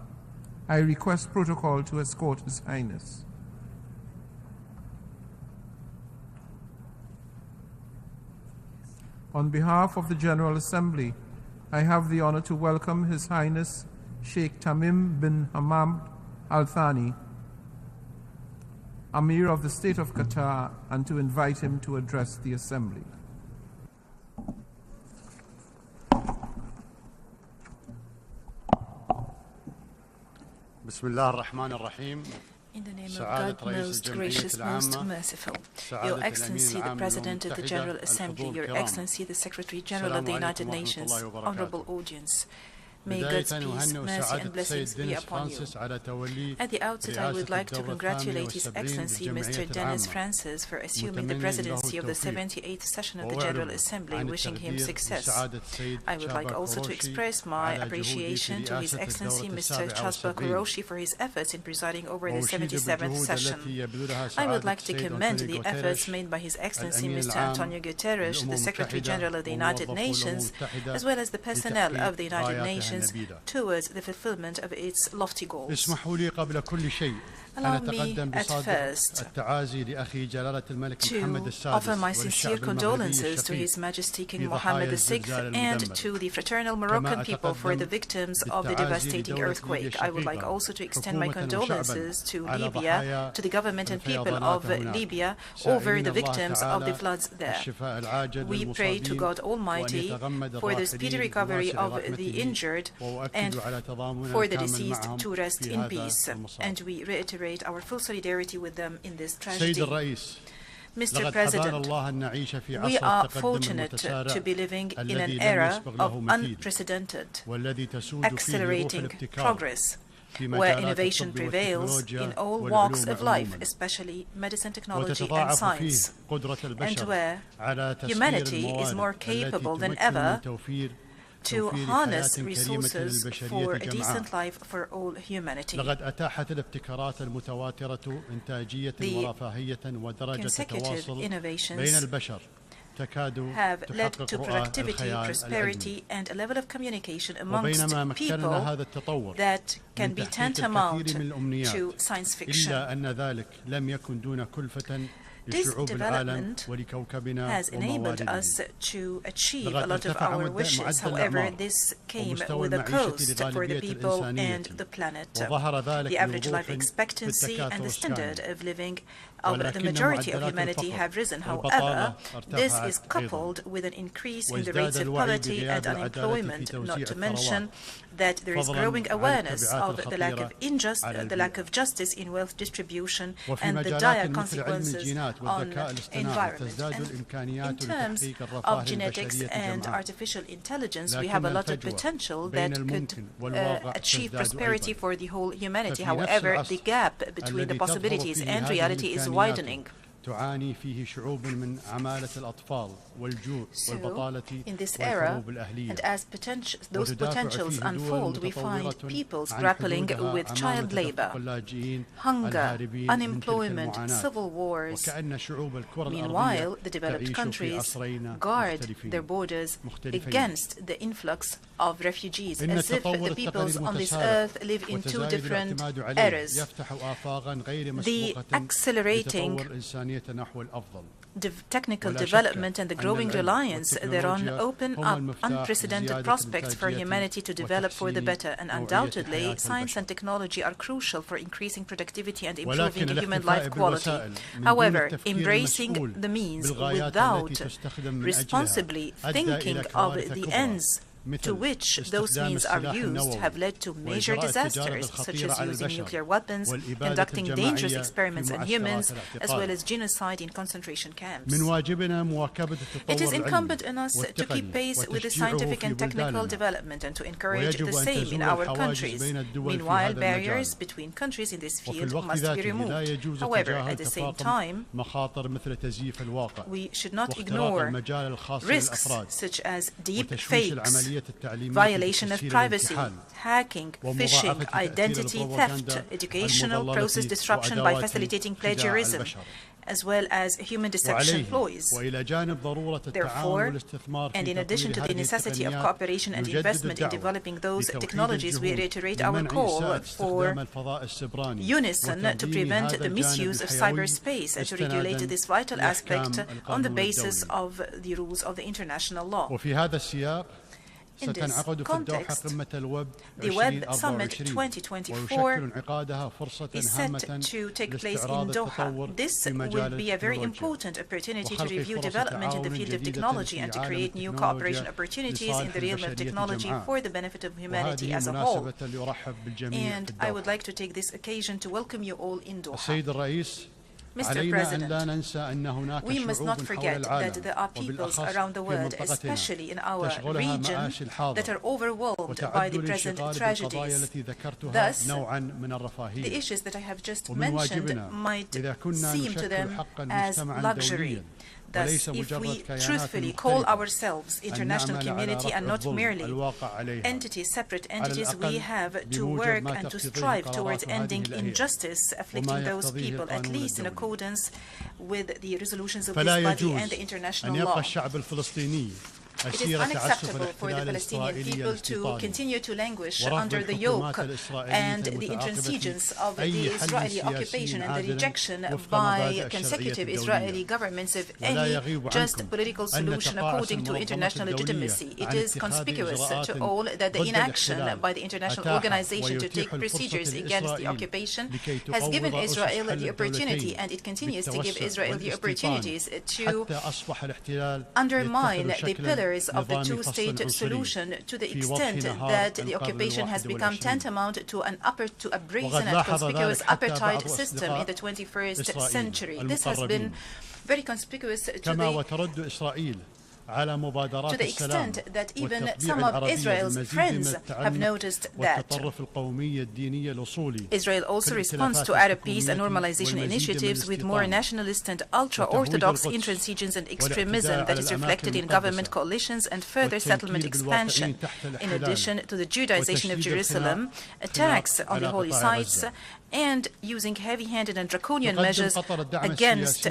I request protocol to escort His Highness. On behalf of the General Assembly, I have the honor to welcome His Highness Sheikh Tamim bin Hamad Al Thani, Emir of the State of Qatar, and to invite him to address the Assembly. In the name of God, most gracious, most merciful, Your Excellency, the President of the General Assembly, Your Excellency, the Secretary General of the United Nations, Honorable Audience, may God's peace, mercy and blessings be upon you. At the outset, I would like to congratulate His Excellency Mr. Denis Francis for assuming the presidency of the 78th session of the General Assembly, wishing him success. I would like also to express my appreciation to His Excellency Mr. Chasba Kuroshi for his efforts in presiding over the 77th session. I would like to commend the efforts made by His Excellency Mr. Antonio Guterres, the Secretary General of the United Nations, as well as the personnel of the United Nations towards the fulfillment of its lofty goals. Allow me at first to offer my sincere condolences to His Majesty King Mohammed VI and to the fraternal Moroccan people for the victims of the devastating earthquake. I would like also to extend my condolences to Libya, to the government and people of Libya over the victims of the floods there. We pray to God Almighty for the speedy recovery of the injured and for the deceased to rest in peace, and we reiterate our full solidarity with them in this tragedy. Mr. President, we are fortunate to be living in an era of unprecedented, accelerating progress, where innovation prevails in all walks of life, especially medicine, technology and science, and where humanity is more capable than ever to harness resources for a decent life for all humanity. The consecutive innovations have led to productivity, prosperity, and a level of communication amongst people that can be tantamount to science fiction. This development has enabled us to achieve a lot of our wishes. However, this came with a cost for the people and the planet. The average life expectancy and the standard of living of the majority of humanity have risen. However, this is coupled with an increase in the rates of poverty and unemployment, not to mention that there is growing awareness of the lack of justice in wealth distribution and the dire consequences on environment. And in terms of genetics and artificial intelligence, we have a lot of potential that could achieve prosperity for the whole humanity. However, the gap between the possibilities and reality is widening. So, in this era, and as those potentials unfold, we find peoples grappling with child labor, hunger, unemployment, civil wars. Meanwhile, the developed countries guard their borders against the influx of refugees, as if the peoples on this earth live in two different eras. The accelerating technical development and the growing reliance thereon open up unprecedented prospects for humanity to develop for the better, and undoubtedly science and technology are crucial for increasing productivity and improving human life quality. However, embracing the means without responsibly thinking of the ends to which those means are used have led to major disasters, such as using nuclear weapons, conducting dangerous experiments on humans, as well as genocide in concentration camps. It is incumbent on us to keep pace with the scientific and technical development and to encourage the same in our countries. Meanwhile, barriers between countries in this field must be removed. However, at the same time, we should not ignore risks such as deep fakes, violation of privacy, hacking, phishing, identity theft, educational process disruption by facilitating plagiarism, as well as human deception ploys. Therefore, and in addition to the necessity of cooperation and investment in developing those technologies, we reiterate our call for unison to prevent the misuse of cyberspace and to regulate this vital aspect on the basis of the rules of the international law. In this context, the Web Summit 2024 is set to take place in Doha. This will be a very important opportunity to review development in the field of technology and to create new cooperation opportunities in the realm of technology for the benefit of humanity as a whole. And I would like to take this occasion to welcome you all in Doha. Mr. President, we must not forget that there are peoples around the world, especially in our region, that are overwhelmed by the present tragedies. Thus, the issues that I have just mentioned might seem to them as luxury. Thus, if we truthfully call ourselves international community and not merely entities, separate entities, we have to work and to strive towards ending injustice afflicting those people, at least in accordance with the resolutions of this body and the international law. It is unacceptable for the Palestinian people to continue to languish under the yoke and the intransigence of the Israeli occupation and the rejection by consecutive Israeli governments of any just political solution according to international legitimacy. It is conspicuous to all that the inaction by the international organization to take procedures against the occupation has given Israel the opportunity, and it continues to give Israel the opportunities to undermine the pillars of the two-state solution to the extent that the occupation has become tantamount to a brazen and conspicuous apartheid system in the 21st century. This has been very conspicuous to the extent that even some of Israel's friends have noticed that. Israel also responds to Arab peace and normalization initiatives with more nationalist and ultra-Orthodox intransigence and extremism that is reflected in government coalitions and further settlement expansion. In addition to the Judaization of Jerusalem, attacks on the holy sites, and using heavy-handed and draconian measures against the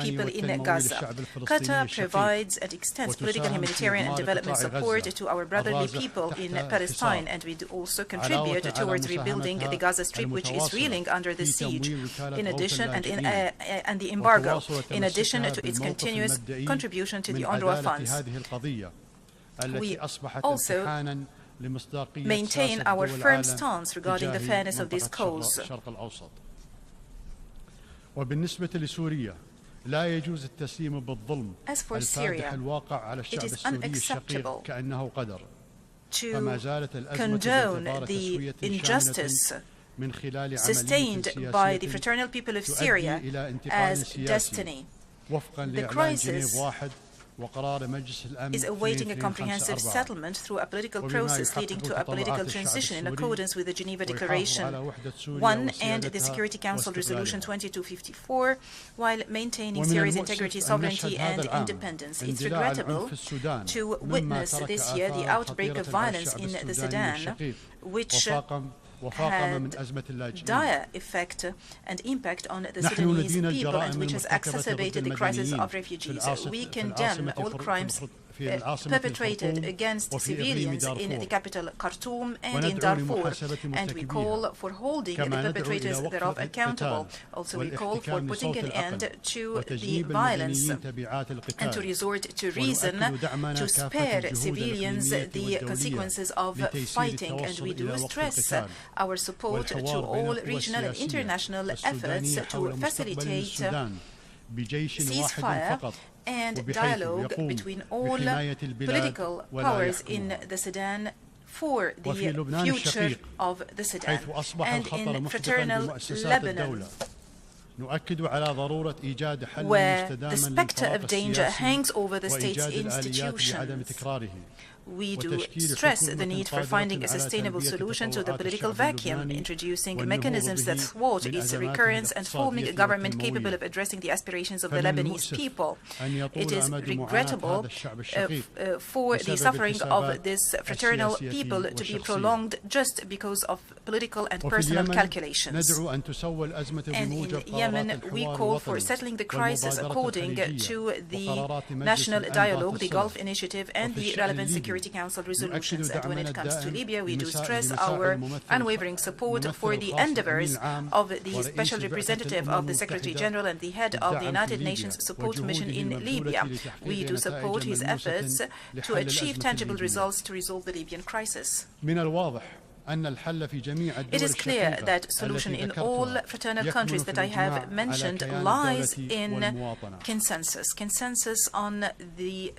people in Gaza. Qatar provides and extends political, humanitarian and development support to our brotherly people in Palestine, and we do also contribute towards rebuilding the Gaza Strip, which is reeling under the siege, in addition and the embargo, in addition to its continuous contribution to the UNRWA funds. We also maintain our firm stance regarding the fairness of this cause. As for Syria, it is unacceptable to condone the injustice sustained by the fraternal people of Syria as destiny. The crisis is awaiting a comprehensive settlement through a political process leading to a political transition in accordance with the Geneva Declaration 1 and the Security Council Resolution 2254, while maintaining Syria's integrity, sovereignty and independence. It's regrettable to witness this year the outbreak of violence in the Sudan, which had dire effect and impact on the Sudanese people and which has exacerbated the crisis of refugees. We condemn all crimes perpetrated against civilians in the capital Khartoum and in Darfur, and we call for holding the perpetrators thereof accountable. Also, we call for putting an end to the violence and to resort to reason to spare civilians the consequences of fighting, and we do stress our support to all regional and international efforts to facilitate ceasefire and dialogue between all political powers in the Sudan for the future of the Sudan. And in fraternal Lebanon, where the specter of danger hangs over the state's institutions, we do stress the need for finding a sustainable solution to the political vacuum, introducing mechanisms that thwart its recurrence and forming a government capable of addressing the aspirations of the Lebanese people. It is regrettable for the suffering of this fraternal people to be prolonged just because of political and personal calculations. And in Yemen, we call for settling the crisis according to the National Dialogue, the Gulf Initiative, and the relevant Security Council resolutions. And when it comes to Libya, we do stress our unwavering support for the endeavors of the Special Representative of the Secretary General and the head of the United Nations Support Mission in Libya. We do support his efforts to achieve tangible results to resolve the Libyan crisis. It is clear that solution in all fraternal countries that I have mentioned lies in consensus on the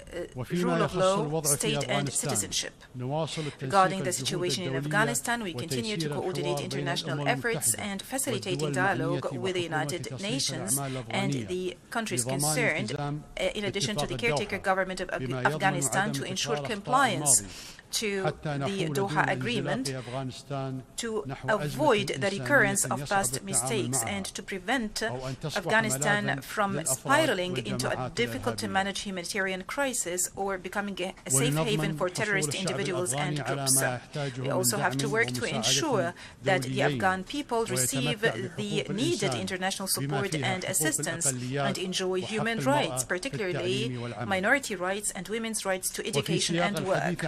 rule of law, state and citizenship. Regarding the situation in Afghanistan, we continue to coordinate international efforts and facilitating dialogue with the United Nations and the countries concerned, in addition to the caretaker government of Afghanistan, to ensure compliance to the Doha Agreement, to avoid the recurrence of past mistakes and to prevent Afghanistan from spiraling into a difficult-to-manage humanitarian crisis or becoming a safe haven for terrorist individuals and groups. We also have to work to ensure that the Afghan people receive the needed international support and assistance and enjoy human rights, particularly minority rights and women's rights to education and work.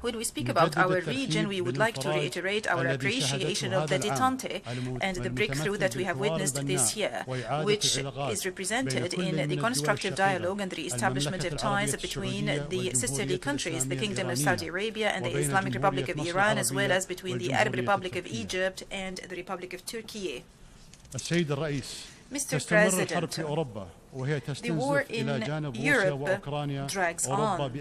When we speak about our region, we would like to reiterate our appreciation of the détente and the breakthrough that we have witnessed this year, which is represented in the constructive dialogue and the re-establishment of ties between the sisterly countries, the Kingdom of Saudi Arabia and the Islamic Republic of Iran, as well as between the Arab Republic of Egypt and the Republic of Turkey. Mr. President, the war in Europe drags on.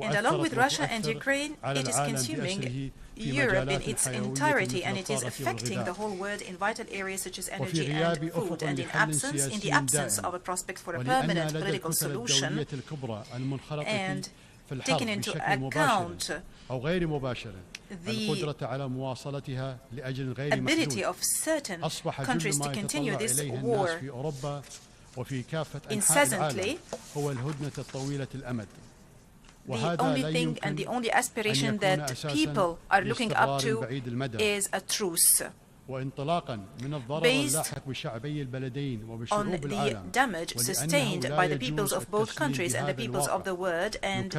And along with Russia and Ukraine, it is consuming Europe in its entirety, and it is affecting the whole world in vital areas such as energy and food. And in the absence of a prospect for a permanent political solution, and taking into account the ability of certain countries to continue this war incessantly, the only thing and the only aspiration that people are looking up to is a truce, based on the damage sustained by the peoples of both countries and the peoples of the world, and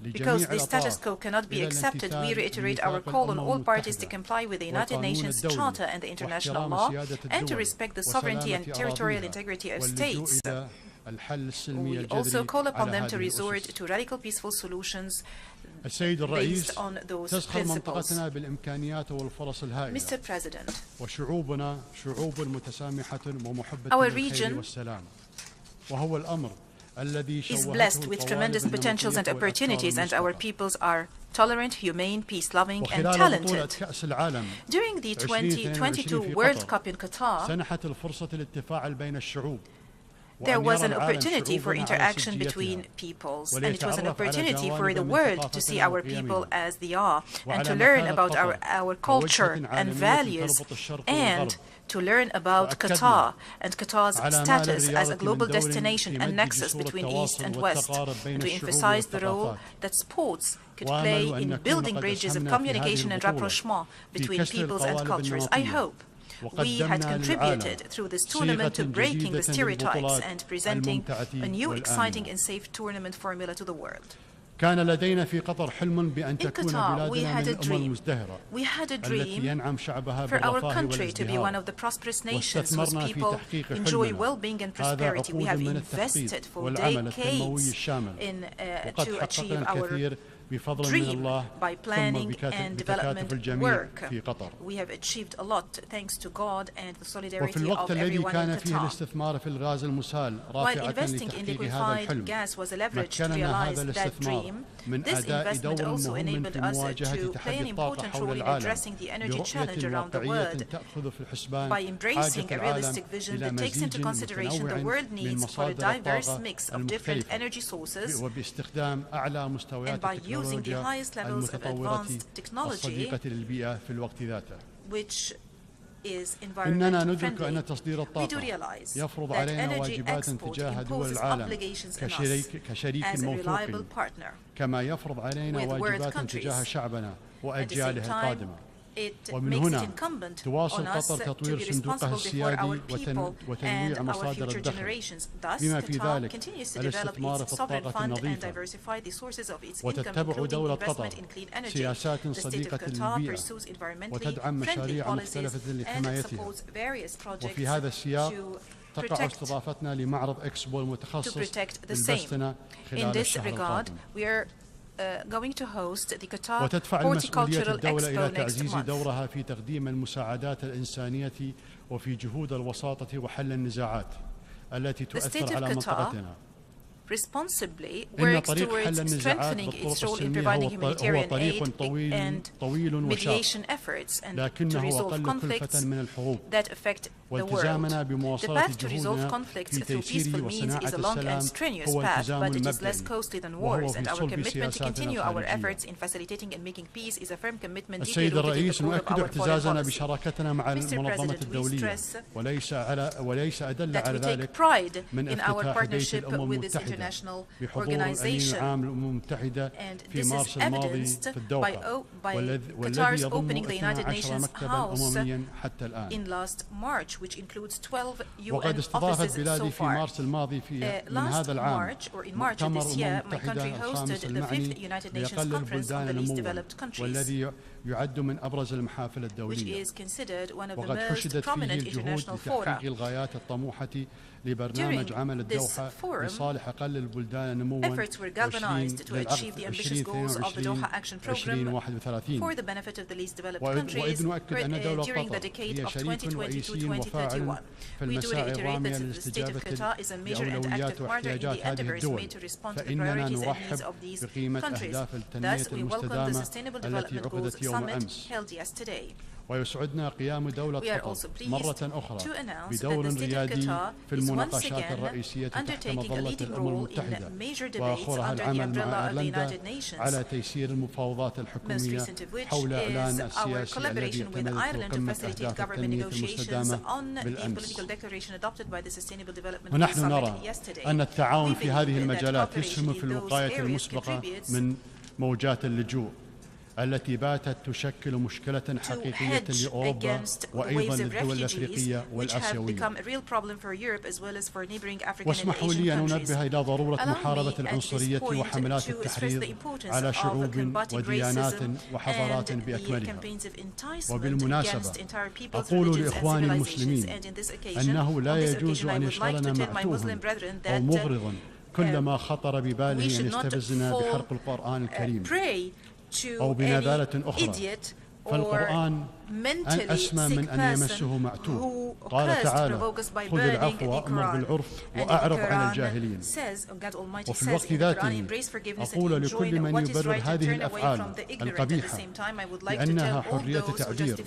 because the status quo cannot be accepted, we reiterate our call on all parties to comply with the United Nations Charter and the international law, and to respect the sovereignty and territorial integrity of states. We also call upon them to resort to radical peaceful solutions based on those principles. Mr. President, our region is blessed with tremendous potentials and opportunities, and our peoples are tolerant, humane, peace-loving, and talented. During the 2022 World Cup in Qatar, there was an opportunity for interaction between peoples, and it was an opportunity for the world to see our people as they are, and to learn about our culture and values, and to learn about Qatar and Qatar's status as a global destination and nexus between East and West, and to emphasize the role that sports could play in building bridges of communication and rapprochement between peoples and cultures. I hope we had contributed through this tournament to breaking the stereotypes and presenting a new, exciting and safe tournament formula to the world. In Qatar, we had a dream. We had a dream for our country to be one of the prosperous nations whose people enjoy well-being and prosperity. We have invested for decades to achieve our dream by planning and development work. We have achieved a lot thanks to God and the solidarity of everyone in Qatar. While investing in liquefied gas was a leverage to realize that dream, this investment also enabled us to play an important role in addressing the energy challenge around the world by embracing a realistic vision that takes into consideration the world needs for a diverse mix of different energy sources, and by using the highest levels of advanced technology, which is environmentally friendly. We do realize that energy export imposes obligations on us as a reliable partner with world countries. At the same time, it makes it incumbent on us to be responsible before our people and our future generations. Thus, Qatar continues to develop its sovereign fund and diversify the sources of its income, including investment in clean energy. The state of Qatar pursues environmentally friendly policies and supports various projects to protect the same. In this regard, we are going to host the Qatar Horticultural Expo next month. دورها في تقديم المساعدات الإنسانية وفي جهود الوساطة وحل النزاعات التي تؤثر على منطقتنا. Responsibly works towards strengthening its role in providing humanitarian aid and mediation efforts and to resolve conflicts that affect the world. The path to resolve conflicts through peaceful means is a long and strenuous path, but it is less costly than wars, and our commitment to continue our efforts in facilitating and making peace is a firm commitment deeply rooted in the core of our foreign policy. Mr. President, we stress that we take pride in our partnership with this international organization, and this is evidenced by Qatar's opening the United Nations House in last March, which includes 12 UN offices so far. Last March, or in March of this year, my country hosted the 5th United Nations Conference on the Least Developed Countries, which is considered one of the most prominent international fora. During this forum, efforts were galvanized to achieve the ambitious goals of the Doha Action Program for the benefit of the least developed countries during the decade of 2020-2031. We do reiterate that the state of Qatar is a major and active partner in the endeavors made to respond to the priorities and needs of these countries. Thus, we welcome the Sustainable Development Goals Summit held yesterday. ويسعدنا قيام دولة قطر مرة أخرى بدور ريادي في المناقشات الرئيسية تحت مظلة الأمم المتحدة وآخرها العمل مع أيرلندا على تيسير المفاوضات الحكومية حول إعلان السياسي الذي يعتمد قمة أهداف التنمية المستدامة بالأمس. ونحن نرى أن التعاون في هذه المجالات يسهم في الوقاية المسبقة من موجات اللجوء التي باتت تشكل مشكلة حقيقية لأوروبا وأيضا للدول الأفريقية والآسيوية. واسمحوا لي أن أنبه إلى ضرورة محاربة العنصرية وحملات التحريض على شعوب وديانات وحضارات بأكملها. وبالمناسبة أقول لإخواني المسلمين أنه لا يجوز أن يشغلنا معتوه أو مغرض كلما خطر بباله أن يستفزنا بحرق القرآن الكريم أو بنذالة أخرى. فالقرآن أسمى من أن يمسه معتوه. قال تعالى: خذ العفو وأمر بالعرف وأعرض عن الجاهلين. وفي الوقت ذاته أقول لكل من يبرر هذه الأفعال القبيحة لأنها حرية تعبير،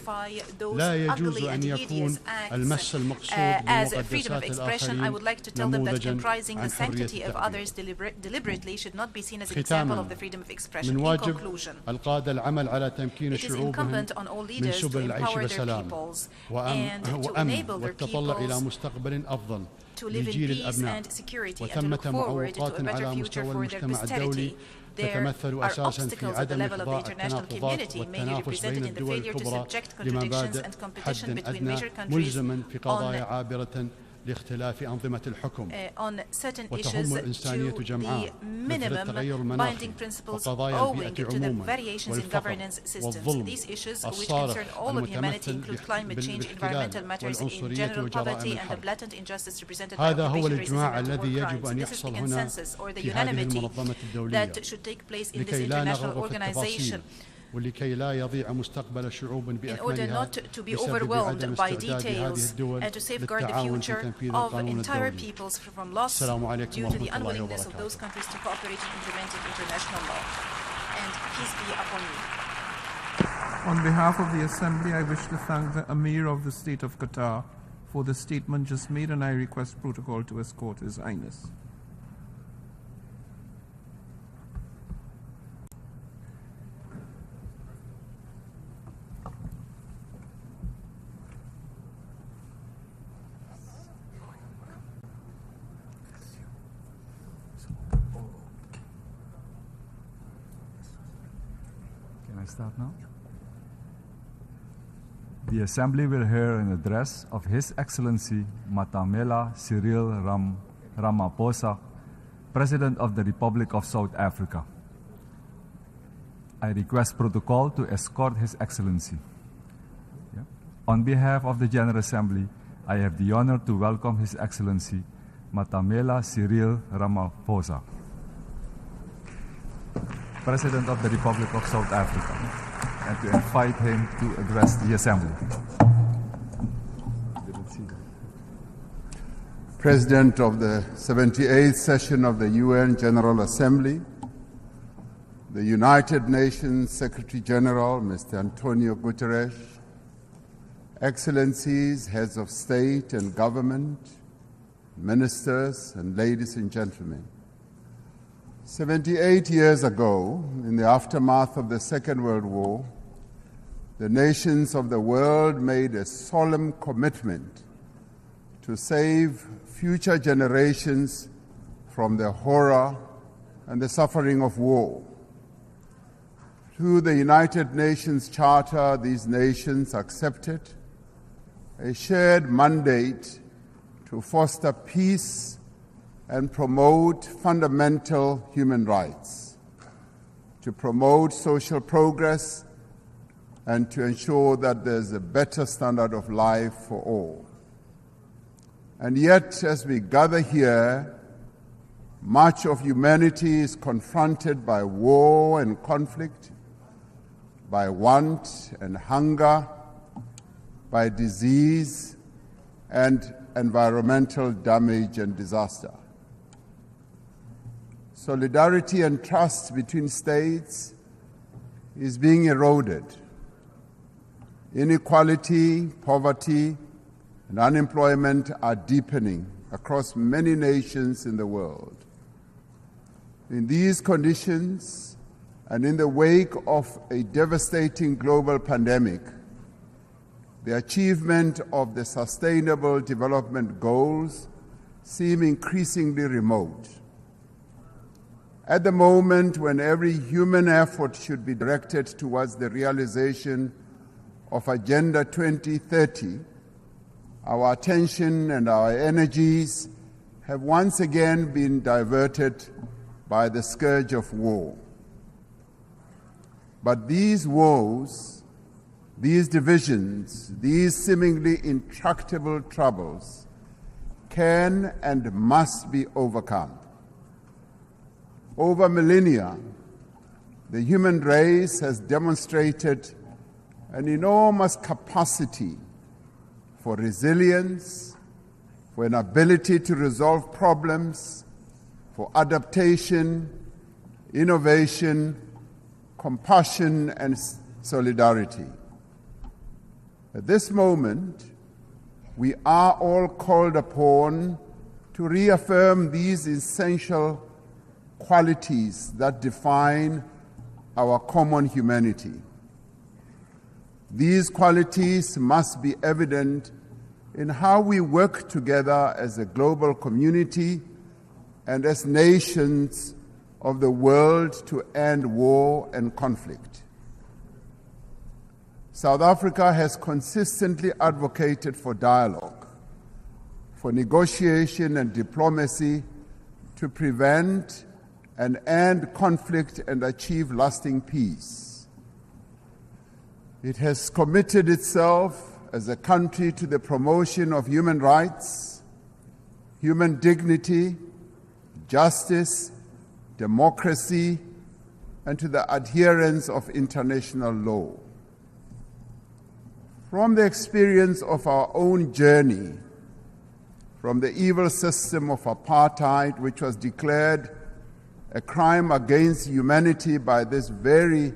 لا يجوز أن يكون المس المقصود بمقدسات الآخرين نموذجا عن حرية التعبير. ختاما، من واجب القادة العمل على تمكين شعوبهم من سبل العيش بسلام وأمن والتطلع إلى مستقبل أفضل لجيل الأبناء. وثمة معوقات على مستوى المجتمع الدولي تتمثل أساسا في عدم إخضاع التناقضات والتنافس بين الدول الكبرى لمبادئ حد أدنى ملزما في قضايا عابرة on certain issues to the minimum binding principles owing to the variations in governance systems. These issues, which concern all of humanity, include climate change, environmental matters in general, poverty, and the blatant injustice represented by occupation, racism, and war crimes. This is the consensus or the unanimity that should take place in this international organization. In order not to be overwhelmed by details and to safeguard the future of entire peoples from loss due to the unwillingness of those countries to cooperate in implementing international law. And peace be upon you. On behalf of the Assembly, I wish to thank the Emir of the State of Qatar for the statement just made, and I request protocol to escort His Highness. Can I start now? The Assembly will hear an address of His Excellency Matamela Cyril Ramaphosa, President of the Republic of South Africa. I request protocol to escort His Excellency. Yeah. On behalf of the General Assembly, I have the honor to welcome His Excellency Matamela Cyril Ramaphosa, President of the Republic of South Africa, and to invite him to address the Assembly. President of the 78th session of the UN General Assembly, the United Nations Secretary General, Mr. Antonio Guterres, Excellencies, Heads of State and Government, Ministers, and ladies and gentlemen. 78 years ago, in the aftermath of the Second World War, the nations of the world made a solemn commitment to save future generations from the horror and the suffering of war. Through the United Nations Charter, these nations accepted a shared mandate to foster peace and promote fundamental human rights, to promote social progress, and to ensure that there's a better standard of life for all. And yet, as we gather here, much of humanity is confronted by war and conflict, by want and hunger, by disease and environmental damage and disaster. Solidarity and trust between states is being eroded. Inequality, poverty, and unemployment are deepening across many nations in the world. In these conditions, and in the wake of a devastating global pandemic, the achievement of the Sustainable Development Goals seem increasingly remote. At the moment when every human effort should be directed towards the realization of Agenda 2030, our attention and our energies have once again been diverted by the scourge of war. But these woes, these divisions, these seemingly intractable troubles can and must be overcome. Over millennia, the human race has demonstrated an enormous capacity for resilience, for an ability to resolve problems, for adaptation, innovation, compassion, and solidarity. At this moment, we are all called upon to reaffirm these essential qualities that define our common humanity. These qualities must be evident in how we work together as a global community and as nations of the world to end war and conflict. South Africa has consistently advocated for dialogue, for negotiation and diplomacy to prevent and end conflict and achieve lasting peace. It has committed itself as a country to the promotion of human rights, human dignity, justice, democracy, and to the adherence of international law. From the experience of our own journey, from the evil system of apartheid, which was declared a crime against humanity by this very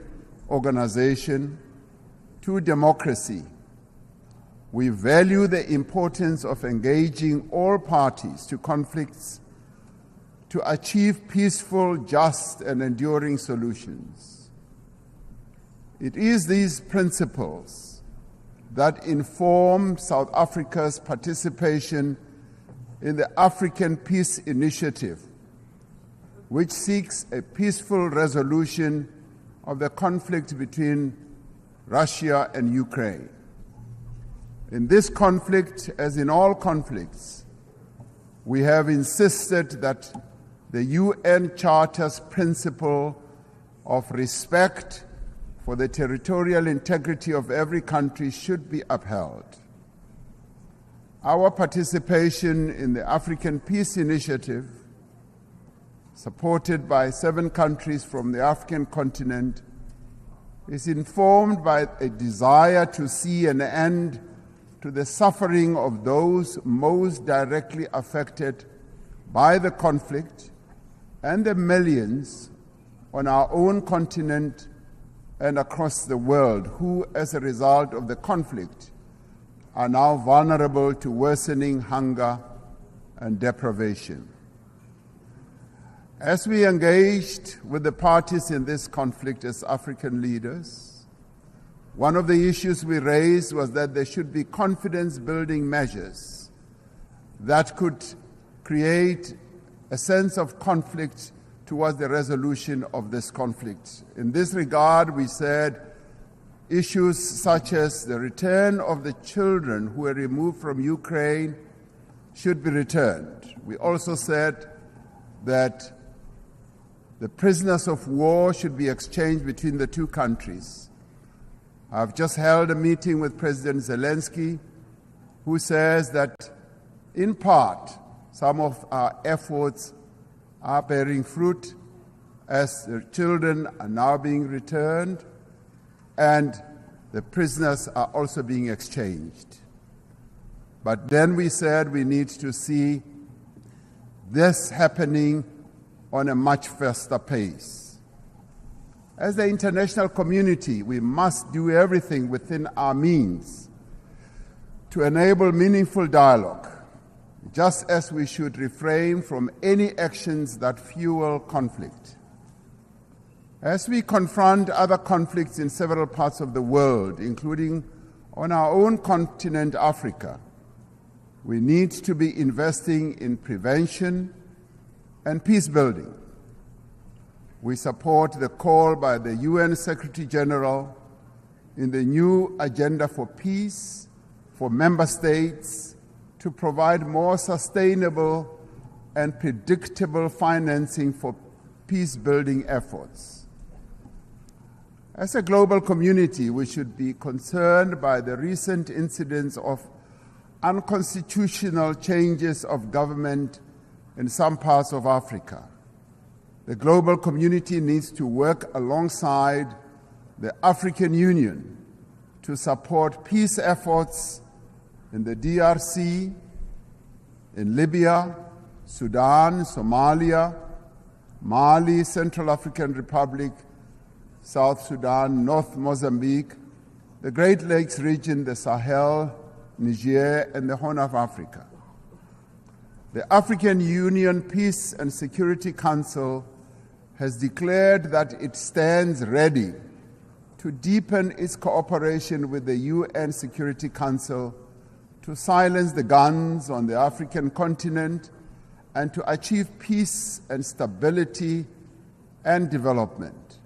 organization, to democracy, we value the importance of engaging all parties to conflicts to achieve peaceful, just, and enduring solutions. It is these principles that inform South Africa's participation in the African Peace Initiative, which seeks a peaceful resolution of the conflict between Russia and Ukraine. In this conflict, as in all conflicts, we have insisted that the UN Charter's principle of respect for the territorial integrity of every country should be upheld. Our participation in the African Peace Initiative, supported by 7 countries from the African continent, is informed by a desire to see an end to the suffering of those most directly affected by the conflict and the millions on our own continent and across the world who, as a result of the conflict, are now vulnerable to worsening hunger and deprivation. As we engaged with the parties in this conflict as African leaders, one of the issues we raised was that there should be confidence-building measures that could create a sense of conflict towards the resolution of this conflict. In this regard, we said issues such as the return of the children who were removed from Ukraine should be returned. We also said that the prisoners of war should be exchanged between the 2 countries. I've just held a meeting with President Zelenskyy, who says that, in part, some of our efforts are bearing fruit as the children are now being returned and the prisoners are also being exchanged. But then we said we need to see this happening on a much faster pace. As the international community, we must do everything within our means to enable meaningful dialogue, just as we should refrain from any actions that fuel conflict. As we confront other conflicts in several parts of the world, including on our own continent, Africa, we need to be investing in prevention and peace building. We support the call by the UN Secretary General in the new Agenda for Peace for member states to provide more sustainable and predictable financing for peace-building efforts. As a global community, we should be concerned by the recent incidents of unconstitutional changes of government in some parts of Africa. The global community needs to work alongside the African Union to support peace efforts in the DRC, in Libya, Sudan, Somalia, Mali, Central African Republic, South Sudan, North Mozambique, the Great Lakes region, the Sahel, Niger, and the Horn of Africa. The African Union Peace and Security Council has declared that it stands ready to deepen its cooperation with the UN Security Council to silence the guns on the African continent and to achieve peace and stability and development.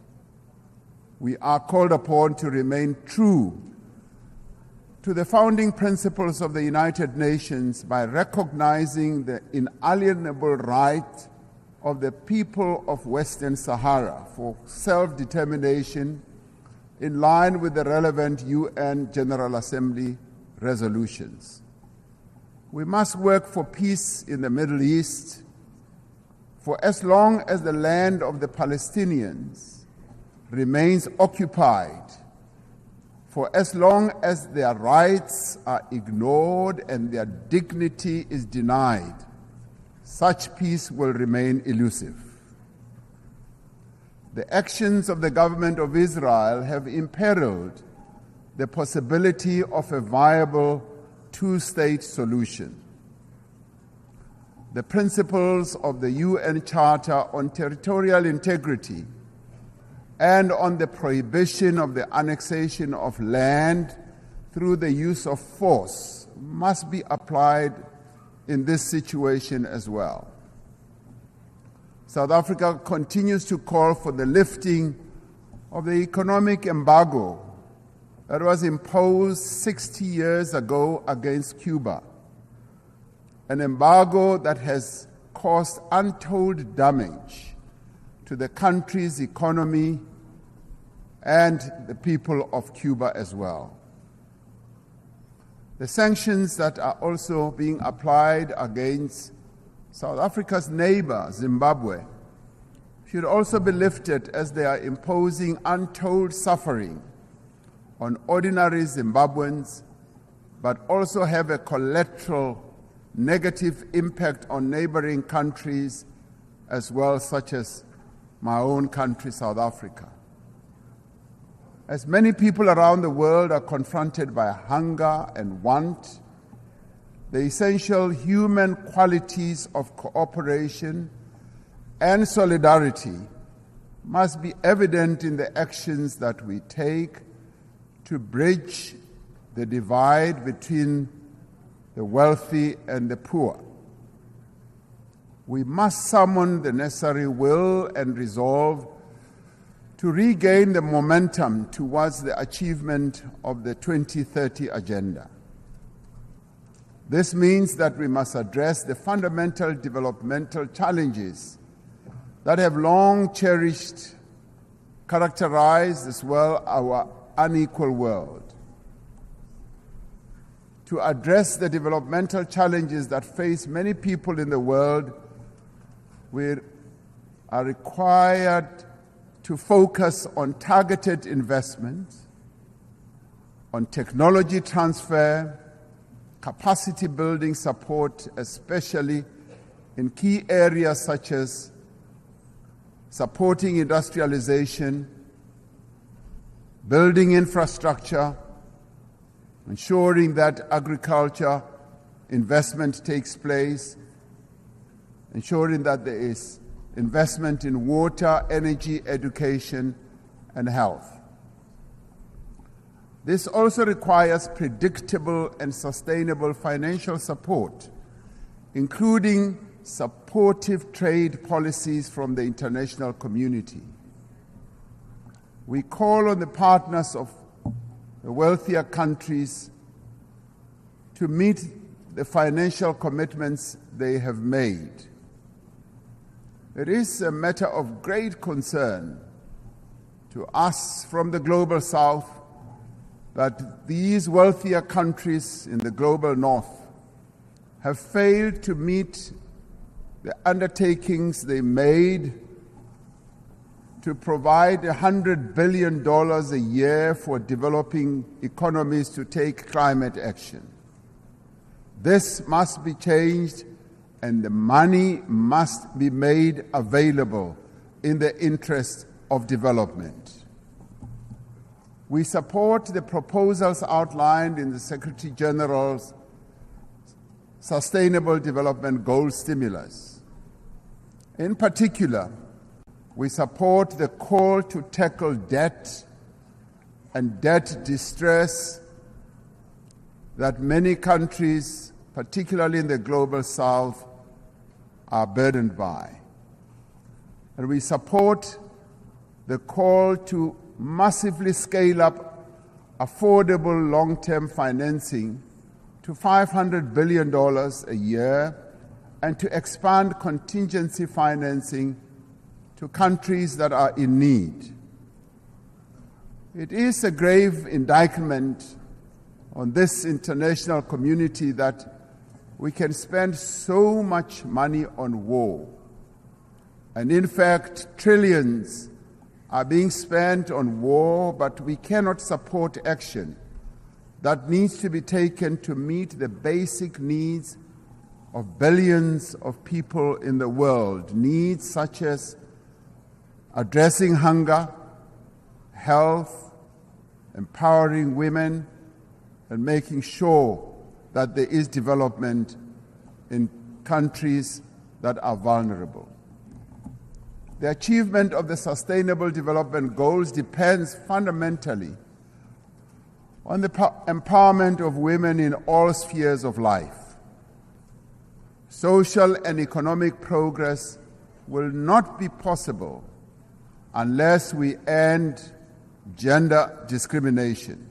We are called upon to remain true to the founding principles of the United Nations by recognizing the inalienable right of the people of Western Sahara for self-determination in line with the relevant UN General Assembly resolutions. We must work for peace in the Middle East for as long as the land of the Palestinians remains occupied, for as long as their rights are ignored and their dignity is denied, such peace will remain elusive. The actions of the government of Israel have imperiled the possibility of a viable two-state solution. The principles of the UN Charter on Territorial Integrity and on the prohibition of the annexation of land through the use of force must be applied in this situation as well. South Africa continues to call for the lifting of the economic embargo that was imposed 60 years ago against Cuba, an embargo that has caused untold damage to the country's economy and the people of Cuba as well. The sanctions that are also being applied against South Africa's neighbor, Zimbabwe, should also be lifted as they are imposing untold suffering on ordinary Zimbabweans, but also have a collateral negative impact on neighboring countries as well, such as my own country, South Africa. As many people around the world are confronted by hunger and want, the essential human qualities of cooperation and solidarity must be evident in the actions that we take to bridge the divide between the wealthy and the poor. We must summon the necessary will and resolve to regain the momentum towards the achievement of the 2030 agenda. This means that we must address the fundamental developmental challenges that have long characterized as well our unequal world. To address the developmental challenges that face many people in the world, we are required to focus on targeted investment, on technology transfer, capacity building support, especially in key areas such as supporting industrialization, building infrastructure, ensuring that agriculture investment takes place, ensuring that there is investment in water, energy, education, and health. This also requires predictable and sustainable financial support, including supportive trade policies from the international community. We call on the partners of the wealthier countries to meet the financial commitments they have made. It is a matter of great concern to us from the Global South that these wealthier countries in the Global North have failed to meet the undertakings they made to provide $100 billion a year for developing economies to take climate action. This must be changed, and the money must be made available in the interest of development. We support the proposals outlined in the Secretary General's Sustainable Development Goal stimulus. In particular, we support the call to tackle debt and debt distress that many countries, particularly in the Global South, are burdened by. And we support the call to massively scale up affordable long-term financing to $500 billion a year and to expand contingency financing to countries that are in need. It is a grave indictment on this international community that we can spend so much money on war. And in fact, trillions are being spent on war, but we cannot support action that needs to be taken to meet the basic needs of billions of people in the world, needs such as addressing hunger, health, empowering women, and making sure that there is development in countries that are vulnerable. The achievement of the Sustainable Development Goals depends fundamentally on the empowerment of women in all spheres of life. Social and economic progress will not be possible unless we end gender discrimination.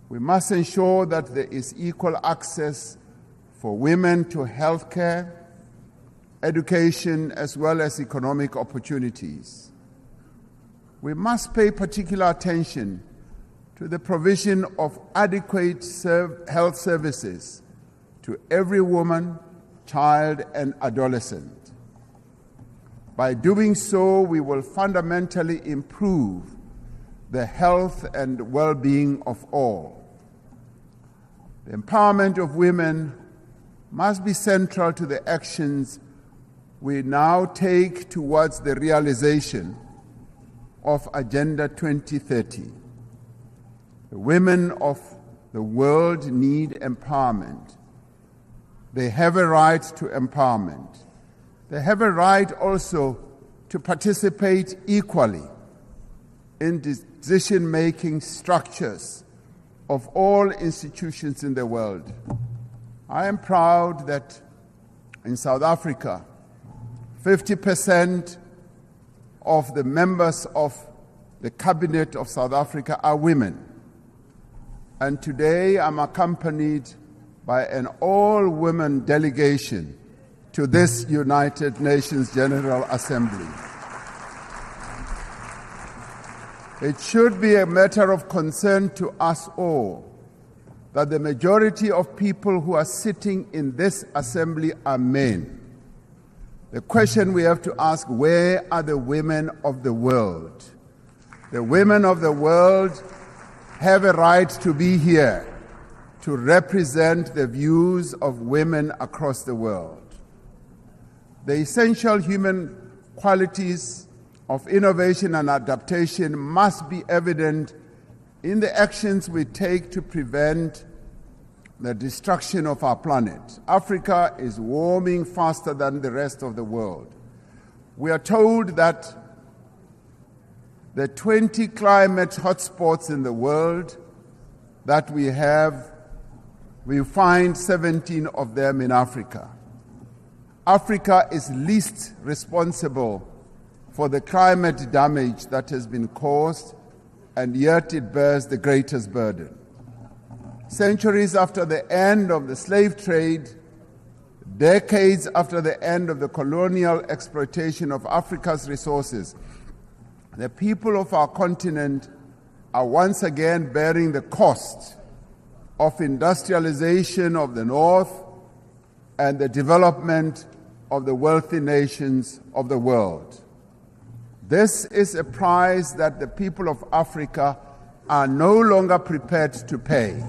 We must ensure that there is equal access for women to health care, education, as well as economic opportunities. We must pay particular attention to the provision of adequate health services to every woman, child, and adolescent. By doing so, we will fundamentally improve the health and well-being of all. The empowerment of women must be central to the actions we now take towards the realization of Agenda 2030. The women of the world need empowerment. They have a right to empowerment. They have a right also to participate equally in decision-making structures of all institutions in the world. I am proud that in South Africa, 50% of the members of the cabinet of South Africa are women. And today I'm accompanied by an all-women delegation to this United Nations General Assembly. It should be a matter of concern to us all that the majority of people who are sitting in this assembly are men. The question we have to ask, where are the women of the world? The women of the world have a right to be here to represent the views of women across the world. The essential human qualities of innovation and adaptation must be evident in the actions we take to prevent the destruction of our planet. Africa is warming faster than the rest of the world. We are told that the 20 climate hotspots in the world that we have, we find 17 of them in Africa. Africa is least responsible for the climate damage that has been caused, and yet it bears the greatest burden. Centuries after the end of the slave trade, decades after the end of the colonial exploitation of Africa's resources, the people of our continent are once again bearing the cost of industrialization of the North and the development of the wealthy nations of the world. This is a price that the people of Africa are no longer prepared to pay.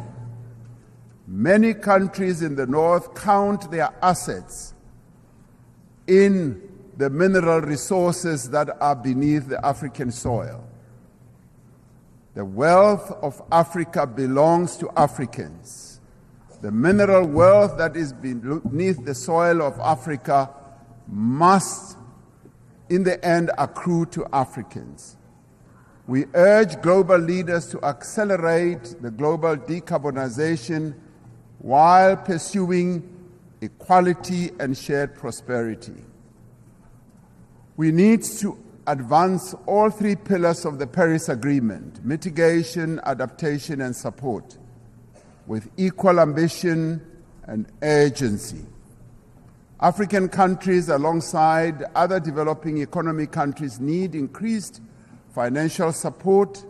Many countries in the North count their assets in the mineral resources that are beneath the African soil. The wealth of Africa belongs to Africans. The mineral wealth that is beneath the soil of Africa must, in the end, accrue to Africans. We urge global leaders to accelerate the global decarbonization while pursuing equality and shared prosperity. We need to advance all three pillars of the Paris Agreement: mitigation, adaptation, and support, with equal ambition and urgency. African countries, alongside other developing economic countries, need increased financial support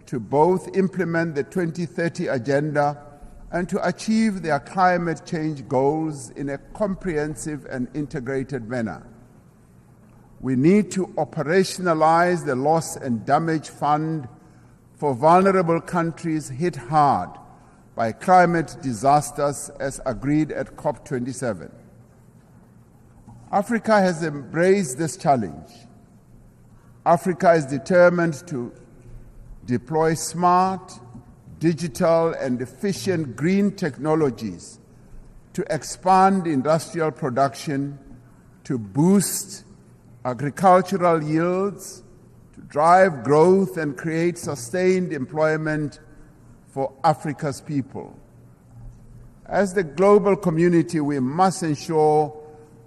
to both implement the 2030 Agenda and to achieve their climate change goals in a comprehensive and integrated manner. We need to operationalize the Loss and Damage Fund for vulnerable countries hit hard by climate disasters as agreed at COP27. Africa has embraced this challenge. Africa is determined to deploy smart, digital, and efficient green technologies to expand industrial production, to boost agricultural yields, to drive growth and create sustained employment for Africa's people. As the global community, we must ensure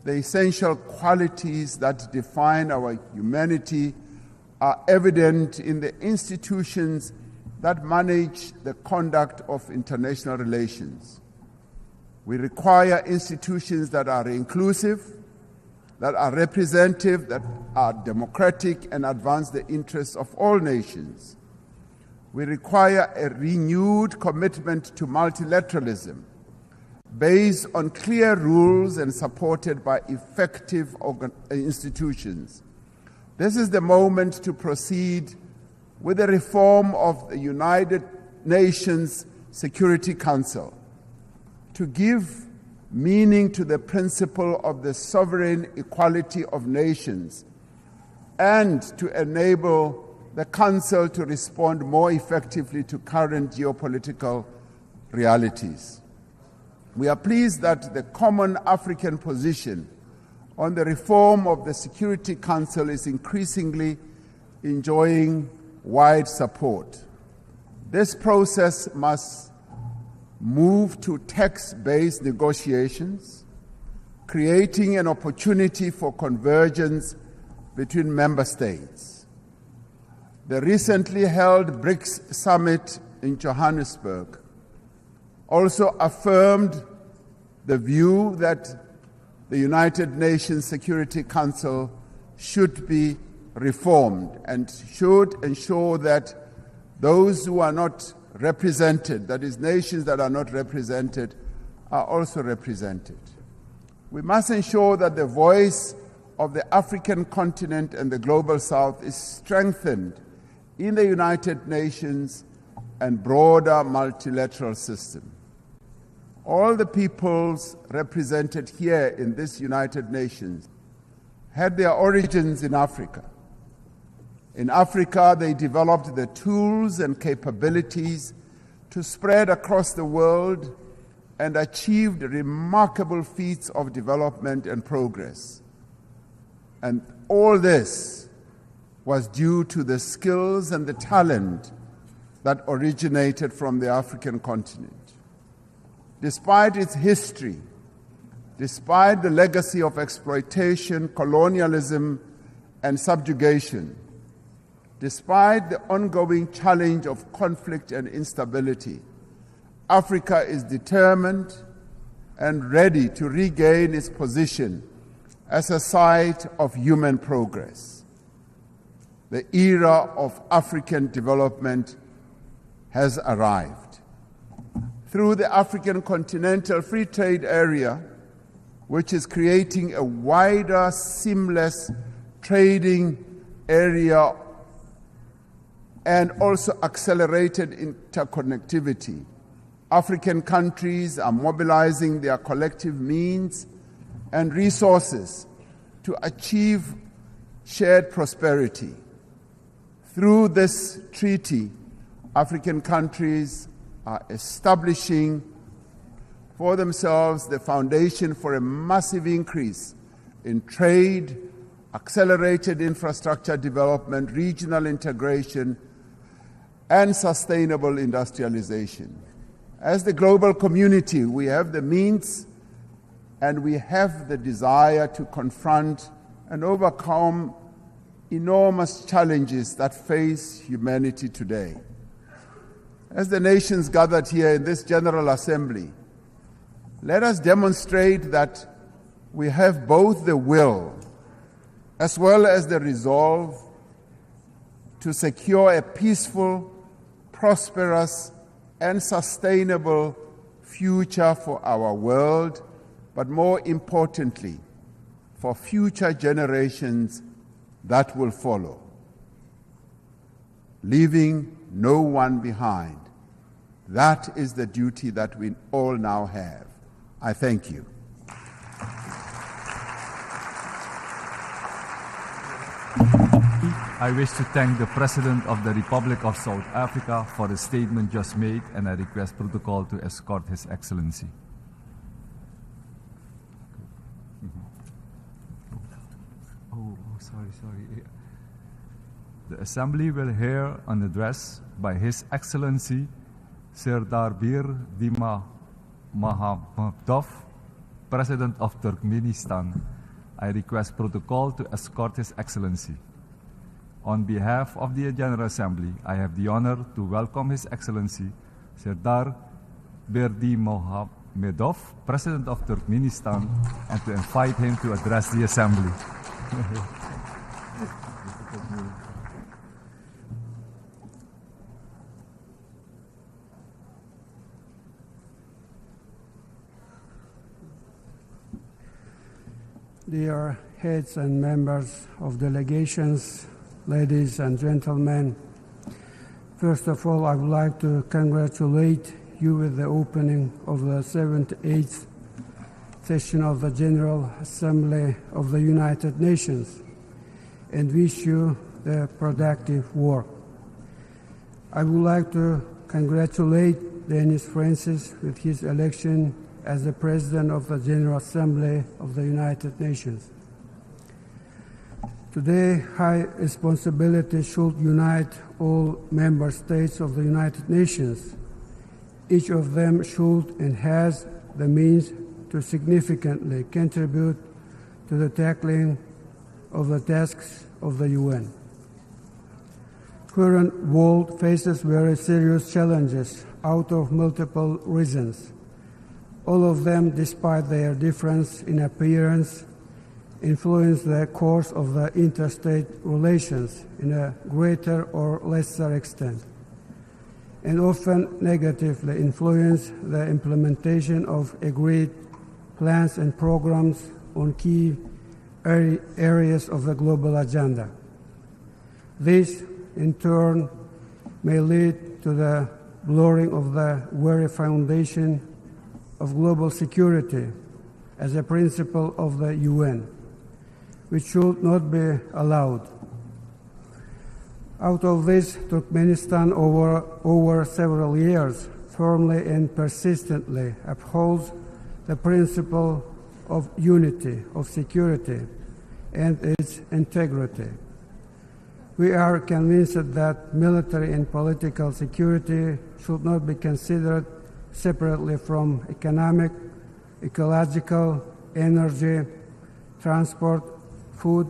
the essential qualities that define our humanity are evident in the institutions that manage the conduct of international relations. We require institutions that are inclusive, that are representative, that are democratic, and advance the interests of all nations. We require a renewed commitment to multilateralism, based on clear rules and supported by effective institutions. This is the moment to proceed with the reform of the United Nations Security Council, to give meaning to the principle of the sovereign equality of nations, and to enable the Council to respond more effectively to current geopolitical realities. We are pleased that the common African position on the reform of the Security Council is increasingly enjoying wide support. This process must move to text-based negotiations, creating an opportunity for convergence between member states. The recently held BRICS summit in Johannesburg also affirmed the view that the United Nations Security Council should be reformed and should ensure that those who are not represented, that is, nations that are not represented, are also represented. We must ensure that the voice of the African continent and the global south is strengthened in the United Nations and broader multilateral system. All the peoples represented here in this United Nations had their origins in Africa. In Africa, they developed the tools and capabilities to spread across the world and achieved remarkable feats of development and progress. And all this was due to the skills and the talent that originated from the African continent. Despite its history, despite the legacy of exploitation, colonialism, and subjugation, despite the ongoing challenge of conflict and instability, Africa is determined and ready to regain its position as a site of human progress. The era of African development has arrived. Through the African Continental Free Trade Area, which is creating a wider, seamless trading area and also accelerated interconnectivity, African countries are mobilizing their collective means and resources to achieve shared prosperity. Through this treaty, African countries are establishing for themselves the foundation for a massive increase in trade, accelerated infrastructure development, regional integration, and sustainable industrialization. As the global community, we have the means and we have the desire to confront and overcome enormous challenges that face humanity today. As the nations gathered here in this General Assembly, let us demonstrate that we have both the will as well as the resolve to secure a peaceful, prosperous, and sustainable future for our world, but more importantly, for future generations that will follow, leaving no one behind. That is the duty that we all now have. I thank you. I wish to thank the President of the Republic of South Africa for the statement just made, and I request protocol to escort His Excellency. Sorry. The Assembly will hear an address by His Excellency Serdar Bir Dima Mahamadov, President of Turkmenistan. I request protocol to escort His Excellency. On behalf of the General Assembly, I have the honor to welcome His Excellency Serdar Berdi Mohamedov, President of Turkmenistan, and to invite him to address the Assembly. Dear heads and members of delegations, ladies and gentlemen, first of all, I would like to congratulate you with the opening of the 78th session of the General Assembly of the United Nations and wish you the productive work. I would like to congratulate Denis Francis with his election as the President of the General Assembly of the United Nations. Today, high responsibility should unite all member states of the United Nations. Each of them should and has the means to significantly contribute to the tackling of the tasks of the UN. Current world faces very serious challenges out of multiple reasons. All of them, despite their difference in appearance, influence the course of the interstate relations in a greater or lesser extent, and often negatively influence the implementation of agreed plans and programs on key areas of the global agenda. This, in turn, may lead to the blurring of the very foundation of global security as a principle of the UN, which should not be allowed. Out of this, Turkmenistan over several years firmly and persistently upholds the principle of unity, of security, and its integrity. We are convinced that military and political security should not be considered separately from economic, ecological, energy, transport, food,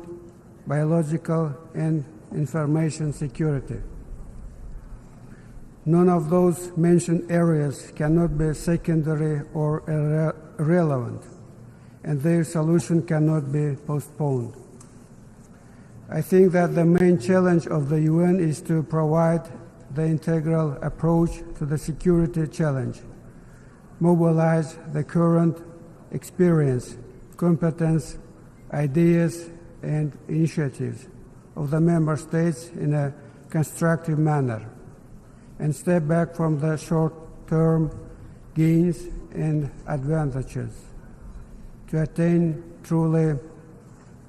biological, and information security. None of those mentioned areas cannot be secondary or irrelevant, and their solution cannot be postponed. I think that the main challenge of the UN is to provide the integral approach to the security challenge, mobilize the current experience, competence, ideas, and initiatives of the member states in a constructive manner, and step back from the short-term gains and advantages to attain truly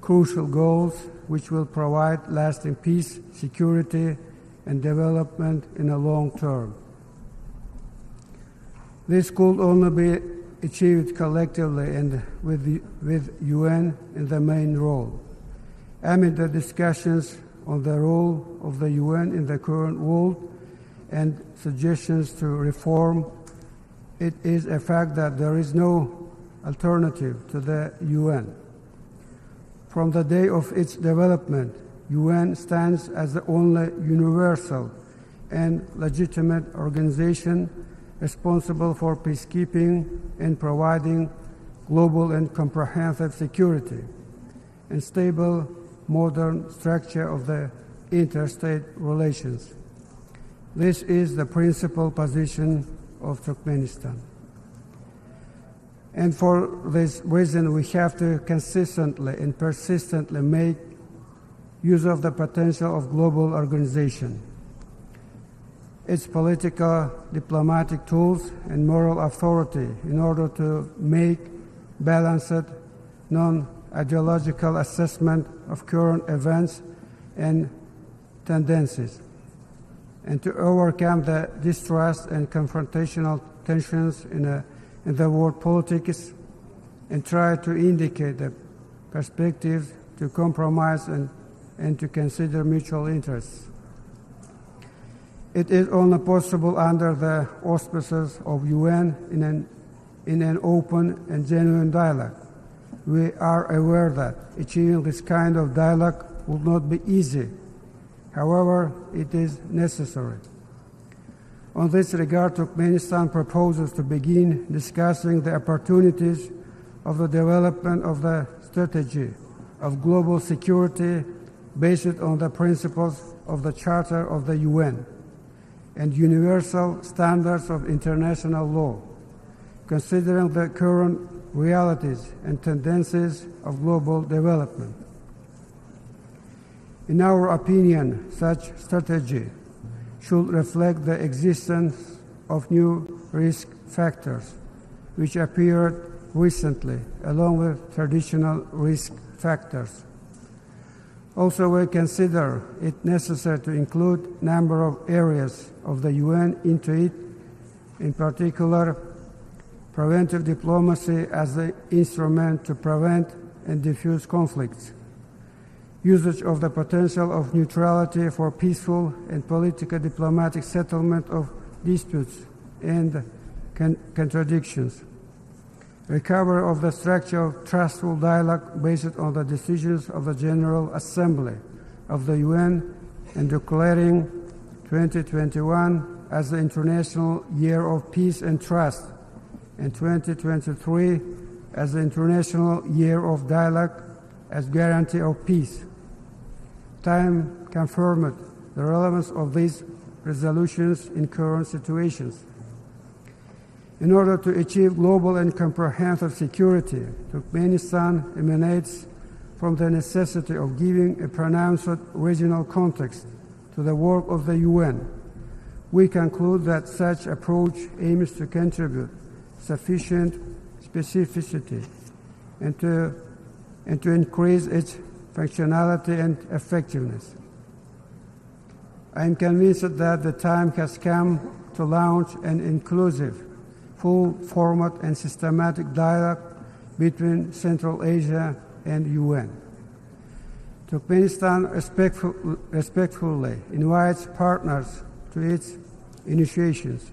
crucial goals which will provide lasting peace, security, and development in the long term. This could only be achieved collectively and with UN in the main role. Amid the discussions on the role of the UN in the current world and suggestions to reform, it is a fact that there is no alternative to the UN. From the day of its development, UN stands as the only universal and legitimate organization responsible for peacekeeping and providing global and comprehensive security and stable modern structure of the interstate relations. This is the principal position of Turkmenistan. And for this reason, we have to consistently and persistently make use of the potential of global organization, its political, diplomatic tools, and moral authority in order to make balanced, non-ideological assessment of current events and tendencies, and to overcome the distrust and confrontational tensions in the world politics, and try to indicate the perspectives to compromise and to consider mutual interests. It is only possible under the auspices of UN in an open and genuine dialogue. We are aware that achieving this kind of dialogue will not be easy. However, it is necessary. On this regard, Turkmenistan proposes to begin discussing the opportunities of the development of the strategy of global security based on the principles of the Charter of the UN and universal standards of international law, considering the current realities and tendencies of global development. In our opinion, such strategy should reflect the existence of new risk factors which appeared recently, along with traditional risk factors. Also, we consider it necessary to include a number of areas of the UN into it, in particular, preventive diplomacy as the instrument to prevent and diffuse conflicts, usage of the potential of neutrality for peaceful and political diplomatic settlement of disputes and contradictions, recovery of the structure of trustful dialogue based on the decisions of the General Assembly of the UN, and declaring 2021 as the International Year of Peace and Trust, and 2023 as the International Year of Dialogue as guarantee of peace. Time confirmed the relevance of these resolutions in current situations. In order to achieve global and comprehensive security, Turkmenistan emanates from the necessity of giving a pronounced regional context to the work of the UN. We conclude that such approach aims to contribute sufficient specificity and to increase its functionality and effectiveness. I am convinced that the time has come to launch an inclusive, full format and systematic dialogue between Central Asia and UN. Turkmenistan respectfully invites partners to its initiations.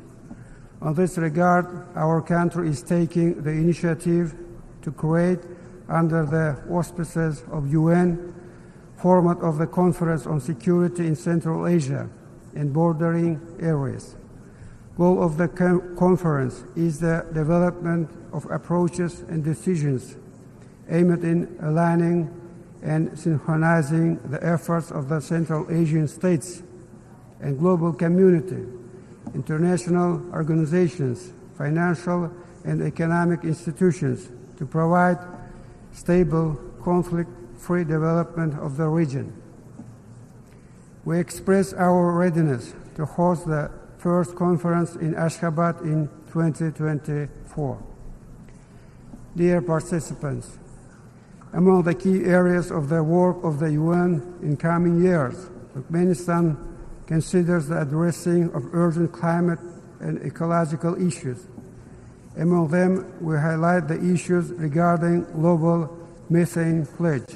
On this regard, our country is taking the initiative to create, under the auspices of UN, format of the Conference on Security in Central Asia and bordering areas. Goal of the conference is the development of approaches and decisions aimed in aligning and synchronizing the efforts of the Central Asian states and global community, international organizations, financial and economic institutions to provide stable, conflict-free development of the region. We express our readiness to host the first conference in Ashgabat in 2024. Dear participants, among the key areas of the work of the UN in coming years, Turkmenistan considers the addressing of urgent climate and ecological issues. Among them, we highlight the issues regarding global methane pledge.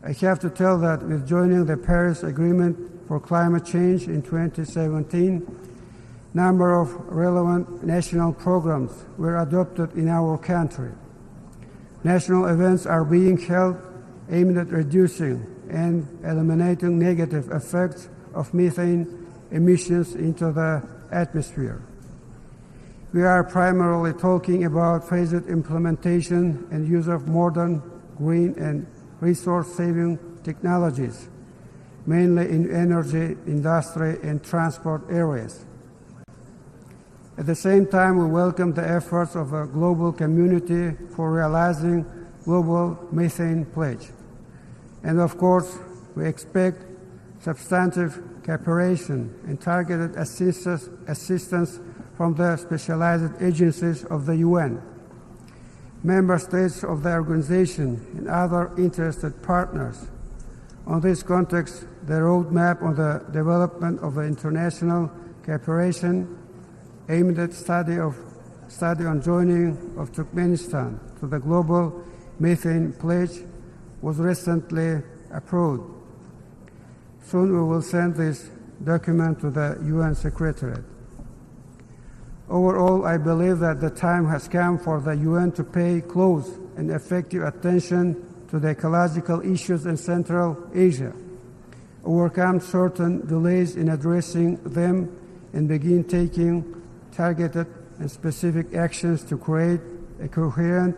I have to tell that with joining the Paris Agreement for Climate Change in 2017, a number of relevant national programs were adopted in our country. National events are being held aimed at reducing and eliminating negative effects of methane emissions into the atmosphere. We are primarily talking about phased implementation and use of modern, green, and resource-saving technologies, mainly in energy, industry, and transport areas. At the same time, we welcome the efforts of the global community for realizing global methane pledge. And of course, we expect substantive cooperation and targeted assistance from the specialized agencies of the UN, member states of the organization, and other interested partners. On this context, the roadmap on the development of the international cooperation aimed at study on joining of Turkmenistan to the global methane pledge was recently approved. Soon we will send this document to the UN Secretariat. Overall, I believe that the time has come for the UN to pay close and effective attention to the ecological issues in Central Asia, overcome certain delays in addressing them, and begin taking targeted and specific actions to create a coherent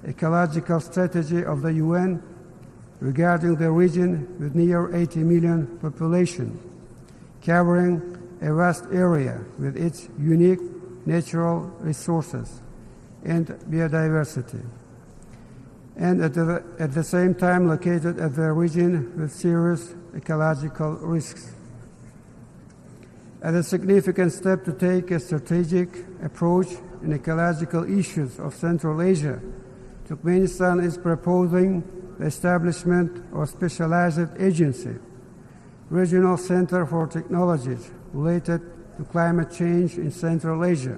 ecological strategy of the UN regarding the region with near 80 million population, covering a vast area with its unique natural resources and biodiversity, and at the same time located at the region with serious ecological risks. As a significant step to take a strategic approach in ecological issues of Central Asia, Turkmenistan is proposing the establishment of a specialized agency, Regional Center for Technologies related to climate change in Central Asia,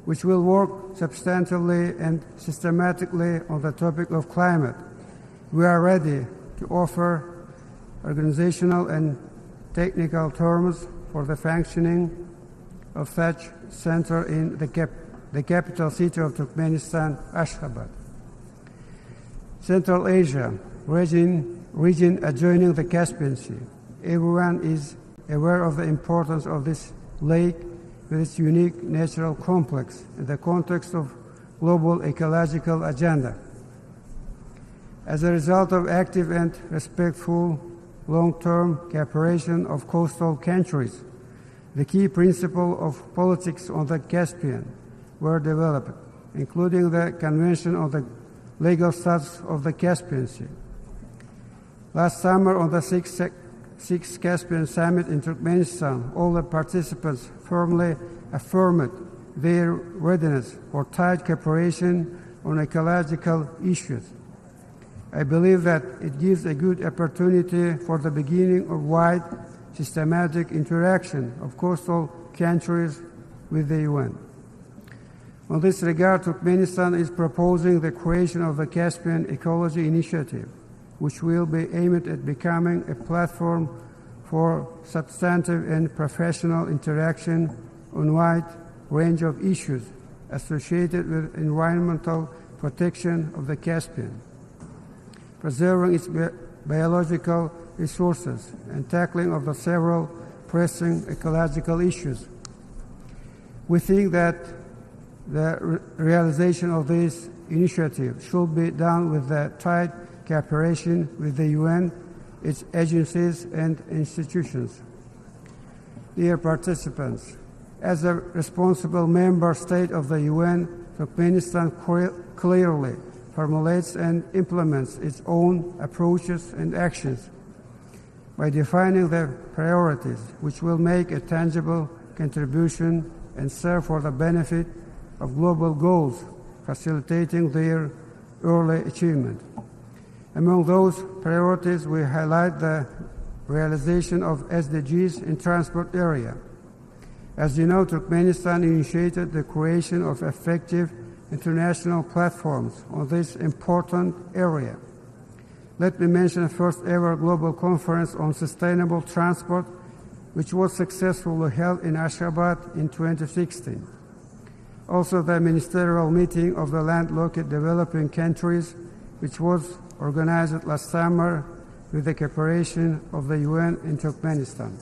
which will work substantively and systematically on the topic of climate. We are ready to offer organizational and technical terms for the functioning of such center in the capital city of Turkmenistan, Ashgabat. Central Asia, region adjoining the Caspian Sea. Everyone is aware of the importance of this lake with its unique natural complex in the context of global ecological agenda. As a result of active and respectful long-term cooperation of coastal countries, the key principles of politics on the Caspian were developed, including the Convention on the Legal Status of the Caspian Sea. Last summer, on the Sixth Caspian Summit in Turkmenistan, all the participants firmly affirmed their readiness for tight cooperation on ecological issues. I believe that it gives a good opportunity for the beginning of wide, systematic interaction of coastal countries with the UN. On this regard, Turkmenistan is proposing the creation of the Caspian Ecology Initiative, which will be aimed at becoming a platform for substantive and professional interaction on a wide range of issues associated with environmental protection of the Caspian, preserving its biological resources, and tackling of the several pressing ecological issues. We think that the realization of this initiative should be done with the tight cooperation with the UN, its agencies and institutions. Dear participants, as a responsible member state of the UN, Turkmenistan clearly formulates and implements its own approaches and actions by defining the priorities which will make a tangible contribution and serve for the benefit of global goals, facilitating their early achievement. Among those priorities, we highlight the realization of SDGs in transport area. As you know, Turkmenistan initiated the creation of effective international platforms on this important area. Let me mention the first ever global conference on sustainable transport, which was successfully held in Ashgabat in 2016. Also, the ministerial meeting of the landlocked developing countries, which was organized last summer with the cooperation of the UN in Turkmenistan.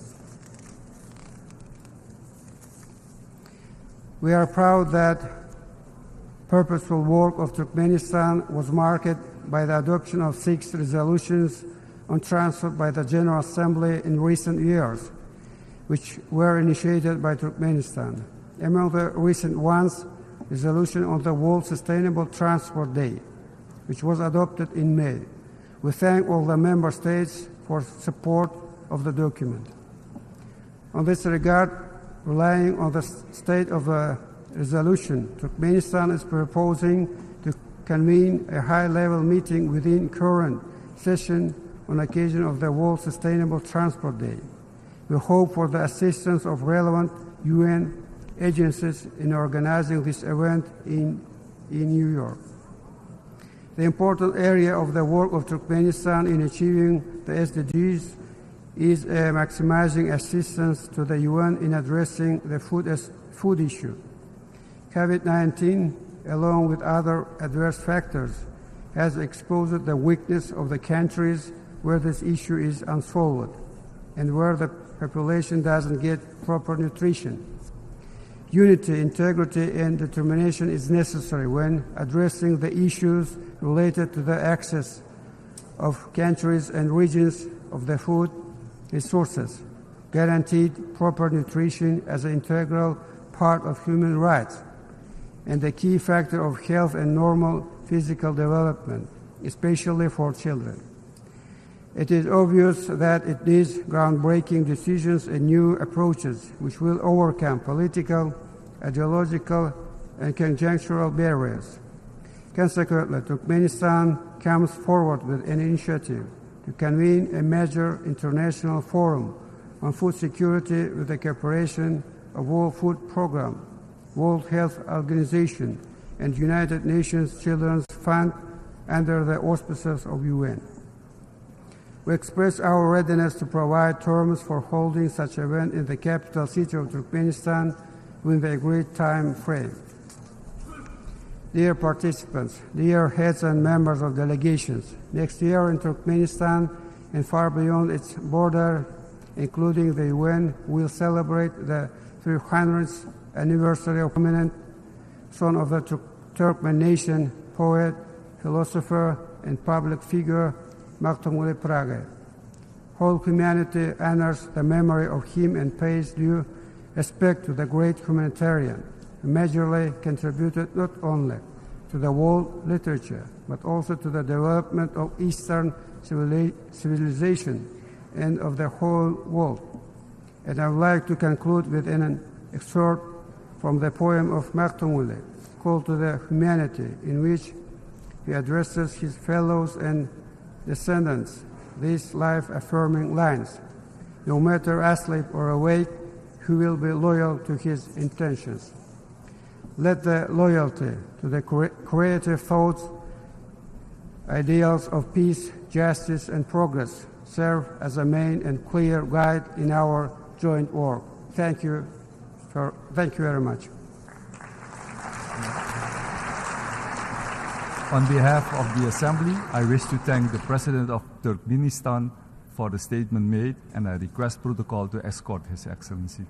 We are proud that purposeful work of Turkmenistan was marked by the adoption of 6 resolutions on transport by the General Assembly in recent years, which were initiated by Turkmenistan. Among the recent ones, resolution on the World Sustainable Transport Day, which was adopted in May. We thank all the member states for support of the document. On this regard, relying on the state of the resolution, Turkmenistan is proposing to convene a high-level meeting within current session on occasion of the World Sustainable Transport Day. We hope for the assistance of relevant UN agencies in organizing this event in New York. The important area of the work of Turkmenistan in achieving the SDGs is maximizing assistance to the UN in addressing the food issue. COVID-19, along with other adverse factors, has exposed the weakness of the countries where this issue is unsolved and where the population doesn't get proper nutrition. Unity, integrity, and determination is necessary when addressing the issues related to the access of countries and regions of the food resources, guaranteed proper nutrition as an integral part of human rights, and the key factor of health and normal physical development, especially for children. It is obvious that it needs groundbreaking decisions and new approaches which will overcome political, ideological, and conjunctural barriers. Consequently, Turkmenistan comes forward with an initiative to convene a major international forum on food security with the cooperation of World Food Programme, World Health Organization, and United Nations Children's Fund under the auspices of UN. We express our readiness to provide terms for holding such an event in the capital city of Turkmenistan within the agreed time frame. Dear participants, dear heads and members of delegations, next year in Turkmenistan and far beyond its border, including the UN, will celebrate the 300th anniversary of prominent son of the Turkmen nation, poet, philosopher, and public figure, Maktumuli Praga. Whole humanity honors the memory of him and pays due respect to the great humanitarian who majorly contributed not only to the world literature, but also to the development of Eastern civilization and of the whole world. And I would like to conclude with an excerpt from the poem of Maktumuli, Call to the Humanity, in which he addresses his fellows and descendants these life-affirming lines: no matter asleep or awake, who will be loyal to his intentions. Let the loyalty to the creative thoughts, ideals of peace, justice, and progress serve as a main and clear guide in our joint work. Thank you very much. On behalf of the Assembly, I wish to thank the President of Turkmenistan for the statement made, and I request protocol to escort His Excellency.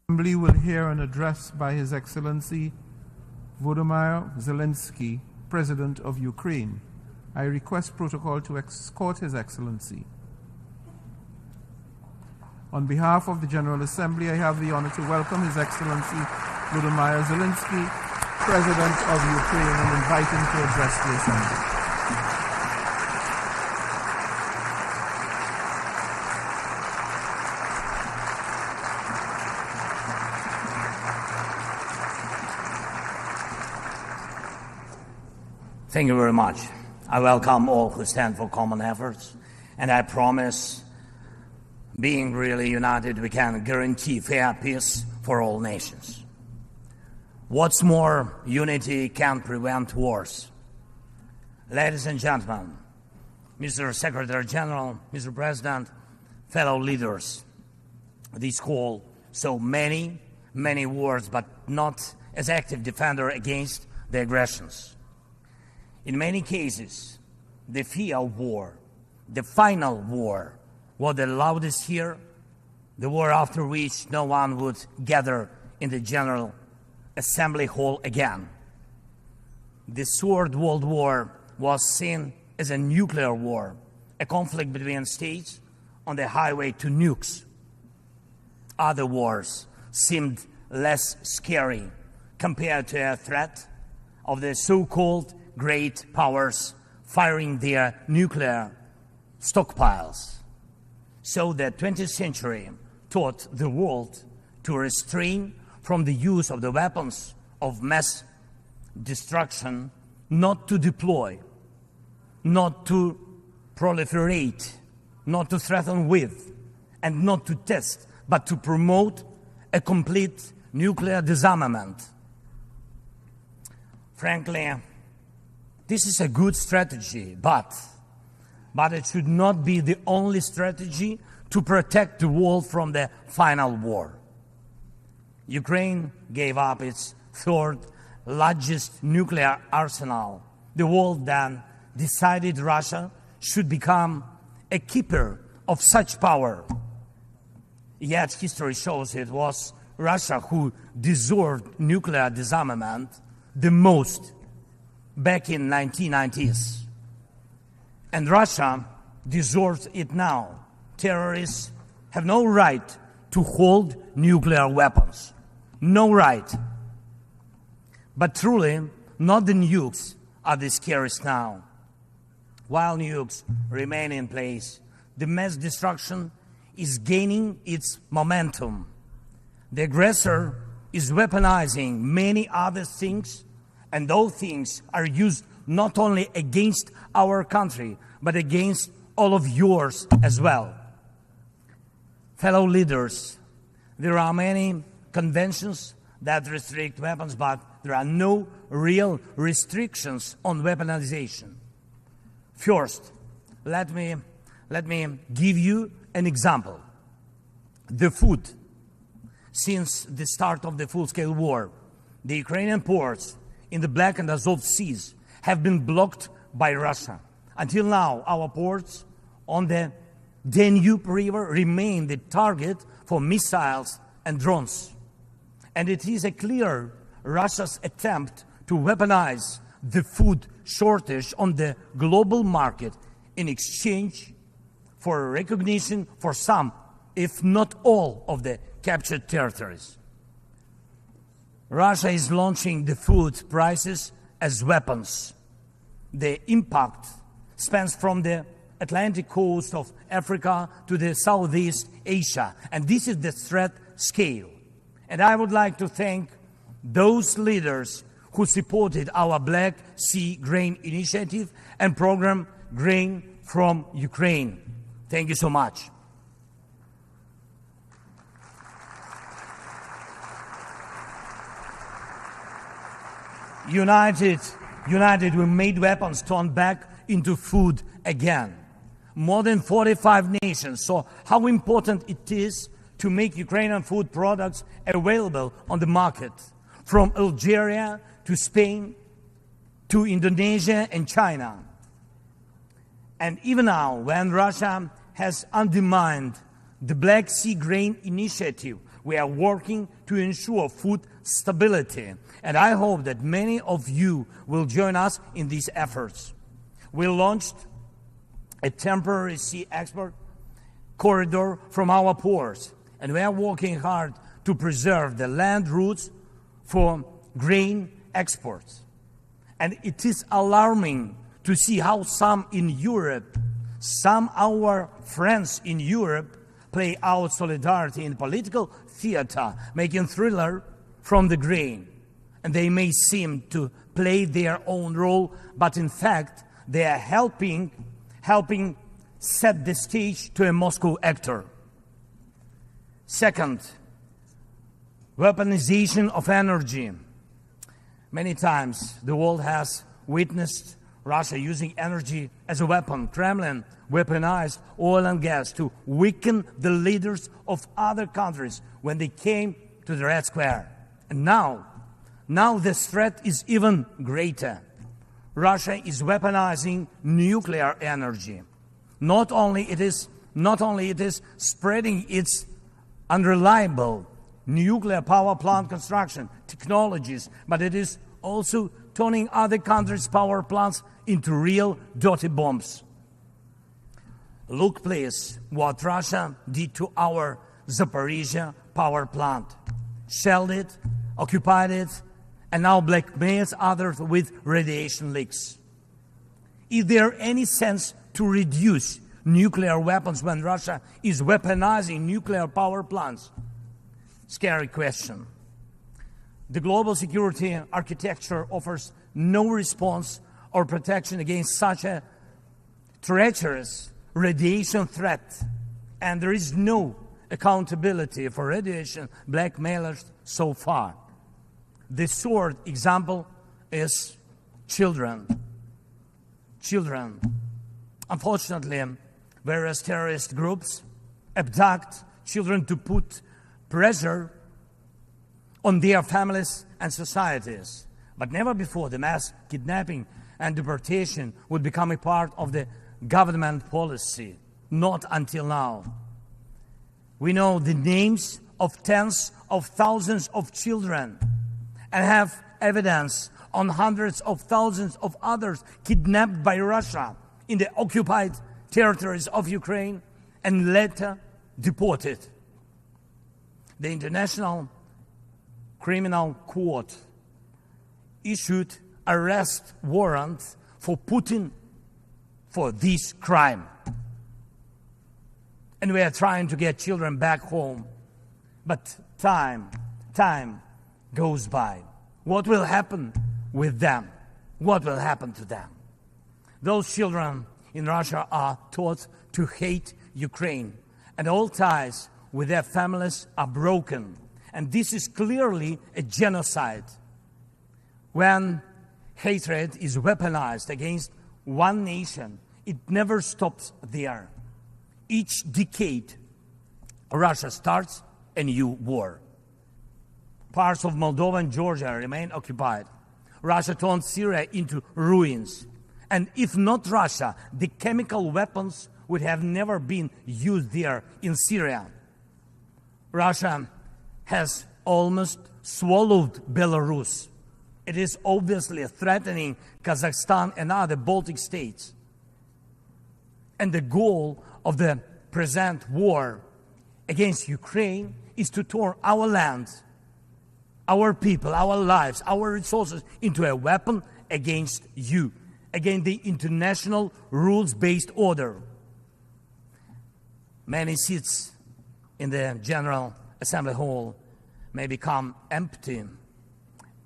Assembly will hear an address by His Excellency Volodymyr Zelenskyy, President of Ukraine. I request protocol to escort His Excellency. On behalf of the General Assembly, I have the honor to welcome His Excellency Volodymyr Zelenskyy, President of Ukraine, and invite him to address the Assembly. Thank you very much. I welcome all who stand for common efforts, and I promise, being really united, we can guarantee fair peace for all nations. What's more, unity can prevent wars. Ladies and gentlemen, Mr. Secretary General, Mr. President, fellow leaders, this call so many wars, but not as active defender against the aggressions. In many cases, the fear of war, the final war, was the loudest here, the war after which no one would gather in the General Assembly Hall again. The Third World War was seen as a nuclear war, a conflict between states on the highway to nukes. Other wars seemed less scary compared to a threat of the so-called great powers firing their nuclear stockpiles. So the 20th century taught the world to restrain from the use of the weapons of mass destruction, not to deploy, not to proliferate, not to threaten with, and not to test, but to promote a complete nuclear disarmament. Frankly, this is a good strategy, but it should not be the only strategy to protect the world from the final war. Ukraine gave up its third largest nuclear arsenal. The world then decided Russia should become a keeper of such power. Yet history shows it was Russia who deserved nuclear disarmament the most back in 1990s. And Russia deserves it now. Terrorists have no right to hold nuclear weapons. No right. But truly, not the nukes are the scariest now. While nukes remain in place, the mass destruction is gaining its momentum. The aggressor is weaponizing many other things, and those things are used not only against our country, but against all of yours as well. Fellow leaders, there are many conventions that restrict weapons, but there are no real restrictions on weaponization. First, let me give you an example. The food. Since the start of the full-scale war, the Ukrainian ports in the Black and Azov Seas have been blocked by Russia. Until now, our ports on the Danube River remain the target for missiles and drones. And it is a clear Russia's attempt to weaponize the food shortage on the global market in exchange for recognition for some, if not all, of the captured territories. Russia is launching the food prices as weapons. The impact spans from the Atlantic coast of Africa to the Southeast Asia, and this is the threat scale. And I would like to thank those leaders who supported our Black Sea Grain Initiative and program Grain from Ukraine. Thank you so much. United, we made weapons turn back into food again. More than 45 nations saw how important it is to make Ukrainian food products available on the market, from Algeria to Spain to Indonesia and China. And even now, when Russia has undermined the Black Sea Grain Initiative, we are working to ensure food stability. And I hope that many of you will join us in these efforts. We launched a temporary sea export corridor from our ports, and we are working hard to preserve the land routes for grain exports. And it is alarming to see how some in Europe, some our friends in Europe, play out solidarity in political theater, making thriller from the grain. And they may seem to play their own role, but in fact, they are helping set the stage to a Moscow actor. Second, weaponization of energy. Many times the world has witnessed Russia using energy as a weapon. Kremlin weaponized oil and gas to weaken the leaders of other countries when they came to the Red Square. And now this threat is even greater. Russia is weaponizing nuclear energy. Not only it is spreading its unreliable nuclear power plant construction technologies, but it is also turning other countries' power plants into real dirty bombs. Look, please, what Russia did to our Zaporizhia power plant. Shelled it, occupied it, and now blackmails others with radiation leaks. Is there any sense to reduce nuclear weapons when Russia is weaponizing nuclear power plants? Scary question. The global security architecture offers no response or protection against such a treacherous radiation threat, and there is no accountability for radiation blackmailers so far. The short example is children. Children. Unfortunately, various terrorist groups abduct children to put pressure on their families and societies. But never before the mass kidnapping and deportation would become a part of the government policy. Not until now. We know the names of tens of thousands of children and have evidence on hundreds of thousands of others kidnapped by Russia in the occupied territories of Ukraine and later deported. The International Criminal Court issued arrest warrant for Putin for this crime. And we are trying to get children back home. But time goes by. What will happen with them? What will happen to them? Those children in Russia are taught to hate Ukraine, and all ties with their families are broken. And this is clearly a genocide. When hatred is weaponized against one nation, it never stops there. Each decade, Russia starts a new war. Parts of Moldova and Georgia remain occupied. Russia turned Syria into ruins. And if not Russia, the chemical weapons would have never been used there in Syria. Russia has almost swallowed Belarus. It is obviously threatening Kazakhstan and other Baltic states. And the goal of the present war against Ukraine is to turn our land, our people, our lives, our resources into a weapon against you, against the international rules-based order. Many seats in the General Assembly Hall may become empty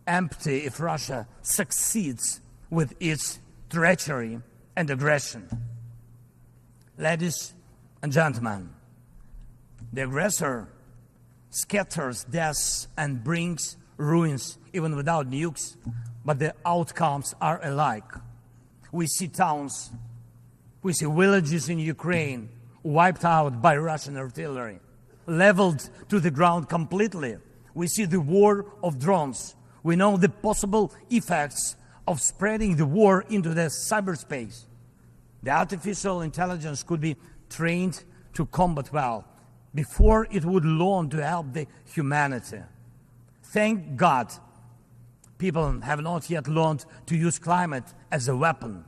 if Russia succeeds with its treachery and aggression. Ladies and gentlemen, the aggressor scatters deaths and brings ruins even without nukes, but the outcomes are alike. We see towns, we see villages in Ukraine wiped out by Russian artillery, leveled to the ground completely. We see the war of drones. We know the possible effects of spreading the war into the cyberspace. The artificial intelligence could be trained to combat well before it would learn to help the humanity. Thank God, people have not yet learned to use climate as a weapon.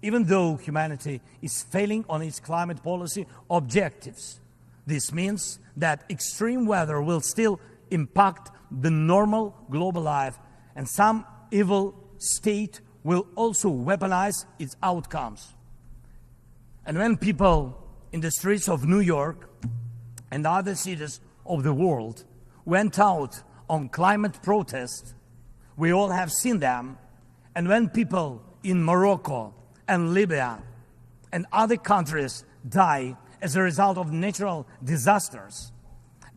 Even though humanity is failing on its climate policy objectives, this means that extreme weather will still impact the normal global life, and some evil state will also weaponize its outcomes. And when people in the streets of New York and other cities of the world went out on climate protests, we all have seen them. And when people in Morocco and Libya and other countries die as a result of natural disasters,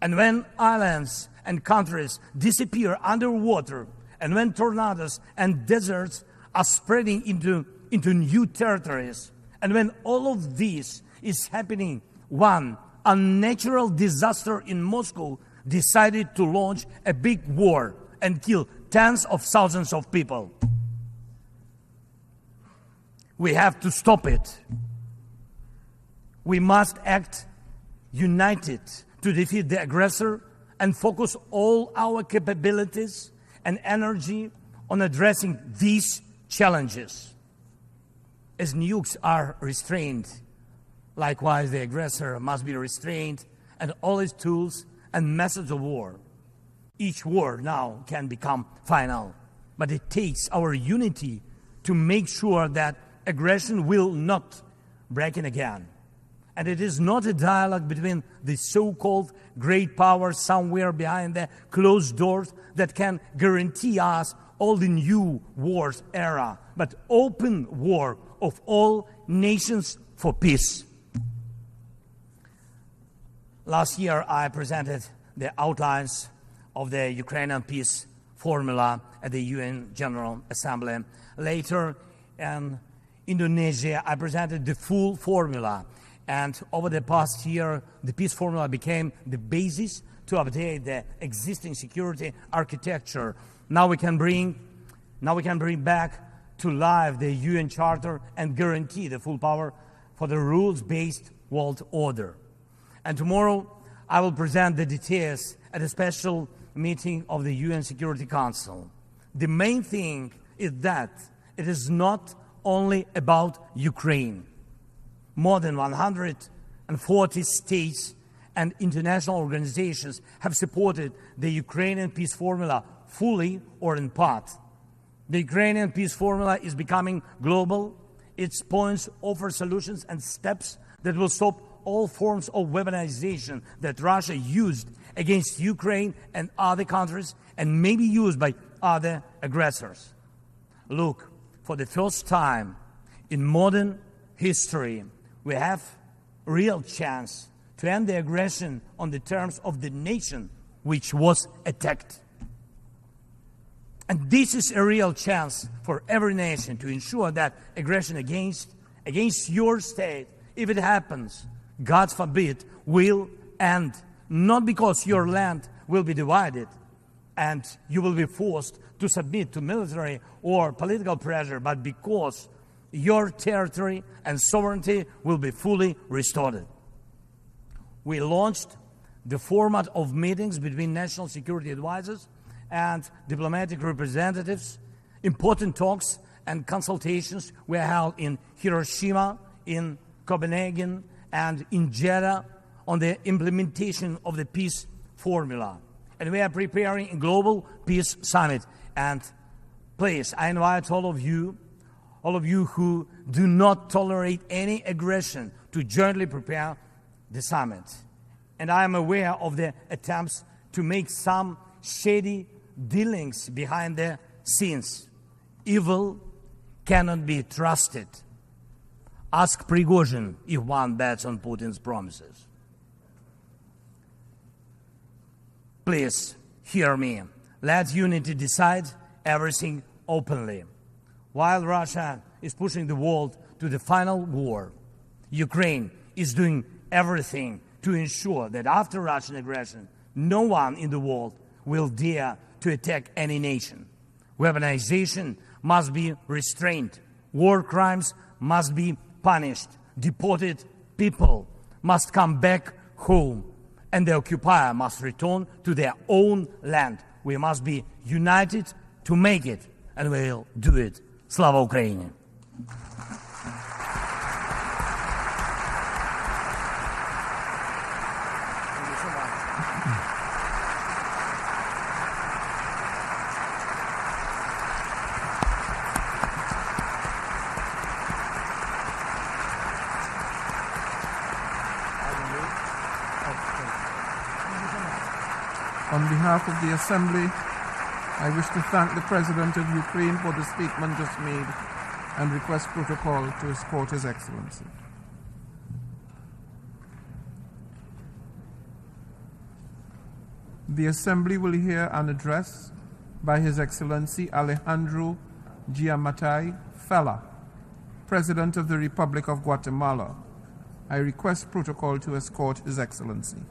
and when islands and countries disappear underwater, and when tornadoes and deserts are spreading into new territories, and when all of this is happening, one unnatural disaster in Moscow decided to launch a big war and kill tens of thousands of people. We have to stop it. We must act united to defeat the aggressor and focus all our capabilities and energy on addressing these challenges. As nukes are restrained, likewise the aggressor must be restrained and all his tools and methods of war. Each war now can become final, but it takes our unity to make sure that aggression will not break in again. And it is not a dialogue between the so-called great powers somewhere behind the closed doors that can guarantee us all the new wars era, but open war of all nations for peace. Last year, I presented the outlines of the Ukrainian peace formula at the UN General Assembly. Later, in Indonesia, I presented the full formula. And over the past year, the peace formula became the basis to update the existing security architecture. Now we can bring back to life the UN Charter and guarantee the full power for the rules-based world order. And tomorrow, I will present the details at a special meeting of the UN Security Council. The main thing is that it is not only about Ukraine. More than 140 states and international organizations have supported the Ukrainian peace formula fully or in part. The Ukrainian peace formula is becoming global. Its points offer solutions and steps that will stop all forms of weaponization that Russia used against Ukraine and other countries and may be used by other aggressors. Look, for the first time in modern history, we have a real chance to end the aggression on the terms of the nation which was attacked. And this is a real chance for every nation to ensure that aggression against your state, if it happens, God forbid, will end. Not because your land will be divided and you will be forced to submit to military or political pressure, but because your territory and sovereignty will be fully restored. We launched the format of meetings between national security advisors and diplomatic representatives. Important talks and consultations were held in Hiroshima, in Copenhagen, and in Jeddah on the implementation of the peace formula. And we are preparing a global peace summit. And please, I invite all of you who do not tolerate any aggression to jointly prepare the summit. And I am aware of the attempts to make some shady dealings behind the scenes. Evil cannot be trusted. Ask Prigozhin if one bets on Putin's promises. Please, hear me. Let unity decide everything openly. While Russia is pushing the world to the final war, Ukraine is doing everything to ensure that after Russian aggression, no one in the world will dare to attack any nation. Weaponization must be restrained. War crimes must be punished. Deported people must come back home. And the occupier must return to their own land. We must be united to make it, and we'll do it. Slava Ukraini! On behalf of the Assembly, I wish to thank the President of Ukraine for the statement just made and request protocol to escort His Excellency. The Assembly will hear an address by His Excellency Alejandro Giammattei, Fella, President of the Republic of Guatemala. I request protocol to escort His Excellency.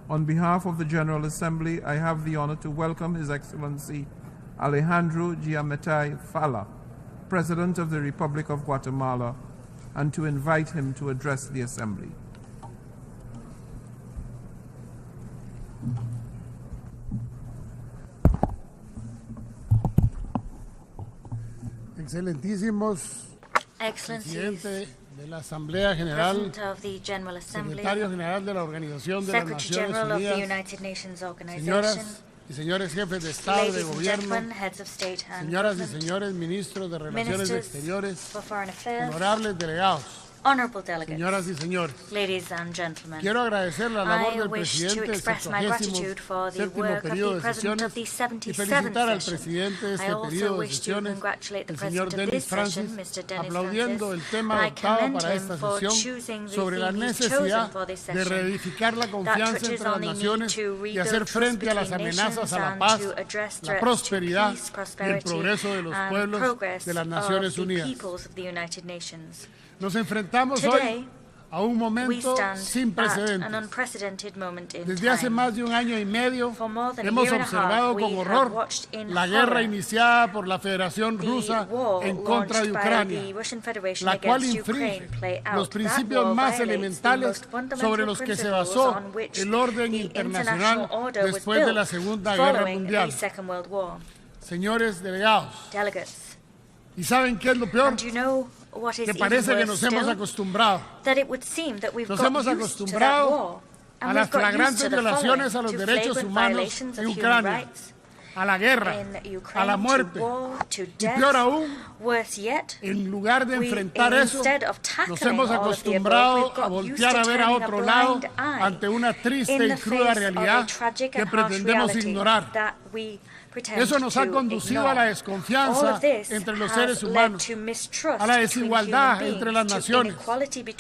On behalf of the General Assembly, I have the honor to welcome His Excellency Alejandro Giammattei Fella, President of the Republic of Guatemala, and to invite him to address the Assembly. Excelentísimos Presidente de la Asamblea General, Secretario General de la Organización de las Naciones Unidas, señoras y señores jefes de Estado y de Gobierno, señoras y señores ministros de Relaciones Exteriores, honorables delegados, señoras y señores, quiero agradecer la labor del presidente del 77º periodo de sesiones y felicitar al presidente de este periodo de sesiones, el señor Denis Francis, aplaudiendo el tema adoptado para esta sesión sobre la necesidad de reedificar la confianza entre las naciones y hacer frente a las amenazas a la paz, la prosperidad y el progreso de los pueblos de las Naciones Unidas. Nos enfrentamos hoy a un momento sin precedentes. Desde hace más de un año y medio hemos observado con horror la guerra iniciada por la Federación Rusa en contra de Ucrania, la cual infringe los principios más elementales sobre los que se basó el orden internacional después de la Segunda Guerra Mundial. Señores delegados, ¿y saben qué es lo peor? Que parece que nos hemos acostumbrado. Nos hemos acostumbrado a las flagrantes violaciones a los derechos humanos en Ucrania, a la guerra, a la muerte, y peor aún, en lugar de enfrentar eso, nos hemos acostumbrado a voltear a ver a otro lado ante una triste y cruda realidad que pretendemos ignorar. Eso nos ha conducido a la desconfianza entre los seres humanos, a la desigualdad entre las naciones,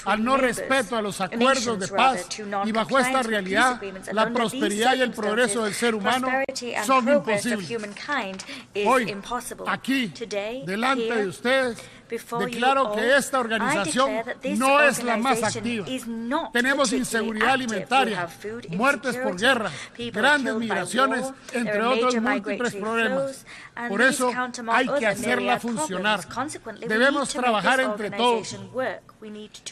al no respeto a los acuerdos de paz, y bajo esta realidad, la prosperidad y el progreso del ser humano son imposibles. Hoy, aquí, delante de ustedes, declaro que esta organización no es la más activa. Tenemos inseguridad alimentaria, muertes por guerra, grandes migraciones, entre otros múltiples problemas. Por eso hay que hacerla funcionar. Debemos trabajar entre todos.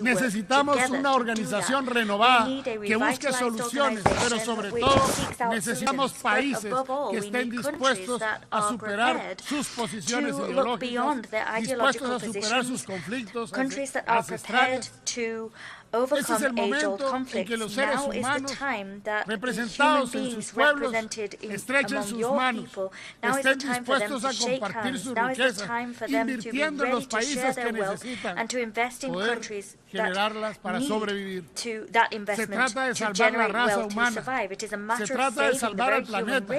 Necesitamos una organización renovada que busque soluciones, pero sobre todo necesitamos países que estén dispuestos a superar sus posiciones ideológicas, dispuestos a superar sus conflictos ancestrales. Este es el momento en que los seres humanos, representados en sus pueblos, estrechen sus manos, estén dispuestos a compartir sus riquezas, invirtiendo en los países que necesitan poder generarlas para sobrevivir. Se trata de salvar la raza humana, se trata de salvar el planeta,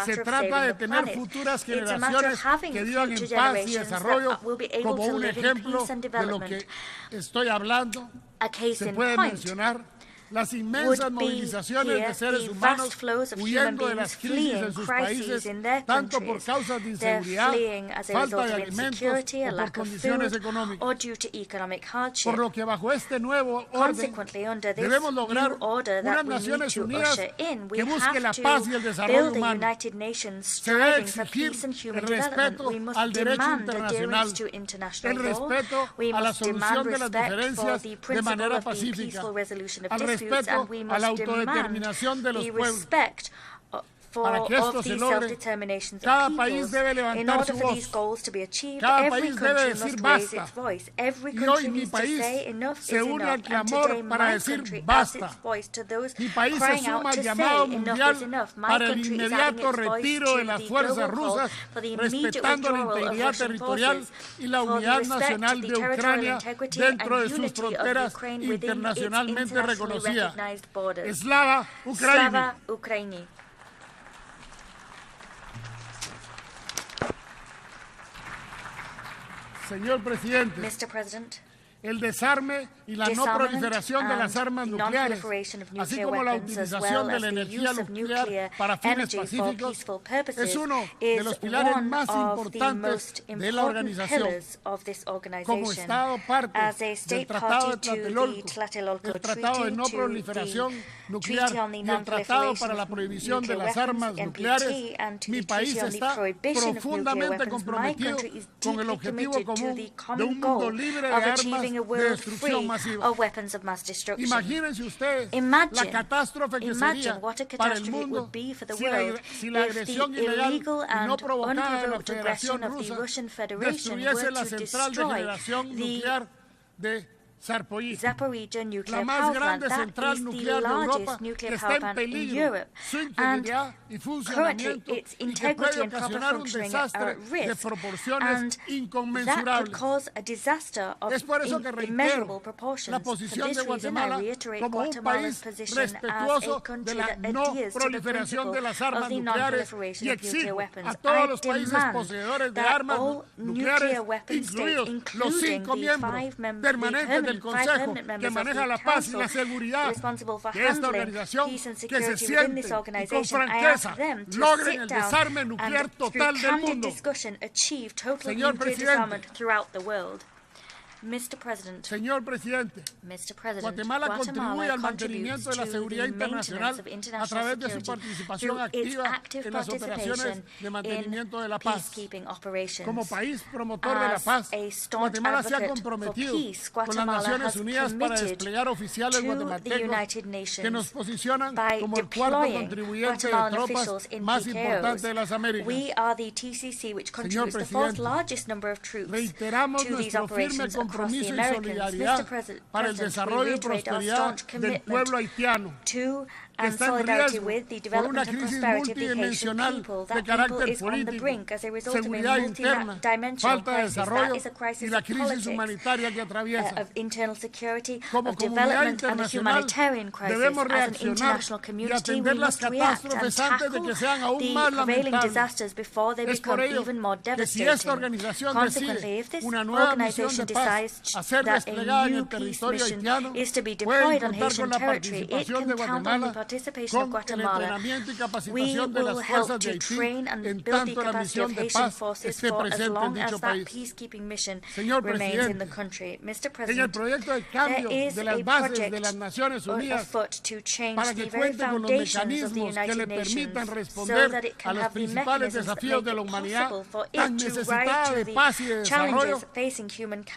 se trata de tener futuras generaciones que vivan en paz y desarrollo. Como un ejemplo de lo que estoy hablando, se puede mencionar las inmensas movilizaciones de seres humanos huyendo de las crisis en sus países, tanto por causas de inseguridad, falta de alimentos o por condiciones económicas. Por lo que bajo este nuevo orden debemos lograr unas Naciones Unidas que busque la paz y el desarrollo humano. Se debe exigir el respeto al derecho internacional, el respeto a la solución de las diferencias de manera pacífica, al respeto a la autodeterminación de los pueblos. of these self-determinations of peoples, in order for these goals to be achieved, every country must raise its voice. Every country needs to say enough is enough. And today my country adds its voice to those crying out to say enough is enough. My country is adding its voice to the global call for the immediate withdrawal of Russian forces, for the respect of the territorial integrity and unity of Ukraine within its internationally recognized borders. Slava Ukraini. Señor Presidente, Mr. President, el desarme y la no proliferación de las armas nucleares, así como la utilización de la energía nuclear para fines pacíficos, es uno de los pilares más importantes de la organización. Como Estado parte del Tratado de Tlatelolco, el Tratado de No Proliferación Nuclear y el Tratado para la Prohibición de las Armas Nucleares, mi país está profundamente comprometido con el objetivo común de un mundo libre de armas de destrucción masiva. Imagínense ustedes la catástrofe que sería para el mundo si la agresión ilegal y no provocada de la Federación Rusa destruyese la central de generación nuclear de Zaporizhzhia, la más grande central nuclear de Europa, que está en peligro, su integridad y funcionamiento, y que puede ocasionar un desastre de proporciones inconmensurables. Es por eso que reitero la posición de Guatemala como un país respetuoso de la no proliferación de las armas nucleares y exige a todos los países poseedores de armas nucleares, incluidos los 5 miembros permanentes del Consejo que maneja la paz y la seguridad de esta organización, que se sienten y con franqueza logren el desarme nuclear total del mundo. Señor Presidente, Señor Presidente, Guatemala contribuye al mantenimiento de la seguridad internacional a través de su participación activa en las operaciones de mantenimiento de la paz. Como país promotor de la paz, Guatemala se ha comprometido con las Naciones Unidas para desplegar oficiales guatemaltecos que nos posicionan como el cuarto contribuyente de tropas más importante de las Américas. Señor Presidente, reiteramos nuestro firme compromiso y solidaridad para el desarrollo y prosperidad del pueblo haitiano, que está en riesgo por una crisis multidimensional de carácter político, seguridad interna, falta de desarrollo y la crisis humanitaria que atraviesa. Como comunidad internacional debemos reaccionar y atender las catástrofes antes de que sean aún más lamentables. Es por ello que si esta organización decide una nueva misión de paz a ser desplegada en el territorio haitiano, pueden contar con la participación de Guatemala, con el entrenamiento y capacitación de las fuerzas de Haití, en tanto la misión de paz esté presente en dicho país. Señor Presidente, en el proyecto de cambio de las bases de las Naciones Unidas para que cuente con los mecanismos que le permitan responder a los principales desafíos de la humanidad tan necesitada de paz y de desarrollo,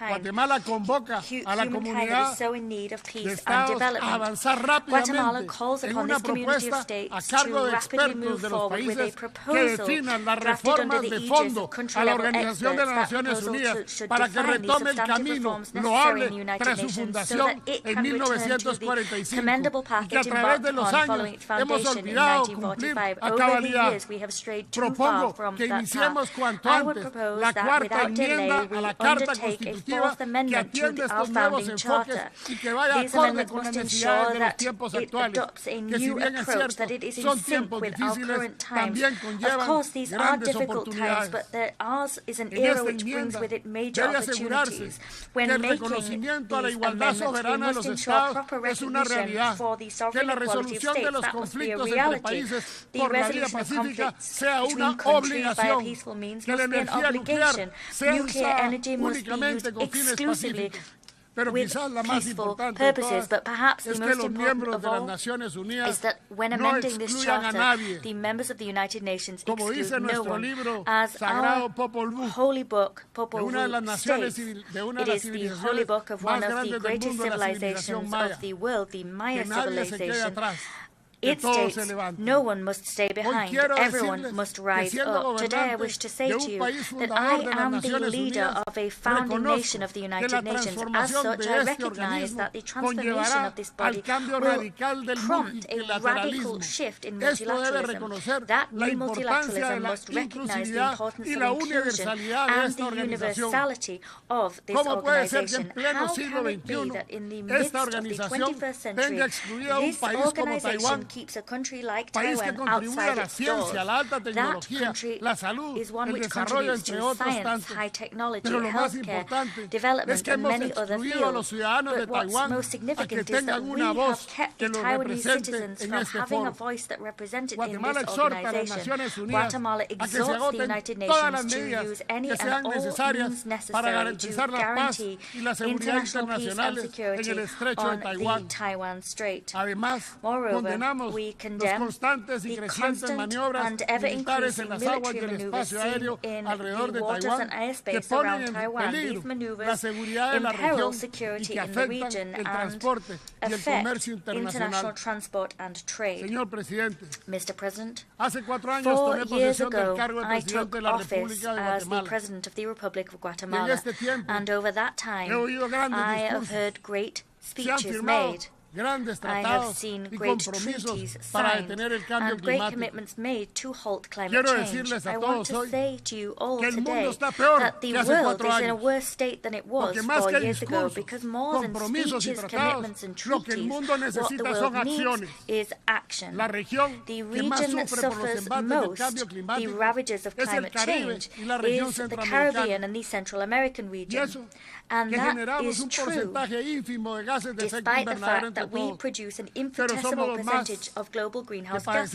Guatemala convoca a la comunidad de estados a avanzar rápidamente en una propuesta a cargo de expertos de los países que definan las reformas de fondo a la Organización de las Naciones Unidas para que retome el camino loable tras su fundación en 1945 y que a través de los años hemos olvidado cumplir a cabalidad. Propongo que iniciemos cuanto antes la cuarta enmienda a la Carta Constitutiva que atiende estos nuevos enfoques y que vaya acorde con las necesidades de los tiempos actuales, que si bien es cierto, son tiempos difíciles, también conllevan grandes oportunidades. En esta enmienda debe asegurarse que el reconocimiento a la igualdad soberana de los Estados es una realidad, que la resolución de los conflictos entre países por la vía pacífica sea una obligación, que la energía nuclear sea usada únicamente con fines pacíficos. Pero quizás la más importante de todas es que los miembros de las Naciones Unidas no excluyan a nadie. Como dice nuestro libro sagrado Popol Vuh, de una de las naciones, de una de las civilizaciones más grandes del mundo, la civilización maya, que nadie se quede atrás. It states, no one must stay behind, everyone must rise up. Today I wish to say to you that I am the leader of a founding nation of the United Nations. As such, I recognize that the transformation of this body will prompt a radical shift in multilateralism. That new multilateralism must recognize the importance of inclusion and the universality of this organization. How can it be that in the midst of the 21st century, this organization keeps a country like Taiwan outside its doors? That country is one which contributes to science, high technology, healthcare, development, and many other fields. But what's most significant is that we have kept the Taiwanese citizens from having a voice that represented in this organization. Guatemala exhorts the United Nations to use any and all means necessary to guarantee international peace and security on the Taiwan Strait. Moreover, we condemn the constant and ever-increasing military maneuvers seen in the waters and airspace around Taiwan. These maneuvers imperil security in the region and affect international transport and trade. Mr. President, 4 years ago, I took office as the President of the Republic of Guatemala, and over that time, I have heard great speeches made. I have seen great treaties signed and great commitments made to halt climate change. I want to say to you all today that the world is in a worse state than it was 4 years ago, because more than speeches, commitments and treaties, what the world needs is action. The region that suffers most the ravages of climate change is the Caribbean and the Central American region. And that is true, despite the fact that we produce an infinitesimal percentage of global greenhouse gases.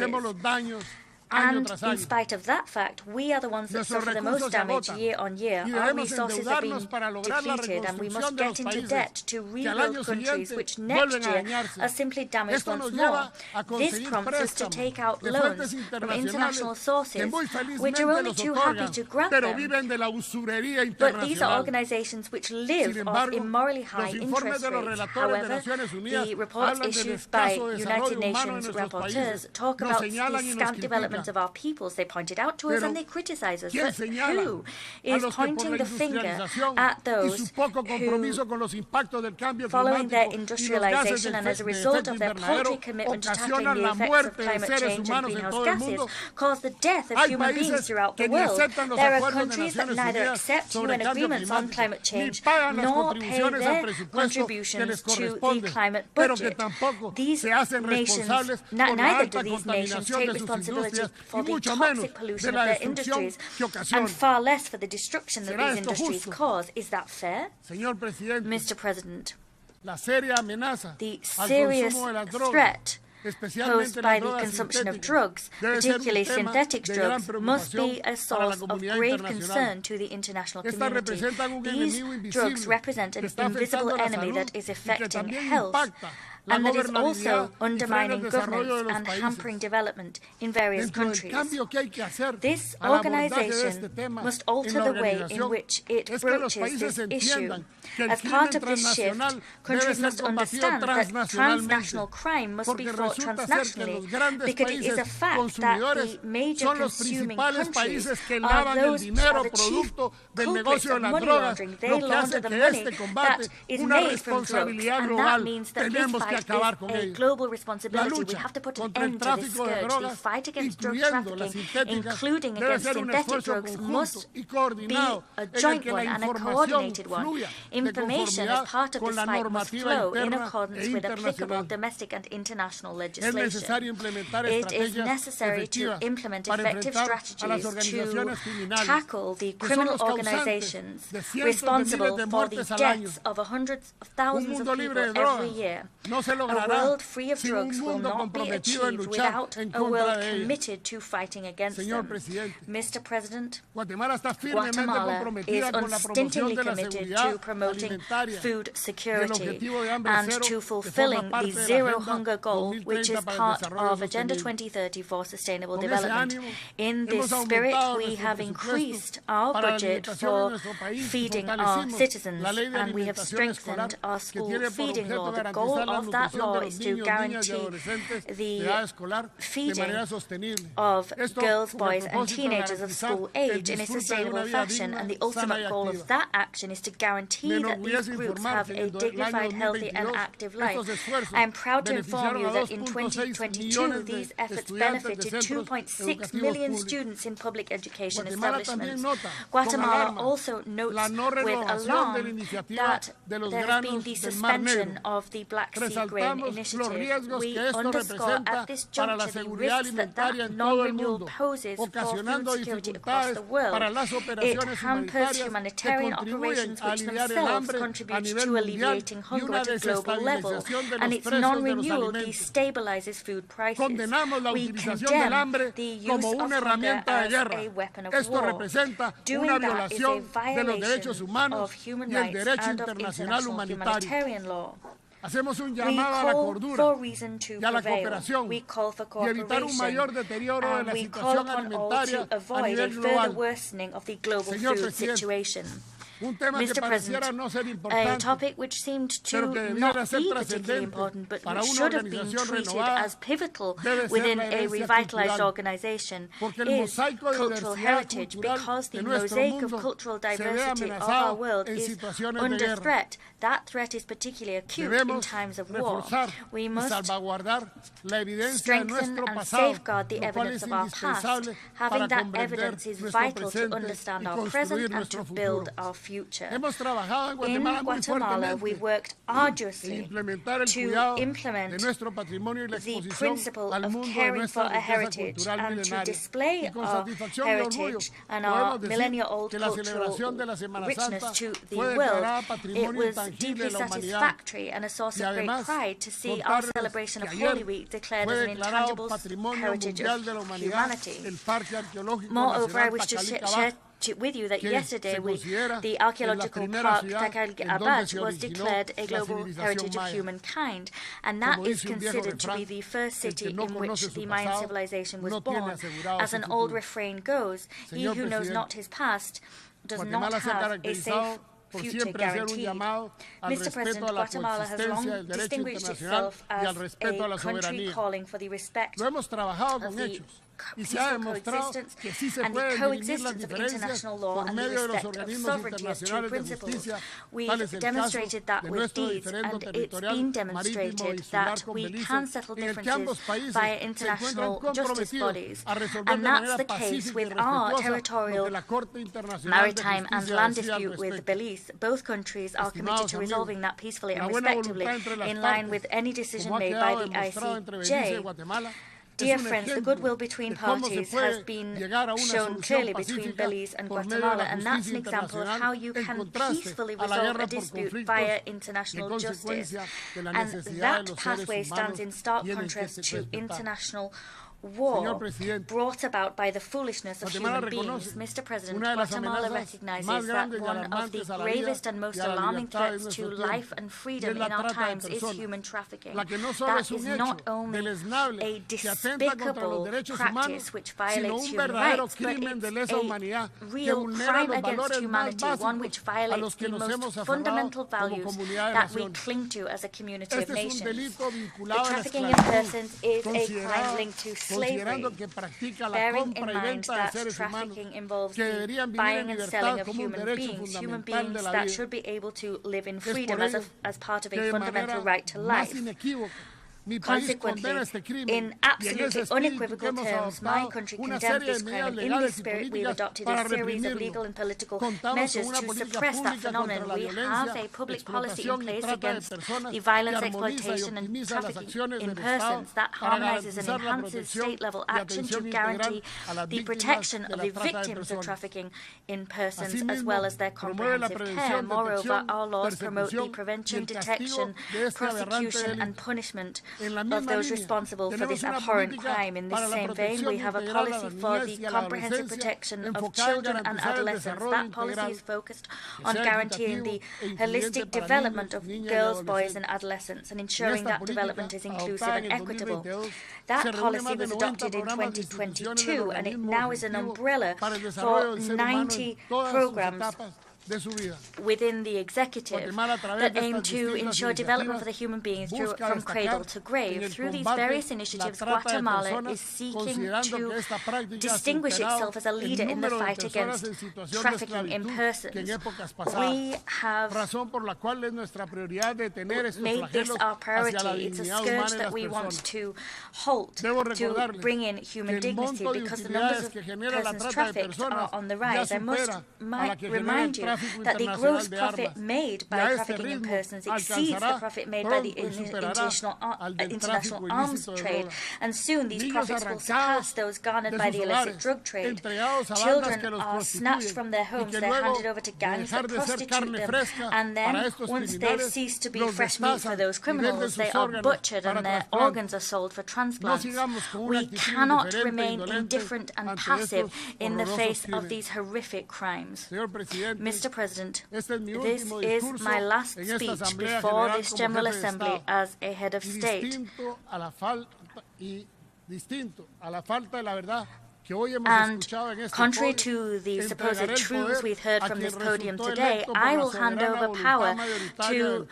And in spite of that fact, we are the ones that suffer the most damage year on year. Our resources are being depleted, and we must get into debt to rebuild countries which next year are simply damaged once more. This prompts us to take out loans from international sources, which are only too happy to grant them. But these are organizations which live off immorally high interest rates. However, the reports issued by United Nations rapporteurs talk about the scant development of our peoples. They pointed out to us and they criticize us. But who is pointing the finger at those who, following their industrialization and as a result of their paltry commitment to tackling the effects of climate change and greenhouse gases, cause the death of human beings throughout the world? There are countries that neither accept UN agreements on climate change nor pay their contributions to the climate budget. These nations, neither do these nations take responsibility for the toxic pollution of their industries, and far less for the destruction that these industries cause. Is that fair? Mr. President, the serious threat posed by the consumption of drugs, particularly synthetic drugs, must be a source of grave concern to the international community. These drugs represent an invisible enemy that is affecting health, and that is also undermining governance and hampering development in various countries. This organization must alter the way in which it broaches this issue. As part of this shift, countries must understand that transnational crime must be fought transnationally, because it is a fact that the major consuming countries are those who are the chief culprits of money laundering. They launder the money that is made from drugs, and that means that this fight is a global responsibility. We have to put an end to this scourge. The fight against drug trafficking, including against synthetic drugs, must be a joint one and a coordinated one. Information as part of this fight must flow in accordance with applicable domestic and international legislation. It is necessary to implement effective strategies to tackle the criminal organizations responsible for the deaths of hundreds of thousands of people every year. A world free of drugs will not be achieved without a world committed to fighting against them. Mr. President, Guatemala is unstintingly committed to promoting food security and to fulfilling the zero hunger goal, which is part of Agenda 2030 for Sustainable Development. In this spirit, we have increased our budget for feeding our citizens, and we have strengthened our school feeding law. The goal of that law is to guarantee the feeding of girls, boys and teenagers of school age in a sustainable fashion, and the ultimate goal of that action is to guarantee that these groups have a dignified, healthy and active life. I am proud to inform you that in 2022 these efforts benefited 2.6 million students in public education establishments. Guatemala also notes with alarm that there has been the suspension of the Black Sea Grain Initiative. We underscore at this juncture the risks that non-renewal poses for food security across the world. It hampers humanitarian operations which themselves contribute to alleviating hunger at a global level, and its non-renewal destabilizes food prices. We condemn the use of hunger as a weapon of war. Doing that is a violation of human rights and of international humanitarian law. We call for reason to prevail. We call for cooperation, and we call upon all to avoid a further worsening of the global food situation. Mr. President, a topic which seemed to not be particularly important, but which should have been treated as pivotal within a revitalized organization, is cultural heritage, because the mosaic of cultural diversity of our world is under threat. That threat is particularly acute in times of war. We must strengthen and safeguard the evidence of our past. Having that evidence is vital to understand our present and to build our future. In Guatemala, we worked arduously to implement the principle of caring for a heritage and to display our heritage and our millennia-old cultural richness to the world. It was deeply satisfactory and a source of great pride to see our celebration of Holy Week declared as an intangible heritage of humanity. Moreover, I wish to share with you that yesterday the archaeological park Tacal was declared a global heritage of humankind, and that is considered to be the first city in which the Mayan civilization was born. As an old refrain goes, he who knows not his past does not have a safe future guaranteed. Mr. President, Guatemala has long distinguished itself as a country calling for the respect of the peaceful coexistence and the coexistence of international law and the respect of sovereignty as two principles. We've demonstrated that with deeds, and it's been demonstrated that we can settle differences via international justice bodies. And that's the case with our territorial, maritime and land dispute with Belize. Both countries are committed to resolving that peacefully and respectively, in line with any decision made by the ICJ. Dear friends, the goodwill between parties has been shown clearly between Belize and Guatemala, and that's an example of how you can peacefully resolve a dispute via international justice. And that pathway stands in stark contrast to international war brought about by the foolishness of human beings. Mr. President, Guatemala recognizes that one of the gravest and most alarming threats to life and freedom in our times is human trafficking. That is not only a despicable practice which violates human rights, but it's a real crime against humanity, one which violates the most fundamental values that we cling to as a community of nations. The trafficking in persons is a crime linked to slavery, bearing in mind that trafficking involves the buying and selling of human beings that should be able to live in freedom as part of a fundamental right to life. Consequently, in absolutely unequivocal terms, my country condemns this crime, and in this spirit we've adopted a series of legal and political measures to suppress that phenomenon. We have a public policy in place against the violence, exploitation and trafficking in persons that harmonizes and enhances state-level action to guarantee the protection of the victims of trafficking in persons as well as their comprehensive care. Moreover, our laws promote the prevention, detection, prosecution and punishment of those responsible for this abhorrent crime. In this same vein, we have a policy for the comprehensive protection of children and adolescents. That policy is focused on guaranteeing the holistic development of girls, boys and adolescents and ensuring that development is inclusive and equitable. That policy was adopted in 2022 and it now is an umbrella for 90 programs within the executive that aim to ensure development for the human beings from cradle to grave. Through these various initiatives, Guatemala is seeking to distinguish itself as a leader in the fight against trafficking in persons. We have made this our priority. It's a scourge that we want to halt, to bring in human dignity, because the numbers of persons trafficked are on the rise. I might remind you that the gross profit made by trafficking in persons exceeds the profit made by the international arms trade, and soon these profits will surpass those garnered by the illicit drug trade. Children are snatched from their homes, they're handed over to gangs that prostitute them, and then, once they've ceased to be fresh meat for those criminals, they are butchered and their organs are sold for transplants. We cannot remain indifferent and passive in the face of these horrific crimes. Mr. President, this is my last speech before this General Assembly as a head of state. And contrary to the supposed truths we've heard from this podium today, I will hand over power to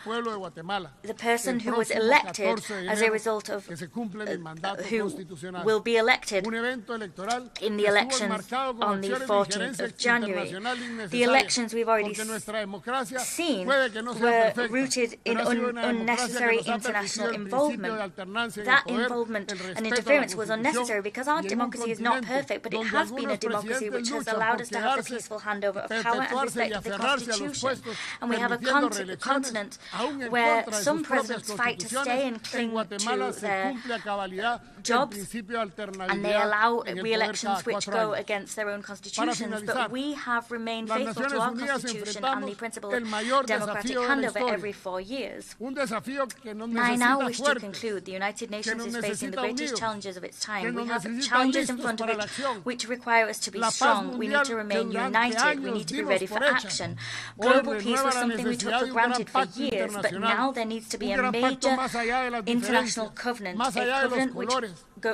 the person who was elected as a result of who will be elected in the elections on the 14th of January. The elections we've already seen were rooted in unnecessary international involvement. That involvement and interference was unnecessary because our democracy is not perfect, but it has been a democracy which has allowed us to have the peaceful handover of power and respect of the Constitution. And we have a continent where some presidents fight to stay and cling to their jobs, and they allow re-elections which go against their own constitutions, but we have remained faithful to our Constitution and the principle of democratic handover every 4 years. I now wish to conclude. The United Nations is facing the greatest challenges of its time. We have challenges in front of it which require us to be strong. We need to remain united. We need to be ready for action. Global peace was something we took for granted for years, but now there needs to be a major international covenant, a covenant which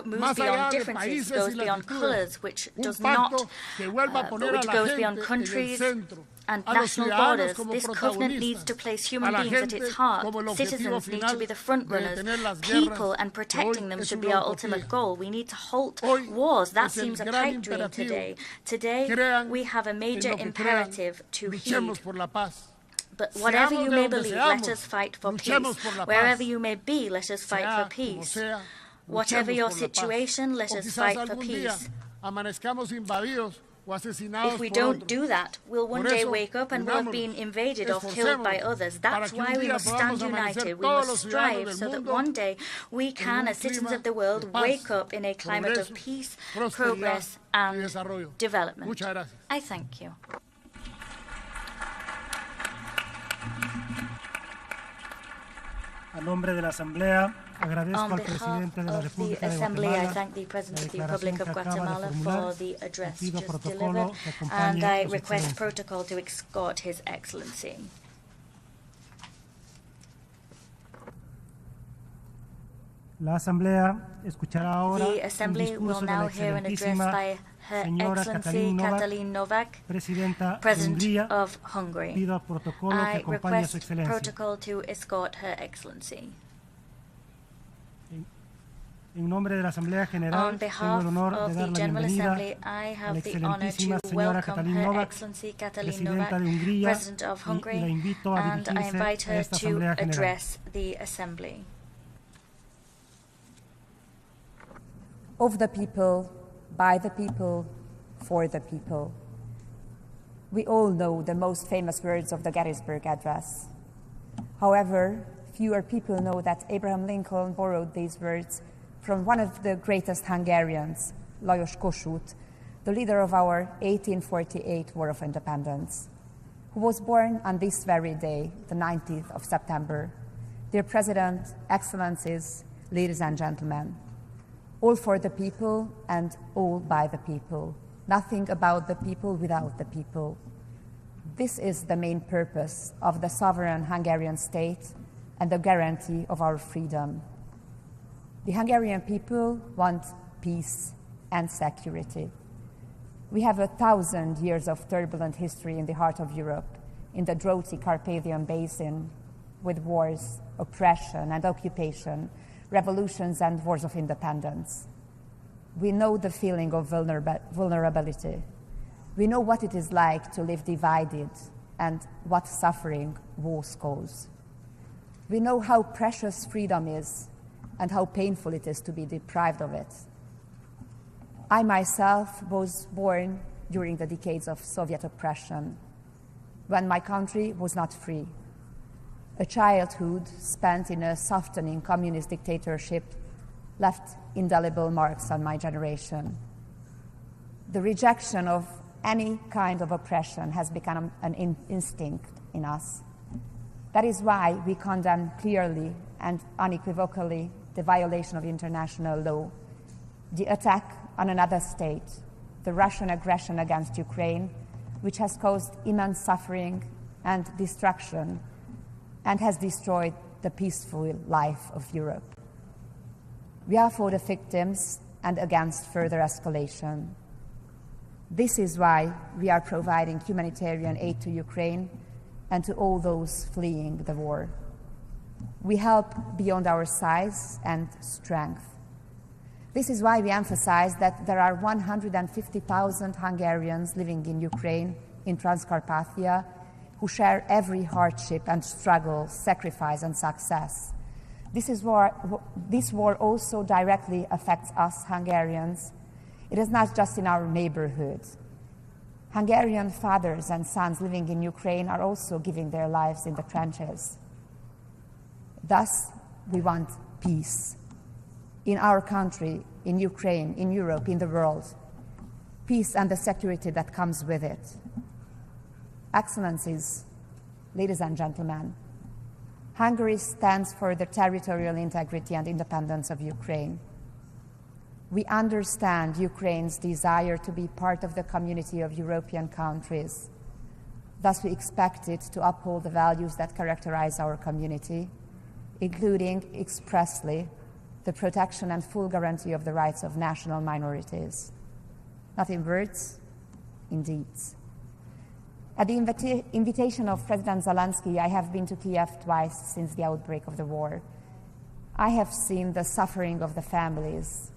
moves beyond differences, goes beyond colours, which does not, which goes beyond countries and national borders. This covenant needs to place human beings at its heart. Citizens need to be the front runners. People and protecting them should be our ultimate goal. We need to halt wars. That seems a pipe dream today. Today, we have a major imperative to heed. But whatever you may believe, let us fight for peace. Wherever you may be, let us fight for peace. Whatever your situation, let us fight for peace. If we don't do that, we'll one day wake up and we'll have been invaded or killed by others. That's why we must stand united. We must strive so that one day we can, as citizens of the world, wake up in a climate of peace, progress, and development. I thank you. A nombre de la Asamblea, agradezco al presidente de la República de Guatemala, I thank the President of the Republic of Guatemala for the address just delivered, and I request protocol to escort His Excellency. La Asamblea escuchará ahora the Assembly will now hear an address by Her Excellency Katalin Novak, President of Hungary. I request protocol to escort Her Excellency. On behalf of the General Assembly, I have the honor to welcome Her Excellency Katalin Novak, President of Hungary, and I invite her to address the Assembly. Of the people, by the people, for the people. We all know the most famous words of the Gettysburg Address. However, fewer people know that Abraham Lincoln borrowed these words from one of the greatest Hungarians, Lajos Kossuth, the leader of our 1848 War of Independence, who was born on this very day, the 19th of September. Dear President, Excellencies, ladies and gentlemen, all for the people and all by the people. Nothing about the people without the people. This is the main purpose of the sovereign Hungarian state and the guarantee of our freedom. The Hungarian people want peace and security. We have 1,000 years of turbulent history in the heart of Europe, in the droughty Carpathian Basin with wars, oppression and occupation, revolutions and wars of independence. We know the feeling of vulnerability. We know what it is like to live divided and what suffering wars cause. We know how precious freedom is and how painful it is to be deprived of it. I myself was born during the decades of Soviet oppression, when my country was not free. A childhood spent in a softening communist dictatorship left indelible marks on my generation. The rejection of any kind of oppression has become an instinct in us. That is why we condemn clearly and unequivocally the violation of international law, the attack on another state, the Russian aggression against Ukraine, which has caused immense suffering and destruction and has destroyed the peaceful life of Europe. We are for the victims and against further escalation. This is why we are providing humanitarian aid to Ukraine and to all those fleeing the war. We help beyond our size and strength. This is why we emphasize that there are 150,000 Hungarians living in Ukraine, in Transcarpathia, who share every hardship and struggle, sacrifice and success. This war also directly affects us Hungarians. It is not just in our neighborhood. Hungarian fathers and sons living in Ukraine are also giving their lives in the trenches. Thus, we want peace in our country, in Ukraine, in Europe, in the world. Peace and the security that comes with it. Excellencies, ladies and gentlemen, Hungary stands for the territorial integrity and independence of Ukraine. We understand Ukraine's desire to be part of the community of European countries. Thus, we expect it to uphold the values that characterize our community, including expressly the protection and full guarantee of the rights of national minorities. Not in words, in deeds. At the invitation of President Zelenskyy, I have been to Kiev twice since the outbreak of the war. I have seen the suffering of the families.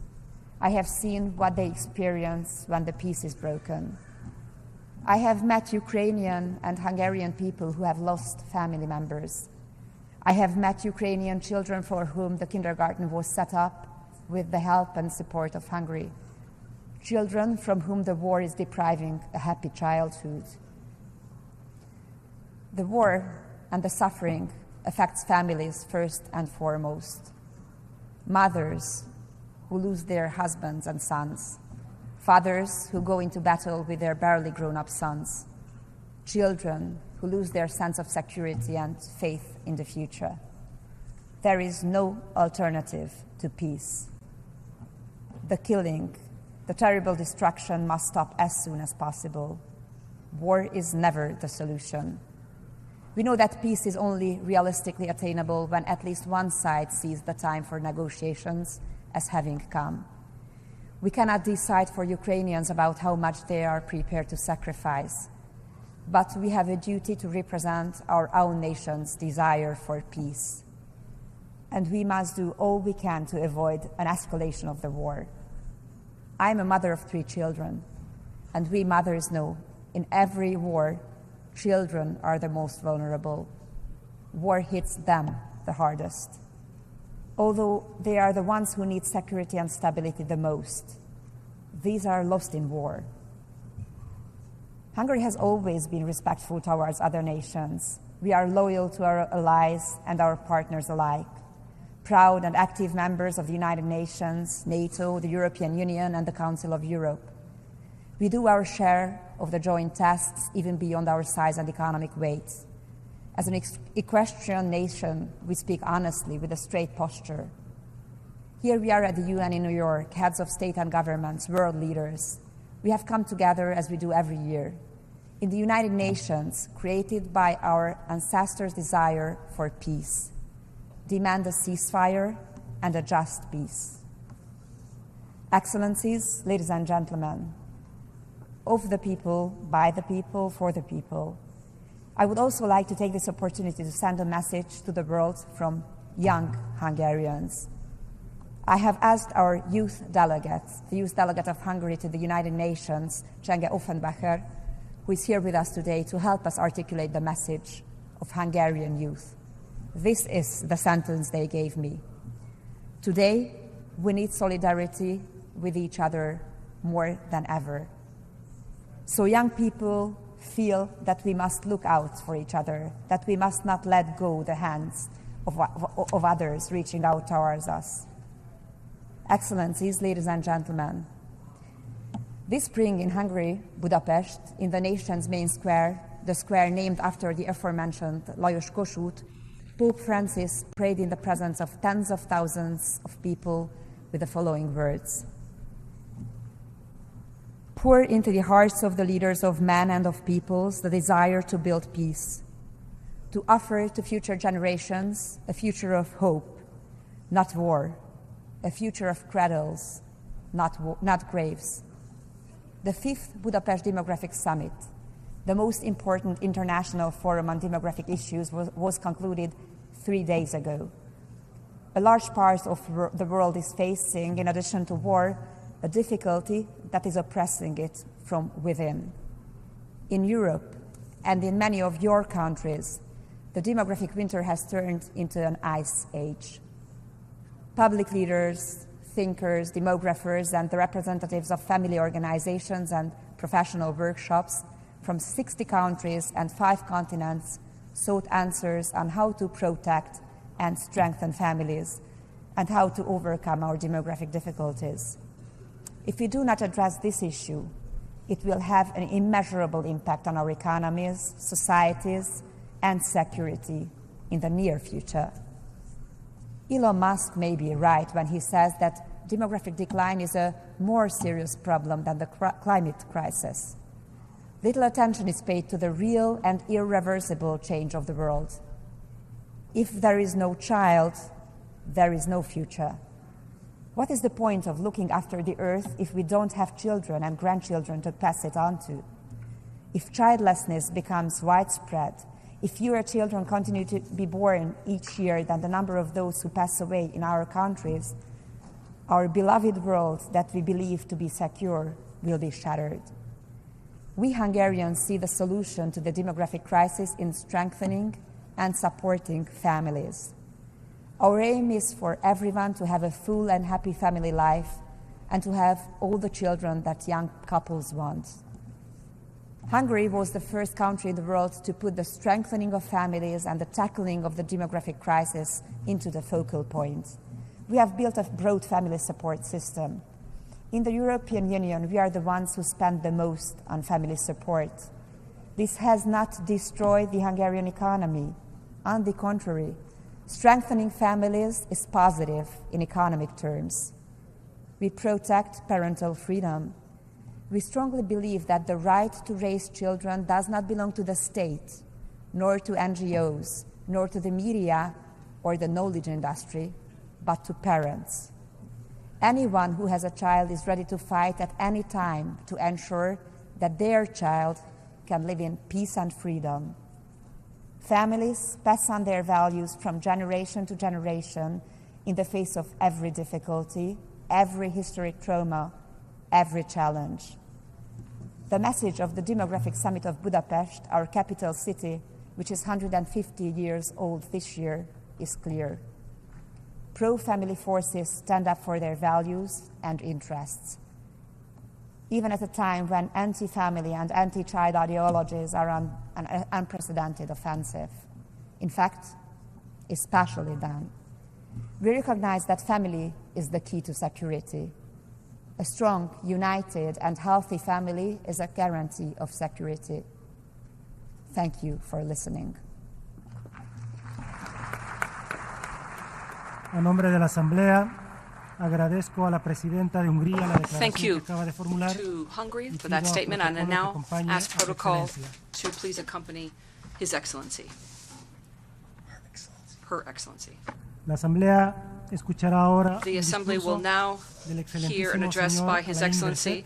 I have seen what they experience when the peace is broken. I have met Ukrainian and Hungarian people who have lost family members. I have met Ukrainian children for whom the kindergarten was set up with the help and support of Hungary. Children from whom the war is depriving a happy childhood. The war and the suffering affects families first and foremost. Mothers who lose their husbands and sons. Fathers who go into battle with their barely grown-up sons. Children who lose their sense of security and faith in the future. There is no alternative to peace. The killing, the terrible destruction must stop as soon as possible. War is never the solution. We know that peace is only realistically attainable when at least one side sees the time for negotiations as having come. We cannot decide for Ukrainians about how much they are prepared to sacrifice, but we have a duty to represent our own nation's desire for peace. And we must do all we can to avoid an escalation of the war. I am a mother of 3 children, and we mothers know in every war, children are the most vulnerable. War hits them the hardest, although they are the ones who need security and stability the most. These are lost in war. Hungary has always been respectful towards other nations. We are loyal to our allies and our partners alike, proud and active members of the United Nations, NATO, the European Union, and the Council of Europe. We do our share of the joint tasks, even beyond our size and economic weight. As an equestrian nation, we speak honestly with a straight posture. Here we are at the UN in New York, heads of state and governments, world leaders. We have come together as we do every year. In the United Nations, created by our ancestors' desire for peace, demand a ceasefire and a just peace. Excellencies, ladies and gentlemen, of the people, by the people, for the people, I would also like to take this opportunity to send a message to the world from young Hungarians. I have asked our youth delegate, the youth delegate of Hungary to the United Nations, Csenge Offenbacher, who is here with us today, to help us articulate the message of Hungarian youth. This is the sentence they gave me. Today, we need solidarity with each other more than ever. So young people feel that we must look out for each other, that we must not let go the hands of others reaching out towards us. Excellencies, ladies and gentlemen, this spring in Hungary, Budapest, in the nation's main square, the square named after the aforementioned Lajos Kossuth, Pope Francis prayed in the presence of tens of thousands of people with the following words: pour into the hearts of the leaders of men and of peoples the desire to build peace, to offer to future generations a future of hope, not war, a future of cradles, not graves. The 5th Budapest Demographic Summit, the most important international forum on demographic issues, was concluded 3 days ago. A large part of the world is facing, in addition to war, a difficulty that is oppressing it from within. In Europe and in many of your countries, the demographic winter has turned into an ice age. Public leaders, thinkers, demographers, and the representatives of family organizations and professional workshops from 60 countries and 5 continents sought answers on how to protect and strengthen families and how to overcome our demographic difficulties. If we do not address this issue, it will have an immeasurable impact on our economies, societies, and security in the near future. Elon Musk may be right when he says that demographic decline is a more serious problem than the climate crisis. Little attention is paid to the real and irreversible change of the world. If there is no child, there is no future. What is the point of looking after the earth if we don't have children and grandchildren to pass it on to? If childlessness becomes widespread, if fewer children continue to be born each year than the number of those who pass away in our countries, our beloved world that we believe to be secure will be shattered. We Hungarians see the solution to the demographic crisis in strengthening and supporting families. Our aim is for everyone to have a full and happy family life and to have all the children that young couples want. Hungary was the first country in the world to put the strengthening of families and the tackling of the demographic crisis into the focal point. We have built a broad family support system. In the European Union, we are the ones who spend the most on family support. This has not destroyed the Hungarian economy. On the contrary, strengthening families is positive in economic terms. We protect parental freedom. We strongly believe that the right to raise children does not belong to the state, nor to NGOs, nor to the media or the knowledge industry, but to parents. Anyone who has a child is ready to fight at any time to ensure that their child can live in peace and freedom. Families pass on their values from generation to generation in the face of every difficulty, every historic trauma, every challenge. The message of the Demographic Summit of Budapest, our capital city, which is 150 years old this year, is clear. Pro-family forces stand up for their values and interests, even at a time when anti-family and anti-child ideologies are on an unprecedented offensive. In fact, especially then. We recognize that family is the key to security. A strong, united, and healthy family is a guarantee of security. Thank you for listening. A nombre de la Asamblea, agradezco a la Presidenta de Hungría la declaración que acaba de formular. Thank you to Hungary for that statement, and I now ask protocol to please accompany His Excellency. Her Excellency. La Asamblea escuchará ahora The Assembly will now hear an address by His Excellency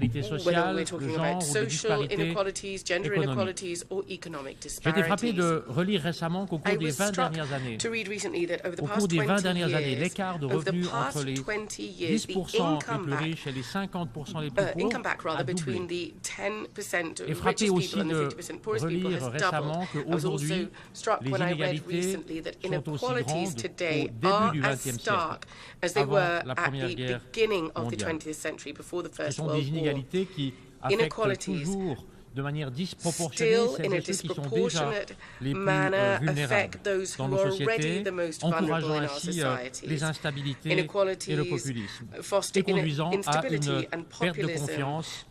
d'inégalités sociales, de genre ou de disparités économiques. J'ai été frappé de relire récemment qu'au cours des 20 dernières années, l'écart de revenus entre les 10% les plus riches et les 50% les plus pauvres a doublé. Et frappé aussi de relire récemment qu'aujourd'hui, les inégalités sont aussi grandes au début du XXe siècle, avant la Première Guerre mondiale. Ce sont des inégalités qui affectent toujours de manière disproportionnée celles et ceux qui sont déjà les plus vulnérables dans nos sociétés, encourageant ainsi les instabilités et le populisme, et conduisant à une perte de confiance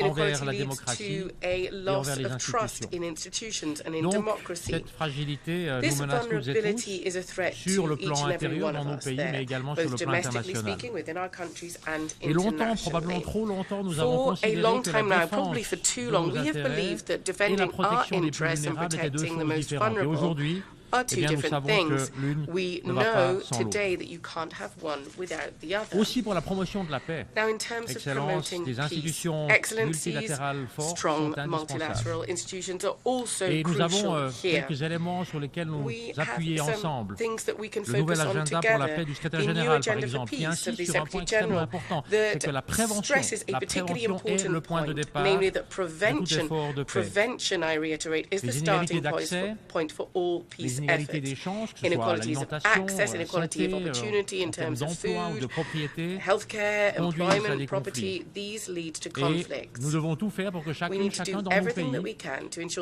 envers la démocratie et envers les institutions. Donc, cette fragilité nous menace toutes et tous sur le plan intérieur dans nos pays, mais également sur le plan international. Et longtemps, probablement trop longtemps, nous avons considéré que la défense de nos intérêts et la protection des plus vulnérables étaient deux choses différentes. Et aujourd'hui, eh bien, nous savons que l'une ne va pas sans l'autre. Aussi pour la promotion de la paix, excellence, des institutions multilatérales fortes sont indispensables. Et nous avons quelques éléments sur lesquels nous appuyer ensemble. Le nouvel agenda pour la paix du secrétaire général, par exemple, qui insiste sur un point extrêmement important, c'est que la prévention est le point de départ de tout effort de paix. Les inégalités d'accès, les inégalités des chances, que ce soit l'alimentation, la santé, en termes d'emploi ou de propriété, conduisent à des conflits. Et nous devons tout faire pour que chacun dans nos pays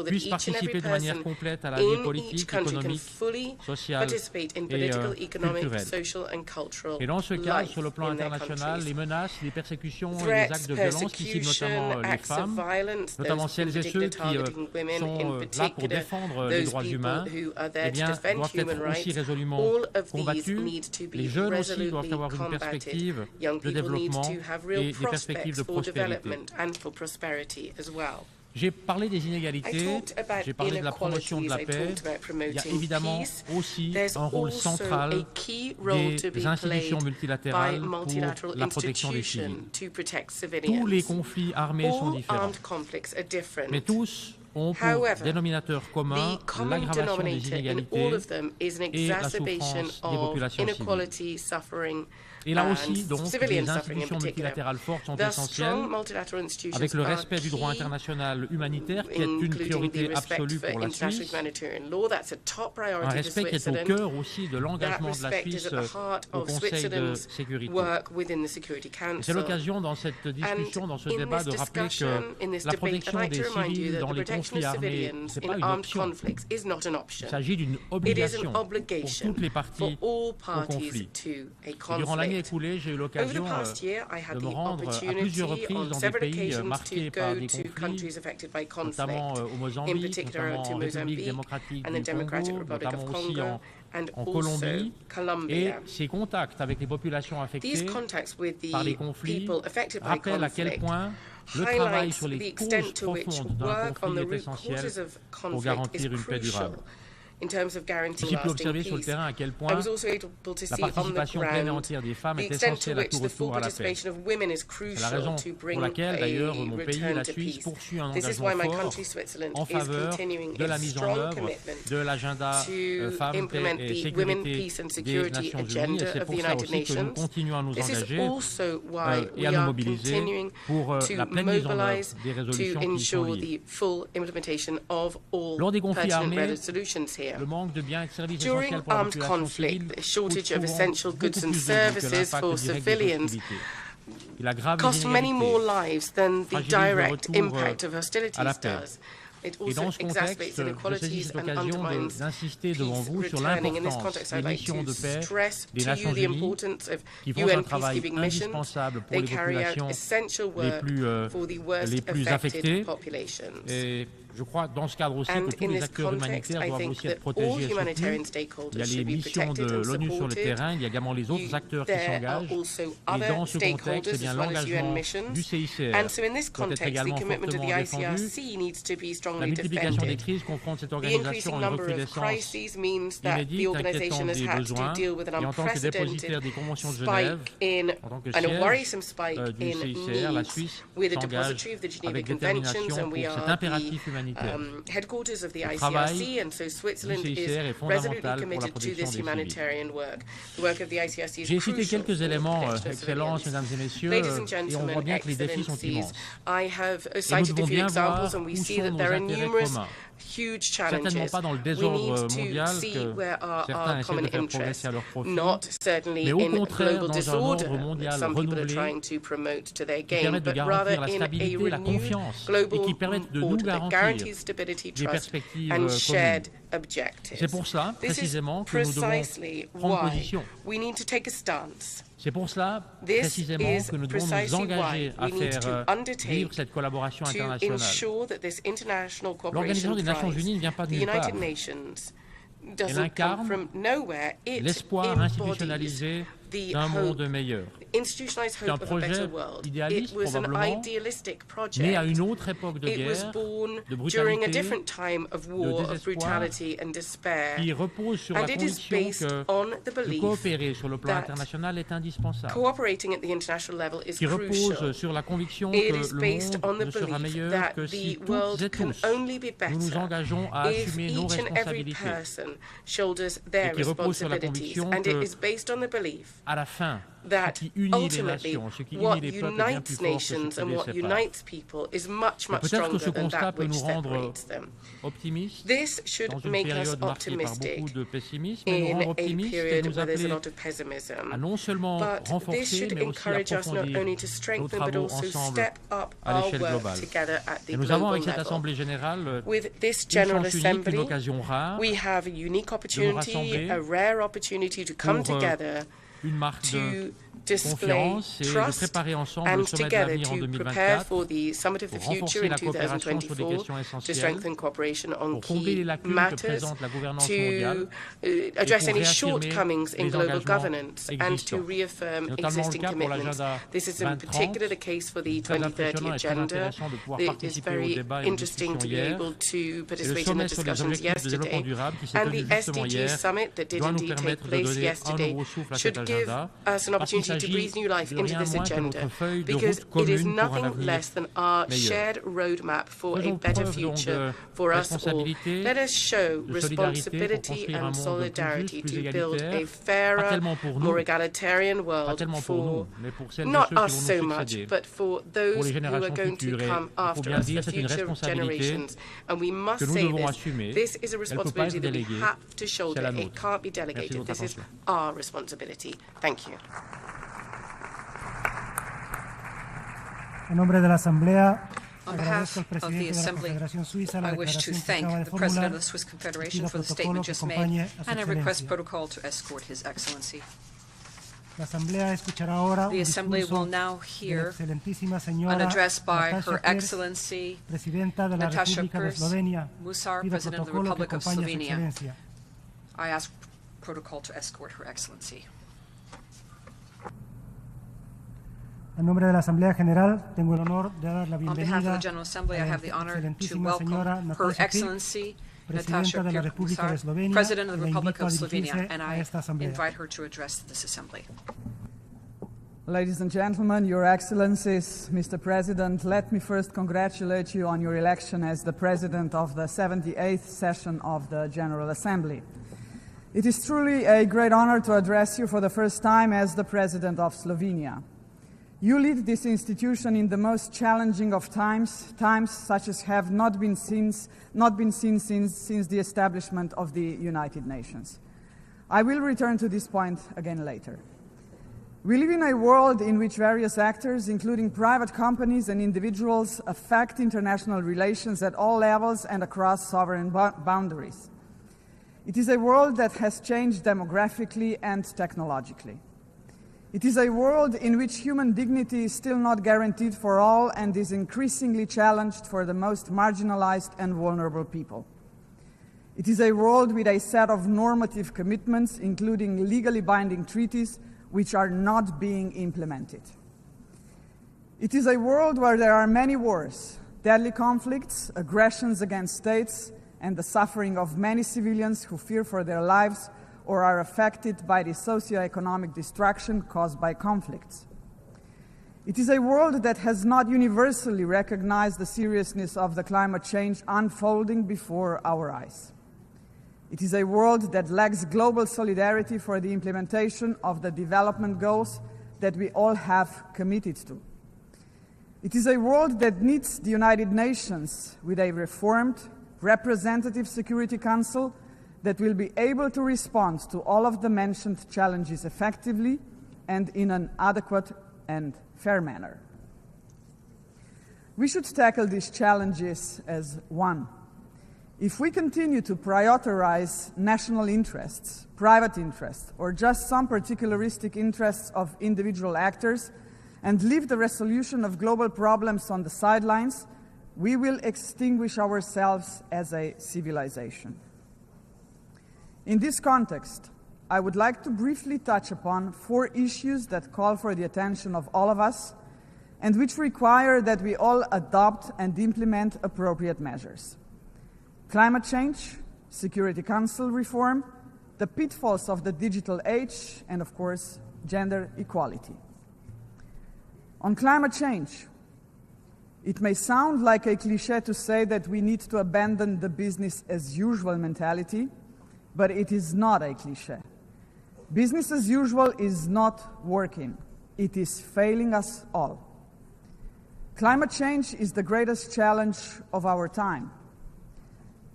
puisse participer de manière complète à la vie politique, économique, sociale et culturelle. Et dans ce cas, sur le plan international, les menaces, les persécutions et les actes de violence qui ciblent notamment les femmes, notamment celles et ceux qui sont là pour défendre les droits humains, eh bien, doivent être aussi résolument combattus. Les jeunes aussi doivent avoir une perspective de développement et des perspectives de prospérité. J'ai parlé des inégalités, j'ai parlé de la promotion de la paix. Il y a évidemment aussi un rôle central des institutions multilatérales pour la protection des civils. Tous les conflits armés sont différents, mais tous ont pour dénominateur commun l'aggravation des inégalités et la souffrance des populations civiles. Et là aussi, donc, les institutions multilatérales fortes sont essentielles, avec le respect du droit international humanitaire, qui est une priorité absolue pour la Suisse, un respect qui est au cœur aussi de l'engagement de la Suisse au Conseil de sécurité. C'est l'occasion dans cette discussion, dans ce débat, de rappeler que la protection des civils dans les conflits armés, ce n'est pas une option. Il s'agit d'une obligation pour toutes les parties au conflit. Durant l'année écoulée, j'ai eu l'occasion de me rendre à plusieurs reprises dans des pays marqués par des conflits, notamment au Mozambique, notamment en République démocratique du Congo, notamment aussi en Colombie. Et ces contacts avec les populations affectées par les conflits rappellent à quel point le travail sur les causes profondes d'un conflit est essentiel pour garantir une paix durable. J'ai pu observer sur le terrain à quel point la participation pleine et entière des femmes est essentielle à tout retour à la paix. C'est la raison pour laquelle, d'ailleurs, mon pays, la Suisse, poursuit un engagement fort en faveur de la mise en œuvre de l'agenda Femmes, Paix et Sécurité des Nations Unies. Et c'est pour ça aussi que nous continuons à nous engager et à nous mobiliser pour la pleine mise en œuvre des résolutions qui y sont liées. Lors des conflits armés, le manque de biens et de services essentiels pour la population civile coûte souvent beaucoup plus de vie Il aggrave les inégalités, fragilise le retour à la paix. Et dans ce contexte, je saisis cette occasion d'insister devant vous sur l'importance des missions de paix des Nations Unies qui font un travail indispensable pour les populations les plus affectées. Et je crois, dans ce cadre aussi, que tous les acteurs humanitaires doivent aussi être protégés et soutenus. Il y a les missions de l'ONU sur le terrain, il y a également les autres acteurs qui s'engagent. Et dans ce contexte, eh bien, l'engagement du CICR doit être également fortement défendu. La multiplication des crises confronte cette organisation à une recrudescence inédite, inquiétante des besoins. Et en tant que dépositaire des conventions de Genève, en tant que siège du CICR, la Suisse s'engage avec détermination pour cet impératif humanitaire. Le travail du CICR est fondamental pour la protection des civils. J'ai cité quelques éléments, Excellences, Mesdames et Messieurs, et on voit bien que les défis sont immenses. Et nous devons bien voir où sont nos intérêts communs. Certainement pas dans le désordre mondial que certains essaient de faire progresser à leur profit, mais au contraire dans un ordre mondial renouvelé qui permette de garantir la stabilité, la confiance et qui permette de nous garantir des perspectives communes. objectives. C'est pour cela, précisément, que nous devons prendre position. We need to take a stance. C'est pour cela, précisément, que nous devons nous engager à faire vivre cette collaboration internationale. L'Organisation des Nations Unies ne vient pas de nulle part. Elle incarne l'espoir institutionnalisé d'un monde meilleur. C'est un projet idéaliste, probablement, né à une autre époque de guerre, de brutalité, de désespoir, qui repose sur la conviction que de coopérer sur le plan international est indispensable, qui repose sur la conviction que le monde ne sera meilleur que si toutes et tous nous nous engageons à assumer nos responsabilités, et qui repose sur la conviction que, à la fin, that ce qui unit les nations, ce qui unit les peuples est bien plus fort que ce qui les sépare. Peut-être que ce constat peut nous rendre optimistes dans une période marquée par beaucoup de pessimisme, et nous rendre optimistes et nous appeler à non seulement renforcer, mais aussi approfondir nos travaux ensemble à l'échelle globale. Et nous avons avec cette Assemblée générale une chance unique, une occasion rare de nous rassembler pour une marque de confiance et de préparer ensemble le sommet de l'avenir en 2024 pour renforcer la coopération sur des questions essentielles, pour combler les lacunes que présente la gouvernance mondiale et pour réaffirmer les engagements existants. Notamment le cas pour l'agenda 2030, très impressionnant et très intéressant de pouvoir participer au débat et aux discussions hier. Et le sommet sur les objectifs de développement durable qui s'est tenu justement hier doit nous permettre de donner un nouveau souffle à cet agenda. To breathe new life into this agenda, because it is nothing less than our shared roadmap for a better future for us all. Let us show responsibility and solidarity to build a fairer, more egalitarian world for not us so much, but for those who are going to come after us, the future generations. And we must say this. This is a responsibility that we have to shoulder. It can't be delegated. This is our responsibility. Thank you. En nombre de la Asamblea, On behalf of the Assembly, I wish to thank the President of the Swiss Confederation for the statement just made, and I request protocol to escort His Excellency. The Assembly will now hear an address by Her Excellency Natasha Pirc, Musar, President of the Republic of Slovenia. I ask protocol to escort Her Excellency. En nombre de la Asamblea General, tengo el honor de dar la bienvenida On behalf of the General Assembly, I have the honor to welcome Her Excellency Natasha Pirc, Musar, President of the Republic of Slovenia, and I invite her to address this Assembly. Ladies and gentlemen, Your Excellencies, Mr. President, let me first congratulate you on your election as the President of the 78th session of the General Assembly. It is truly a great honor to address you for the first time as the President of Slovenia. You lead this institution in the most challenging of times such as have not been seen since the establishment of the United Nations. I will return to this point again later. We live in a world in which various actors, including private companies and individuals, affect international relations at all levels and across sovereign boundaries. It is a world that has changed demographically and technologically. It is a world in which human dignity is still not guaranteed for all and is increasingly challenged for the most marginalized and vulnerable people. It is a world with a set of normative commitments, including legally binding treaties, which are not being implemented. It is a world where there are many wars, deadly conflicts, aggressions against states, and the suffering of many civilians who fear for their lives or are affected by the socio-economic destruction caused by conflicts. It is a world that has not universally recognized the seriousness of the climate change unfolding before our eyes. It is a world that lacks global solidarity for the implementation of the development goals that we all have committed to. It is a world that needs the United Nations with a reformed, representative Security Council that will be able to respond to all of the mentioned challenges effectively and in an adequate and fair manner. We should tackle these challenges as one. If we continue to prioritize national interests, private interests, or just some particularistic interests of individual actors, and leave the resolution of global problems on the sidelines, we will extinguish ourselves as a civilization. In this context, I would like to briefly touch upon 4 issues that call for the attention of all of us and which require that we all adopt and implement appropriate measures. Climate change, Security Council reform, the pitfalls of the digital age, and of course, gender equality. On climate change, it may sound like a cliché to say that we need to abandon the business as usual mentality, but it is not a cliché. Business as usual is not working. It is failing us all. Climate change is the greatest challenge of our time.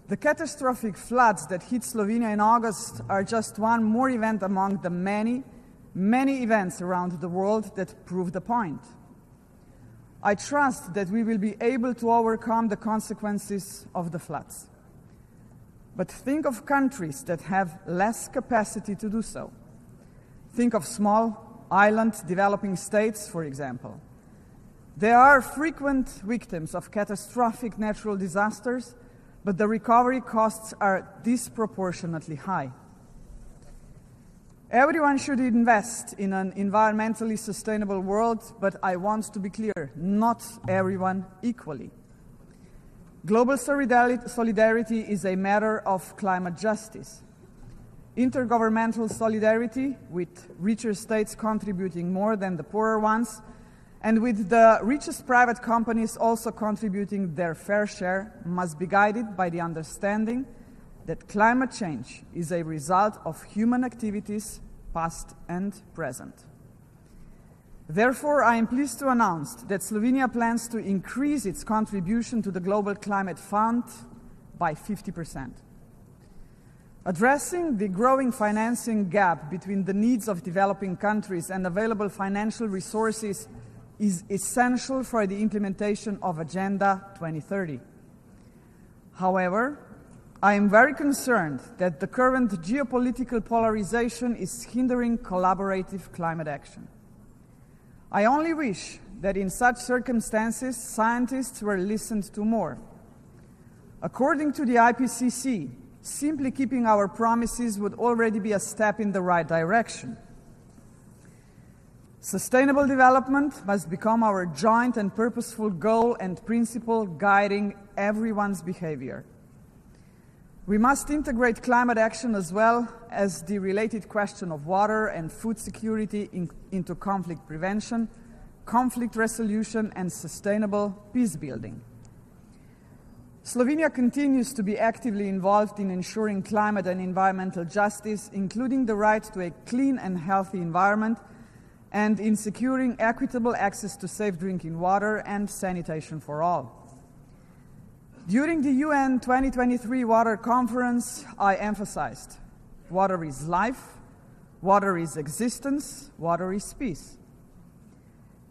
The catastrophic floods that hit Slovenia in August are just one more event among the many, many events around the world that prove the point. I trust that we will be able to overcome the consequences of the floods. But think of countries that have less capacity to do so. Think of small island developing states, for example. They are frequent victims of catastrophic natural disasters, but the recovery costs are disproportionately high. Everyone should invest in an environmentally sustainable world, but I want to be clear, not everyone equally. Global solidarity is a matter of climate justice. Intergovernmental solidarity, with richer states contributing more than the poorer ones, and with the richest private companies also contributing their fair share, must be guided by the understanding that climate change is a result of human activities, past and present. Therefore, I am pleased to announce that Slovenia plans to increase its contribution to the Global Climate Fund by 50%. Addressing the growing financing gap between the needs of developing countries and available financial resources is essential for the implementation of Agenda 2030. However, I am very concerned that the current geopolitical polarization is hindering collaborative climate action. I only wish that in such circumstances, scientists were listened to more. According to the IPCC, simply keeping our promises would already be a step in the right direction. Sustainable development must become our joint and purposeful goal and principle guiding everyone's behavior. We must integrate climate action as well as the related question of water and food security into conflict prevention, conflict resolution, and sustainable peace building. Slovenia continues to be actively involved in ensuring climate and environmental justice, including the right to a clean and healthy environment, and in securing equitable access to safe drinking water and sanitation for all. During the UN 2023 Water Conference, I emphasized, water is life, water is existence, water is peace.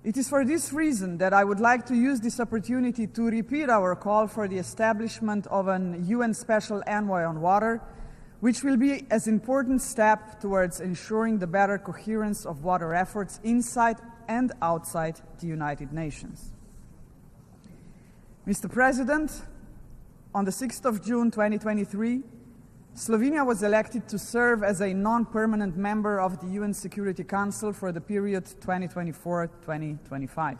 It is for this reason that I would like to use this opportunity to repeat our call for the establishment of an UN Special Envoy on Water, which will be an important step towards ensuring the better coherence of water efforts inside and outside the United Nations. Mr. President, on the 6th of June 2023, Slovenia was elected to serve as a non-permanent member of the UN Security Council for the period 2024-2025.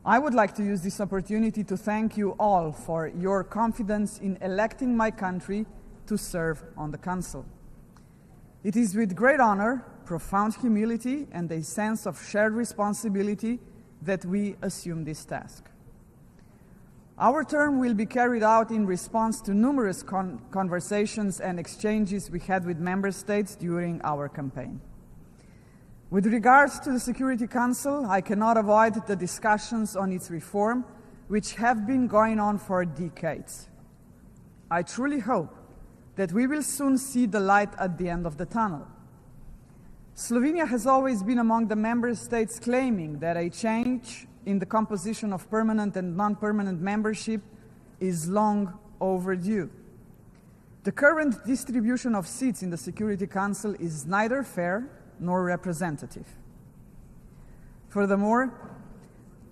I would like to use this opportunity to thank you all for your confidence in electing my country to serve on the Council. It is with great honor, profound humility, and a sense of shared responsibility that we assume this task. Our term will be carried out in response to numerous conversations and exchanges we had with member states during our campaign. With regards to the Security Council, I cannot avoid the discussions on its reform, which have been going on for decades. I truly hope that we will soon see the light at the end of the tunnel. Slovenia has always been among the member states claiming that a change in the composition of permanent and non-permanent membership is long overdue. The current distribution of seats in the Security Council is neither fair nor representative. Furthermore,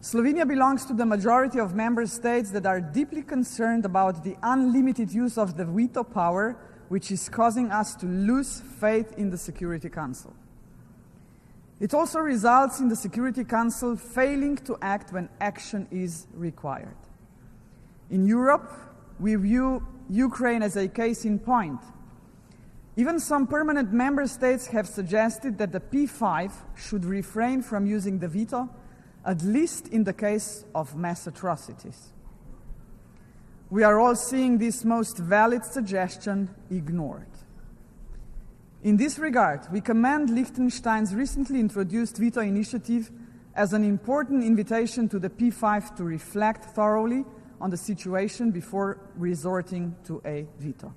Slovenia belongs to the majority of member states that are deeply concerned about the unlimited use of the veto power, which is causing us to lose faith in the Security Council. It also results in the Security Council failing to act when action is required. In Europe, we view Ukraine as a case in point. Even some permanent member states have suggested that the P5 should refrain from using the veto, at least in the case of mass atrocities. We are all seeing this most valid suggestion ignored. In this regard, we commend Liechtenstein's recently introduced veto initiative as an important invitation to the P5 to reflect thoroughly on the situation before resorting to a veto.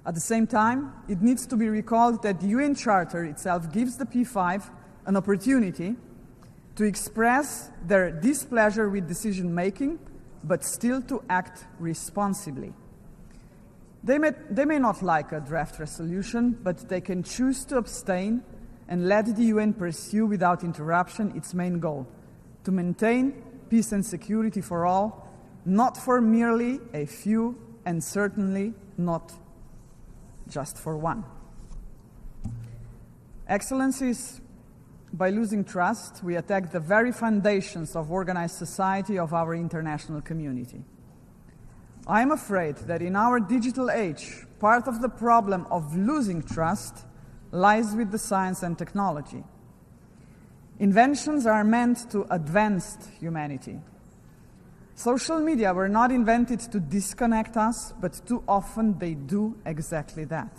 At the same time, it needs to be recalled that the UN Charter itself gives the P5 an opportunity to express their displeasure with decision-making, but still to act responsibly. They may not like a draft resolution, but they can choose to abstain and let the UN pursue without interruption its main goal, to maintain peace and security for all, not for merely a few, and certainly not just for one. Excellencies, by losing trust, we attack the very foundations of organized society of our international community. I am afraid that in our digital age, part of the problem of losing trust lies with the science and technology. Inventions are meant to advance humanity. Social media were not invented to disconnect us, but too often they do exactly that.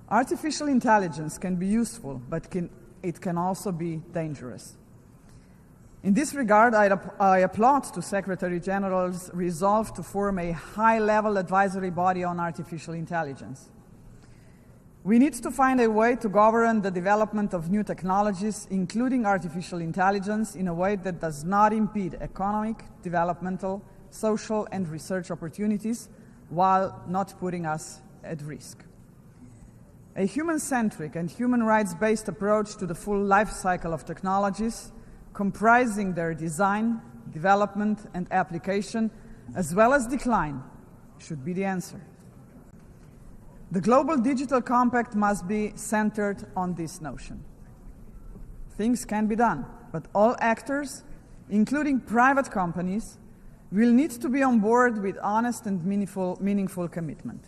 Artificial intelligence can be useful, but it can also be dangerous. In this regard, I applaud to Secretary General's resolve to form a high-level advisory body on artificial intelligence. We need to find a way to govern the development of new technologies, including artificial intelligence, in a way that does not impede economic, developmental, social, and research opportunities, while not putting us at risk. A human-centric and human rights-based approach to the full life cycle of technologies, comprising their design, development, and application, as well as decline, should be the answer. The Global Digital Compact must be centered on this notion. Things can be done, but all actors, including private companies, will need to be on board with honest and meaningful commitment.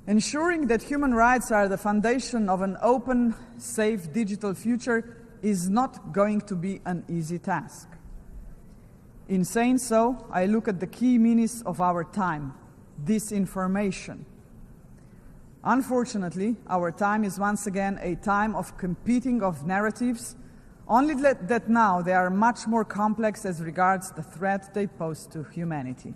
Ensuring that human rights are the foundation of an open, safe digital future is not going to be an easy task. In saying so, I look at the key menace of our time, disinformation. Unfortunately, our time is once again a time of competing of narratives, only that now they are much more complex as regards the threat they pose to humanity.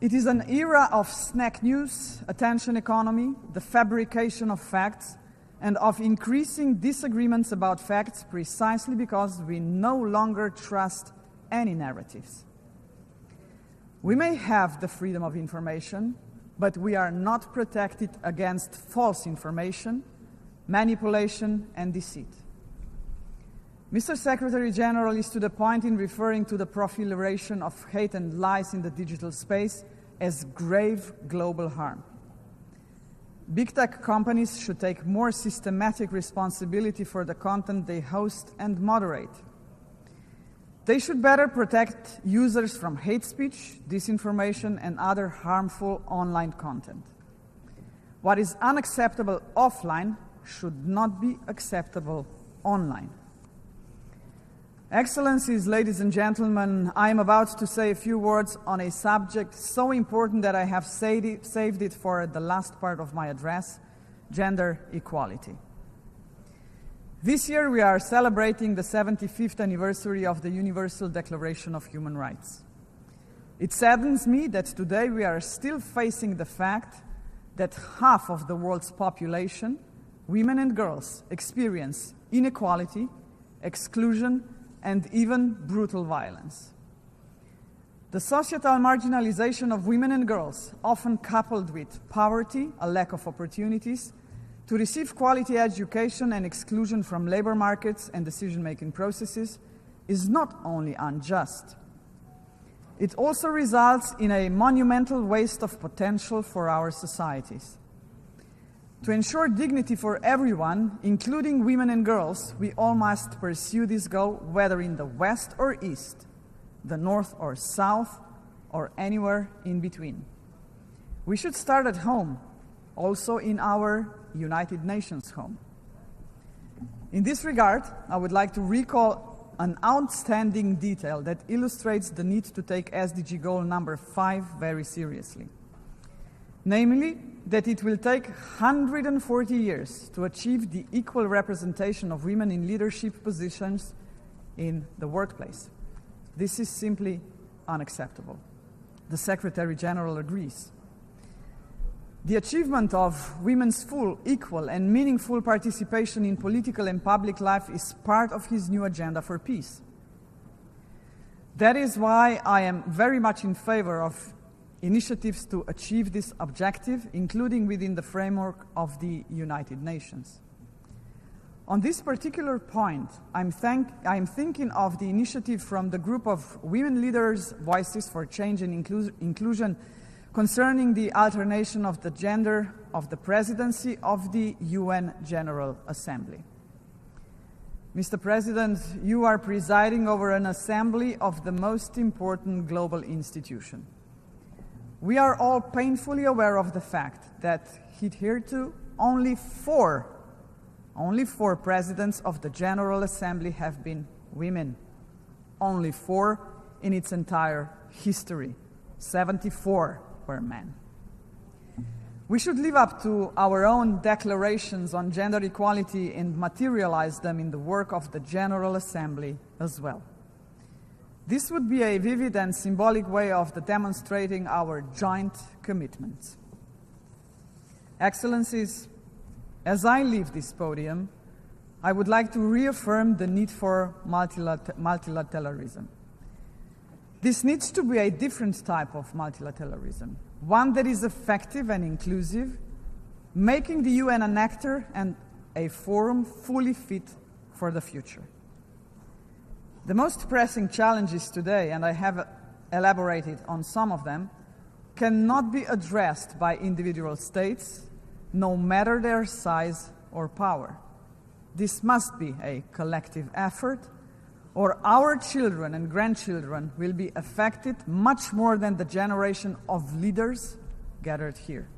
It is an era of snack news, attention economy, the fabrication of facts, and of increasing disagreements about facts precisely because we no longer trust any narratives. We may have the freedom of information, but we are not protected against false information, manipulation, and deceit. Mr. Secretary General is to the point in referring to the proliferation of hate and lies in the digital space as grave global harm. Big tech companies should take more systematic responsibility for the content they host and moderate. They should better protect users from hate speech, disinformation, and other harmful online content. What is unacceptable offline should not be acceptable online. Excellencies, ladies and gentlemen, I am about to say a few words on a subject so important that I have saved it for the last part of my address, gender equality. This year we are celebrating the 75th anniversary of the Universal Declaration of Human Rights. It saddens me that today we are still facing the fact that half of the world's population, women and girls, experience inequality, exclusion, and even brutal violence. The societal marginalization of women and girls, often coupled with poverty, a lack of opportunities, to receive quality education and exclusion from labor markets and decision-making processes, is not only unjust. It also results in a monumental waste of potential for our societies. To ensure dignity for everyone, including women and girls, we all must pursue this goal, whether in the West or East, the North or South, or anywhere in between. We should start at home, also in our United Nations home. In this regard, I would like to recall an outstanding detail that illustrates the need to take SDG goal number 5 very seriously. Namely, that it will take 140 years to achieve the equal representation of women in leadership positions in the workplace. This is simply unacceptable. The Secretary General agrees. The achievement of women's full, equal, and meaningful participation in political and public life is part of his new agenda for peace. That is why I am very much in favor of initiatives to achieve this objective, including within the framework of the United Nations. On this particular point, I'm thinking of the initiative from the group of women leaders, Voices for Change and Inclusion, concerning the alternation of the gender of the presidency of the UN General Assembly. Mr. President, you are presiding over an assembly of the most important global institution. We are all painfully aware of the fact that hitherto only four presidents of the General Assembly have been women. Only 4 in its entire history. 74 were men. We should live up to our own declarations on gender equality and materialize them in the work of the General Assembly as well. This would be a vivid and symbolic way of demonstrating our joint commitments. Excellencies, as I leave this podium, I would like to reaffirm the need for multilateralism. This needs to be a different type of multilateralism, one that is effective and inclusive, making the UN an actor and a forum fully fit for the future. The most pressing challenges today, and I have elaborated on some of them, cannot be addressed by individual states, no matter their size or power. This must be a collective effort, or our children and grandchildren will be affected much more than the generation of leaders gathered here.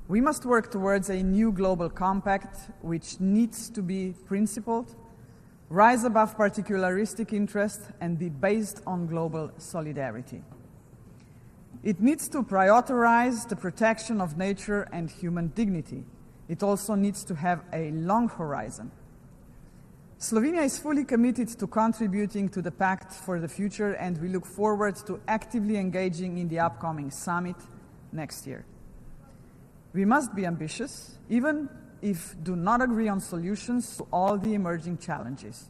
We must work towards a new global compact which needs to be principled, rise above particularistic interest, and be based on global solidarity. It needs to prioritize the protection of nature and human dignity. It also needs to have a long horizon. Slovenia is fully committed to contributing to the Pact for the Future, and we look forward to actively engaging in the upcoming summit next year. We must be ambitious, even if do not agree on solutions to all the emerging challenges.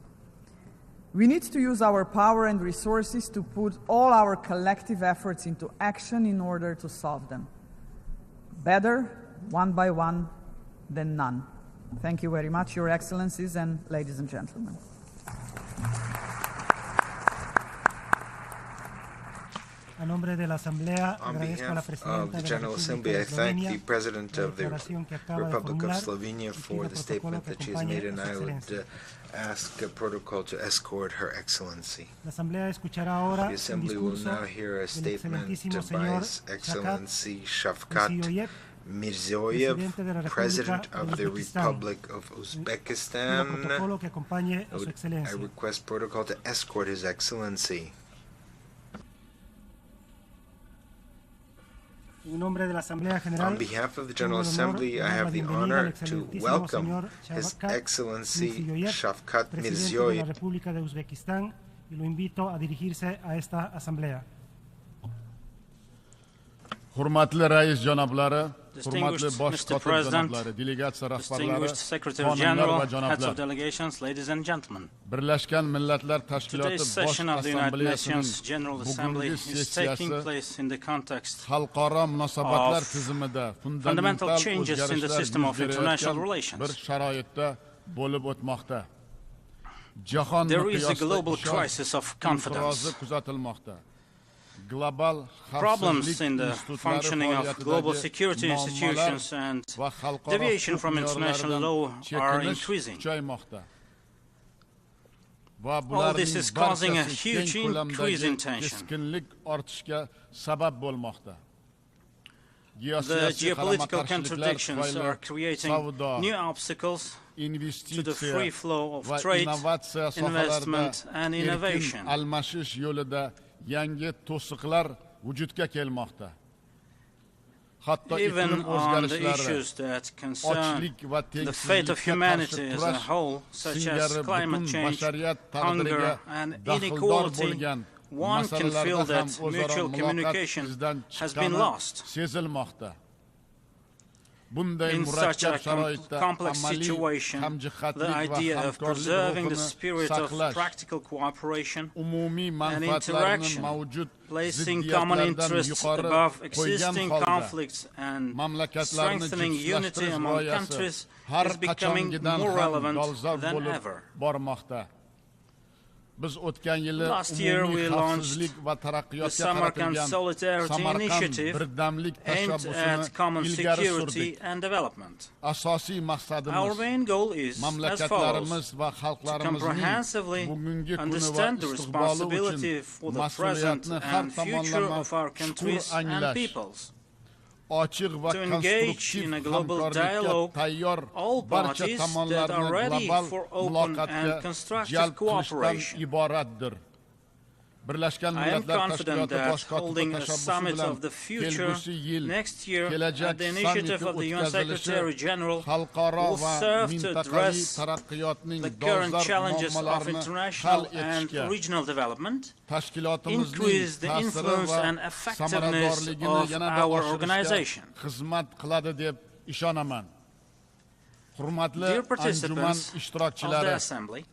We need to use our power and resources to put all our collective efforts into action in order to solve them. Better one by one than none. Thank you very much, Your Excellencies and ladies and gentlemen. On behalf of the General Assembly, I thank the President of the Republic of Slovenia for the statement that she has made, and I would ask Protocol to escort Her Excellency. The Assembly will now hear a statement by His Excellency Shavkat Mirziyoyev, President of the Republic of Uzbekistan. I request Protocol to escort His Excellency. On behalf of the General Assembly, I have the honor to welcome His Excellency Shavkat Mirziyoyev. Hurmatli Rais janoblari, Distinguished Mr. President, distinguished Secretary General, heads of delegations, ladies and gentlemen. Today's session of the United Nations General Assembly is taking place in the context of fundamental changes in the system of international relations. There is a global crisis of confidence. Problems in the functioning of global security institutions and deviation from international law are increasing. All this is causing a huge increase in tension. The geopolitical contradictions are creating new obstacles to the free flow of trade, investment and innovation. yangi to'siqlar vujudga kelmoqda. Hatto even on the issues that concern the fate of humanity as a whole, such as climate change, hunger and inequality, one can feel that mutual communication has been lost. In such a complex situation, the idea of preserving the spirit of practical cooperation and interaction, placing common interests above existing conflicts and strengthening unity among countries is becoming more relevant than ever. Last year we launched the Samarkand Solidarity Initiative aimed at common security and development. Our main goal is as follows: to comprehensively understand the responsibility for the present and future of our countries and peoples. To engage in a global dialogue all parties that are ready for open and constructive cooperation. I am confident that holding a summit of the future next year at the initiative of the UN Secretary General will serve to address the current challenges of international and regional development, increase the influence and effectiveness of our organization. Dear participants of the Assembly,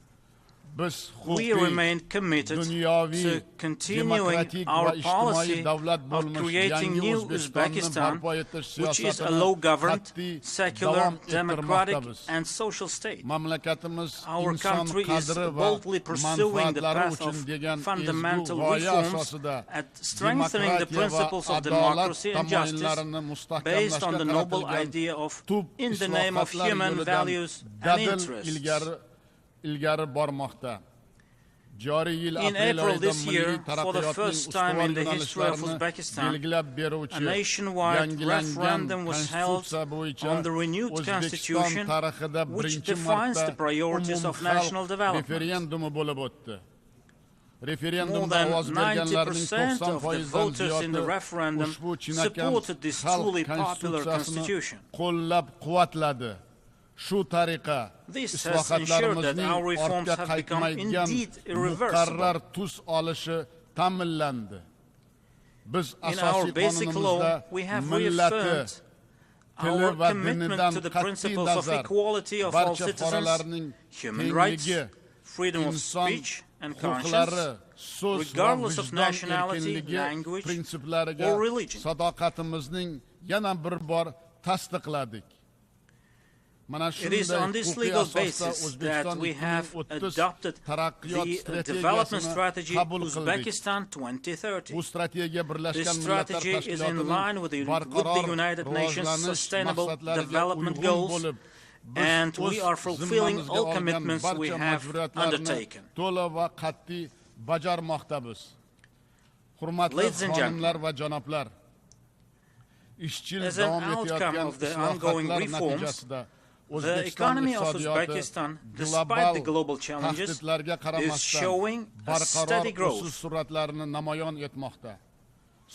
we remain committed to continuing our policy of creating new Uzbekistan, which is a low-governed, secular, democratic and social state. Our country is boldly pursuing the path of fundamental reforms and strengthening the principles of democracy and justice based on the noble idea of in the name of human values and interests. In April this year, for the first time in the history of Uzbekistan, a nationwide referendum was held on the renewed constitution, which defines the priorities of national development. More than 90% of the voters in the referendum supported this truly popular constitution. This has ensured that our reforms have become indeed irreversible. In our basic law, we have reaffirmed our commitment to the principles of equality of all citizens, human rights, freedom of speech and conscience, regardless of nationality, language, or religion. It is on this legal basis that we have adopted the development strategy Uzbekistan 2030. This strategy is in line with the United Nations Sustainable Development Goals, and we are fulfilling all commitments we have undertaken. Ladies and gentlemen, as an outcome of the ongoing reforms, the economy of Uzbekistan, despite the global challenges, is showing a steady growth.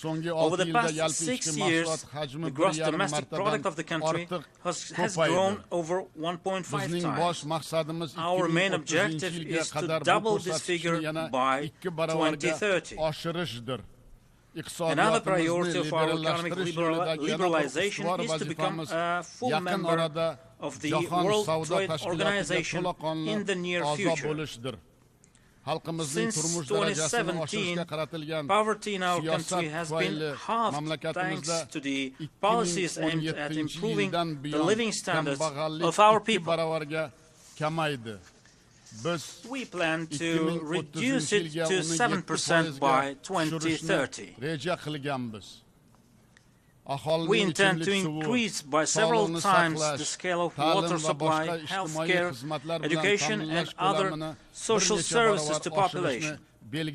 Over the past 6 years, the gross domestic product of the country has grown over 1.5 times. Our main objective is to double this figure by 2030. Another priority of our economic liberalization is to become a full member of the World Trade Organization in the near future. Since 2017, poverty in our country has been halved thanks to the policies aimed at improving the living standards of our people. We plan to reduce it to 7% by 2030. We intend to increase by several times the scale of water supply, healthcare, education, and other social services to population. We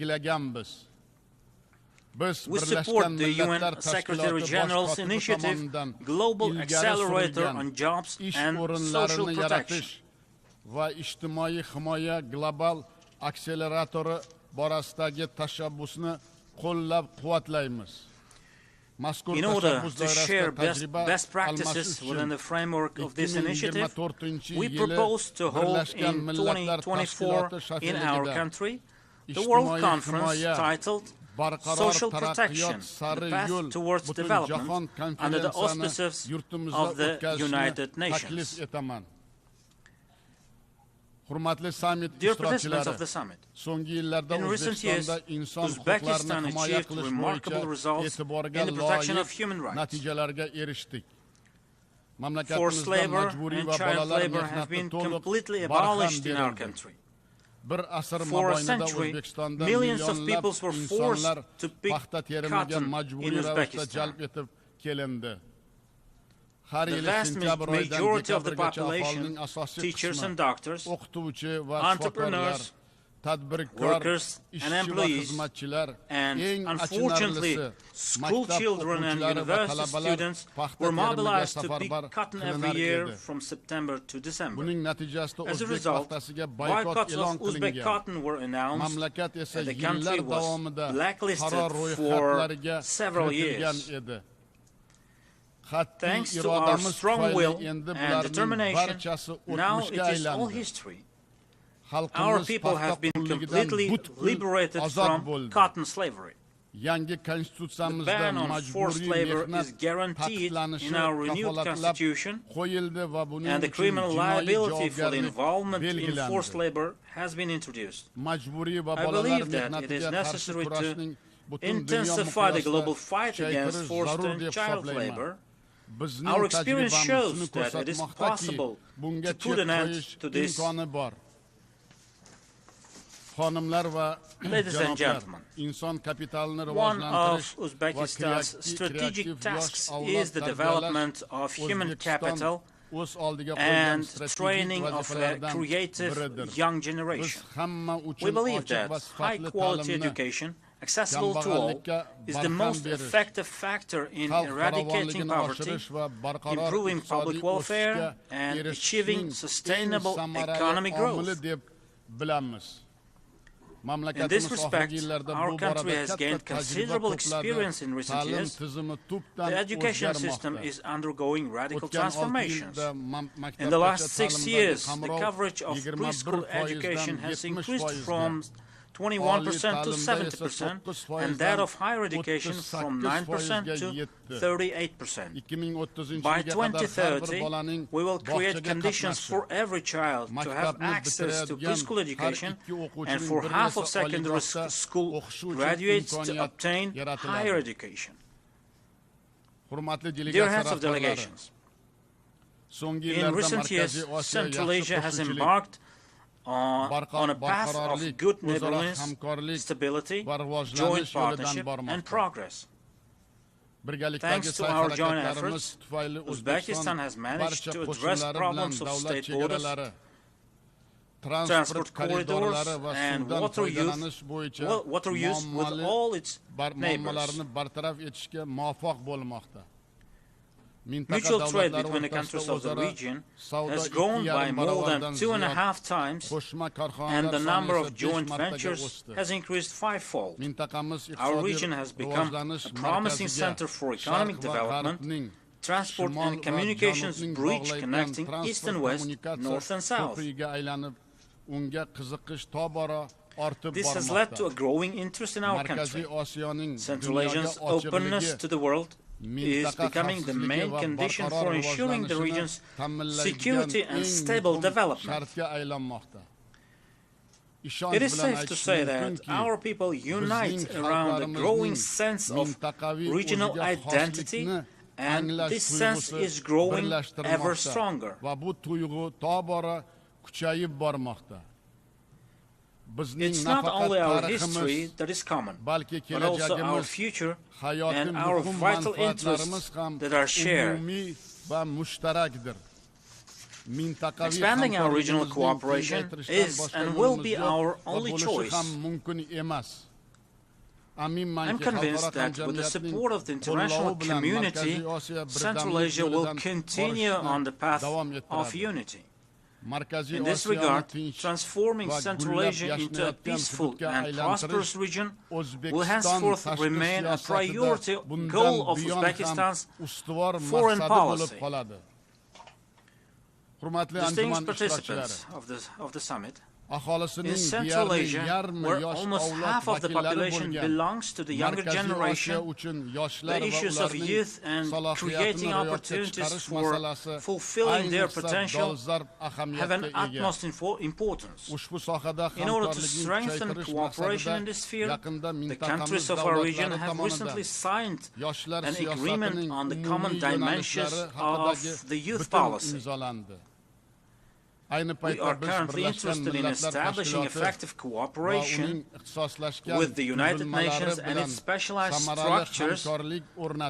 support the UN Secretary-General's initiative, Global Accelerator on Jobs and Social Protection. Va ijtimoiy himoya global akseleratori borasidagi tashabbusni qo'llab-quvvatlaymiz. In order to share best practices within the framework of this initiative, we propose to hold in 2024 in our country the World Conference titled Social Protection, the Path Towards Development, under the auspices of the United Nations. Dear participants of the summit, in recent years, Uzbekistan achieved remarkable results in the protection of human rights. Forced labor and child labor have been completely abolished in our country. For a century, millions of people were forced to pick cotton in Uzbekistan. The vast majority of the population, teachers and doctors, entrepreneurs, workers and employees, and unfortunately, school children and university students were mobilized to pick cotton every year from September to December. As a result, boycotts of Uzbek cotton were announced, and the country was blacklisted for several years. Thanks to our strong will and determination, now it is all history. Our people have been completely liberated from cotton slavery. The ban on forced labor is guaranteed in our renewed constitution, and the criminal liability for the involvement in forced labor has been introduced. I believe that it is necessary to intensify the global fight against forced and child labor. Our experience shows that it is possible to put an end to this. Ladies and gentlemen, one of Uzbekistan's strategic tasks is the development of human capital and training of a creative young generation. We believe that high-quality education, accessible to all, is the most effective factor in eradicating poverty, improving public welfare, and achieving sustainable economic growth. In this respect, our country has gained considerable experience in recent years. The education system is undergoing radical transformations. In the last 6 years, the coverage of preschool education has increased from 21% to 70%, and that of higher education from 9% to 38%. By 2030, we will create conditions for every child to have access to preschool education and for half of secondary school graduates to obtain higher education. Dear heads of delegations, in recent years, Central Asia has embarked on a path of good neighborliness, stability, joint partnership, and progress. Thanks to our joint efforts, Uzbekistan has managed to address problems of state borders, transport corridors, and water use with all its neighbors. Mutual trade between the countries of the region has grown by more than 2.5 times, and the number of joint ventures has increased 5-fold. Our region has become a promising center for economic development, transport and communications bridge connecting east and west, north and south. This has led to a growing interest in our country. Central Asia's openness to the world is becoming the main condition for ensuring the region's security and stable development. It is safe to say that our people unite around a growing sense of regional identity, and this sense is growing ever stronger. It's not only our history that is common, but also our future and our vital interests that are shared. Expanding our regional cooperation is and will be our only choice. I'm convinced that with the support of the international community, Central Asia will continue on the path of unity. In this regard, transforming Central Asia into a peaceful and prosperous region will henceforth remain a priority goal of Uzbekistan's foreign policy. Distinguished participants of the summit, in Central Asia, where almost half of the population belongs to the younger generation, the issues of youth and creating opportunities for fulfilling their potential have an utmost importance. In order to strengthen cooperation in this field, the countries of our region have recently signed an agreement on the common dimensions of the youth policy. We are currently interested in establishing effective cooperation with the United Nations and its specialized structures,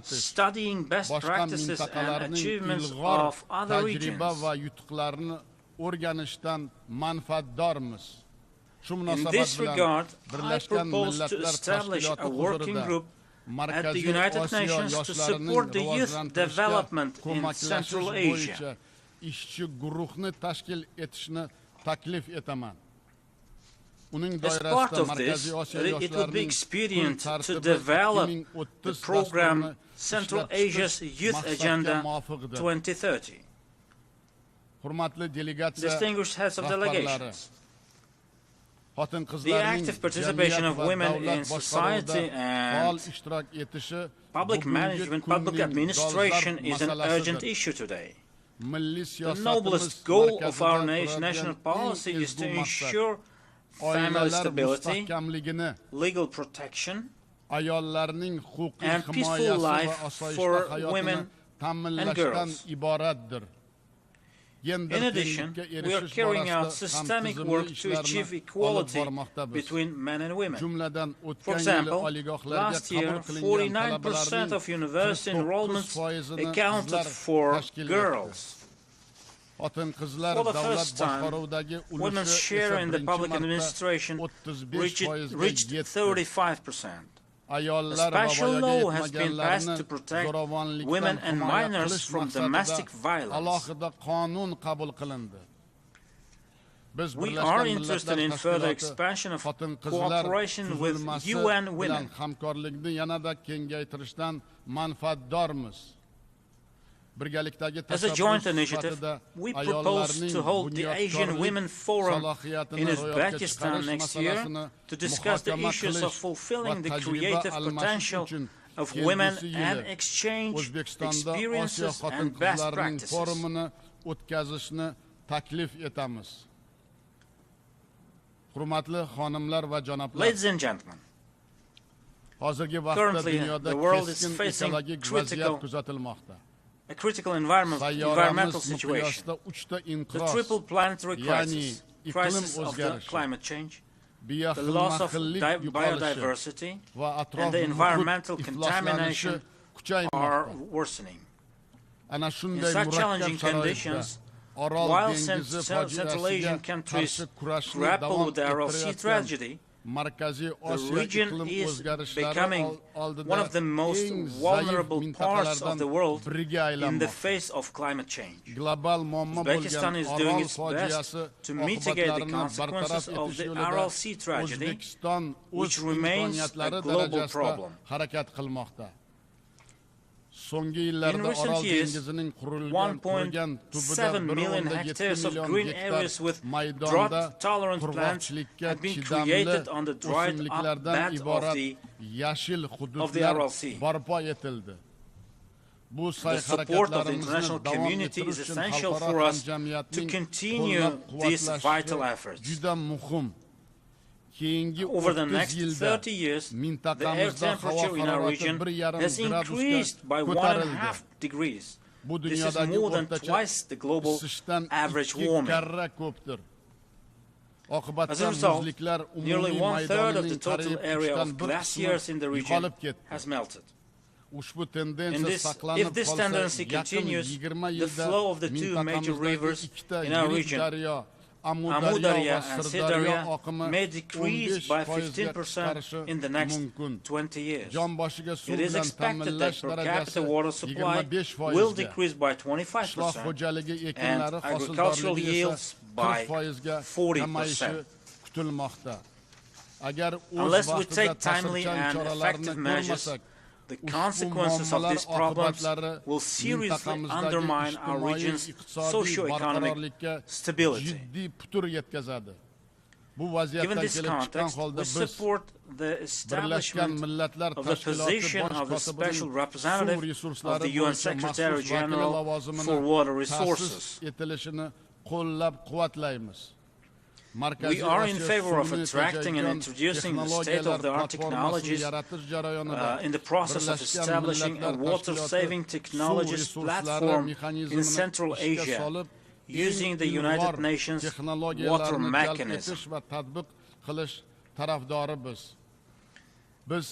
studying best practices and achievements of other regions. In this regard, I propose to establish a working group at the United Nations to support the youth development in Central Asia. ishchi guruhni tashkil etishni taklif etaman. As part of this, it would be expedient to develop the program Central Asia's Youth Agenda 2030. Distinguished heads of delegations, the active participation of women in society and public management, public administration is an urgent issue today. The noblest goal of our national policy is to ensure family stability, legal protection, and peaceful life for women and girls. In addition, we are carrying out systemic work to achieve equality between men and women. For example, last year, 49% of university enrollments accounted for girls. For the first time, women's share in the public administration reached 35%. A special law has been passed to protect women and minors from domestic violence. We are interested in further expansion of cooperation with UN Women. As a joint initiative, we propose to hold the Asian Women Forum in Uzbekistan next year to discuss the issues of fulfilling the creative potential of women and exchange experiences and best practices. Ladies and gentlemen, currently the world is facing a critical environmental situation. The triple planetary crisis, crisis of the climate change, the loss of biodiversity, and the environmental contamination are worsening. In such challenging conditions, while Central Asian countries grapple with the RLC tragedy, the region is becoming one of the most vulnerable parts of the world in the face of climate change. Uzbekistan is doing its best to mitigate the consequences of the RLC tragedy, which remains a global problem. In recent years, 1.7 million hectares of green areas with drought-tolerant plants have been created on the dried-up bed of the Aral Sea. The support of the international community is essential for us to continue these vital efforts. Over the next 30 years, the air temperature in our region has increased by 1.5 degrees. This is more than twice the global average warming. As a result, nearly 1/3 of the total area of glaciers in the region has melted. If this tendency continues, the flow of the two major rivers in our region, Amudarya and Sidarya, may decrease by 15% in the next 20 years. It is expected that per capita water supply will decrease by 25% and agricultural yields by 40%. Unless we take timely and effective measures, the consequences of these problems will seriously undermine our region's socio-economic stability. Given this context, we support the establishment of the position of the Special Representative of the UN Secretary General for Water Resources. We are in favor of attracting and introducing the state-of-the-art technologies in the process of establishing a water-saving technologies platform in Central Asia, using the United Nations water mechanism.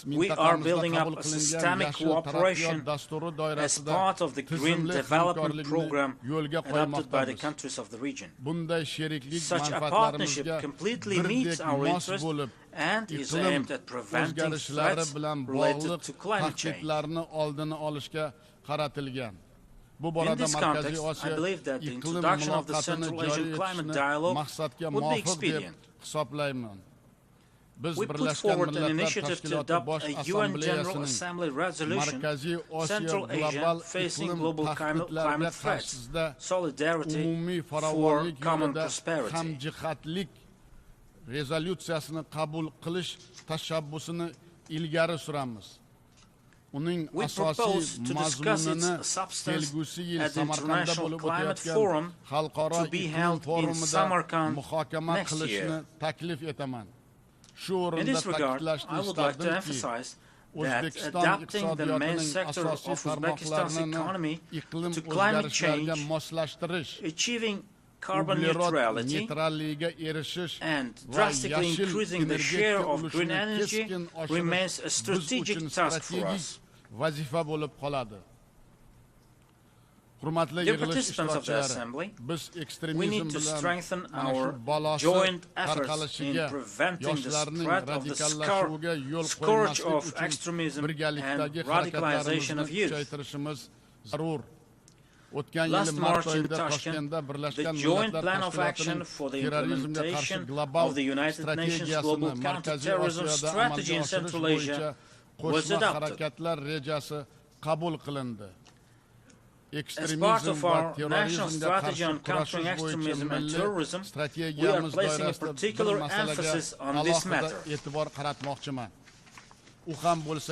We are building up a systemic cooperation as part of the Green Development Program adopted by the countries of the region. Such a partnership completely meets our interests and is aimed at preventing threats related to climate change. In this context, I believe that the introduction of the Central Asian Climate Dialogue would be expedient. We put forward an initiative to adopt a UN General Assembly resolution, Central Asia facing global climate threats, solidarity for common prosperity. We propose to discuss its substance at the International Climate Forum to be held in Samarkand next year. In this regard, I would like to emphasize that adapting the main sector of Uzbekistan's economy to climate change, achieving carbon neutrality, and drastically increasing the share of green energy remains a strategic task for us. Dear participants of the Assembly, we need to strengthen our joint efforts in preventing the spread of the scourge of extremism and radicalization of youth. Last March in Tashkent, the Joint Plan of Action for the Implementation of the United Nations Global Counterterrorism Strategy in Central Asia was adopted. As part of our national strategy on countering extremism and terrorism, we are placing a particular emphasis on this matter.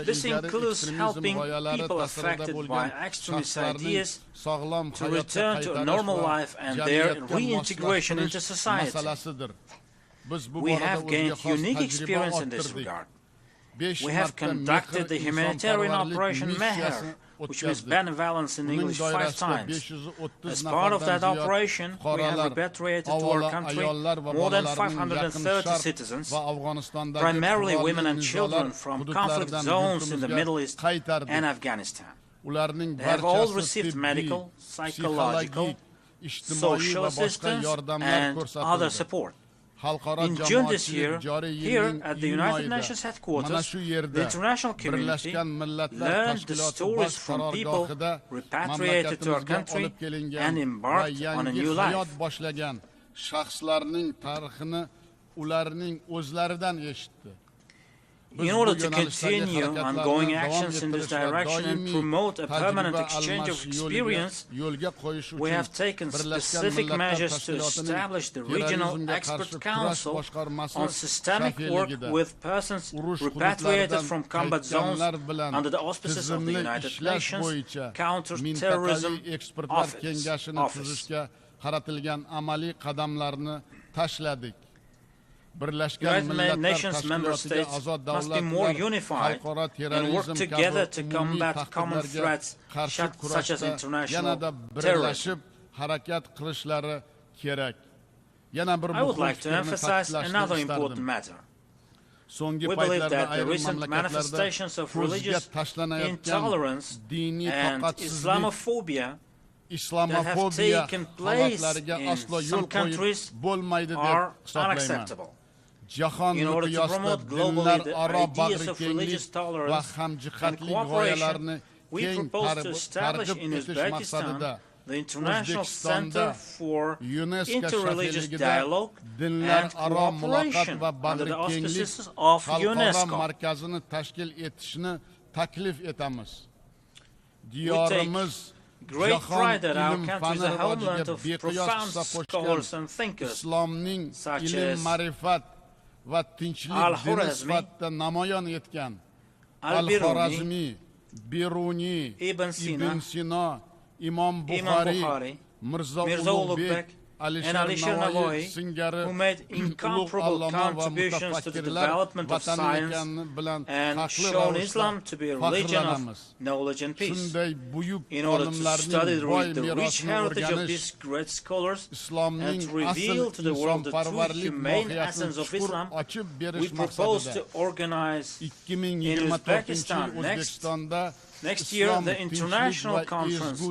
This includes helping people affected by extremist ideas to return to a normal life and their reintegration into society. We have gained unique experience in this regard. We have conducted the humanitarian Operation Meher, which means benevolence in English 5 times. As part of that operation, we have repatriated to our country more than 530 citizens, primarily women and children from conflict zones in the Middle East and Afghanistan. They have all received medical, psychological, social assistance and other support. In June this year, here at the United Nations headquarters, the international community learned the stories from people repatriated to our country and embarked on a new life. In order to continue ongoing actions in this direction and promote a permanent exchange of experience, we have taken specific measures to establish the Regional Expert Council on systemic work with persons repatriated from combat zones under the auspices of the United Nations Counter-Terrorism Office. United Nations member states must be more unified and work together to combat common threats such as international terrorism. I would like to emphasize another important matter. We believe that the recent manifestations of religious intolerance and Islamophobia that have taken place in some countries are unacceptable. In order to promote globally the ideas of religious tolerance and cooperation, we propose to establish in Uzbekistan the International Center for Interreligious Dialogue and Cooperation under the auspices of UNESCO. We take great pride that our country is a homeland of profound scholars and thinkers such as Al-Khwarizmi, Al-Biruni, Ibn Sina, Imam Bukhari, Mirziyoyev, and Ali Shernavoy, who made incomparable contributions to the development of science and shown Islam to be a religion of knowledge and peace. In order to study the rich heritage of these great scholars and to reveal to the world the true humane essence of Islam, we propose to organize in Uzbekistan next year the international conference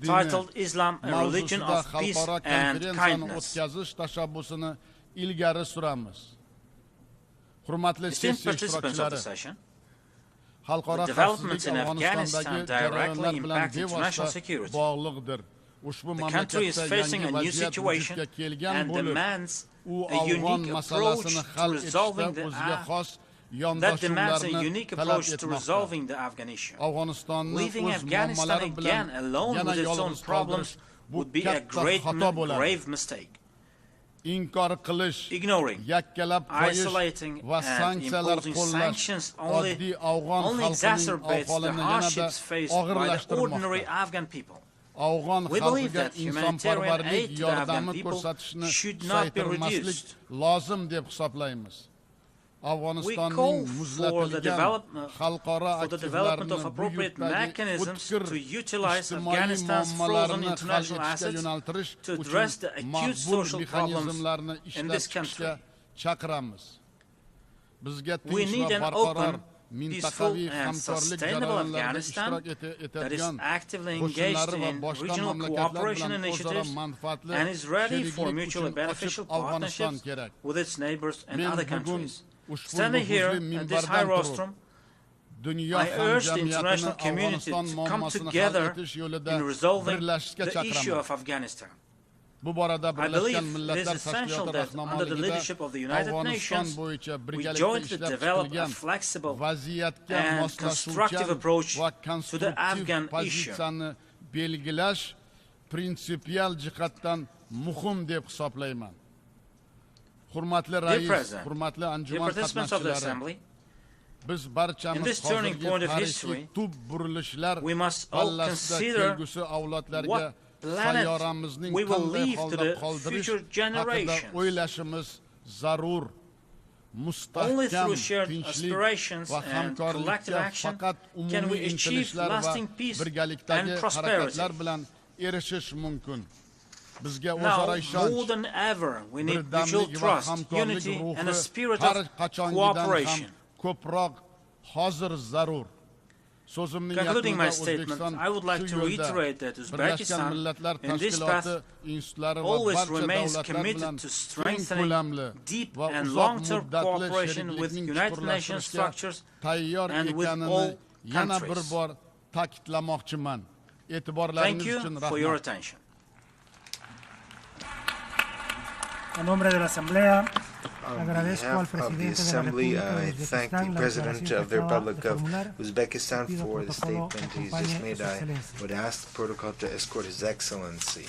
titled Islam, a Religion of Peace and Kindness. Esteemed participants of the session, the developments in Afghanistan directly impact international security. The country is facing a new situation and demands a unique approach to resolving the Afghan issue. Leaving Afghanistan again alone with its own problems would be a grave mistake. Ignoring, isolating, and imposing sanctions only exacerbates the hardships faced by the ordinary Afghan people. We believe that humanitarian aid to the Afghan people should not be reduced. We call for the development of appropriate mechanisms to utilize Afghanistan's frozen international assets to address the acute social problems in this country. We need an open, peaceful and sustainable Afghanistan that is actively engaged in regional cooperation initiatives and is ready for mutually beneficial partnerships with its neighbors and other countries. Standing here at this high rostrum, I urge the international community to come together in resolving the issue of Afghanistan. I believe it is essential that under the leadership of the United Nations, we jointly develop a flexible and constructive approach to the Afghan issue. Dear President, dear participants of the Assembly, in this turning point of history, we must all consider what planet we will leave to the future generations. Only through shared aspirations and collective action can we achieve lasting peace and prosperity. Now, more than ever, we need mutual trust, unity, and a spirit of cooperation. Concluding my statement, I would like to reiterate that Uzbekistan, in this path, always remains committed to strengthening deep and long-term cooperation with United Nations structures and with all countries. Thank you for your attention. A nombre de la Asamblea, On behalf of the Assembly, I thank the President of the Republic of Uzbekistan for the statement he's just made. I would ask the protocol to escort His Excellency.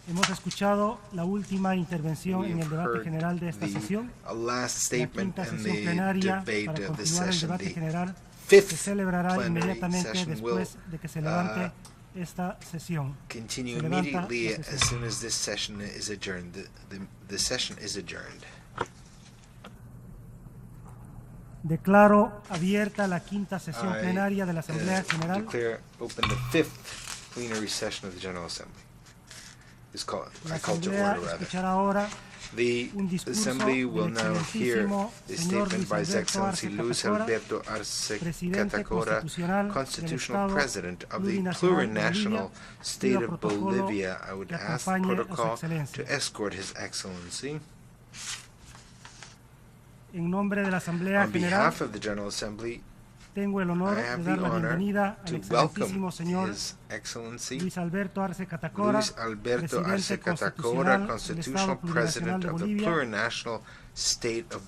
Hemos escuchado la última intervención en el debate general de esta sesión. La quinta sesión plenaria para continuar el debate general se celebrará inmediatamente después de que se levante esta sesión. Continue immediately as soon as this session is adjourned. The session is adjourned. Declaro abierta la quinta sesión plenaria de la Asamblea General. Declare open the fifth plenary session of the General Assembly. La Asamblea escuchará ahora un discurso del excelentísimo señor Luis Alberto Arce Catacora, presidente constitucional del Estado plurinacional de Bolivia, I would ask the protocol to escort His Excellency. En nombre de la Asamblea General, tengo el honor de dar la bienvenida al excelentísimo señor Luis Alberto Arce Catacora, presidente constitucional plurinacional de Bolivia.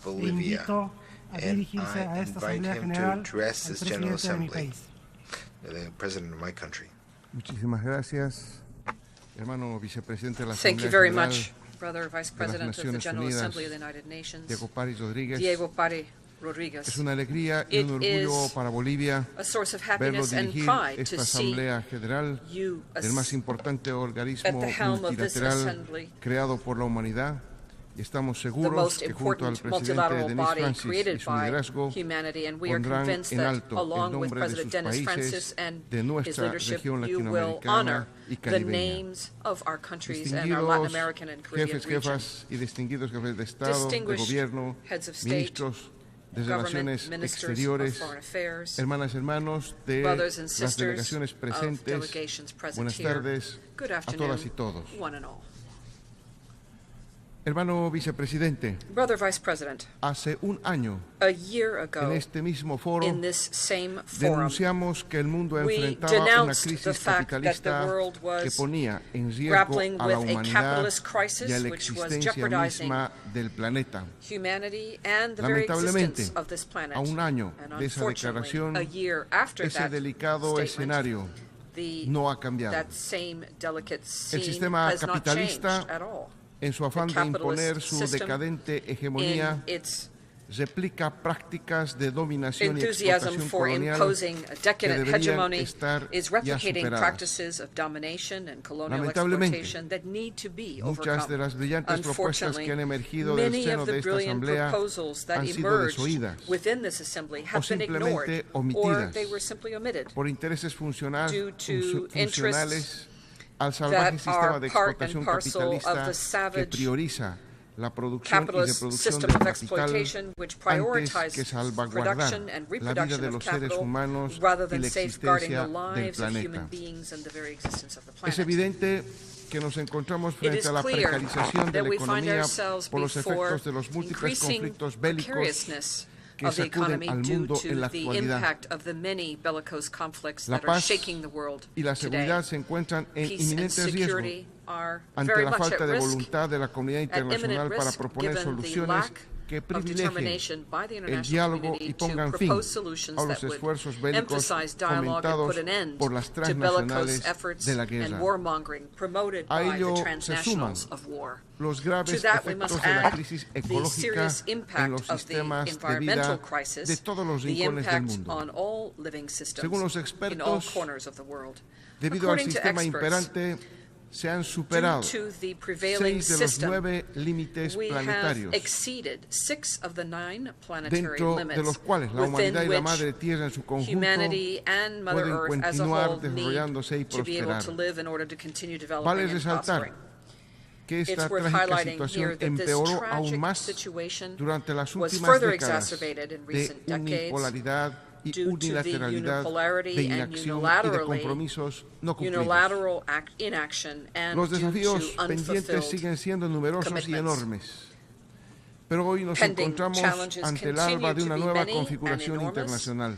Le invito a dirigirse a esta Asamblea General al presidente de mi país. Muchísimas gracias, hermano vicepresidente de la Thank you Asamblea very General much, Brother Vice President of the General Assembly of the United Nations, Diego Pari Rodríguez. Es una alegría y un orgullo para Bolivia verlo dirigir esta Asamblea General del más importante organismo multilateral creado por la humanidad. Y estamos seguros que junto al presidente Denis Francis y su liderazgo pondrán en alto el nombre de sus países, de nuestra región latinoamericana y caribeña. Distinguidos jefas y distinguidos jefes de Estado, de Gobierno, ministros de Relaciones Exteriores, hermanas y hermanos de las delegaciones presentes, buenas tardes a todas y todos. Hermano vicepresidente, Brother Vice President, hace un año, en este mismo foro, denunciamos que el mundo enfrentaba una crisis capitalista que ponía en riesgo a la humanidad y a la existencia misma del planeta. Lamentablemente, a un año de esa declaración, ese delicado escenario no ha cambiado. El sistema capitalista, en su afán de imponer su decadente hegemonía, replica prácticas de dominación y explotación colonial que deberían estar ya superadas. Lamentablemente, muchas de las brillantes propuestas que han emergido del seno de esta Asamblea han sido desoídas o simplemente omitidas por intereses funcionales al salvaje sistema de explotación capitalista que prioriza la producción y reproducción del capital antes que salvaguardar la vida de los seres humanos y la existencia del planeta. Es evidente que nos encontramos frente a la precarización de la economía por los efectos de los múltiples conflictos bélicos que sacuden al mundo en la actualidad. La paz y la seguridad se encuentran en inminente riesgo ante la falta de voluntad de la comunidad internacional para proponer soluciones que privilegien el diálogo y pongan fin a los esfuerzos bélicos fomentados por las transnacionales de la guerra. A ello se suman los graves efectos de la crisis ecológica en los sistemas de vida de todos los rincones del mundo. Según los expertos, debido al sistema imperante, se han superado 6 de los 9 límites planetarios, dentro de los cuales la humanidad y la Madre Tierra en su conjunto pueden continuar desarrollándose y prosperar. Vale resaltar que esta trágica situación empeoró aún más durante las últimas décadas de unipolaridad y unilateralidad, de inacción y de compromisos no cumplidos. Los desafíos pendientes siguen siendo numerosos y enormes, pero hoy nos encontramos ante el alba de una nueva configuración internacional.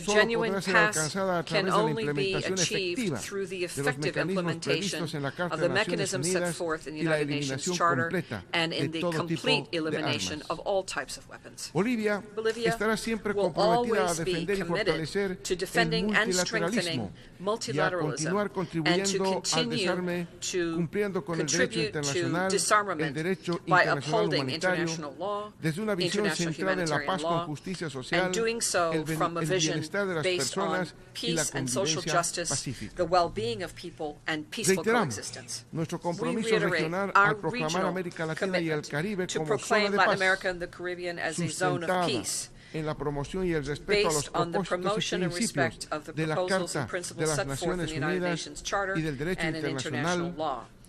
A genuine path can only be achieved through the effective implementation of the mechanisms set forth in the United Nations Charter and in the complete elimination of all types of weapons. Bolivia will always be committed to defending and strengthening multilateralism and to continue to contribute to disarmament by upholding international law, international humanitarian law, and doing so from a vision based on peace and social justice, the well-being of people, and peaceful coexistence. We reiterate our regional commitment to proclaim Latin America and the Caribbean as a zone of peace, based on the promotion and respect of the proposals and principles set forth in the United Nations Charter and in international law.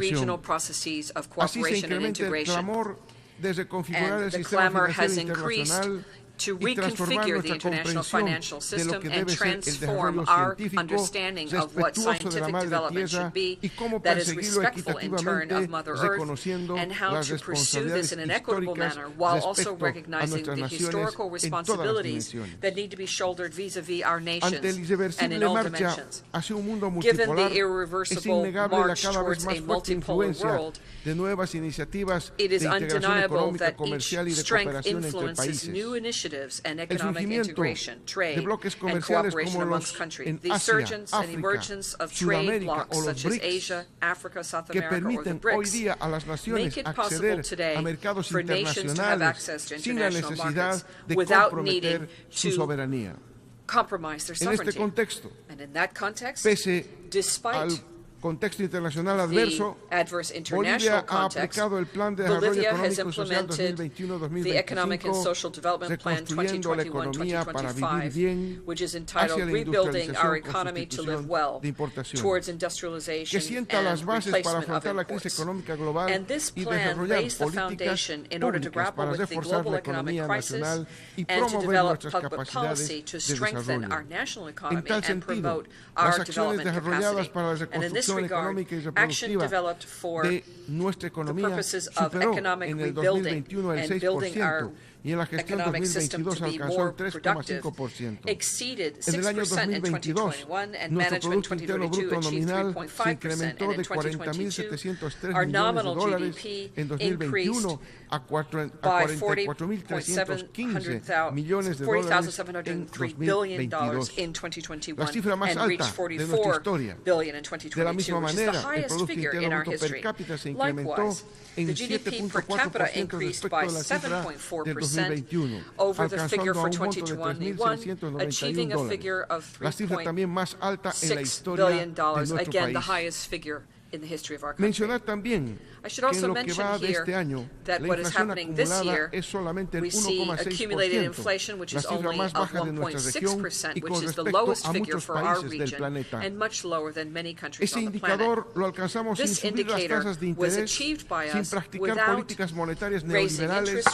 regional processes of cooperation and integration. And the clamor has increased to reconfigure the international financial system and transform our understanding of what scientific development should be, that is respectful in turn of Mother Earth, and how to pursue this in an equitable manner while also recognizing the historical responsibilities that need to be shouldered vis-a-vis our nations and in all dimensions. Given the irreversible march towards a multipolar world, it is undeniable that each strength influences new initiatives initiatives and economic integration, trade, and cooperation amongst countries. The surgence and emergence of trade blocs such as Asia, Africa, South America, or the BRICS make it possible today for nations to have access to international markets without needing to compromise their sovereignty. And in that context, despite contexto internacional adverso, Bolivia ha aplicado el Plan de Desarrollo Económico y Social 2021-2025, reconstruyendo la economía para vivir bien, hacia la industrialización con sustitución de importaciones, que sienta las bases para afrontar la crisis económica global y desarrollar políticas públicas para reforzar la economía nacional y promover nuestras capacidades de desarrollo. En tal sentido, las acciones desarrolladas para la reconstrucción económica y reproductiva de nuestra economía superó en el 2021 el 6% y en la gestión 2022 alcanzó el 3,5%. En el año 2022, nuestro Producto Interno Bruto nominal se incrementó de $40.703 millones en 2021 a $44.315 millones en 2022, la cifra más alta de nuestra historia. De la misma manera, el Producto Interno Bruto per cápita se incrementó en 7.4% respecto a la cifra del 2021, alcanzando a un monto de $3.691, la cifra también más alta en la historia de nuestro país. Mencionar también que en lo que va de este año, la inflación acumulada es solamente el 1,6%, la cifra más baja de nuestra región y con respecto a muchos países del planeta. Ese indicador lo alcanzamos sin subir las tasas de interés, sin practicar políticas monetarias neoliberales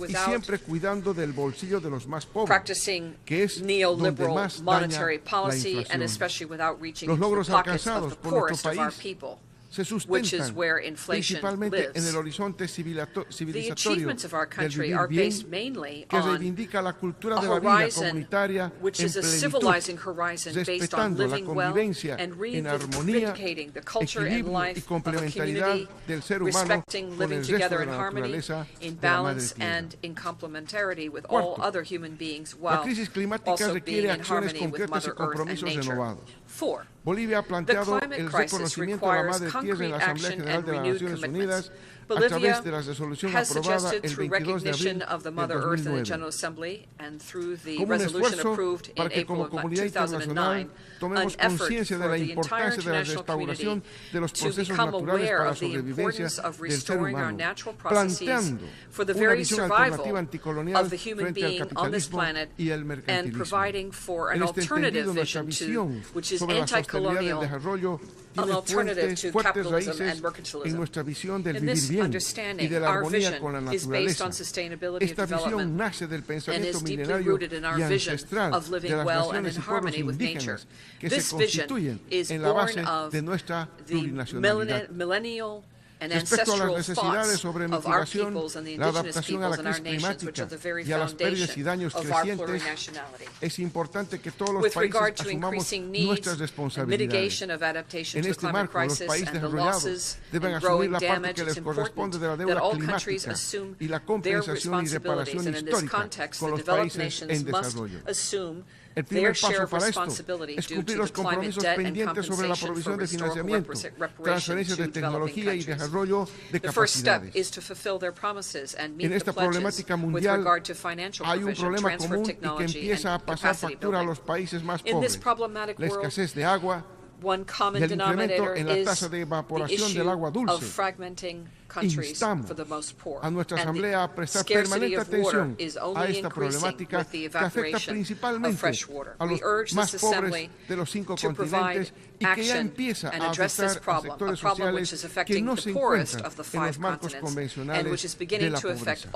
y siempre cuidando del bolsillo de los más pobres, que es donde más daña la inflación. Los logros alcanzados por nuestro país se sustentan principalmente en el horizonte civilizatorio del vivir bien, que reivindica la cultura de la vida comunitaria en plenitud, respetando la convivencia en armonía, equilibrio y complementariedad del ser humano con el resto de la naturaleza de la Madre Tierra. Cuarto, la crisis climática requiere acciones concretas y compromisos renovados. Bolivia ha planteado el reconocimiento de la Madre Tierra en la Asamblea General de las Naciones Unidas a través de la resolución aprobada el 22 de abril de 2009. Como un esfuerzo para que como comunidad internacional tomemos conciencia de la importancia de la restauración de los procesos naturales para la sobrevivencia del ser humano, planteando una visión alternativa anticolonial frente al capitalismo y el mercantilismo. En este entendido, nuestra visión sobre la sostenibilidad del desarrollo tiene fuertes raíces en nuestra visión del vivir bien y de la armonía con la naturaleza. Esta visión nace del pensamiento milenario y ancestral de las naciones y pueblos indígenas que se constituyen en la base de nuestra plurinacionalidad. Respecto a las necesidades sobre mitigación, la adaptación a la crisis climática y a las pérdidas y daños crecientes, es importante que todos los países asumamos nuestras responsabilidades. En este marco, los países desarrollados deben asumir la parte que les corresponde de la deuda climática y la compensación y reparación histórica con los países en desarrollo. El primer paso para esto es cumplir los compromisos pendientes sobre la provisión de financiamiento, transferencias de tecnología y desarrollo de capacidades. En esta problemática mundial hay un problema común y que empieza a pasar factura a los países más pobres: la escasez de agua y el incremento en la tasa de evaporación del agua dulce. Instamos a nuestra Asamblea a prestar permanente atención a esta problemática que afecta principalmente a los más pobres de los 5 continentes y que ya empieza a afectar a sectores sociales que no se encuentran en los marcos convencionales de la pobreza.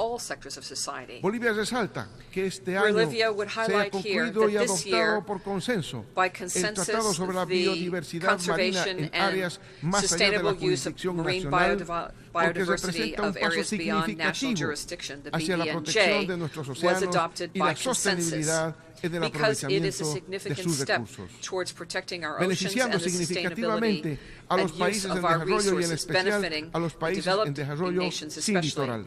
Bolivia resalta que este año se ha concluido y adoptado por consenso el Tratado sobre la Biodiversidad Marina en áreas más allá de la jurisdicción nacional, porque representa un paso significativo hacia la protección de nuestros océanos y la sostenibilidad en el aprovechamiento de sus recursos, beneficiando significativamente a los países en desarrollo y en especial a los países en desarrollo sin litoral.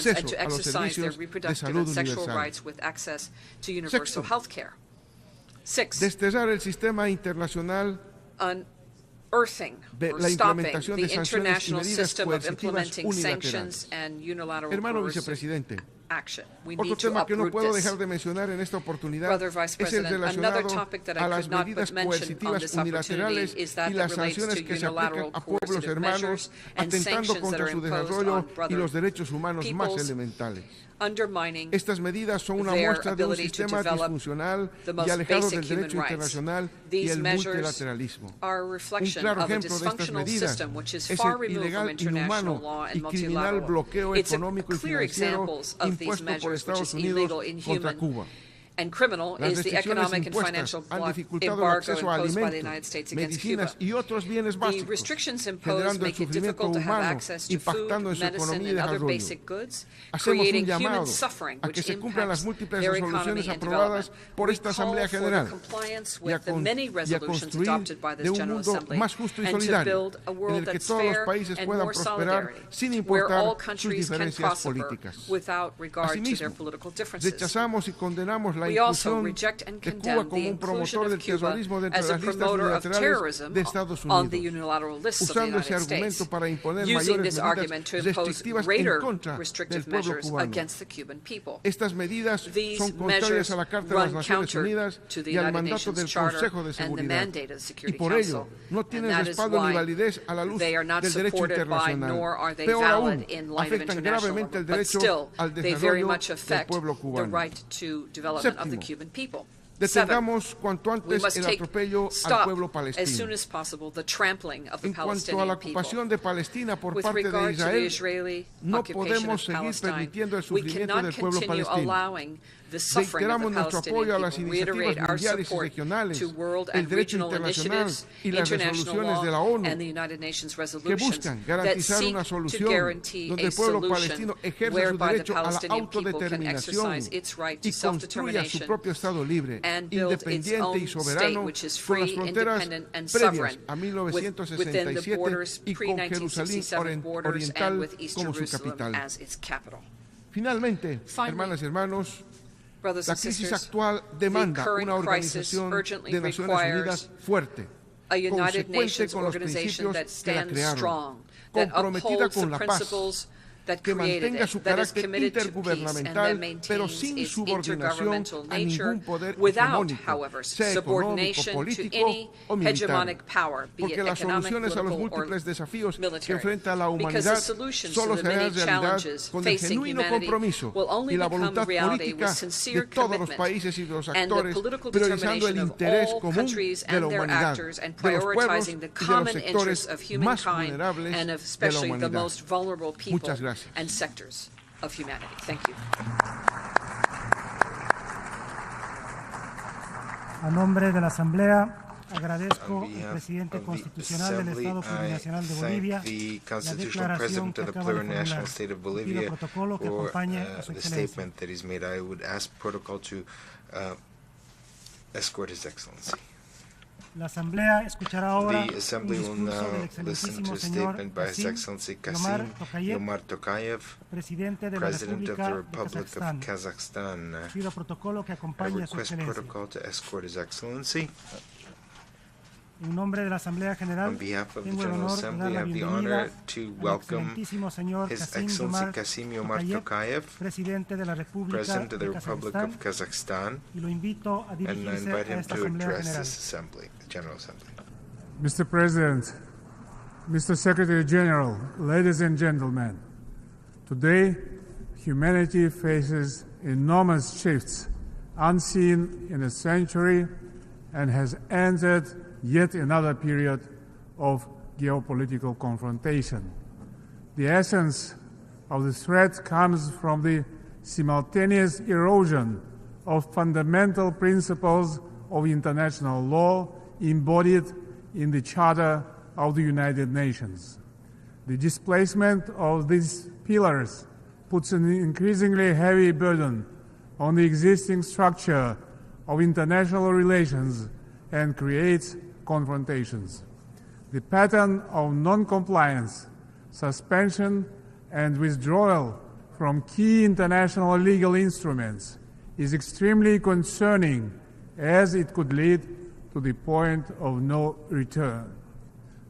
humans and to exercise their reproductive and sexual rights with access to universal health care. 6. Desterrar el sistema internacional Unearthing or stopping the international system of implementing sanctions and unilateral coercive action. We need to uproot this. Brother Vice President, another topic that I could not but mention on this opportunity is that relates to unilateral coercive measures and sanctions that are imposed on brother peoples, undermining their ability to develop the most basic human rights. These measures are a reflection of a dysfunctional system which is far removed from international law and multilateral. It's clear examples of these measures, which is illegal, inhuman, And criminal is the economic and financial embargo imposed by the United States against Cuba. The restrictions imposed make it difficult to have access to food, medicine, and other basic goods, creating human suffering, which impacts their economy and development. We call for the compliance with the many resolutions adopted by this General Assembly and to build a world that's fair and more solidarity, where all countries can prosper without regard to their political differences. We also reject and condemn the inclusion of Cuba as a promoter of terrorism on the unilateral lists of the United States, using this argument to impose greater restrictive measures against the Cuban people. These measures run counter to the United Nations Charter and the mandate of the Security Council, and that is why they are not supported by nor are they valid in light of international law, but still they very much affect the right to development of the Cuban people. Seven, we must stop as soon as possible the trampling of the Palestinian people. With regard to the Israeli occupation of Palestine, we cannot continue allowing the suffering of the Palestinian people. We reiterate our support to world and regional initiatives, international law, and the United Nations resolution that seek to guarantee a solution whereby the Palestinian people can exercise its right to self-determination and build its own state, which is free, independent, and sovereign within the borders, pre-1967 borders, and with East Jerusalem as its capital. Finalmente, hermanas y hermanos, la crisis actual demanda una organización de Naciones Unidas fuerte, consecuente con los principios que la crearon, comprometida con la paz, que mantenga su carácter intergubernamental, pero sin subordinación a ningún poder hegemónico, sea económico, político o militar, porque las soluciones a los múltiples desafíos que enfrenta la humanidad solo serán realidad con el genuino compromiso y la voluntad política de todos los países y de los actores, priorizando el interés común de la humanidad, de los pueblos y de los sectores más vulnerables de la humanidad. Muchas gracias. And sectors of humanity. Thank you. A nombre de la Asamblea, agradezco al presidente constitucional del Estado Plurinacional de Bolivia la declaración que acaba de formular. Pido protocolo que acompañe a su excelencia. I would ask protocol to escort His Excellency. La Asamblea escuchará ahora The Assembly will now listen to a statement by His Excellency Kassym-Jomart Tokayev, President of the Republic of Kazakhstan. I request protocol to escort His Excellency. En nombre de la Asamblea General, on behalf of the General Assembly, I have the honor to welcome His Excellency Kassym-Jomart Tokayev, President of the Republic of Kazakhstan, and I invite him to address this Assembly, the General Assembly. Mr. President, Mr. Secretary General, ladies and gentlemen, today humanity faces enormous shifts unseen in a century and has entered yet another period of geopolitical confrontation. The essence of the threat comes from the simultaneous erosion of fundamental principles of international law embodied in the Charter of the United Nations. The displacement of these pillars puts an increasingly heavy burden on the existing structure of international relations and creates confrontations. The pattern of non-compliance, suspension, and withdrawal from key international legal instruments is extremely concerning, as it could lead to the point of no return.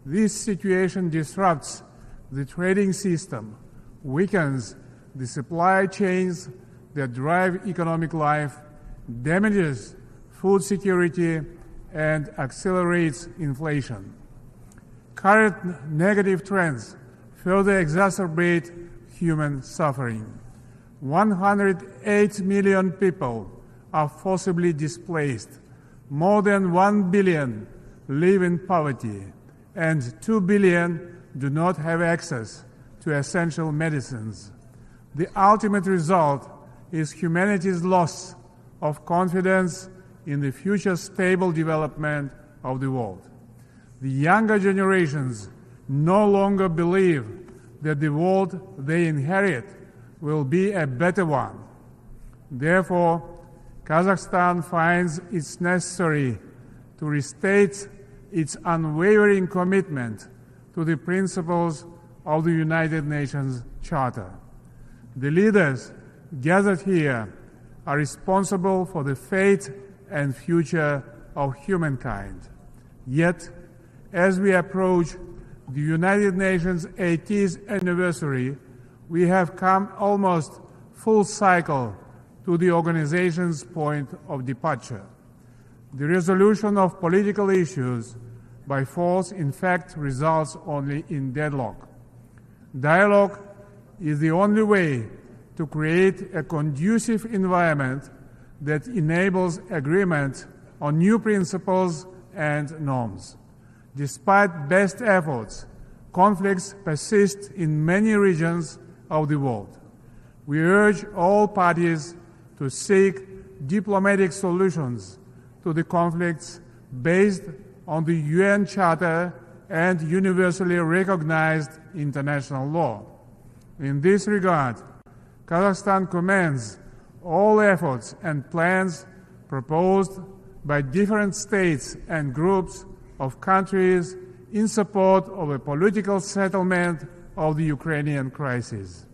This situation disrupts the trading system, weakens the supply chains that drive economic life, damages food security, and accelerates inflation. Current negative trends further exacerbate human suffering. 108 million people are forcibly displaced, more than 1 billion live in poverty, and 2 billion do not have access to essential medicines. The ultimate result is humanity's loss of confidence in the future stable development of the world. The younger generations no longer believe that the world they inherit will be a better one. Therefore, Kazakhstan finds it necessary to restate its unwavering commitment to the principles of the United Nations Charter. The leaders gathered here are responsible for the fate and future of humankind. Yet, as we approach the United Nations 80th anniversary, we have come almost full cycle to the organization's point of departure. The resolution of political issues by force, in fact, results only in deadlock. Dialogue is the only way to create a conducive environment that enables agreement on new principles and norms. Despite best efforts, conflicts persist in many regions of the world. We urge all parties to seek diplomatic solutions to the conflicts based on the UN Charter and universally recognized international law. In this regard, Kazakhstan commends all efforts and plans proposed by different states and groups of countries in support of a political settlement of the Ukrainian crisis.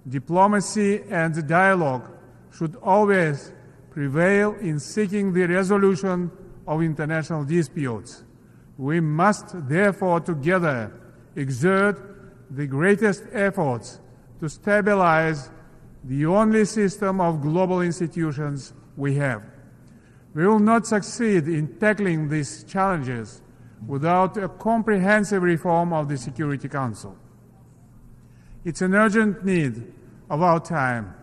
Diplomacy and dialogue should always prevail in seeking the resolution of international disputes. We must therefore together exert the greatest efforts to stabilize the only system of global institutions we have. We will not succeed in tackling these challenges without a comprehensive reform of the Security Council. It's an urgent need of our time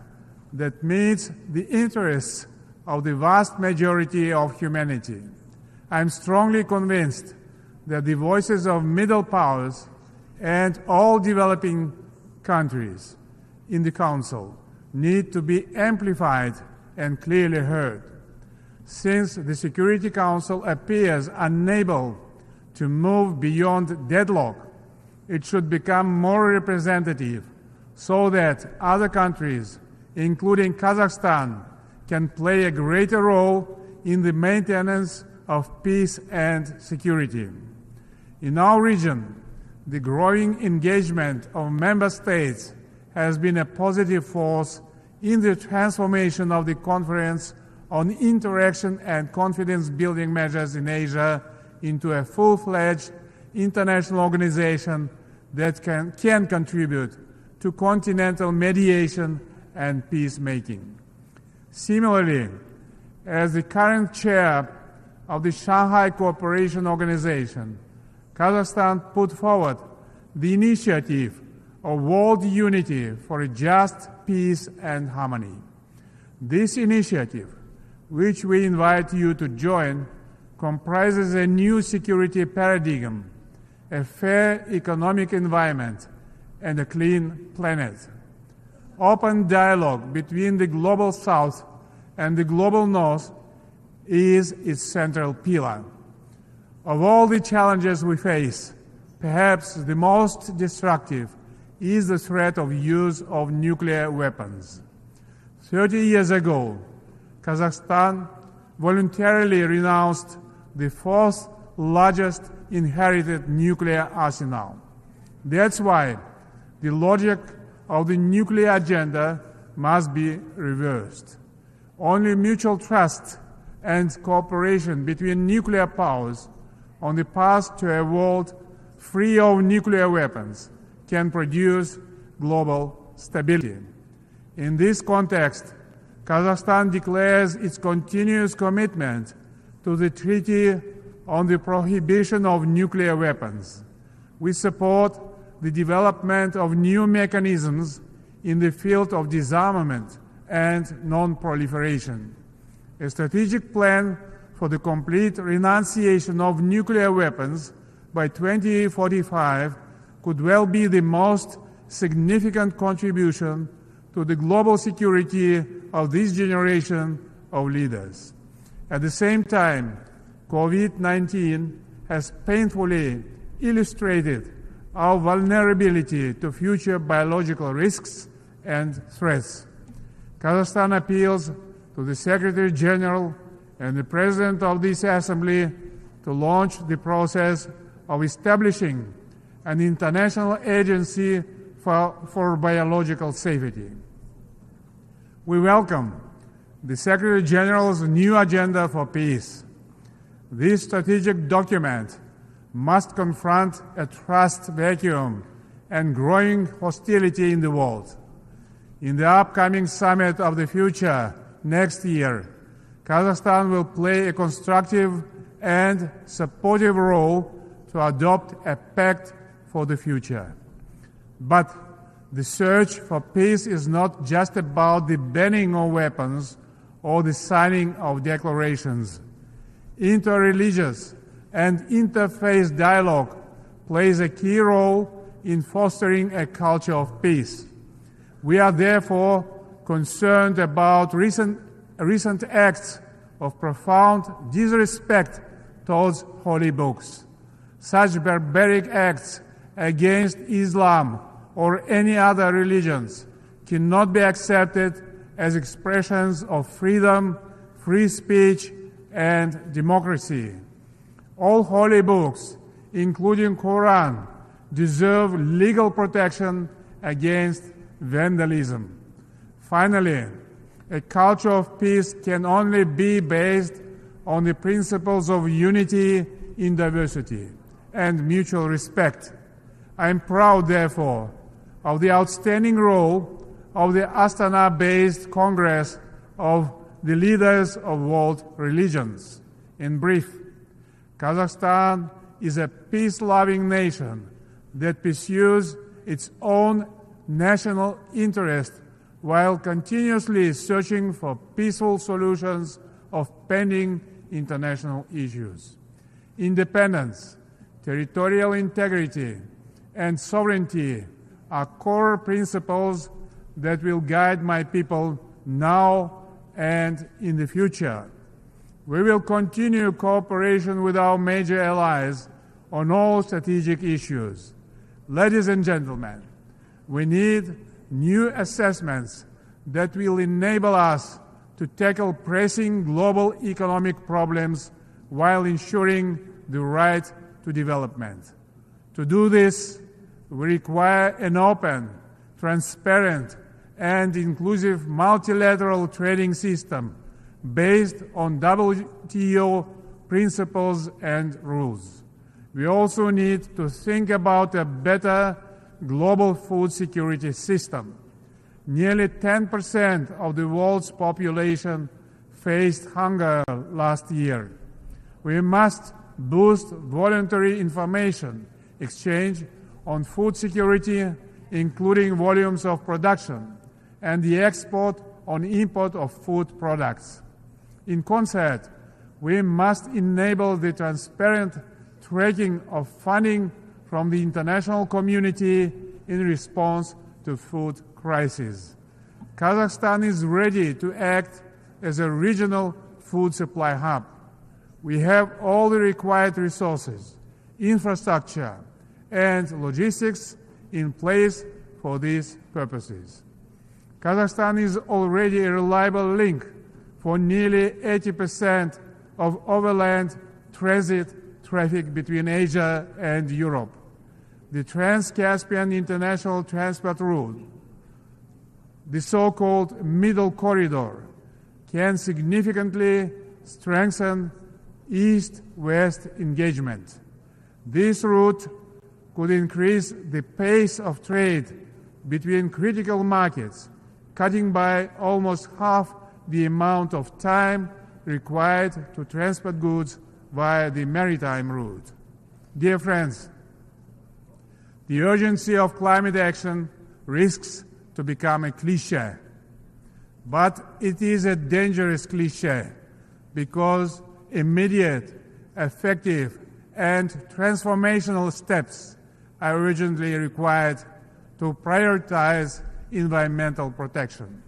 that meets the interests of the vast majority of humanity. I'm strongly convinced that the voices of middle powers and all developing countries in the Council need to be amplified and clearly heard. Since the Security Council appears unable to move beyond deadlock, it should become more representative so that other countries, including Kazakhstan, can play a greater role in the maintenance of peace and security. In our region, the growing engagement of member states has been a positive force in the transformation of the Conference on Interaction and Confidence-Building Measures in Asia into a full-fledged international organization that can contribute to continental mediation and peacemaking. Similarly, as the current chair of the Shanghai Cooperation Organization, Kazakhstan put forward the initiative of world unity for a just peace and harmony. This initiative, which we invite you to join, comprises a new security paradigm, a fair economic environment, and a clean planet. Open dialogue between the Global South and the Global North is its central pillar. Of all the challenges we face, perhaps the most destructive is the threat of use of nuclear weapons. 30 years ago, Kazakhstan voluntarily renounced the fourth largest inherited nuclear arsenal. That's why the logic of the nuclear agenda must be reversed. Only mutual trust and cooperation between nuclear powers on the path to a world free of nuclear weapons can produce global stability. In this context, Kazakhstan declares its continuous commitment to the Treaty on the Prohibition of Nuclear Weapons. We support the development of new mechanisms in the field of disarmament and non-proliferation. A strategic plan for the complete renunciation of nuclear weapons by 2045 could well be the most significant contribution to the global security of this generation of leaders. At the same time, COVID-19 has painfully illustrated our vulnerability to future biological risks and threats. Kazakhstan appeals to the Secretary General and the President of this Assembly to launch the process of establishing an international agency for biological safety. We welcome the Secretary General's new agenda for peace. This strategic document must confront a trust vacuum and growing hostility in the world. In the upcoming Summit of the Future next year, Kazakhstan will play a constructive and supportive role to adopt a pact for the future. But the search for peace is not just about the banning of weapons or the signing of declarations. Interreligious and interfaith dialogue plays a key role in fostering a culture of peace. We are therefore concerned about recent acts of profound disrespect towards holy books. Such barbaric acts against Islam or any other religions cannot be accepted as expressions of freedom, free speech, and democracy. All holy books, including Quran, deserve legal protection against vandalism. Finally, a culture of peace can only be based on the principles of unity in diversity and mutual respect. I am proud, therefore, of the outstanding role of the Astana-based Congress of the leaders of world religions. In brief, Kazakhstan is a peace-loving nation that pursues its own national interest while continuously searching for peaceful solutions of pending international issues. Independence, territorial integrity, and sovereignty are core principles that will guide my people now and in the future. We will continue cooperation with our major allies on all strategic issues. Ladies and gentlemen, we need new assessments that will enable us to tackle pressing global economic problems while ensuring the right to development. To do this, we require an open, transparent, and inclusive multilateral trading system based on WTO principles and rules. We also need to think about a better global food security system. Nearly 10% of the world's population faced hunger last year. We must boost voluntary information exchange on food security, including volumes of production, and the export on import of food products. In concert, we must enable the transparent tracking of funding from the international community in response to food crisis. Kazakhstan is ready to act as a regional food supply hub. We have all the required resources, infrastructure, and logistics in place for these purposes. Kazakhstan is already a reliable link for nearly 80% of overland transit traffic between Asia and Europe. The Trans-Caspian International Transport Route, the so-called Middle Corridor, can significantly strengthen East-West engagement. This route could increase the pace of trade between critical markets, cutting by almost half the amount of time required to transport goods via the maritime route. Dear friends, the urgency of climate action risks to become a cliché. But it is a dangerous cliché because immediate, effective, and transformational steps are urgently required to prioritize environmental protection.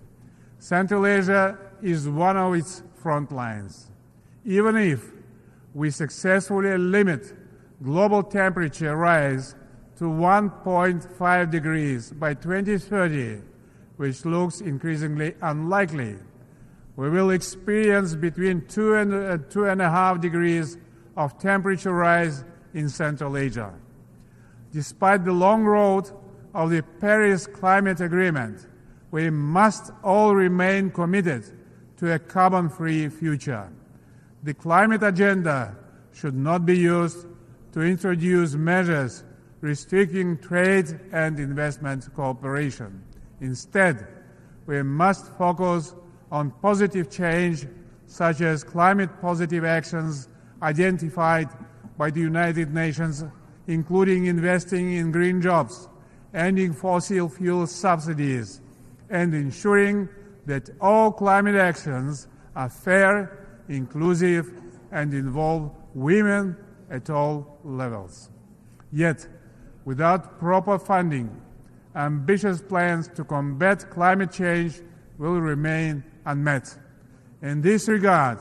Central Asia is one of its front lines. Even if we successfully limit global temperature rise to 1.5 degrees by 2030, which looks increasingly unlikely, we will experience between 2 and 2.5 degrees of temperature rise in Central Asia. Despite the long road of the Paris Climate Agreement, we must all remain committed to a carbon-free future. The climate agenda should not be used to introduce measures restricting trade and investment cooperation. Instead, we must focus on positive change, such as climate-positive actions identified by the United Nations, including investing in green jobs, ending fossil fuel subsidies, and ensuring that all climate actions are fair, inclusive, and involve women at all levels. Yet, without proper funding, ambitious plans to combat climate change will remain unmet. In this regard,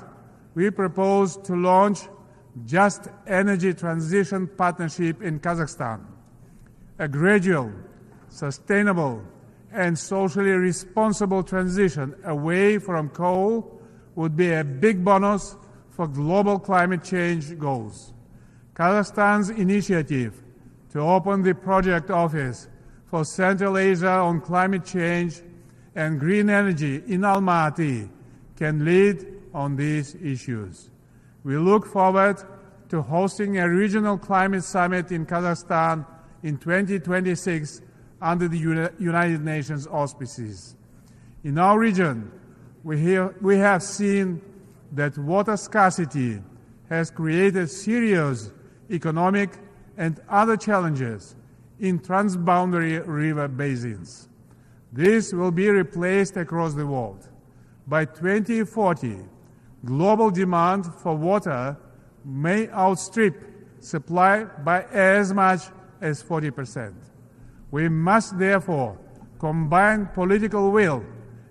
we propose to launch Just Energy Transition Partnership in Kazakhstan, a gradual, sustainable, and socially responsible transition away from coal would be a big bonus for global climate change goals. Kazakhstan's initiative to open the project office for Central Asia on climate change and green energy in Almaty can lead on these issues. We look forward to hosting a regional climate summit in Kazakhstan in 2026 under the United Nations auspices. In our region, we have seen that water scarcity has created serious economic and other challenges in transboundary river basins. This will be replaced across the world. By 2040, global demand for water may outstrip supply by as much as 40%. We must therefore combine political will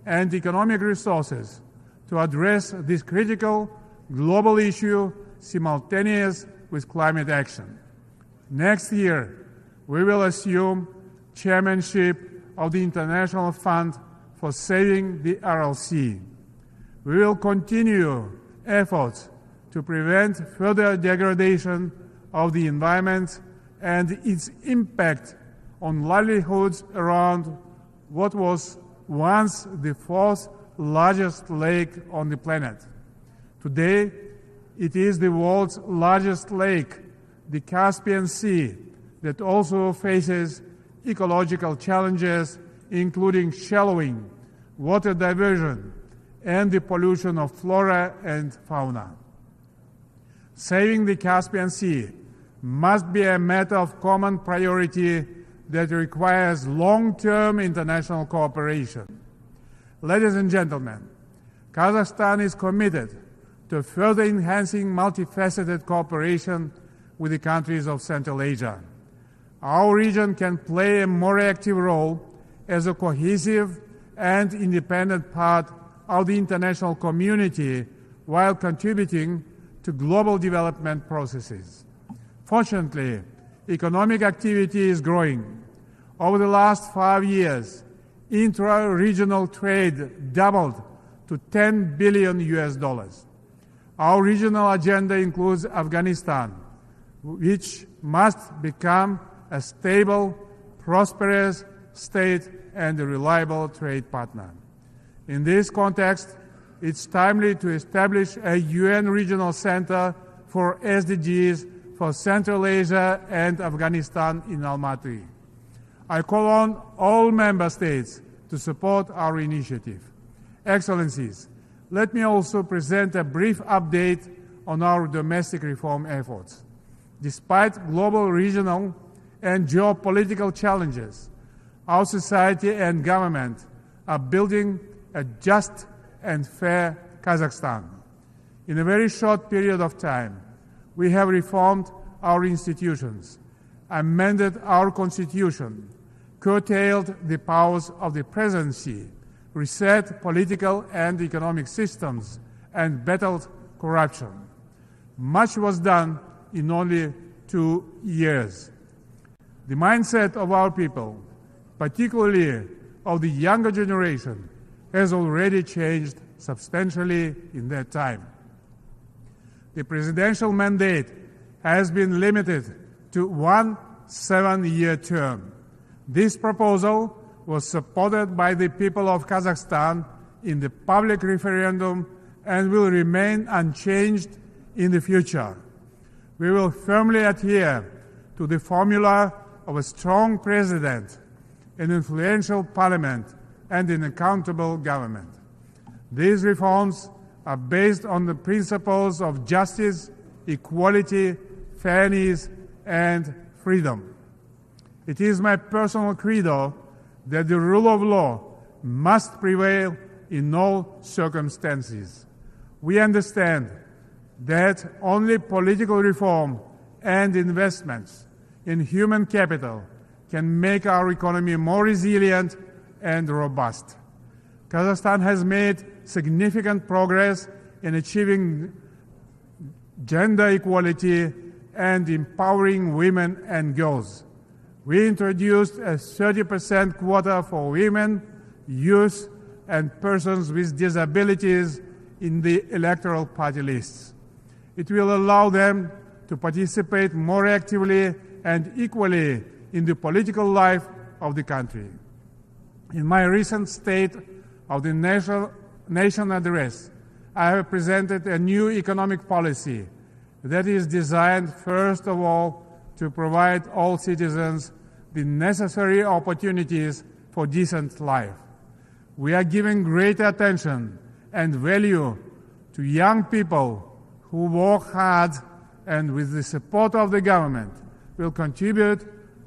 and economic resources to address this critical global issue simultaneous with climate action. Next year, we will assume chairmanship of the International Fund for Saving the RLC. We will continue efforts to prevent further degradation of the environment and its impact on livelihoods around what was once the fourth largest lake on the planet. Today, it is the world's largest lake, the Caspian Sea, that also faces ecological challenges, including shallowing, water diversion, and the pollution of flora and fauna. Saving the Caspian Sea must be a matter of common priority that requires long-term international cooperation. Ladies and gentlemen, Kazakhstan is committed to further enhancing multifaceted cooperation with the countries of Central Asia. Our region can play a more active role as a cohesive and independent part of the international community while contributing to global development processes. Fortunately, economic activity is growing. Over the last 5 years, intra-regional trade doubled to $10 billion. Our regional agenda includes Afghanistan, which must become a stable, prosperous state and a reliable trade partner. In this context, it's timely to establish a UN regional center for SDGs for Central Asia and Afghanistan in Almaty. I call on all member states to support our initiative. Excellencies, let me also present a brief update on our domestic reform efforts. Despite global, regional, and geopolitical challenges, our society and government are building a just and fair Kazakhstan. In a very short period of time, we have reformed our institutions, amended our constitution, curtailed the powers of the presidency, reset political and economic systems, and battled corruption. Much was done in only 2 years. The mindset of our people, particularly of the younger generation, has already changed substantially in that time. The presidential mandate has been limited to 1 7-year term. This proposal was supported by the people of Kazakhstan in the public referendum and will remain unchanged in the future. We will firmly adhere to the formula of a strong president, an influential parliament, and an accountable government. These reforms are based on the principles of justice, equality, fairness, and freedom. It is my personal credo that the rule of law must prevail in all circumstances. We understand that only political reform and investments in human capital can make our economy more resilient and robust. Kazakhstan has made significant progress in achieving gender equality and empowering women and girls. We introduced a 30% quota for women, youth, and persons with disabilities in the electoral party lists. It will allow them to participate more actively and equally in the political life of the country. In my recent State of the Nation address, I have presented a new economic policy that is designed, first of all, to provide all citizens the necessary opportunities for decent life. We are giving great attention and value to young people who work hard and, with the support of the government, will contribute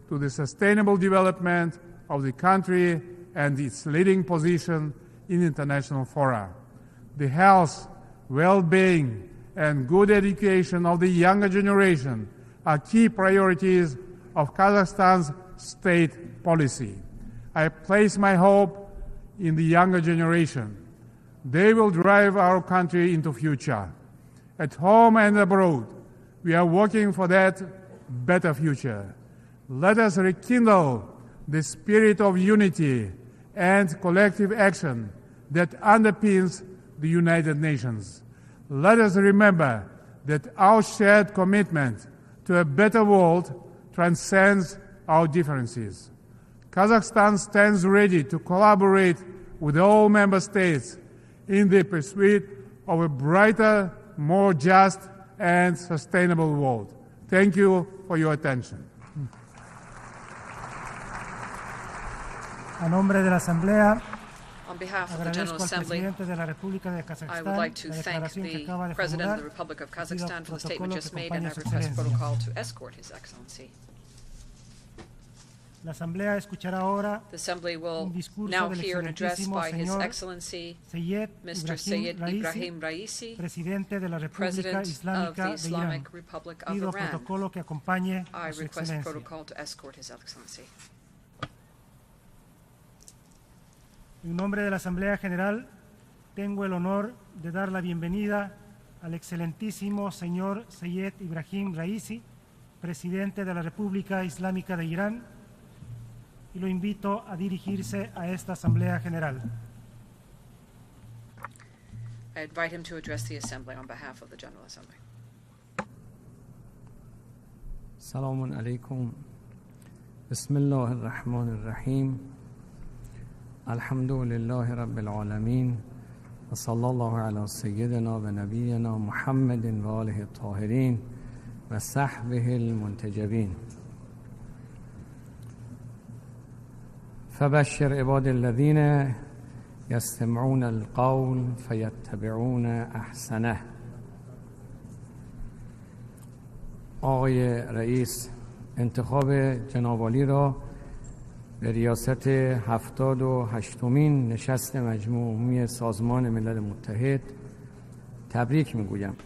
to the sustainable development of the country and its leading position in international fora. The health, well-being, and good education of the younger generation are key priorities of Kazakhstan's state policy. I place my hope in the younger generation. They will drive our country into the future. At home and abroad, we are working for that better future. Let us rekindle the spirit of unity and collective action that underpins the United Nations. Let us remember that our shared commitment to a better world transcends our differences. Kazakhstan stands ready to collaborate with all member states in the pursuit of a brighter, more just, and sustainable world. Thank you for your attention. A nombre de la Asamblea, on behalf of the General Assembly, I would like to thank the President of the Republic of Kazakhstan for the statement just made, and I request protocol to escort His Excellency. The Assembly will now hear an address by His Excellency Mr. Sayed Ibrahim Raisi, President of the Islamic Republic of Iran. I request protocol to escort His Excellency. En nombre de la Asamblea General, tengo el honor de dar la bienvenida al excelentísimo señor Sayed Ibrahim Raisi, Presidente de la República Islámica de Irán, y lo invito a dirigirse a esta Asamblea General. I invite him to address the Assembly on behalf of the General Assembly. Assalamu alaikum. Bismillah ar-Rahman ar-Rahim. Alhamdulillahi Rabbil Alameen. Wa sallallahu ala Sayyidina wa Nabiyyina Muhammadin wa alihi at-Tahirin wa sahbihi al-muntajabin. فبشر عباد الذين يستمعون القول فيتبعون احسنه. آقای رئیس، انتخاب جناب عالی را به ریاست 78مین نشست مجمع عمومی سازمان ملل متحد تبریک میگویم.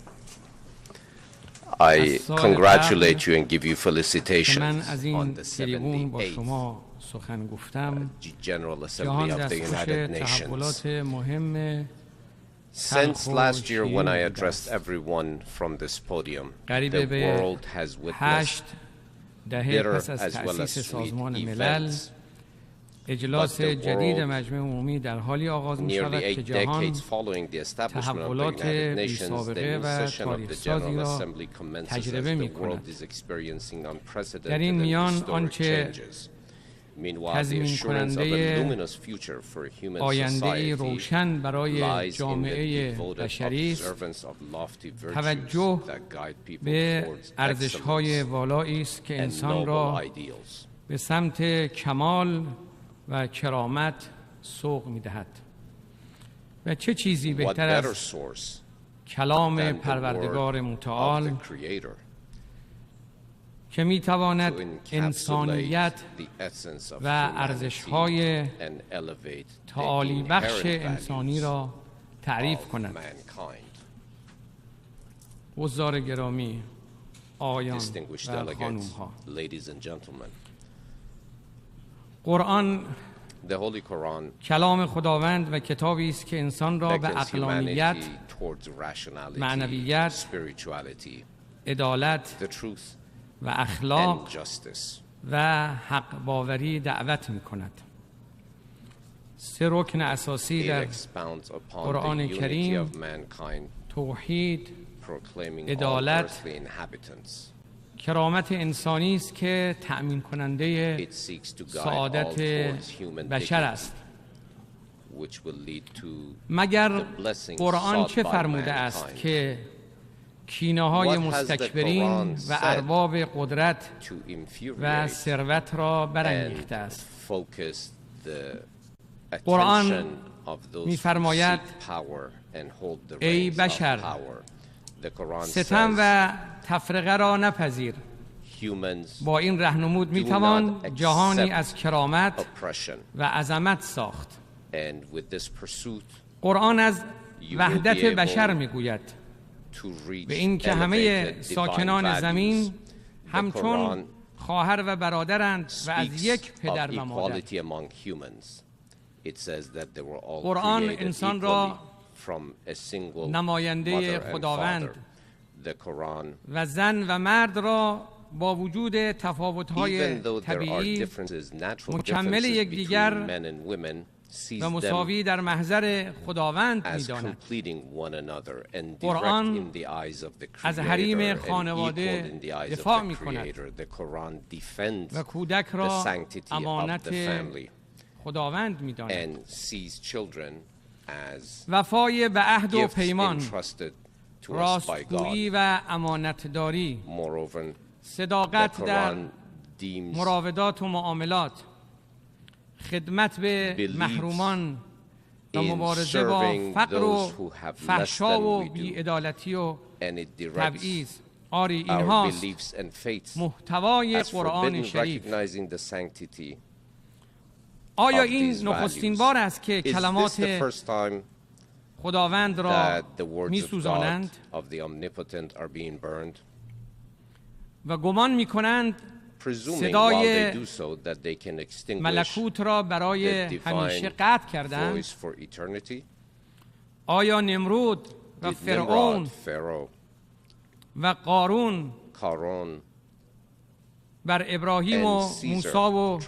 I congratulate you and give you felicitations on the 78th General Assembly of the United Nations. Since last year, when I addressed everyone from this podium, the world has witnessed bitter as well as sweet events. اجلاس جدید مجمع عمومی در حالی آغاز می شود که جهان تحولات بی‌سابقه و تاریخ‌سازی را تجربه می کند. در این میان آنچه تضمین کننده آینده‌ای روشن برای جامعه بشری است، توجه به ارزش‌های والایی است که انسان را به سمت کمال و کرامت سوق می‌دهد. و چه چیزی بهتر از کلام پروردگار متعال که می‌تواند انسانیت و ارزش‌های تعالی بخش انسانی را تعریف کند. حضار گرامی، آقایان و خانم‌ها، قرآن کلام خداوند و کتابی است که انسان را به عقلانیت، معنویت، عدالت و اخلاق و حق باوری دعوت می کند. سه رکن اساسی در قرآن کریم، توحید، عدالت، کرامت انسانی است که تأمین کننده سعادت بشر است. مگر قرآن چه فرموده است که کینه‌های مستکبرین و ارباب قدرت و ثروت را برانگیخته است. قرآن می‌فرماید ای بشر، ستم و تفرقه را نپذیر. با این رهنمود میتوان جهانی از کرامت و عظمت ساخت. قرآن از وحدت بشر میگوید، به این که همه ساکنان زمین همچون خواهر و برادرند و از یک پدر و مادر. قرآن انسان را نماینده خداوند و زن و مرد را با وجود تفاوت‌های طبیعی مکمل یکدیگر و مساوی در محضر خداوند می‌داند. قرآن از حریم خانواده دفاع می‌کند و کودک را امانت خداوند می‌داند. وفای به عهد و پیمان، راستگویی و امانتداری، صداقت در مراودات و معاملات، خدمت به محرومان و مبارزه با فقر و فحشا و بی‌عدالتی و تبعیض. آری اینهاست محتوای قرآن شریف. آیا این نخستین بار است که کلمات خداوند را می‌سوزانند و گمان می‌کنند صدای ملکوت را برای همیشه قطع کردند؟ آیا نمرود و فرعون و قارون بر ابراهیم و موسی و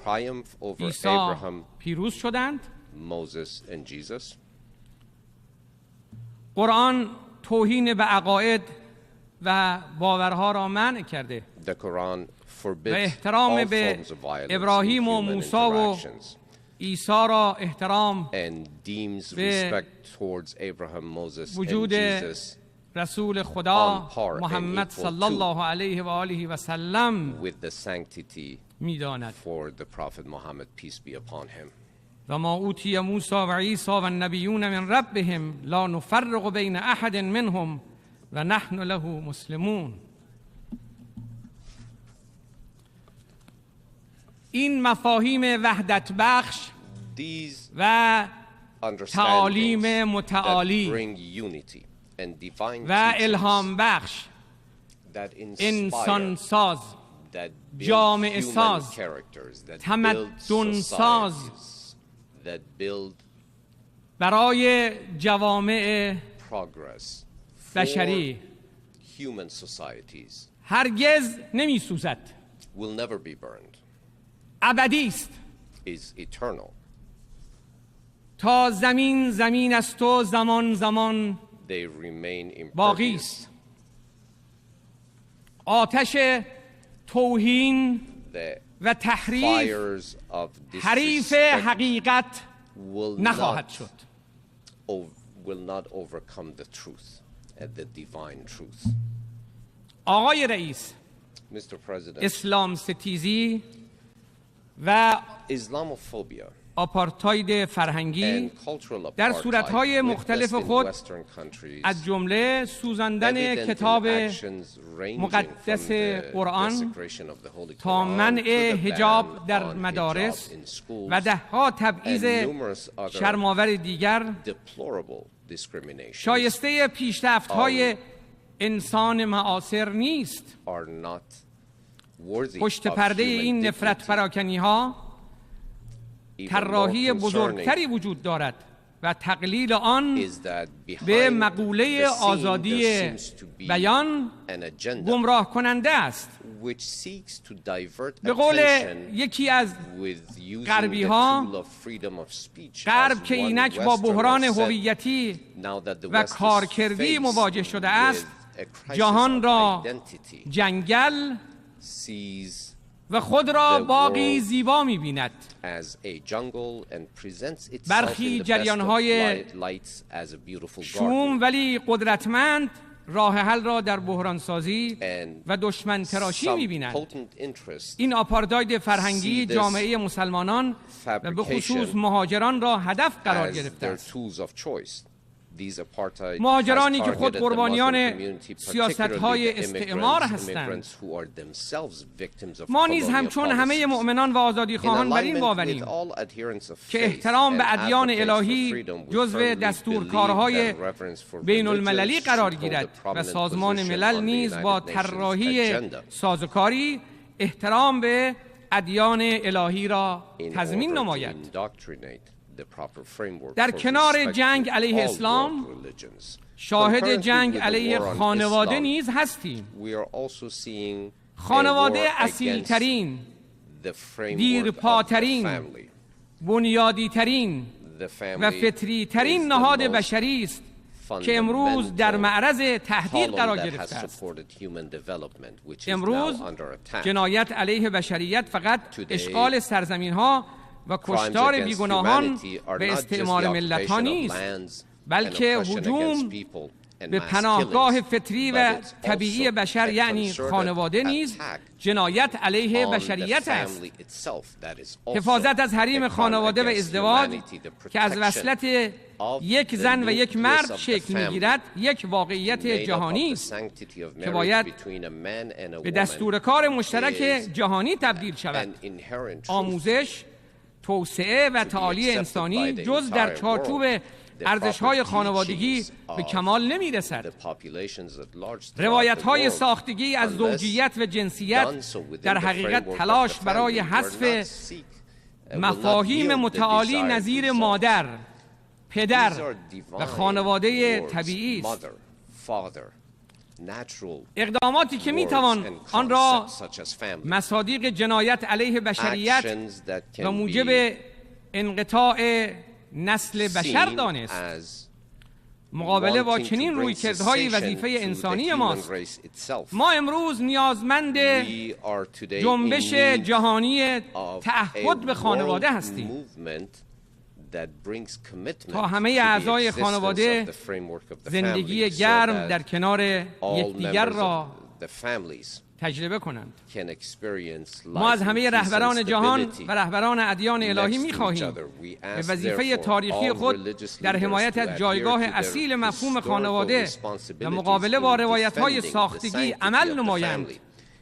عیسی پیروز شدند؟ قرآن توهین به عقاید و باورها را منع کرده و احترام به ابراهیم و موسی و عیسی را احترام به وجود رسول خدا محمد صلی الله علیه و آله و سلم می‌داند. و ما اوتی موسی و عیسی و النبیون من ربهم لا نفرق بین احد منهم و نحن له مسلمون. این مفاهیم وحدت بخش و تعالیم متعالی و الهام بخش، انسان ساز، جامعه ساز، تمدن ساز برای جوامع بشری هرگز نمی سوزد، ابدی است. تا زمین است و زمان باقی است. آتش توهین و تحریف حریف حقیقت نخواهد شد. آقای رئیس، اسلام ستیزی و آپارتاید فرهنگی در صورتهای مختلف خود از جمله سوزاندن کتاب مقدس قرآن تا منع حجاب در مدارس و دهها تبعیض شرم‌آور دیگر شایسته پیشرفت‌های انسان معاصر نیست. پشت پرده این نفرت پراکنی‌ها طراحی بزرگتری وجود دارد و تقلیل آن به مقوله آزادی بیان گمراه کننده است. به قول یکی از غربی ها، غرب که اینک با بحران هویتی و کارکردی مواجه شده است، جهان را جنگل و خود را باغی زیبا می‌بیند. برخی جریان‌های شوم ولی قدرتمند راه حل را در بحران سازی و دشمن تراشی می‌بینند. این آپارتاید فرهنگی جامعه مسلمانان و به خصوص مهاجران را هدف قرار گرفته است. مهاجرانی که خود قربانیان سیاست‌های استعمار هستند. ما نیز همچون همه مؤمنان و آزادیخواهان بر این باوریم که احترام به ادیان الهی جزو دستورکارهای بین المللی قرار گیرد و سازمان ملل نیز با طراحی سازوکاری احترام به ادیان الهی را تضمین نماید. در کنار جنگ علیه اسلام شاهد جنگ علیه خانواده نیز هستیم. خانواده اصیلترین، دیرپاترین، بنیادیترین و فطریترین نهاد بشری است که امروز در معرض تهدید قرار گرفته است. امروز جنایت علیه بشریت فقط اشغال سرزمین‌ها و کشتار بیگناهان به استعمار ملت‌ها نیست، بلکه هجوم به پناهگاه فطری و طبیعی بشر یعنی خانواده نیز جنایت علیه بشریت است. حفاظت از حریم خانواده و ازدواج که از وصلت یک زن و یک مرد شکل می‌گیرد یک واقعیت جهانی است که باید به دستور کار مشترک جهانی تبدیل شود. آموزش، توسعه و تعالی انسانی جز در چارچوب ارزش‌های خانوادگی به کمال نمی‌رسد. روایت‌های ساختگی از زوجیت و جنسیت در حقیقت تلاش برای حذف مفاهیم متعالی نظیر مادر، پدر و خانواده طبیعی است. اقداماتی که میتوان آن را مصادیق جنایت علیه بشریت و موجب انقطاع نسل بشر دانست. مقابله با چنین رویکردهای وظیفه انسانی ماست. ما امروز نیازمند جنبش جهانی تعهد به خانواده هستیم تا همه اعضای خانواده زندگی گرم در کنار یکدیگر را تجربه کنند. ما از همه رهبران جهان و رهبران ادیان الهی می‌خواهیم به وظیفه تاریخی خود در حمایت از جایگاه اصیل مفهوم خانواده و مقابله با روایت‌های ساختگی عمل نمایند.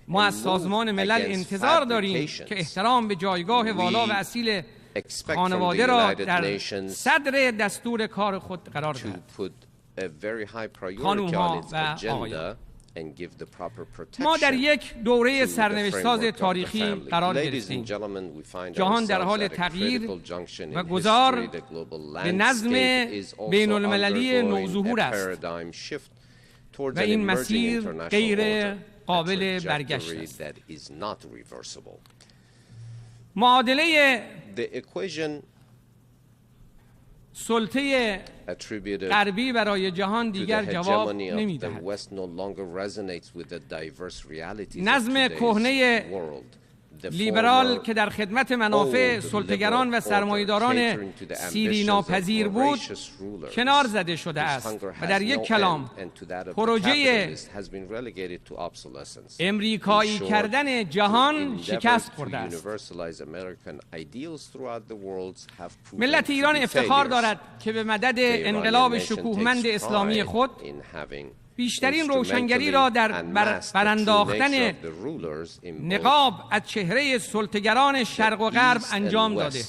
ما از سازمان ملل انتظار داریم که احترام به جایگاه والا و اصیل خانواده را در صدر دستور کار خود قرار دهد. خانوم‌ها و آقایان، ما در یک دوره سرنوشت‌ساز تاریخی قرار گرفتیم. جهان در حال تغییر و گذار به نظم بین‌المللی نوظهور است و این مسیر غیر قابل برگشت است. معادله سلطه غربی برای جهان دیگر جواب نمی‌دهد. نظم کهنه لیبرال که در خدمت منافع سلطه‌گران و سرمایه‌داران سیری ناپذیر بود کنار زده شده است و در یک کلام پروژه امریکایی کردن جهان شکست خورده است. ملت ایران افتخار دارد که به مدد انقلاب شکوهمند اسلامی خود بیشترین روشنگری را در برانداختن نقاب از چهره سلطه‌گران شرق و غرب انجام داده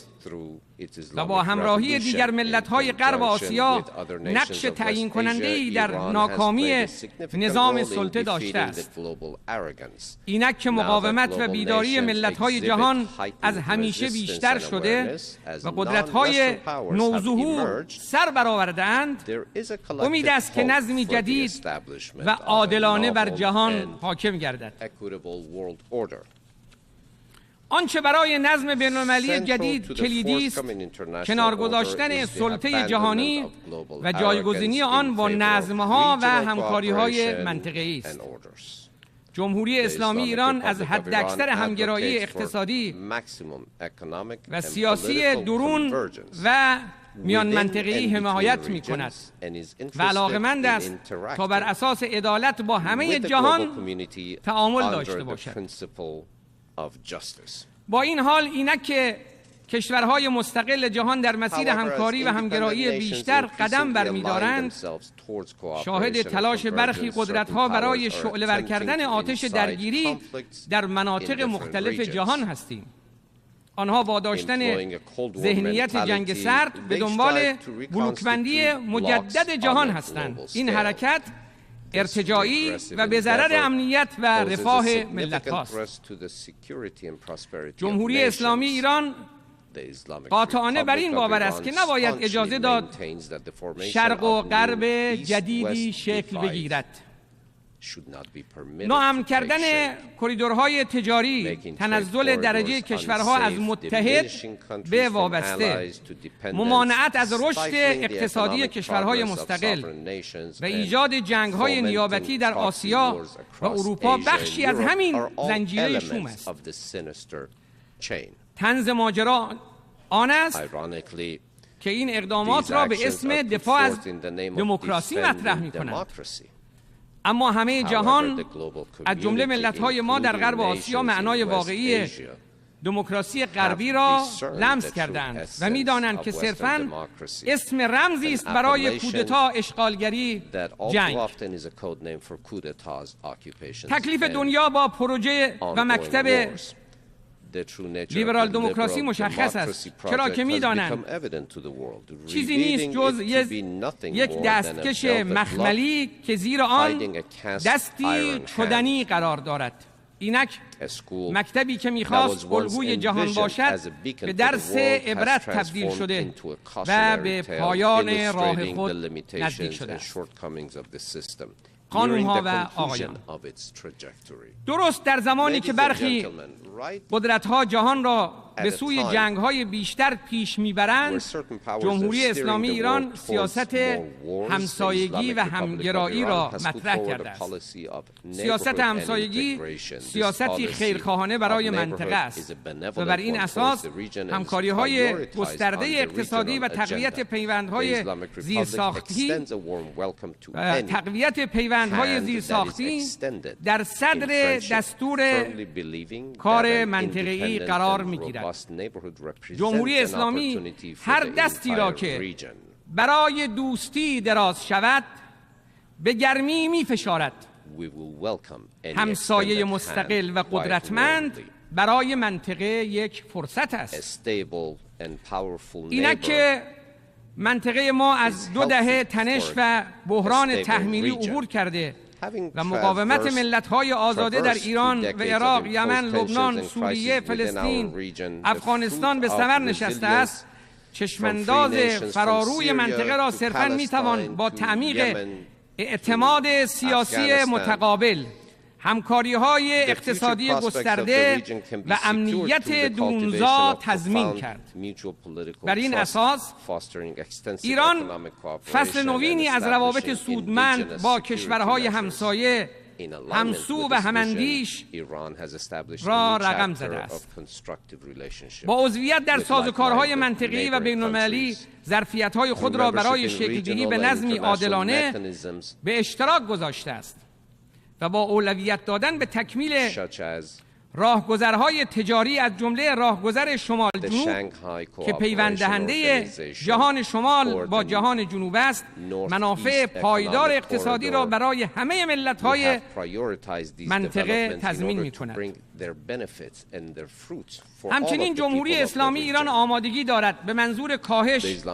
و با همراهی دیگر ملت‌های غرب آسیا نقش تعیین کننده‌ای در ناکامی نظام سلطه داشته است. اینک که مقاومت و بیداری ملت‌های جهان از همیشه بیشتر شده و قدرت‌های نوظهور سر برآورده‌اند، امید است که نظمی جدید و عادلانه بر جهان حاکم گردد. آنچه برای نظم بین‌المللی جدید کلیدی است، کنار گذاشتن سلطه جهانی و جایگزینی آن با نظم‌ها و همکاری‌های منطقه‌ای است. جمهوری اسلامی ایران از حداکثر همگرایی اقتصادی و سیاسی درون و میان منطقه‌ای حمایت می‌کند و علاقه‌مند است تا بر اساس عدالت با همه جهان تعامل داشته باشد. با این حال اینک که کشورهای مستقل جهان در مسیر همکاری و همگرایی بیشتر قدم برمی‌دارند، شاهد تلاش برخی قدرت‌ها برای شعله‌ور کردن آتش درگیری در مناطق مختلف جهان هستیم. آنها با داشتن ذهنیت جنگ سرد به دنبال بلوک‌بندی مجدد جهان هستند. این حرکت ارتجاعی و به ضرر امنیت و رفاه ملت هاست. جمهوری اسلامی ایران قاطعانه بر این باور است که نباید اجازه داد شرق و غرب جدیدی شکل بگیرد. ناامن کردن کریدورهای تجاری، تنزل درجه کشورها از متحد به وابسته، ممانعت از رشد اقتصادی کشورهای مستقل و ایجاد جنگ‌های نیابتی در آسیا و اروپا بخشی از همین زنجیره شوم است. طنز ماجرا آن است که این اقدامات را به اسم دفاع از دموکراسی مطرح می‌کنند. اما همه جهان از جمله ملت‌های ما در غرب آسیا معنای واقعی دموکراسی غربی را لمس کردند و می‌دانند که صرفاً اسم رمزی است برای کودتا، اشغالگری، جنگ. تکلیف دنیا با پروژه و مکتب لیبرال دموکراسی مشخص است، چرا که می‌دانند چیزی نیست جز یک دستکش مخملی که زیر آن دستی چدنی قرار دارد. اینک مکتبی که می‌خواست الگوی جهان باشد به درس عبرت تبدیل شده و به پایان راه خود نزدیک شده است. خانم‌ها و آقایان، درست در زمانی که برخی قدرت‌ها جهان را به سوی جنگ‌های بیشتر پیش می‌برند، جمهوری اسلامی ایران سیاست همسایگی و همگرایی را مطرح کرده است. سیاست همسایگی سیاستی خیرخواهانه برای منطقه است و بر این اساس همکاری‌های گسترده اقتصادی و تقویت پیوندهای زیرساختی در صدر دستور کار منطقه‌ای قرار می‌گیرد. جمهوری اسلامی هر دستی را که برای دوستی دراز شود به گرمی می‌فشارد. همسایه مستقل و قدرتمند برای منطقه یک فرصت است. اینک که منطقه ما از 2 دهه تنش و بحران تحمیلی عبور کرده و مقاومت ملت‌های آزاده در ایران و عراق، یمن، لبنان، سوریه، فلسطین، افغانستان به ثمر نشسته است، چشمانداز فراروی منطقه را صرفاً میتوان با تعمیق اعتماد سیاسی متقابل، همکاری‌های اقتصادی گسترده و امنیت درونزا تضمین کرد. بر این اساس ایران فصل نوینی از روابط سودمند با کشورهای همسایه، همسو و هماندیش را رقم زده است. با عضویت در سازوکارهای منطقه‌ای و بین‌المللی ظرفیت‌های خود را برای شکل‌دهی به نظمی عادلانه به اشتراک گذاشته است و با اولویت دادن به تکمیل راهگذرهای تجاری از جمله راهگذر شمال جنوب که پیوند دهنده جهان شمال با جهان جنوب است، منافع پایدار اقتصادی را برای همه ملت‌های منطقه تضمین می‌کند. همچنین جمهوری اسلامی ایران آمادگی دارد به منظور کاهش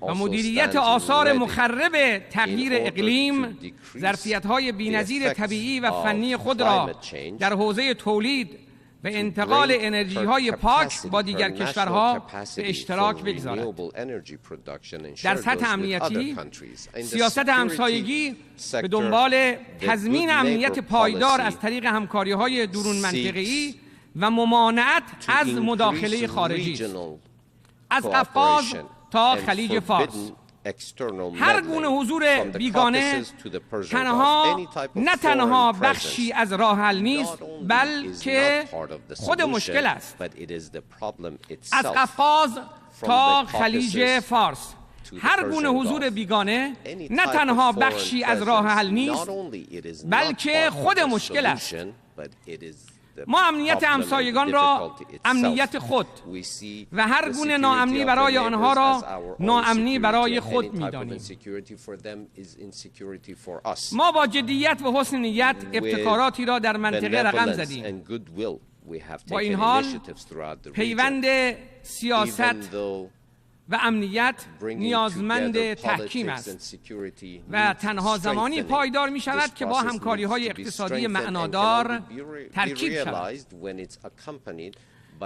و مدیریت آثار مخرب تغییر اقلیم ظرفیت‌های بی‌نظیر طبیعی و فنی خود را در حوزه تولید و انتقال انرژی‌های پاک با دیگر کشورها به اشتراک بگذارد. در سطح امنیتی، سیاست همسایگی به دنبال تضمین امنیت پایدار از طریق همکاری‌های درون منطقه‌ای و ممانعت از مداخله خارجی از قفقاز تا خلیج فارس. هر گونه حضور بیگانه نه تنها بخشی از راه حل نیست، بلکه خود مشکل است. از قفقاز تا خلیج فارس هر گونه حضور بیگانه نه تنها بخشی از راه حل نیست، بلکه خود مشکل است. ما امنیت همسایگان را امنیت خود و هر گونه ناامنی برای آنها را ناامنی برای خود می‌دانیم. ما با جدیت و حسن نیت ابتکاراتی را در منطقه رقم زدیم. با این حال پیوند سیاست و امنیت نیازمند تحکیم است و تنها زمانی پایدار می شود که با همکاری‌های اقتصادی معنادار ترکیب شود.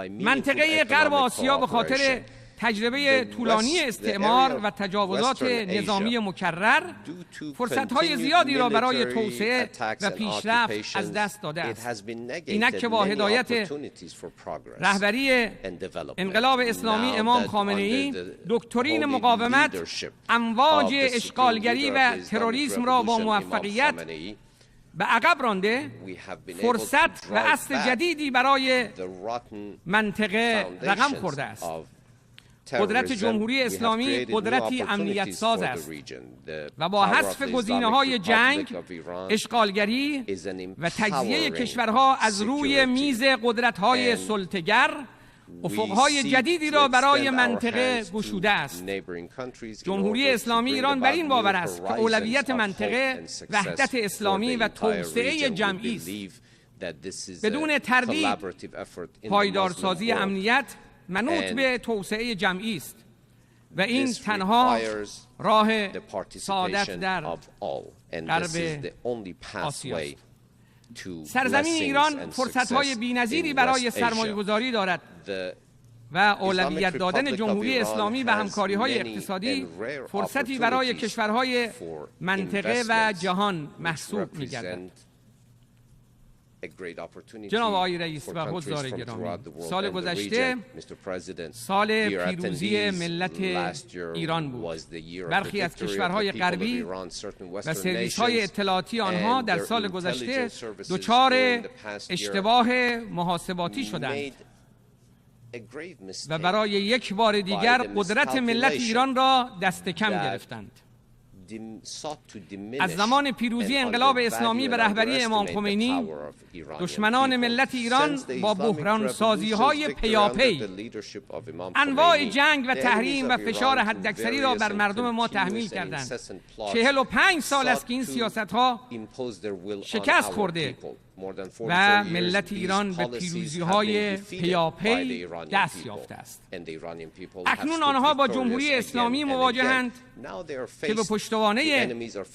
منطقه غرب آسیا به خاطر تجربه طولانی استعمار و تجاوزات نظامی مکرر فرصت‌های زیادی را برای توسعه و پیشرفت از دست داده است. اینک که با هدایت رهبری انقلاب اسلامی امام خامنه‌ای دکترین مقاومت امواج اشغالگری و تروریسم را با موفقیت به عقب رانده، فرصت و عصر جدیدی برای منطقه رقم خورده است. قدرت جمهوری اسلامی قدرتی امنیت ساز است و با حذف گزینه‌های جنگ، اشغالگری و تجزیه کشورها از روی میز قدرت‌های سلطه‌گر افق‌های جدیدی را برای منطقه گشوده است. جمهوری اسلامی ایران بر این باور است که اولویت منطقه وحدت اسلامی و توسعه جمعی است. بدون تردید پایدارسازی امنیت منوط به توسعه جمعی است و این تنها راه سعادت در غرب آسیا است. سرزمین ایران فرصت‌های بی‌نظیری برای سرمایه‌گذاری دارد و اولویت دادن جمهوری اسلامی به همکاری‌های اقتصادی فرصتی برای کشورهای منطقه و جهان محسوب می‌گردد. جناب آقای رئیس و حضار گرامی، سال گذشته سال پیروزی ملت ایران بود. برخی از کشورهای غربی و سرویس‌های اطلاعاتی آنها در سال گذشته دچار اشتباه محاسباتی شدند و برای یک بار دیگر قدرت ملت ایران را دست کم گرفتند. از زمان پیروزی انقلاب اسلامی به رهبری امام خمینی، دشمنان ملت ایران با بحران‌سازی‌های پیاپی انواع جنگ و تحریم و فشار حداکثری را بر مردم ما تحمیل کردند. 45 سال است که این سیاست‌ها شکست خورده و ملت ایران به پیروزی‌های پیاپی دست یافته است. اکنون آنها با جمهوری اسلامی مواجهند که به پشتوانه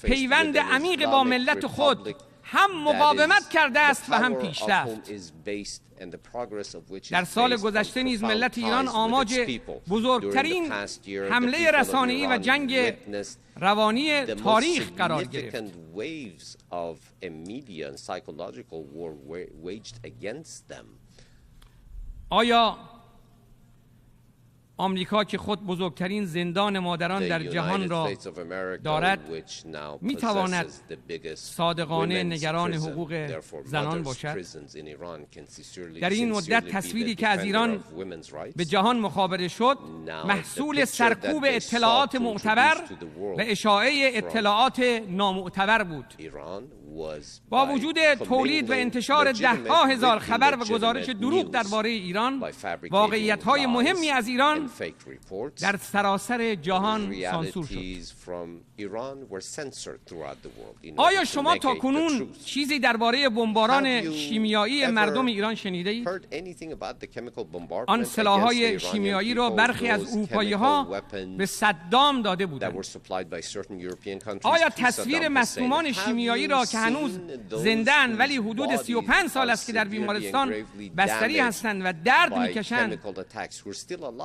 پیوند عمیق با ملت خود هم مقاومت کرده است و هم پیشرفت. در سال گذشته نیز ملت ایران آماج بزرگترین حمله رسانه‌ای و جنگ روانی تاریخ قرار گرفت. آیا آمریکا که خود بزرگترین زندان مادران در جهان را دارد میتواند صادقانه نگران حقوق زنان باشد؟ در این مدت تصویری که از ایران به جهان مخابره شد محصول سرکوب اطلاعات معتبر و اشاعه اطلاعات نامعتبر بود. با وجود تولید و انتشار ده‌ها هزار خبر و گزارش دروغ درباره ایران، واقعیت‌های مهمی از ایران در سراسر جهان سانسور شد. آیا شما تاکنون چیزی درباره بمباران شیمیایی مردم ایران شنیده اید؟ آن سلاح‌های شیمیایی را برخی از اروپایی‌ها به صدام داده بودند. آیا تصویر مصدومان شیمیایی را که هنوز زنده‌اند ولی حدود 35 سال است که در بیمارستان بستری هستند و درد می‌کشند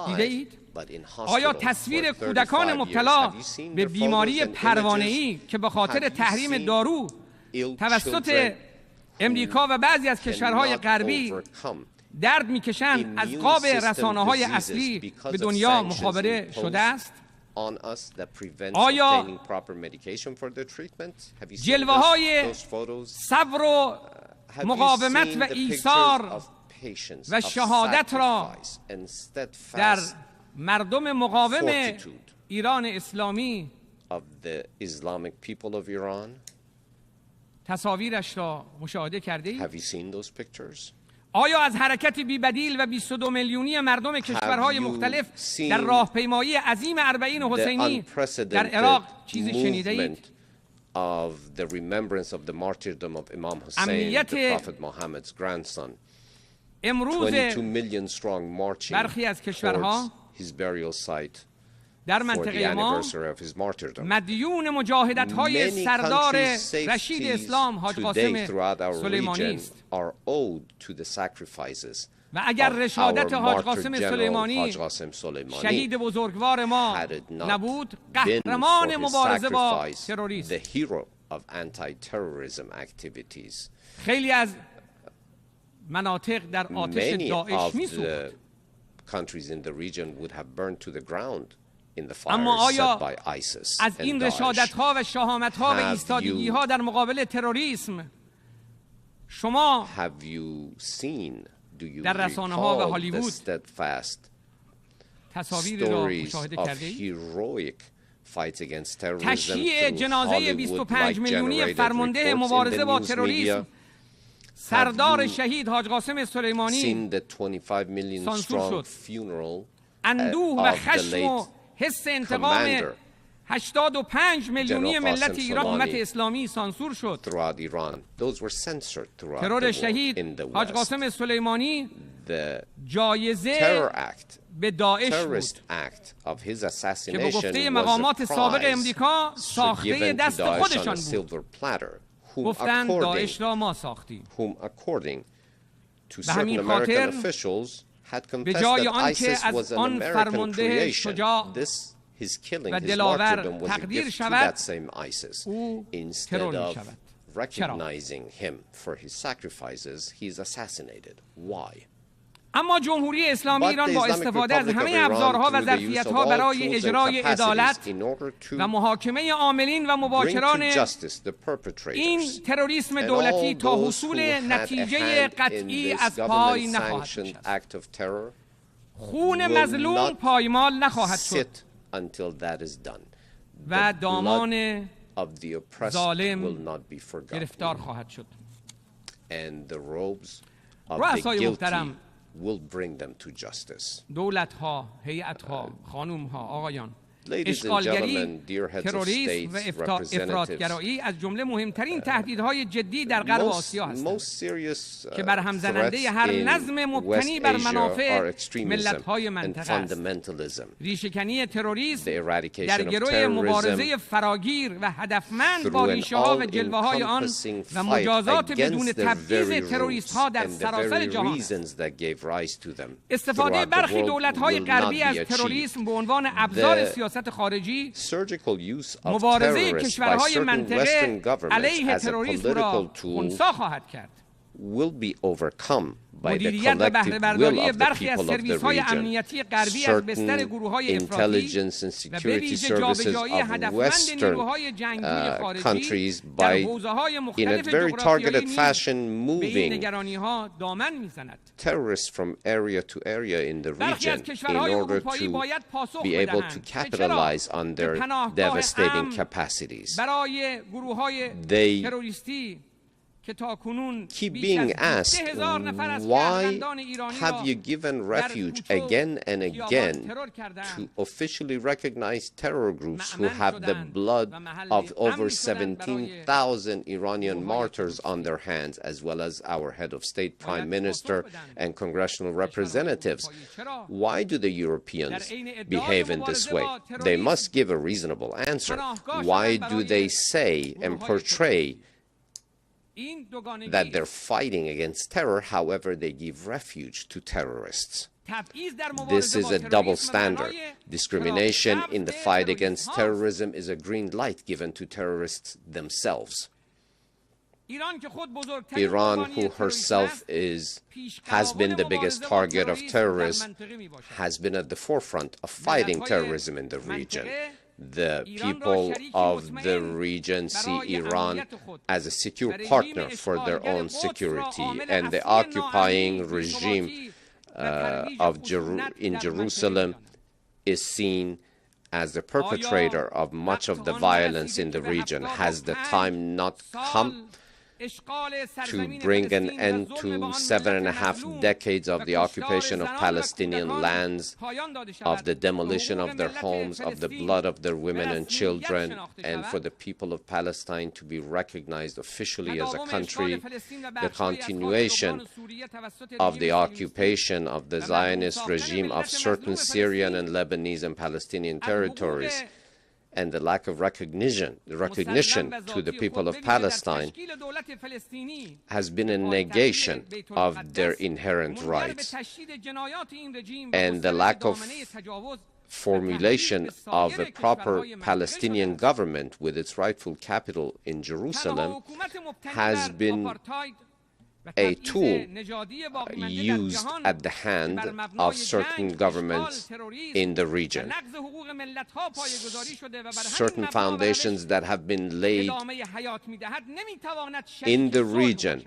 دیده اید؟ آیا تصویر کودکان مبتلا به بیماری پروانه‌ای که به خاطر تحریم دارو توسط امریکا و بعضی از کشورهای غربی درد می‌کشند از قاب رسانه‌های اصلی به دنیا مخابره شده است؟ آیا جلوه‌های صبر و مقاومت و ایثار و شهادت را در مردم مقاوم ایران اسلامی تصاویرش را مشاهده کرده اید؟ آیا از حرکت بی‌بدیل و 22 میلیونی مردم کشورهای مختلف در راهپیمایی عظیم اربعین حسینی در عراق چیزی شنیده اید؟ امنیت امروز برخی از کشورها در منطقه ما مدیون مجاهدت‌های سردار رشید اسلام حاج قاسم سلیمانی است و اگر رشادت حاج قاسم سلیمانی شهید بزرگوار ما نبود، قهرمان مبارزه با تروریسم، خیلی از مناطق در آتش داعش می‌سوخت. اما آیا از این رشادت‌ها و شهامت‌ها و ایستادگی‌ها در مقابل تروریسم شما در رسانه‌ها و هالیوود تصاویری را مشاهده کردید؟ تشییع جنازه 25 میلیونی فرمانده مبارزه با تروریسم سردار شهید حاج قاسم سلیمانی سانسور شد. اندوه و خشم و حس انتقام 85 میلیونی ملت ایران امت اسلامی سانسور شد. ترور شهید حاج قاسم سلیمانی جایزه به داعش بود که به گفته مقامات سابق امریکا ساخته دست خودشان بود. گفتند داعش را ما ساختیم. به همین خاطر به جای آنکه از آن فرمانده شجاع و دلاور تقدیر شود، او ترور می شود. چرا؟ اما جمهوری اسلامی ایران با استفاده از همه ابزارها و ظرفیت‌ها برای اجرای عدالت و محاکمه عاملین و مباشران این تروریسم دولتی تا حصول نتیجه قطعی از پای نخواهد شد. خون مظلوم پایمال نخواهد شد و دامان ظالم گرفتار خواهد شد. رؤسای محترم، دولت‌ها، هیئت‌ها، خانوم‌ها، آقایان، Ladies and gentlemen, dear heads of states, representatives, از جمله مهمترین تهدیدهای جدی در غرب آسیا هستند که برهم زننده هر نظم مبتنی بر منافع ملت‌های منطقه است. ریشه‌کنی تروریسم در گروی مبارزه فراگیر و هدفمند با ریشه‌ها و جلوه‌های آن و مجازات بدون تبعیض تروریست‌ها در سراسر جهان. استفاده برخی دولت‌های غربی از تروریسم به عنوان ابزار سیاست خارجی، مبارزه کشورهای منطقه علیه تروریسم را خنثی خواهد کرد. مدیریت و بهره برداری برخی از سرویس‌های امنیتی غربی از بستر گروه‌های افراطی و به ویژه جابجایی هدفمند نیروهای جنگجوی خارجی در حوزه‌های مختلف جغرافیایی نیز به این نگرانی‌ها دامن می‌زند. terrorists from area to area in the region in order to be able to capitalize on their devastating capacities. They keep being asked, why have you given refuge again and again to officially recognized terror groups who have the blood of over 17,000 Iranian martyrs on their hands, as well as our head of state, prime minister, and congressional representatives? Why do the Europeans behave in this way? They must give a reasonable answer. Why do they say and portray that they're fighting against terror, however they give refuge to terrorists? This is a double standard. Discrimination in the fight against terrorism is a green light given to terrorists themselves. Iran, who herself has been the biggest target of terrorists, has been at the forefront of fighting terrorism in the region. The people of the region see Iran as a secure partner for their own security, and the occupying regime in Jerusalem is seen as the perpetrator of much of the violence in the region. Has the time not come to bring an end to 7.5 decades of the occupation of Palestinian lands, of the demolition of their homes, of the blood of their women and children, and for the people of Palestine to be recognized officially as a country, the continuation of the occupation of the Zionist regime of certain Syrian and Lebanese and Palestinian territories, and the lack of recognition to the people of Palestine has been a negation of their inherent rights, and the lack of formulation of a proper Palestinian government with its rightful capital in Jerusalem has been a tool used at the hand of certain governments in the region. Certain foundations that have been laid in the region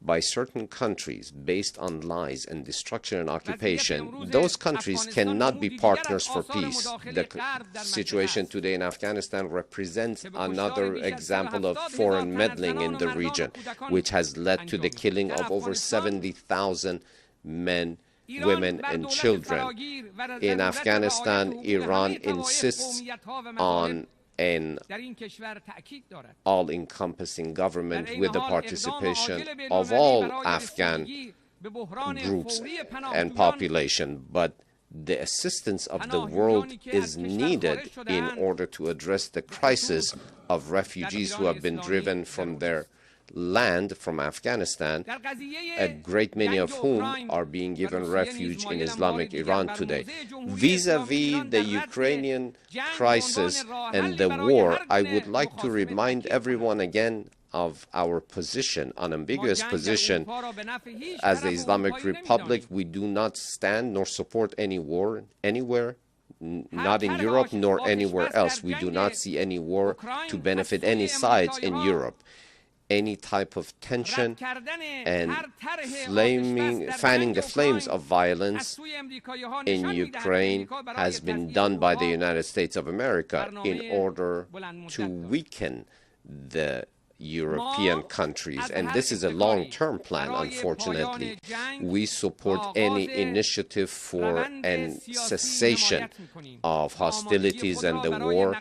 by certain countries based on lies and destruction and occupation, those countries cannot be partners for peace. The situation today in Afghanistan represents another example of foreign meddling in the region, which has led to the killing of over 70,000 men, women, and children. In Afghanistan, Iran insists on an all-encompassing government with the participation of all Afghan groups and population, but the assistance of the world is needed in order to address the crisis of refugees who have been driven from their land, from Afghanistan, a great many of whom are being given refuge in Islamic Iran today. Vis-a-vis the Ukrainian crisis and the war, I would like to remind everyone again of our position, unambiguous position. As the Islamic Republic, we do not stand nor support any war anywhere, not in Europe nor anywhere else. We do not see any war to benefit any sides in Europe. Any type of tension and fanning the flames of violence in Ukraine has been done by the United States of America in order to weaken the European countries, and this is a long-term plan, unfortunately. We support any initiative for a cessation of hostilities and the war,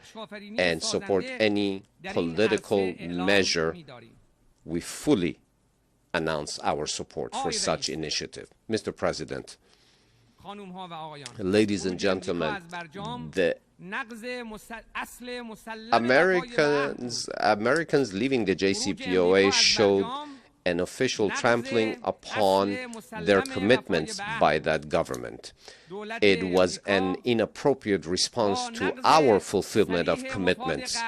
and support any political measure. We fully announce our support for such initiative. Mr. President, ladies and gentlemen, the Americans leaving the JCPOA showed an official trampling upon their commitments by that government. It was an inappropriate response to our fulfillment of commitments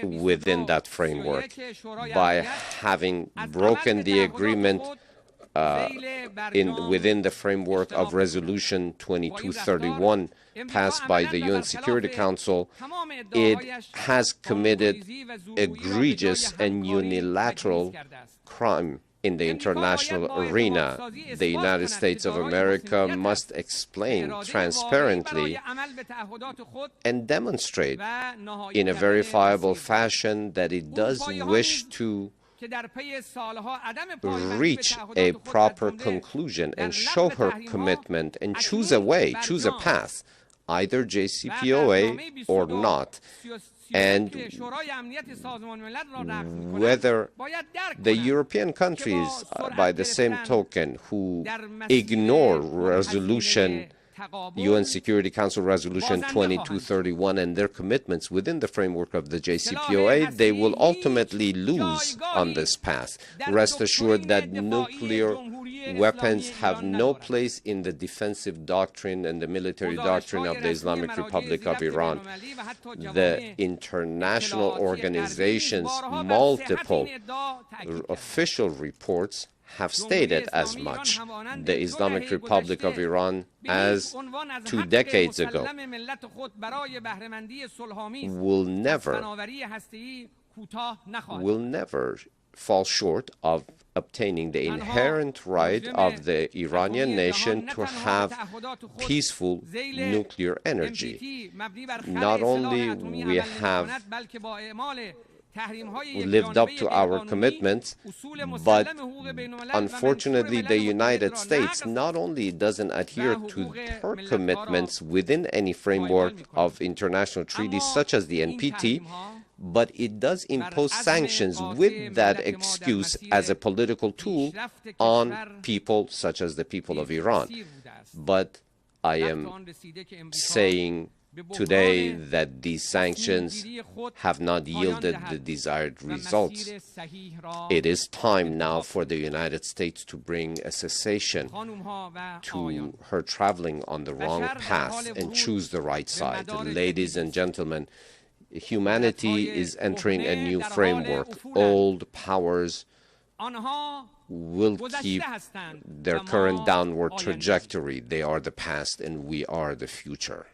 within that framework by having broken the agreement within the framework of Resolution 2231 passed by the UN Security Council. It has committed egregious and unilateral crime in the international arena. The United States of America must explain transparently and demonstrate in a verifiable fashion that it does wish to reach a proper conclusion and show her commitment and choose a way, choose a path, either JCPOA or not, and whether the European countries, by the same token, who ignore UN Security Council Resolution 2231 and their commitments within the framework of the JCPOA, they will ultimately lose on this path. Rest assured that nuclear weapons have no place in the defensive doctrine and the military doctrine of the Islamic Republic of Iran. The international organizations, multiple official reports have stated as much. The Islamic Republic of Iran, as 2 decades ago, will never fall short of obtaining the inherent right of the Iranian nation to have peaceful nuclear energy. Not only we have lived up to our commitments, but unfortunately the United States not only doesn't adhere to her commitments within any framework of international treaties such as the NPT, but it does impose sanctions with that excuse as a political tool on people such as the people of Iran. But I am saying today that these sanctions have not yielded the desired results. It is time now for the United States to bring a cessation to her traveling on the wrong path and choose the right side. Ladies and gentlemen, humanity is entering a new framework. Old powers will keep their current downward trajectory. They are the past and we are the future.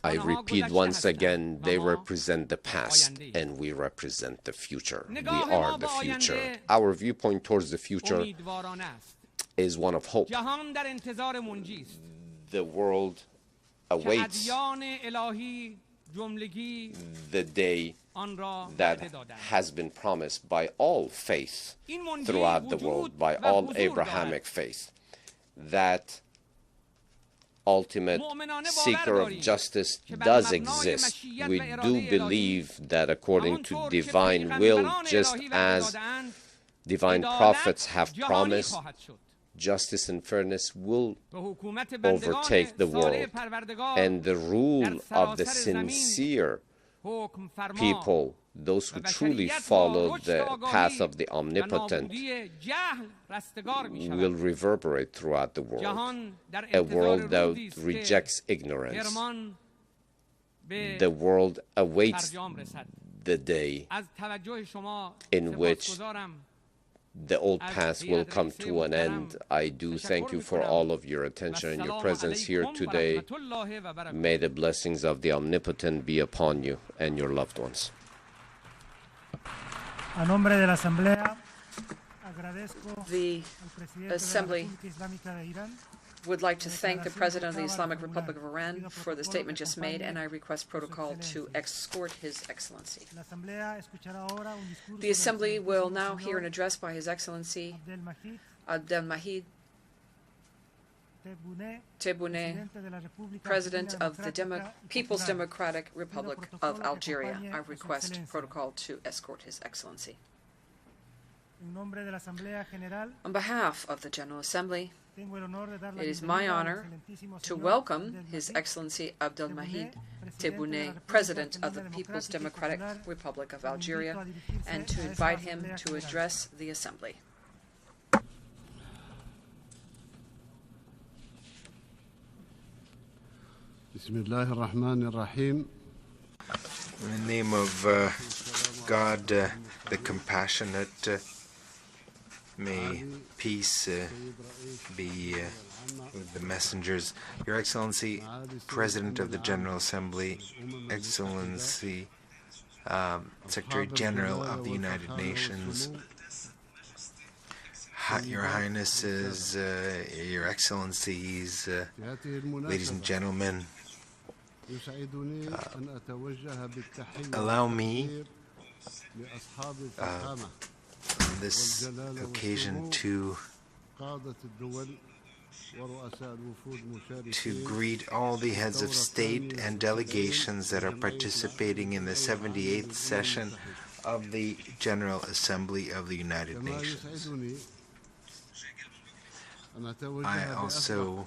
I repeat once again, they represent the past and we represent the future. We are the future. Our viewpoint towards the future is one of hope. The world awaits the day that has been promised by all faiths throughout the world, by all Abrahamic faiths, that ultimate seeker of justice does exist. We do believe that according to divine will, just as divine prophets have promised, justice and fairness will overtake the world, and the rule of the sincere people, those who truly follow the path of the omnipotent, will reverberate throughout the world. A world that rejects ignorance. The world awaits the day in which the old path will come to an end. I do thank you for all of your attention and your presence here today. May the blessings of the Omnipotent be upon you and your loved ones. The Assembly would like to thank the President of the Islamic Republic of Iran for the statement just made, and I request protocol to escort His Excellency. The Assembly will now hear an address by His Excellency Abdullah Tebboune, President of the People's Democratic Republic of Algeria. I request protocol to escort His Excellency. On behalf of the General Assembly, it is my honor to welcome His Excellency Abdullah Tebboune, President of the People's Democratic Republic of Algeria, and to invite him to address the Assembly. In the name of God, the compassionate, may peace be with the messengers. Your Excellency, President of the General Assembly, Excellency, Secretary General of the United Nations, Your Highnesses, Your Excellencies, ladies and gentlemen, allow me on this occasion to greet all the heads of state and delegations that are participating in the 78th session of the General Assembly of the United Nations. I also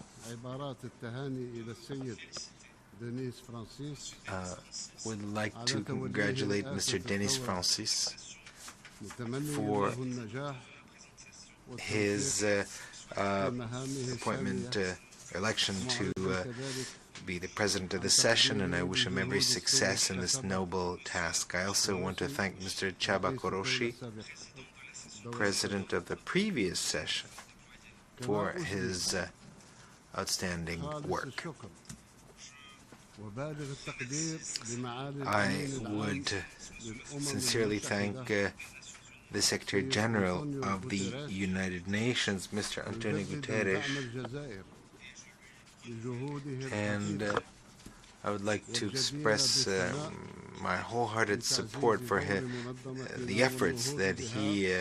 would like to congratulate Mr. Denis Francis for his election to be the president of the session, and I wish him every success in this noble task. I also want to thank Mr. Chaba Koroshi, president of the previous session, for his outstanding work. I would sincerely thank the Secretary General of the United Nations, Mr. Antonio Guterres, and I would like to express my wholehearted support for the efforts that he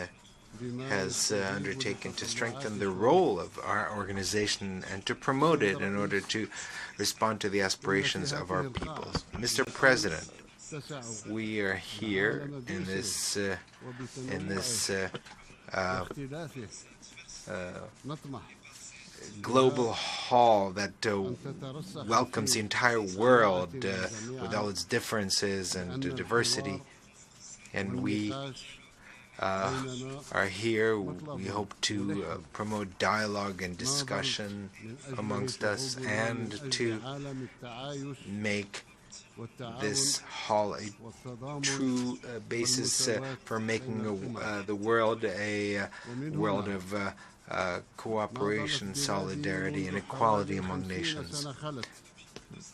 has undertaken to strengthen the role of our organization and to promote it in order to respond to the aspirations of our peoples. Mr. President, we are here in this global hall that welcomes the entire world with all its differences and diversity, and we are here. We hope to promote dialogue and discussion amongst us and to make this hall a true basis for making the world a world of cooperation, solidarity, and equality among nations.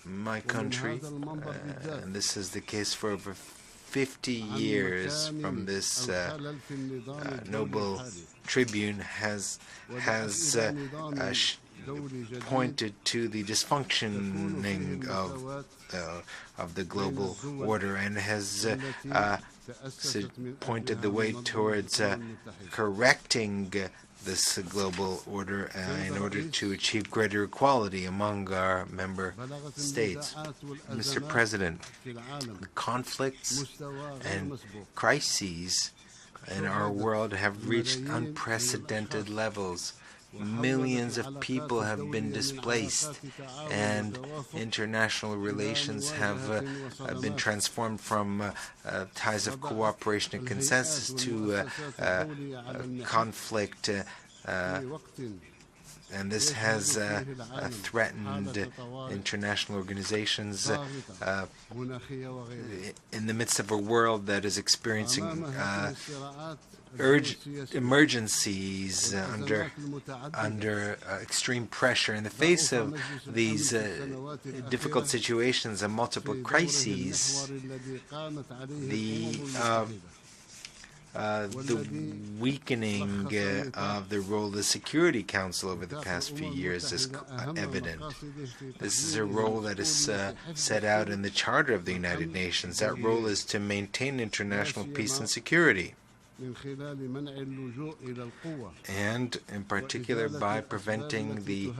My country, and this is the case for over 50 years from this noble tribune, has pointed to the dysfunctioning of the global order and has pointed the way towards correcting this global order in order to achieve greater equality among our member states. Mr. President, the conflicts and crises in our world have reached unprecedented levels. Millions of people have been displaced, and international relations have been transformed from ties of cooperation and consensus to conflict, and this has threatened international organizations in the midst of a world that is experiencing emergencies under extreme pressure. In the face of these difficult situations and multiple crises, the the weakening of the role of the Security Council over the past few years is evident. This is a role that is set out in the Charter of the United Nations. That role is to maintain international peace and security, and in particular by preventing the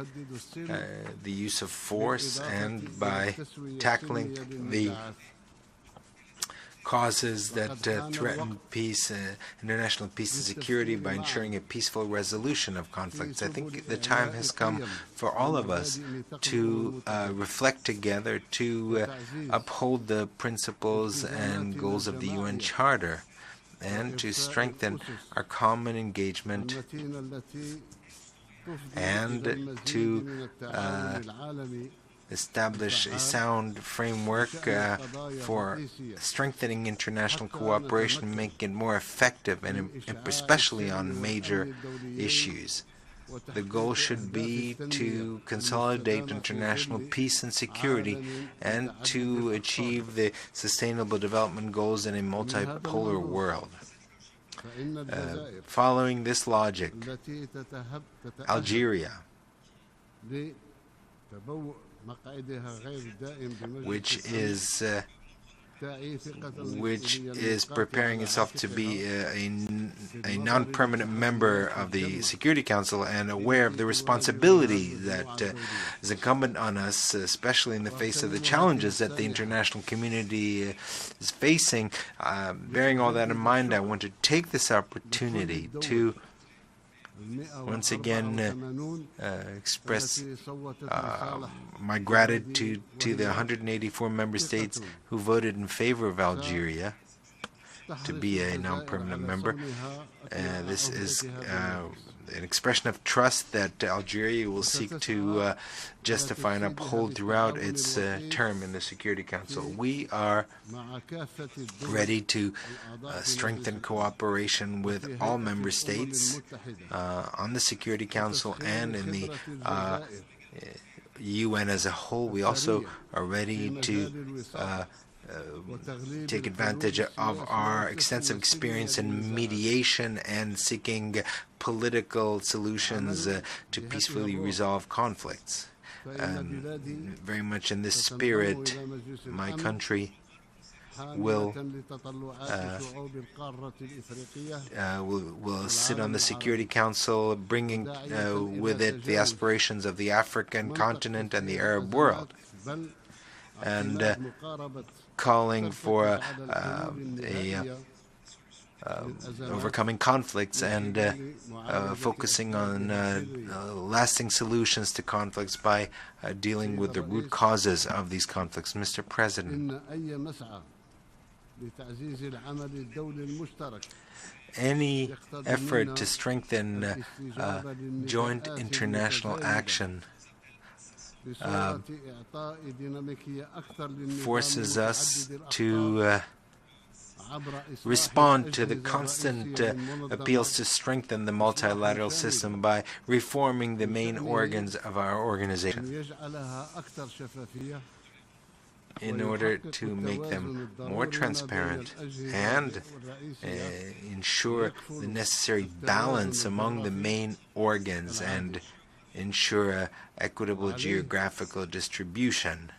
use of force and by tackling the causes that threaten peace, international peace and security, by ensuring a peaceful resolution of conflicts. I think the time has come for all of us to reflect together, to uphold the principles and goals of the UN Charter, and to strengthen our common engagement and to establish a sound framework for strengthening international cooperation, making it more effective, and especially on major issues. The goal should be to consolidate international peace and security and to achieve the Sustainable Development Goals in a multipolar world. Following this logic, Algeria, which is preparing itself to be a non-permanent member of the Security Council and aware of the responsibility that is incumbent on us, especially in the face of the challenges that the international community is facing. Bearing all that in mind, I want to take this opportunity to once again express my gratitude to the 184 member states who voted in favor of Algeria to be a non-permanent member. This is an expression of trust that Algeria will seek to justify and uphold throughout its term in the Security Council. We are ready to strengthen cooperation with all member states on the Security Council and in the UN as a whole. We also are ready to take advantage of our extensive experience in mediation and seeking political solutions to peacefully resolve conflicts. Very much in this spirit, my country will sit on the Security Council, bringing with it the aspirations of the African continent and the Arab world, and calling for overcoming conflicts and focusing on lasting solutions to conflicts by dealing with the root causes of these conflicts. Mr. President, any effort to strengthen joint international action forces us to respond to the constant appeals to strengthen the multilateral system by reforming the main organs of our organization in order to make them more transparent and ensure the necessary balance among the main organs and ensure equitable geographical distribution,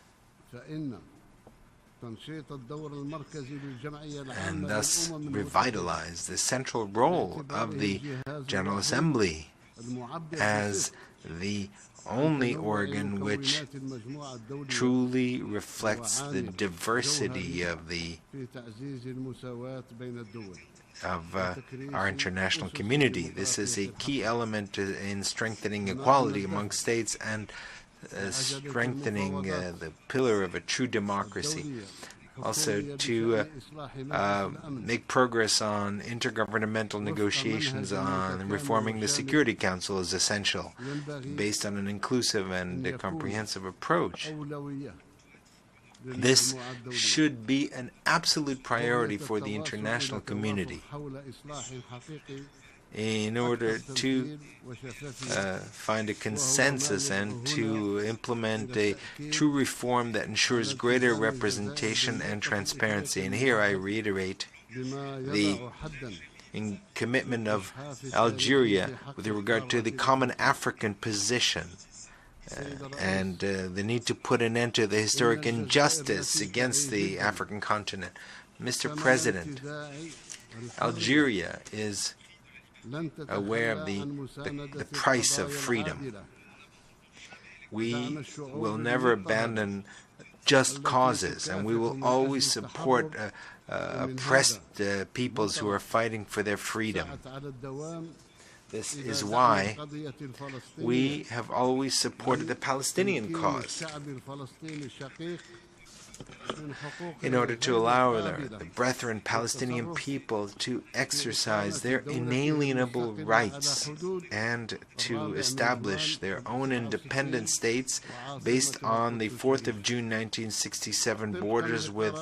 and thus revitalize the central role of the General Assembly as the only organ which truly reflects the diversity of our international community. This is a key element in strengthening equality among states and strengthening the pillar of a true democracy. Also, to make progress on intergovernmental negotiations on reforming the Security Council is essential, based on an inclusive and comprehensive approach. This should be an absolute priority for the international community in order to find a consensus and to implement a true reform that ensures greater representation and transparency. And here I reiterate the commitment of Algeria with regard to the common African position and the need to put an end to the historic injustice against the African continent. Mr. President, Algeria is aware of the price of freedom. We will never abandon just causes, and we will always support oppressed peoples who are fighting for their freedom. This is why we have always supported the Palestinian cause in order to allow the brethren Palestinian people to exercise their inalienable rights and to establish their own independent states based on the 4th of June 1967 borders with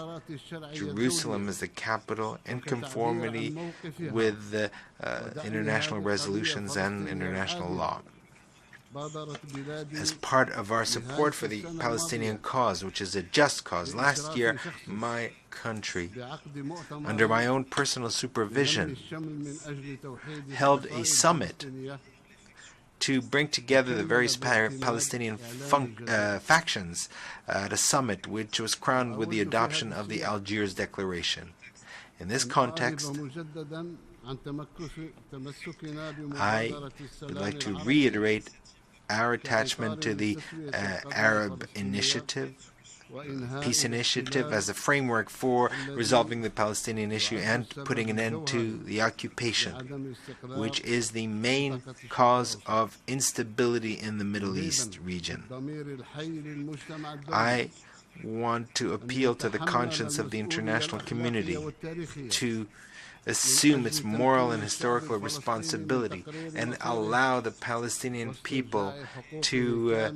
Jerusalem as the capital in conformity with the international resolutions and international law. As part of our support for the Palestinian cause, which is a just cause, last year my country, under my own personal supervision, held a summit to bring together the various Palestinian factions at a summit which was crowned with the adoption of the Algiers Declaration. In this context, I would like to reiterate our attachment to the Arab Initiative, Peace Initiative, as a framework for resolving the Palestinian issue and putting an end to the occupation, which is the main cause of instability in the Middle East region. I want to appeal to the conscience of the international community to assume its moral and historical responsibility and allow the Palestinian people to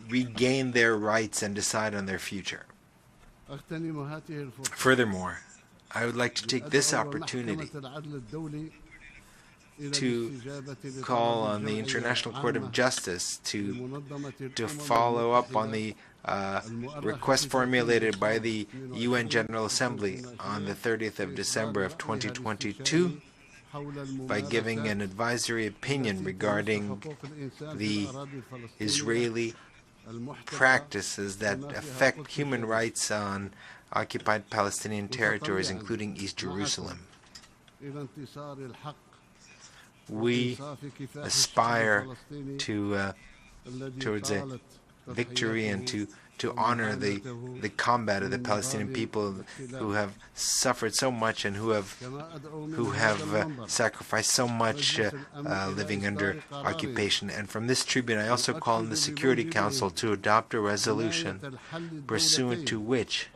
regain their rights and decide on their future. Furthermore, I would like to take this opportunity to call on the International Court of Justice to follow up on the request formulated by the UN General Assembly on the 30th of December of 2022 by giving an advisory opinion regarding the Israeli practices that affect human rights on occupied Palestinian territories, including East Jerusalem. We aspire towards a victory and to honor the combat of the Palestinian people who have suffered so much and who have sacrificed so much living under occupation. And from this tribune, I also call on the Security Council to adopt a resolution pursuant to which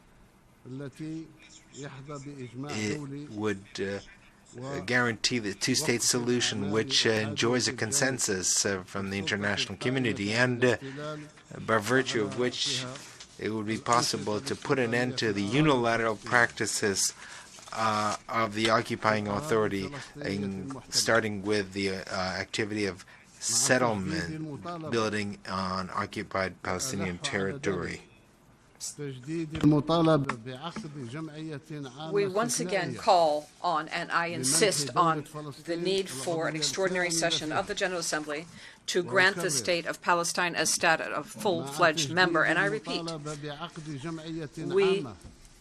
it would guarantee the two-state solution, which enjoys a consensus from the international community, and by virtue of which it would be possible to put an end to the unilateral practices of the occupying authority, starting with the activity of settlement building on occupied Palestinian territory. We once again call on, and I insist on, the need for an extraordinary session of the General Assembly to grant the state of Palestine as status of full-fledged member. And I repeat, we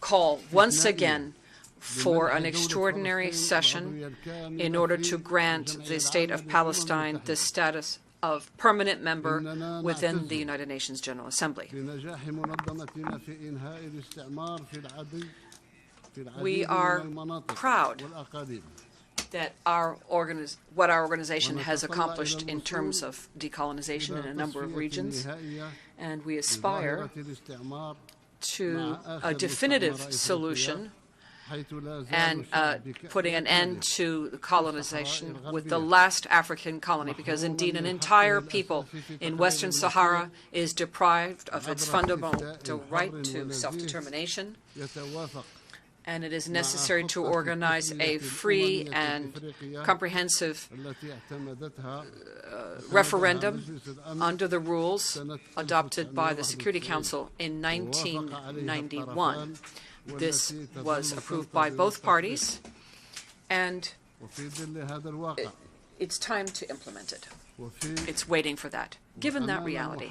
call once again for an extraordinary session in order to grant the state of Palestine the status of permanent member within the United Nations General Assembly. We are proud that what our organization has accomplished in terms of decolonization in a number of regions, and we aspire to a definitive solution and putting an end to colonization with the last African colony, because indeed an entire people in Western Sahara is deprived of its fundamental right to self-determination, and it is necessary to organize a free and comprehensive referendum under the rules adopted by the Security Council in 1991. This was approved by both parties, and it's time to implement it. It's waiting for that. Given that reality,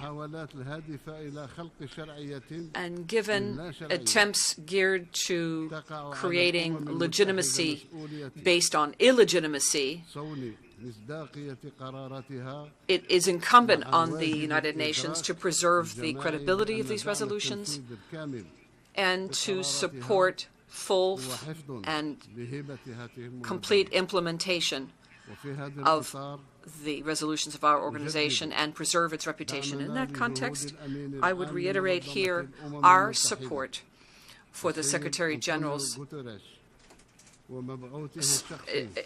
and given attempts geared to creating legitimacy based on illegitimacy, it is incumbent on the United Nations to preserve the credibility of these resolutions and to support full and complete implementation of the resolutions of our organization and preserve its reputation. In that context, I would reiterate here our support for the Secretary General's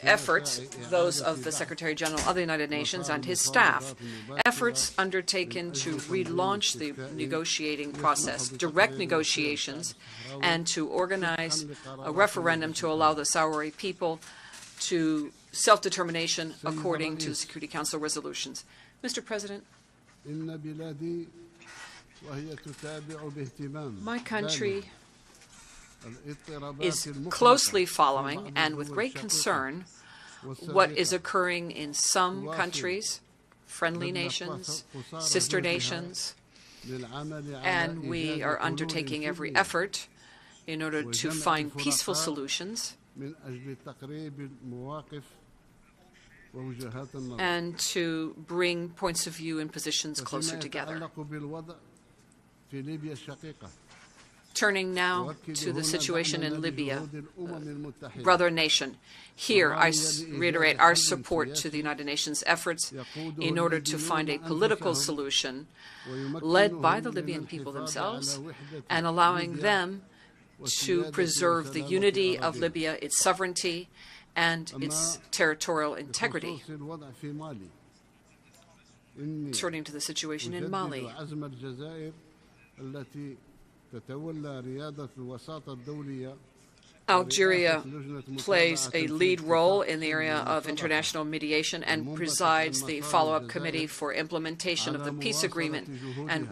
efforts, those of the Secretary General of the United Nations and his staff, efforts undertaken to relaunch the negotiating process, direct negotiations, and to organize a referendum to allow the Sahrawi people to self-determination according to the Security Council resolutions. Mr. President, my country is closely following and with great concern what is occurring in some countries, friendly nations, sister nations, and we are undertaking every effort in order to find peaceful solutions and to bring points of view and positions closer together. Turning now to the situation in Libya, brother nation. Here, I reiterate our support to the United Nations efforts in order to find a political solution led by the Libyan people themselves and allowing them to preserve the unity of Libya, its sovereignty, and its territorial integrity. Turning to the situation in Mali, Algeria plays a lead role in the area of international mediation and presides the follow-up committee for implementation of the peace agreement and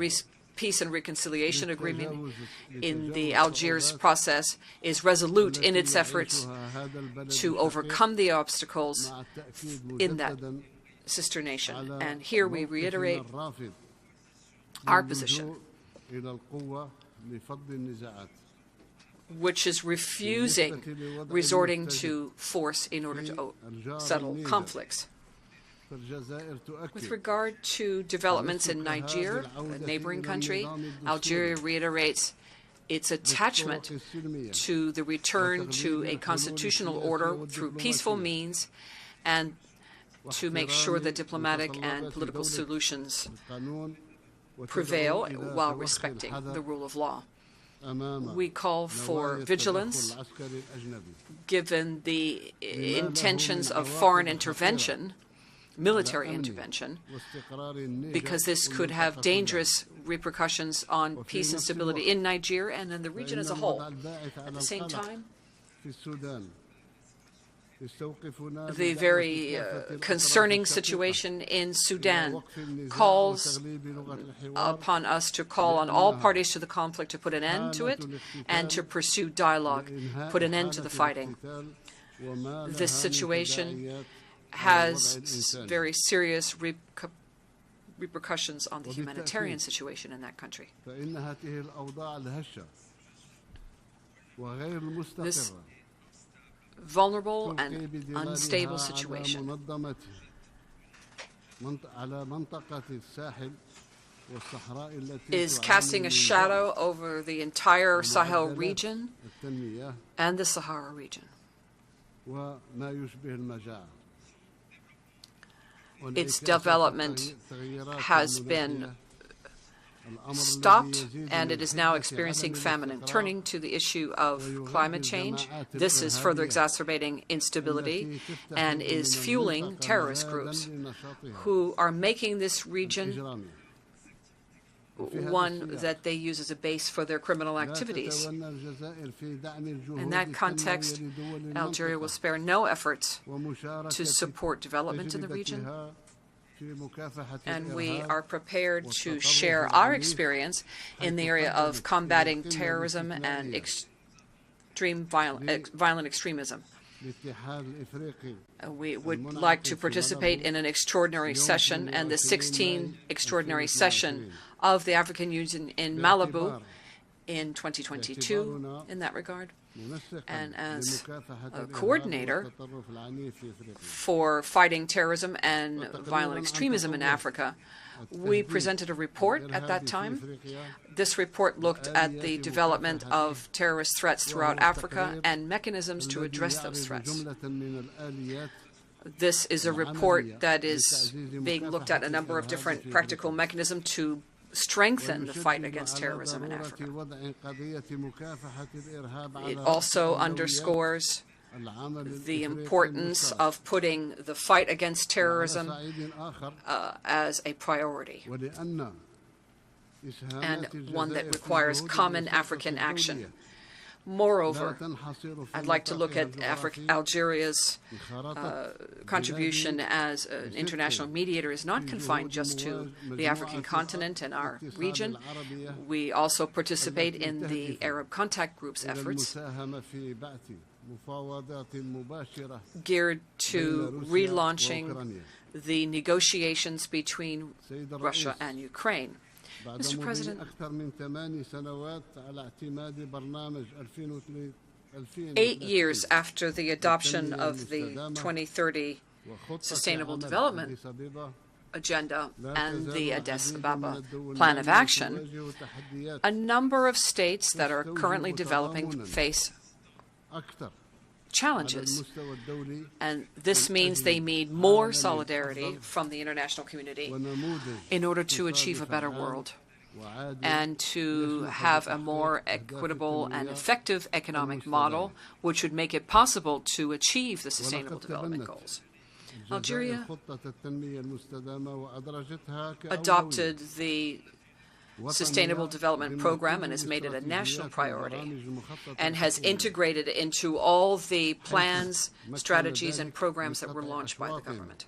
peace and reconciliation agreement in the Algiers process, is resolute in its efforts to overcome the obstacles in that sister nation. And here we reiterate our position, which is refusing resorting to force in order to settle conflicts. With regard to developments in Niger, a neighboring country, Algeria reiterates its attachment to the return to a constitutional order through peaceful means and to make sure that diplomatic and political solutions prevail while respecting the rule of law. We call for vigilance given the intentions of foreign intervention, military intervention, because this could have dangerous repercussions on peace and stability in Niger and in the region as a whole. At the same time, the very concerning situation in Sudan calls upon us to call on all parties to the conflict to put an end to it and to pursue dialogue, put an end to the fighting. This situation has very serious repercussions on the humanitarian situation in that country. This vulnerable and unstable situation is casting a shadow over the entire Sahel region and the Sahara region. Its development has been stopped, and it is now experiencing famine. And turning to the issue of climate change, this is further exacerbating instability and is fueling terrorist groups who are making this region one that they use as a base for their criminal activities. In that context, Algeria will spare no efforts to support development in the region, and we are prepared to share our experience in the area of combating terrorism and violent extremism. We would like to participate in an extraordinary session, and the 16th extraordinary session of the African Union in Malibu in 2022 in that regard. And as a coordinator for fighting terrorism and violent extremism in Africa, we presented a report at that time. This report looked at the development of terrorist threats throughout Africa and mechanisms to address those threats. This is a report that is being looked at a number of different practical mechanisms to strengthen the fight against terrorism in Africa. It also underscores the importance of putting the fight against terrorism as a priority, and one that requires common African action. Moreover, I'd like to look at Algeria's contribution as an international mediator is not confined just to the African continent and our region. We also participate in the Arab Contact Group's efforts geared to relaunching the negotiations between Russia and Ukraine. Mr. President, 8 years after the adoption of the 2030 Sustainable Development Agenda and the Addis Ababa Plan of Action, a number of states that are currently developing face challenges, and this means they need more solidarity from the international community in order to achieve a better world and to have a more equitable and effective economic model which would make it possible to achieve the Sustainable Development Goals. Algeria adopted the Sustainable Development Program and has made it a national priority and has integrated into all the plans, strategies, and programs that were launched by the government.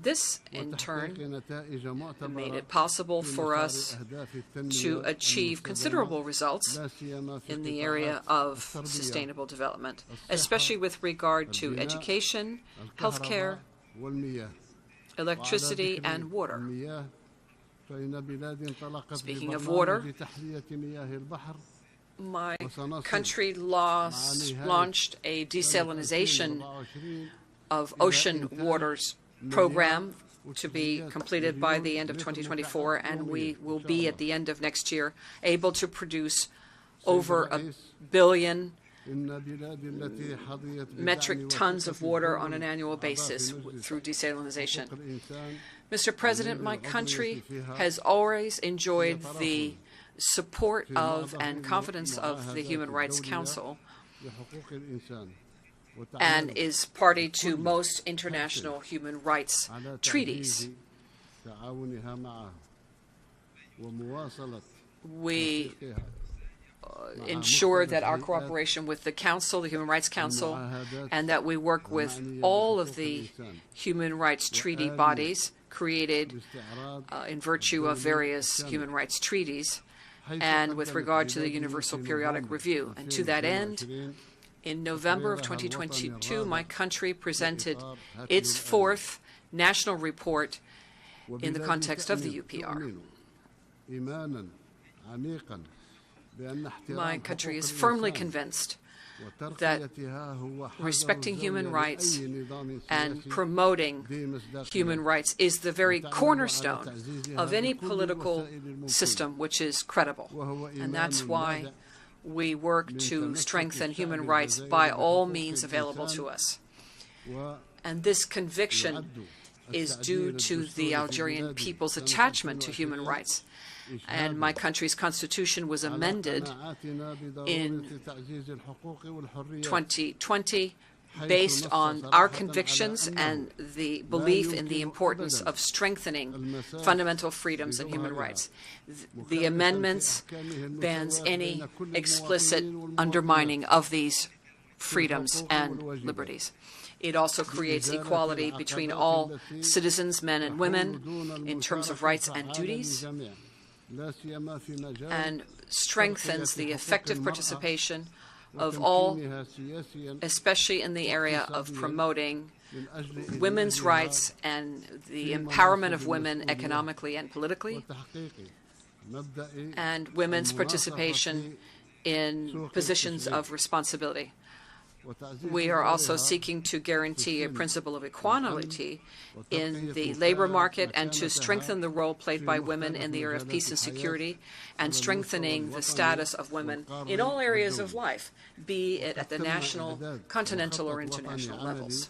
This, in turn, made it possible for us to achieve considerable results in the area of sustainable development, especially with regard to education, healthcare, electricity, and water. Speaking of water, my country launched a desalination of ocean waters program to be completed by the end of 2024, and we will be at the end of next year able to produce over 1 billion metric tons of water on an annual basis through desalination. Mr. President, my country has always enjoyed the support of and confidence of the Human Rights Council and is party to most international human rights treaties. We ensure that our cooperation with the Council, the Human Rights Council, and that we work with all of the human rights treaty bodies created in virtue of various human rights treaties and with regard to the Universal Periodic Review. And to that end, in November of 2022, my country presented its 4th national report in the context of the UPR. My country is firmly convinced that respecting human rights and promoting human rights is the very cornerstone of any political system which is credible. And that's why we work to strengthen human rights by all means available to us. And this conviction is due to the Algerian people's attachment to human rights. And my country's constitution was amended in 2020 based on our convictions and the belief in the importance of strengthening fundamental freedoms and human rights. The amendments bans any explicit undermining of these freedoms and liberties. It also creates equality between all citizens, men and women, in terms of rights and duties. and strengthens the effective participation of all, especially in the area of promoting women's rights and the empowerment of women economically and politically, and women's participation in positions of responsibility. We are also seeking to guarantee a principle of equality in the labor market and to strengthen the role played by women in the area of peace and security, and strengthening the status of women in all areas of life, be it at the national, continental, or international levels.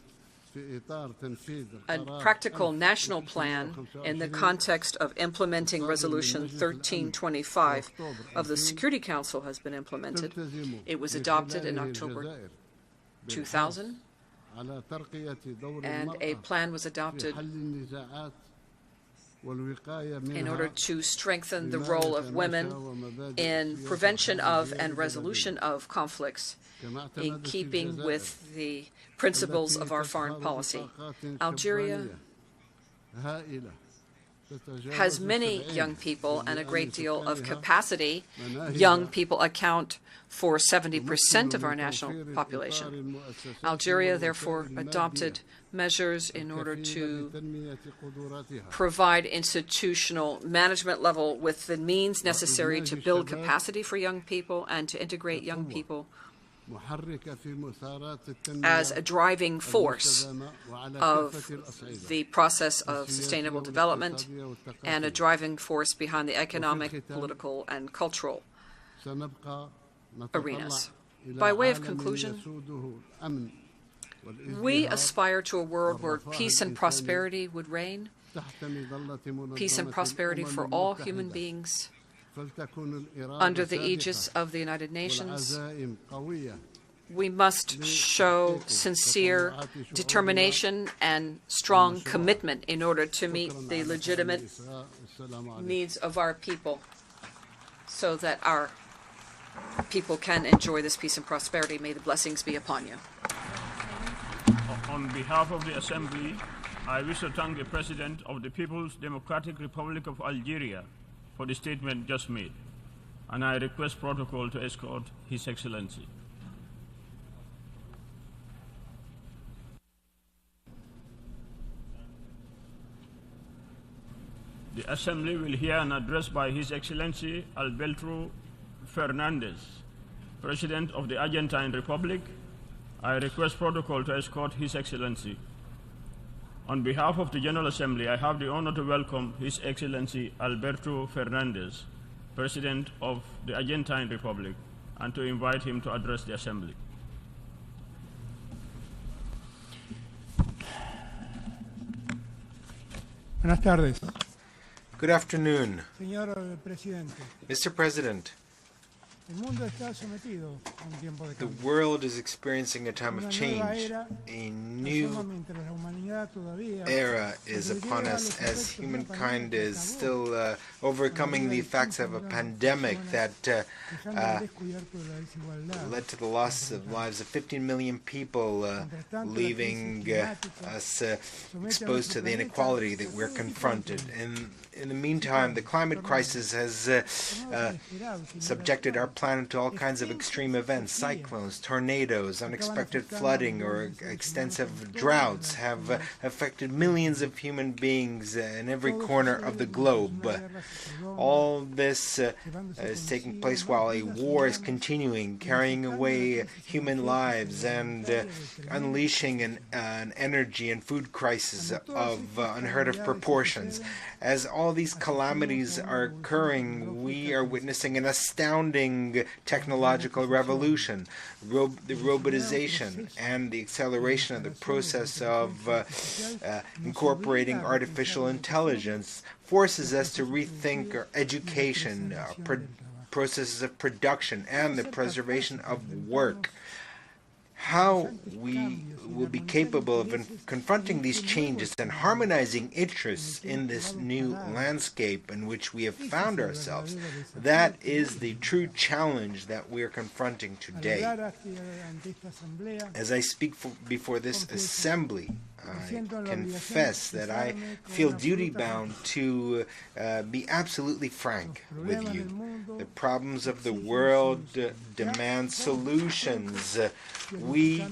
A practical national plan in the context of implementing Resolution 1325 of the Security Council has been implemented. It was adopted in October 2000, and a plan was adopted in order to strengthen the role of women in prevention of and resolution of conflicts, in keeping with the principles of our foreign policy. Algeria has many young people and a great deal of capacity. Young people account for 70% of our national population. Algeria, therefore, adopted measures in order to provide institutional management level with the means necessary to build capacity for young people and to integrate young people as a driving force of the process of sustainable development and a driving force behind the economic, political, and cultural arenas. By way of conclusion, we aspire to a world where peace and prosperity would reign, peace and prosperity for all human beings, under the aegis of the United Nations. We must show sincere determination and strong commitment in order to meet the legitimate needs of our people, so that our people can enjoy this peace and prosperity. May the blessings be upon you. On behalf of the Assembly, I wish to thank the President of the People's Democratic Republic of Algeria for the statement just made, and I request protocol to escort His Excellency. The Assembly will hear an address by His Excellency Alberto Fernandez, President of the Argentine Republic. I request protocol to escort His Excellency. On behalf of the General Assembly, I have the honor to welcome His Excellency Alberto Fernandez, President of the Argentine Republic, and to invite him to address the Assembly. Buenas tardes. Good afternoon. Mr. President, the world is experiencing a time of change. A new era is upon us as humankind is still overcoming the effects of a pandemic that led to the loss of lives of 15 million people, leaving us exposed to the inequality that we're confronted. In the meantime, the climate crisis has subjected our planet to all kinds of extreme events. Cyclones, tornadoes, unexpected flooding, or extensive droughts have affected millions of human beings in every corner of the globe. All this is taking place while a war is continuing, carrying away human lives and unleashing an energy and food crisis of unheard of proportions. As all these calamities are occurring, we are witnessing an astounding technological revolution. The robotization and the acceleration of the process of incorporating artificial intelligence forces us to rethink our education, processes of production, and the preservation of work. How we will be capable of confronting these changes and harmonizing interests in this new landscape in which we have found ourselves, that is the true challenge that we are confronting today. As I speak before this Assembly, confess that I feel duty-bound to be absolutely frank with you. The problems of the world demand solutions. We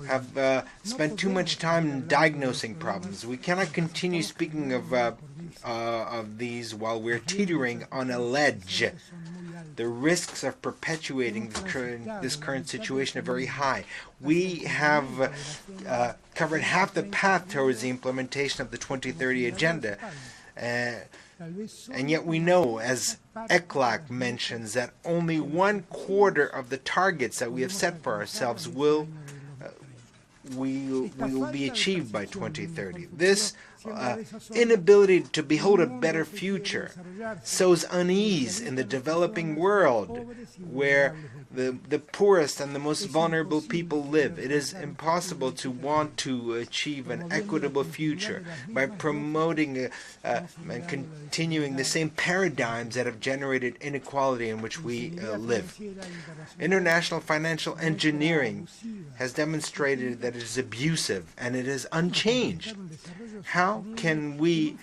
have spent too much time diagnosing problems. We cannot continue speaking of these while we're teetering on a ledge. The risks of perpetuating this current situation are very high. We have covered half the path towards the implementation of the 2030 agenda. And yet we know, as ECLAC mentions, that only 1/4 of the targets that we have set for ourselves will be achieved by 2030. This inability to behold a better future sows unease in the developing world where the poorest and the most vulnerable people live. It is impossible to want to achieve an equitable future by promoting and continuing the same paradigms that have generated inequality in which we live. International financial engineering has demonstrated that it is abusive and it is unchanged. How can we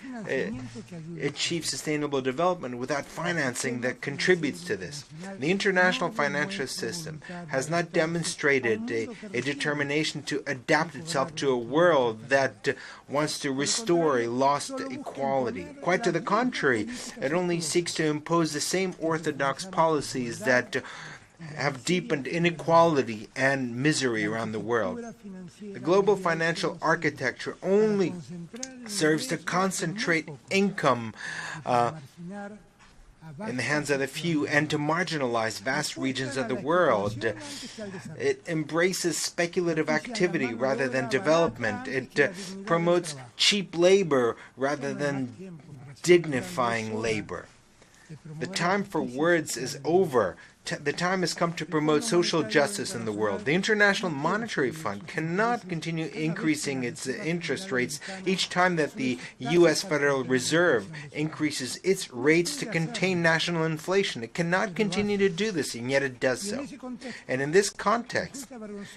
achieve sustainable development without financing that contributes to this? The international financial system has not demonstrated a determination to adapt itself to a world that wants to restore a lost equality. Quite to the contrary, it only seeks to impose the same orthodox policies that have deepened inequality and misery around the world. The global financial architecture only serves to concentrate income in the hands of the few and to marginalize vast regions of the world. It embraces speculative activity rather than development. It promotes cheap labor rather than dignifying labor. The time for words is over. The time has come to promote social justice in the world. The International Monetary Fund cannot continue increasing its interest rates each time that the U.S. Federal Reserve increases its rates to contain national inflation. It cannot continue to do this, and yet it does so. And in this context,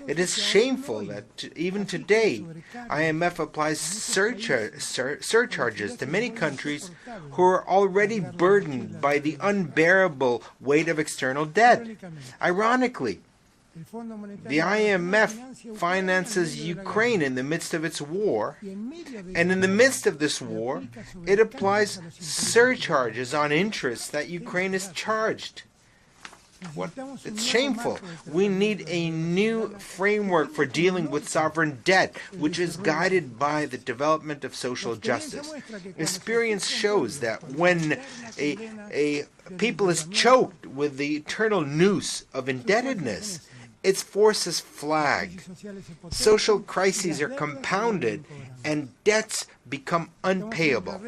it is shameful that even today, IMF applies surcharges to many countries who are already burdened by the unbearable weight of external debt. Ironically, the IMF finances Ukraine in the midst of its war, and in the midst of this war, it applies surcharges on interest that Ukraine is charged. It's shameful. We need a new framework for dealing with sovereign debt, which is guided by the development of social justice. Experience shows that when a people is choked with the eternal noose of indebtedness, its forces flag. Social crises are compounded and debts become unpayable.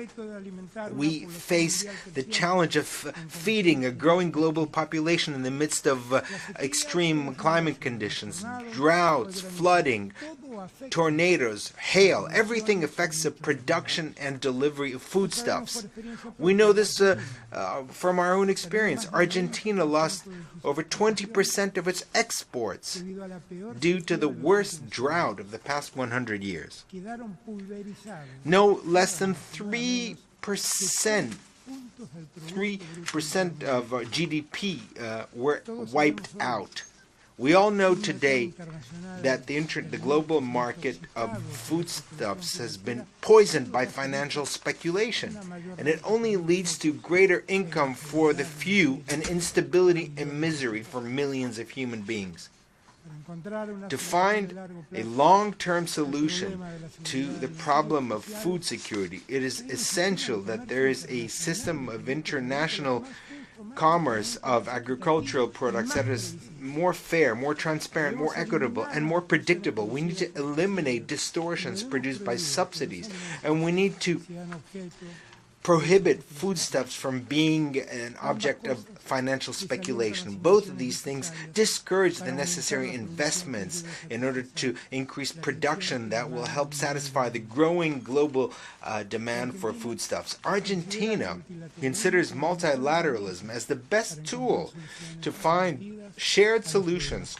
We face the challenge of feeding a growing global population in the midst of extreme climate conditions, droughts, flooding, tornadoes, hail. Everything affects the production and delivery of foodstuffs. We know this from our own experience. Argentina lost over 20% of its exports due to the worst drought of the past 100 years. No less than 3% of GDP were wiped out. We all know today that the global market of foodstuffs has been poisoned by financial speculation, and it only leads to greater income for the few and instability and misery for millions of human beings. To find a long-term solution to the problem of food security, it is essential that there is a system of international commerce of agricultural products that is more fair, more transparent, more equitable, and more predictable. We need to eliminate distortions produced by subsidies, and we need to prohibit foodstuffs from being an object of financial speculation. Both of these things discourage the necessary investments in order to increase production that will help satisfy the growing global demand for foodstuffs. Argentina considers multilateralism as the best tool to find shared solutions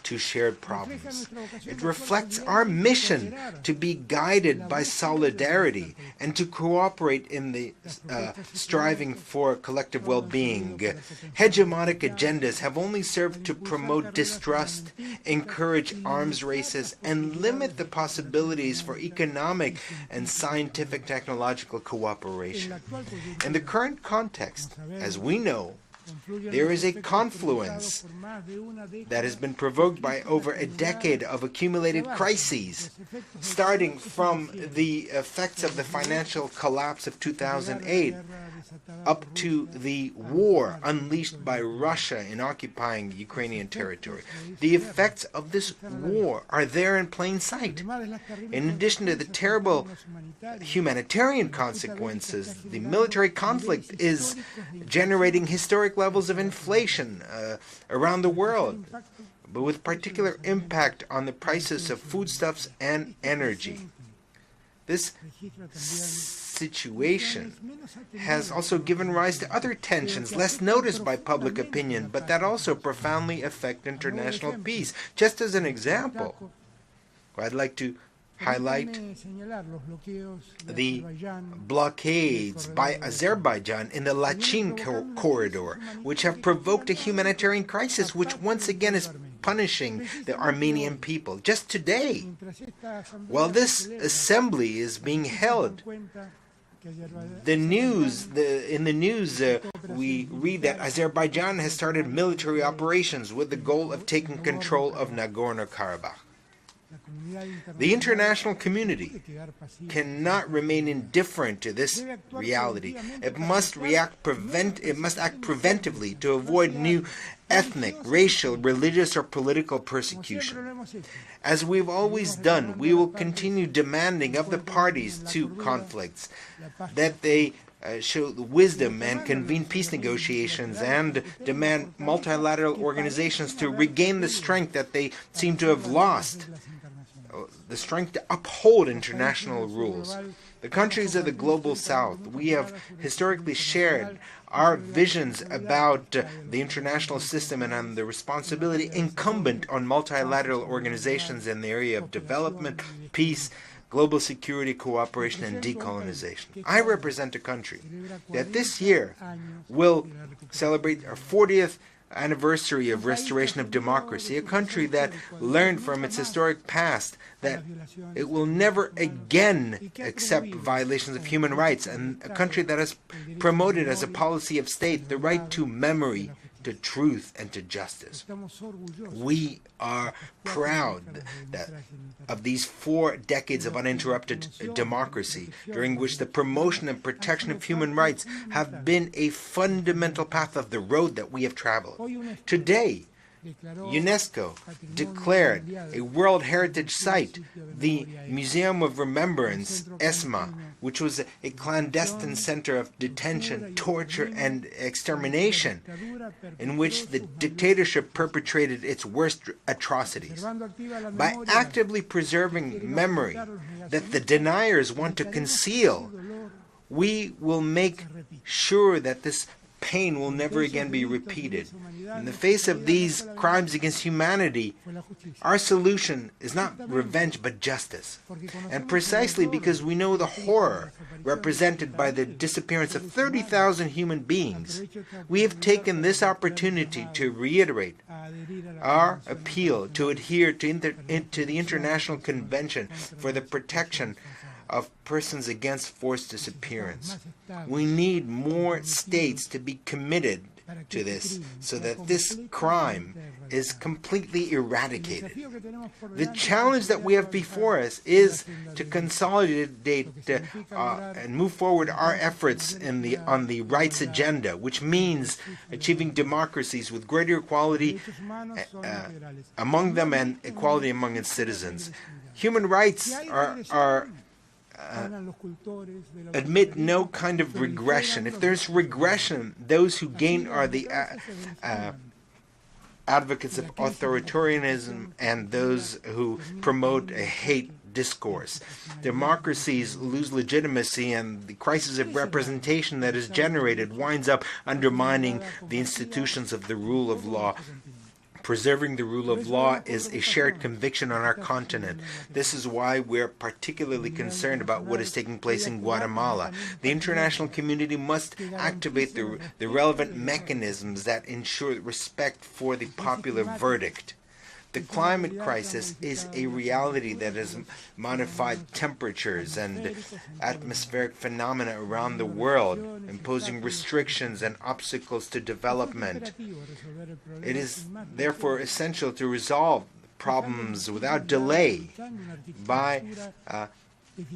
to shared problems. It reflects our mission to be guided by solidarity and to cooperate in the striving for collective well-being. Hegemonic agendas have only served to promote distrust, encourage arms races, and limit the possibilities for economic and scientific technological cooperation. In the current context, as we know, there is a confluence that has been provoked by over a decade of accumulated crises, starting from the effects of the financial collapse of 2008 up to the war unleashed by Russia in occupying Ukrainian territory. The effects of this war are there in plain sight. In addition to the terrible humanitarian consequences, the military conflict is generating historic levels of inflation around the world, but with particular impact on the prices of foodstuffs and energy. This situation has also given rise to other tensions less noticed by public opinion, but that also profoundly affect international peace. Just as an example, I'd like to highlight the blockades by Azerbaijan in the Lachin corridor, which have provoked a humanitarian crisis which once again is punishing the Armenian people. Just today, while this assembly is being held, in the news we read that Azerbaijan has started military operations with the goal of taking control of Nagorno-Karabakh. The international community cannot remain indifferent to this reality. It must act preventively to avoid new ethnic, racial, religious, or political persecution. As we've always done, we will continue demanding of the parties to conflicts that they show wisdom and convene peace negotiations and demand multilateral organizations to regain the strength that they seem to have lost, the strength to uphold international rules. The countries of the global south, we have historically shared our visions about the international system and on the responsibility incumbent on multilateral organizations in the area of development, peace, global security, cooperation, and decolonization. I represent a country that this year will celebrate our 40th anniversary of restoration of democracy, a country that learned from its historic past that it will never again accept violations of human rights, and a country that has promoted as a policy of state the right to memory, to truth, and to justice. We are proud of these 4 decades of uninterrupted democracy, during which the promotion and protection of human rights have been a fundamental path of the road that we have traveled. Today, UNESCO declared a World Heritage Site, the Museum of Remembrance, ESMA, which was a clandestine center of detention, torture, and extermination, in which the dictatorship perpetrated its worst atrocities. By actively preserving memory that the deniers want to conceal, we will make sure that this pain will never again be repeated. In the face of these crimes against humanity, our solution is not revenge but justice. And precisely because we know the horror represented by the disappearance of 30,000 human beings, we have taken this opportunity to reiterate our appeal to adhere to the International Convention for the Protection of Persons Against Forced Disappearance. We need more states to be committed to this so that this crime is completely eradicated. The challenge that we have before us is to consolidate and move forward our efforts on the rights agenda, which means achieving democracies with greater equality among them and equality among its citizens. Human rights admit no kind of regression. If there's regression, those who gain are the advocates of authoritarianism and those who promote a hate discourse. Democracies lose legitimacy, and the crisis of representation that is generated winds up undermining the institutions of the rule of law, Preserving the rule of law is a shared conviction on our continent. This is why we're particularly concerned about what is taking place in Guatemala. The international community must activate the relevant mechanisms that ensure respect for the popular verdict. The climate crisis is a reality that has modified temperatures and atmospheric phenomena around the world, imposing restrictions and obstacles to development. It is therefore essential to resolve problems without delay by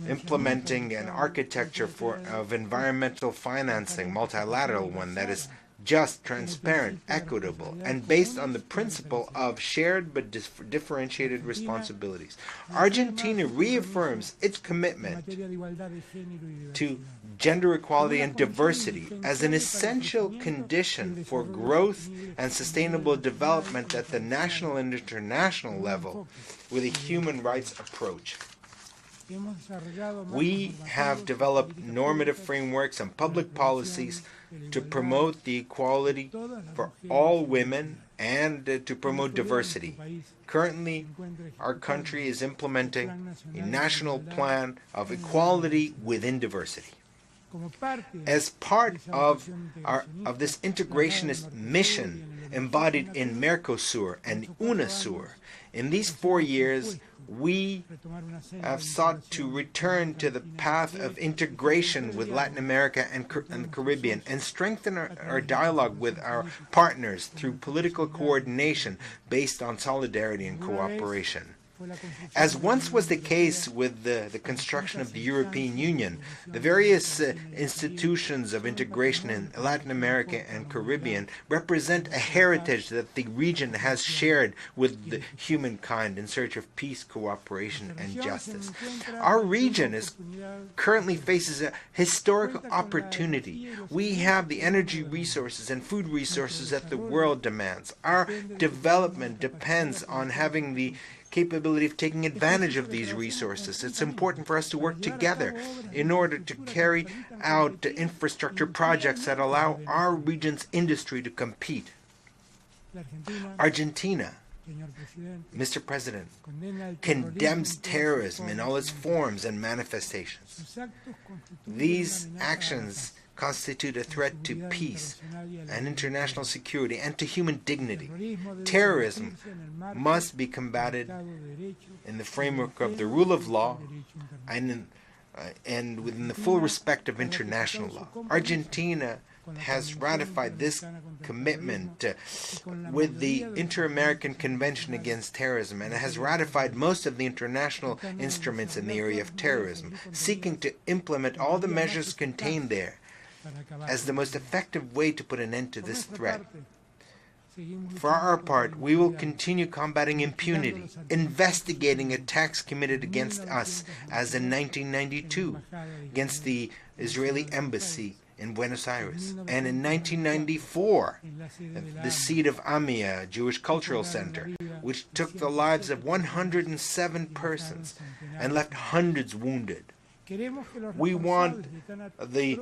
implementing an architecture of environmental financing, multilateral one that is just, transparent, equitable, and based on the principle of shared but differentiated responsibilities. Argentina reaffirms its commitment to gender equality and diversity as an essential condition for growth and sustainable development at the national and international level with a human rights approach. We have developed normative frameworks and public policies to promote the equality for all women and to promote diversity. Currently, our country is implementing a national plan of equality within diversity. As part of this integrationist mission embodied in Mercosur and UNASUR, in these 4 years, we have sought to return to the path of integration with Latin America and the Caribbean and strengthen our dialogue with our partners through political coordination based on solidarity and cooperation. As once was the case with the construction of the European Union, the various institutions of integration in Latin America and Caribbean represent a heritage that the region has shared with the humankind in search of peace, cooperation, and justice. Our region currently faces a historical opportunity. We have the energy resources and food resources that the world demands. Our development depends on having the capability of taking advantage of these resources. It's important for us to work together in order to carry out infrastructure projects that allow our region's industry to compete. Argentina, Mr. President, condemns terrorism in all its forms and manifestations. These actions constitute a threat to peace and international security and to human dignity. Terrorism must be combated in the framework of the rule of law and within the full respect of international law. Argentina has ratified this commitment with the Inter-American Convention Against Terrorism and has ratified most of the international instruments in the area of terrorism, seeking to implement all the measures contained there as the most effective way to put an end to this threat. For our part, we will continue combating impunity, investigating attacks committed against us, as in 1992, against the Israeli embassy in Buenos Aires, and in 1994, the seat of Amia, Jewish Cultural Center, which took the lives of 107 persons and left hundreds wounded. We want the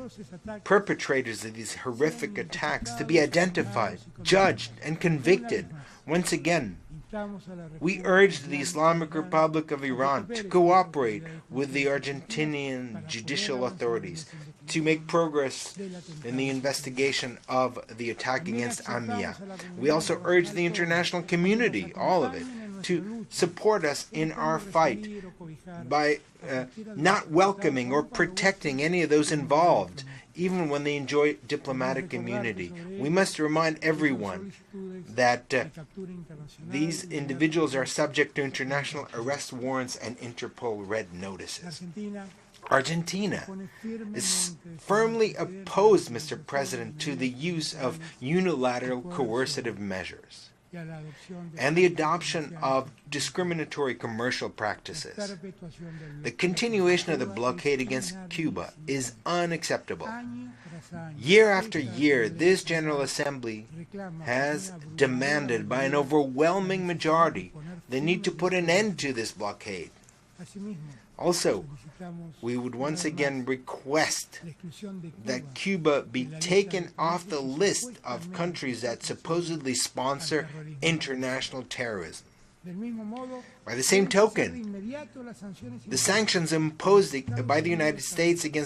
perpetrators of these horrific attacks to be identified, judged, and convicted. Once again, we urge the Islamic Republic of Iran to cooperate with the Argentinian judicial authorities to make progress in the investigation of the attack against Amia. We also urge the international community, all of it, to support us in our fight by not welcoming or protecting any of those involved, even when they enjoy diplomatic immunity. We must remind everyone that these individuals are subject to international arrest warrants and Interpol red notices. Argentina is firmly opposed, Mr. President, to the use of unilateral coercive measures and the adoption of discriminatory commercial practices. The continuation of the blockade against Cuba is unacceptable. Year after year, this General Assembly has demanded by an overwhelming majority the need to put an end to this blockade. Also, we would once again request that Cuba be taken off the list of countries that supposedly sponsor international terrorism. By the same token, the sanctions imposed by the United States against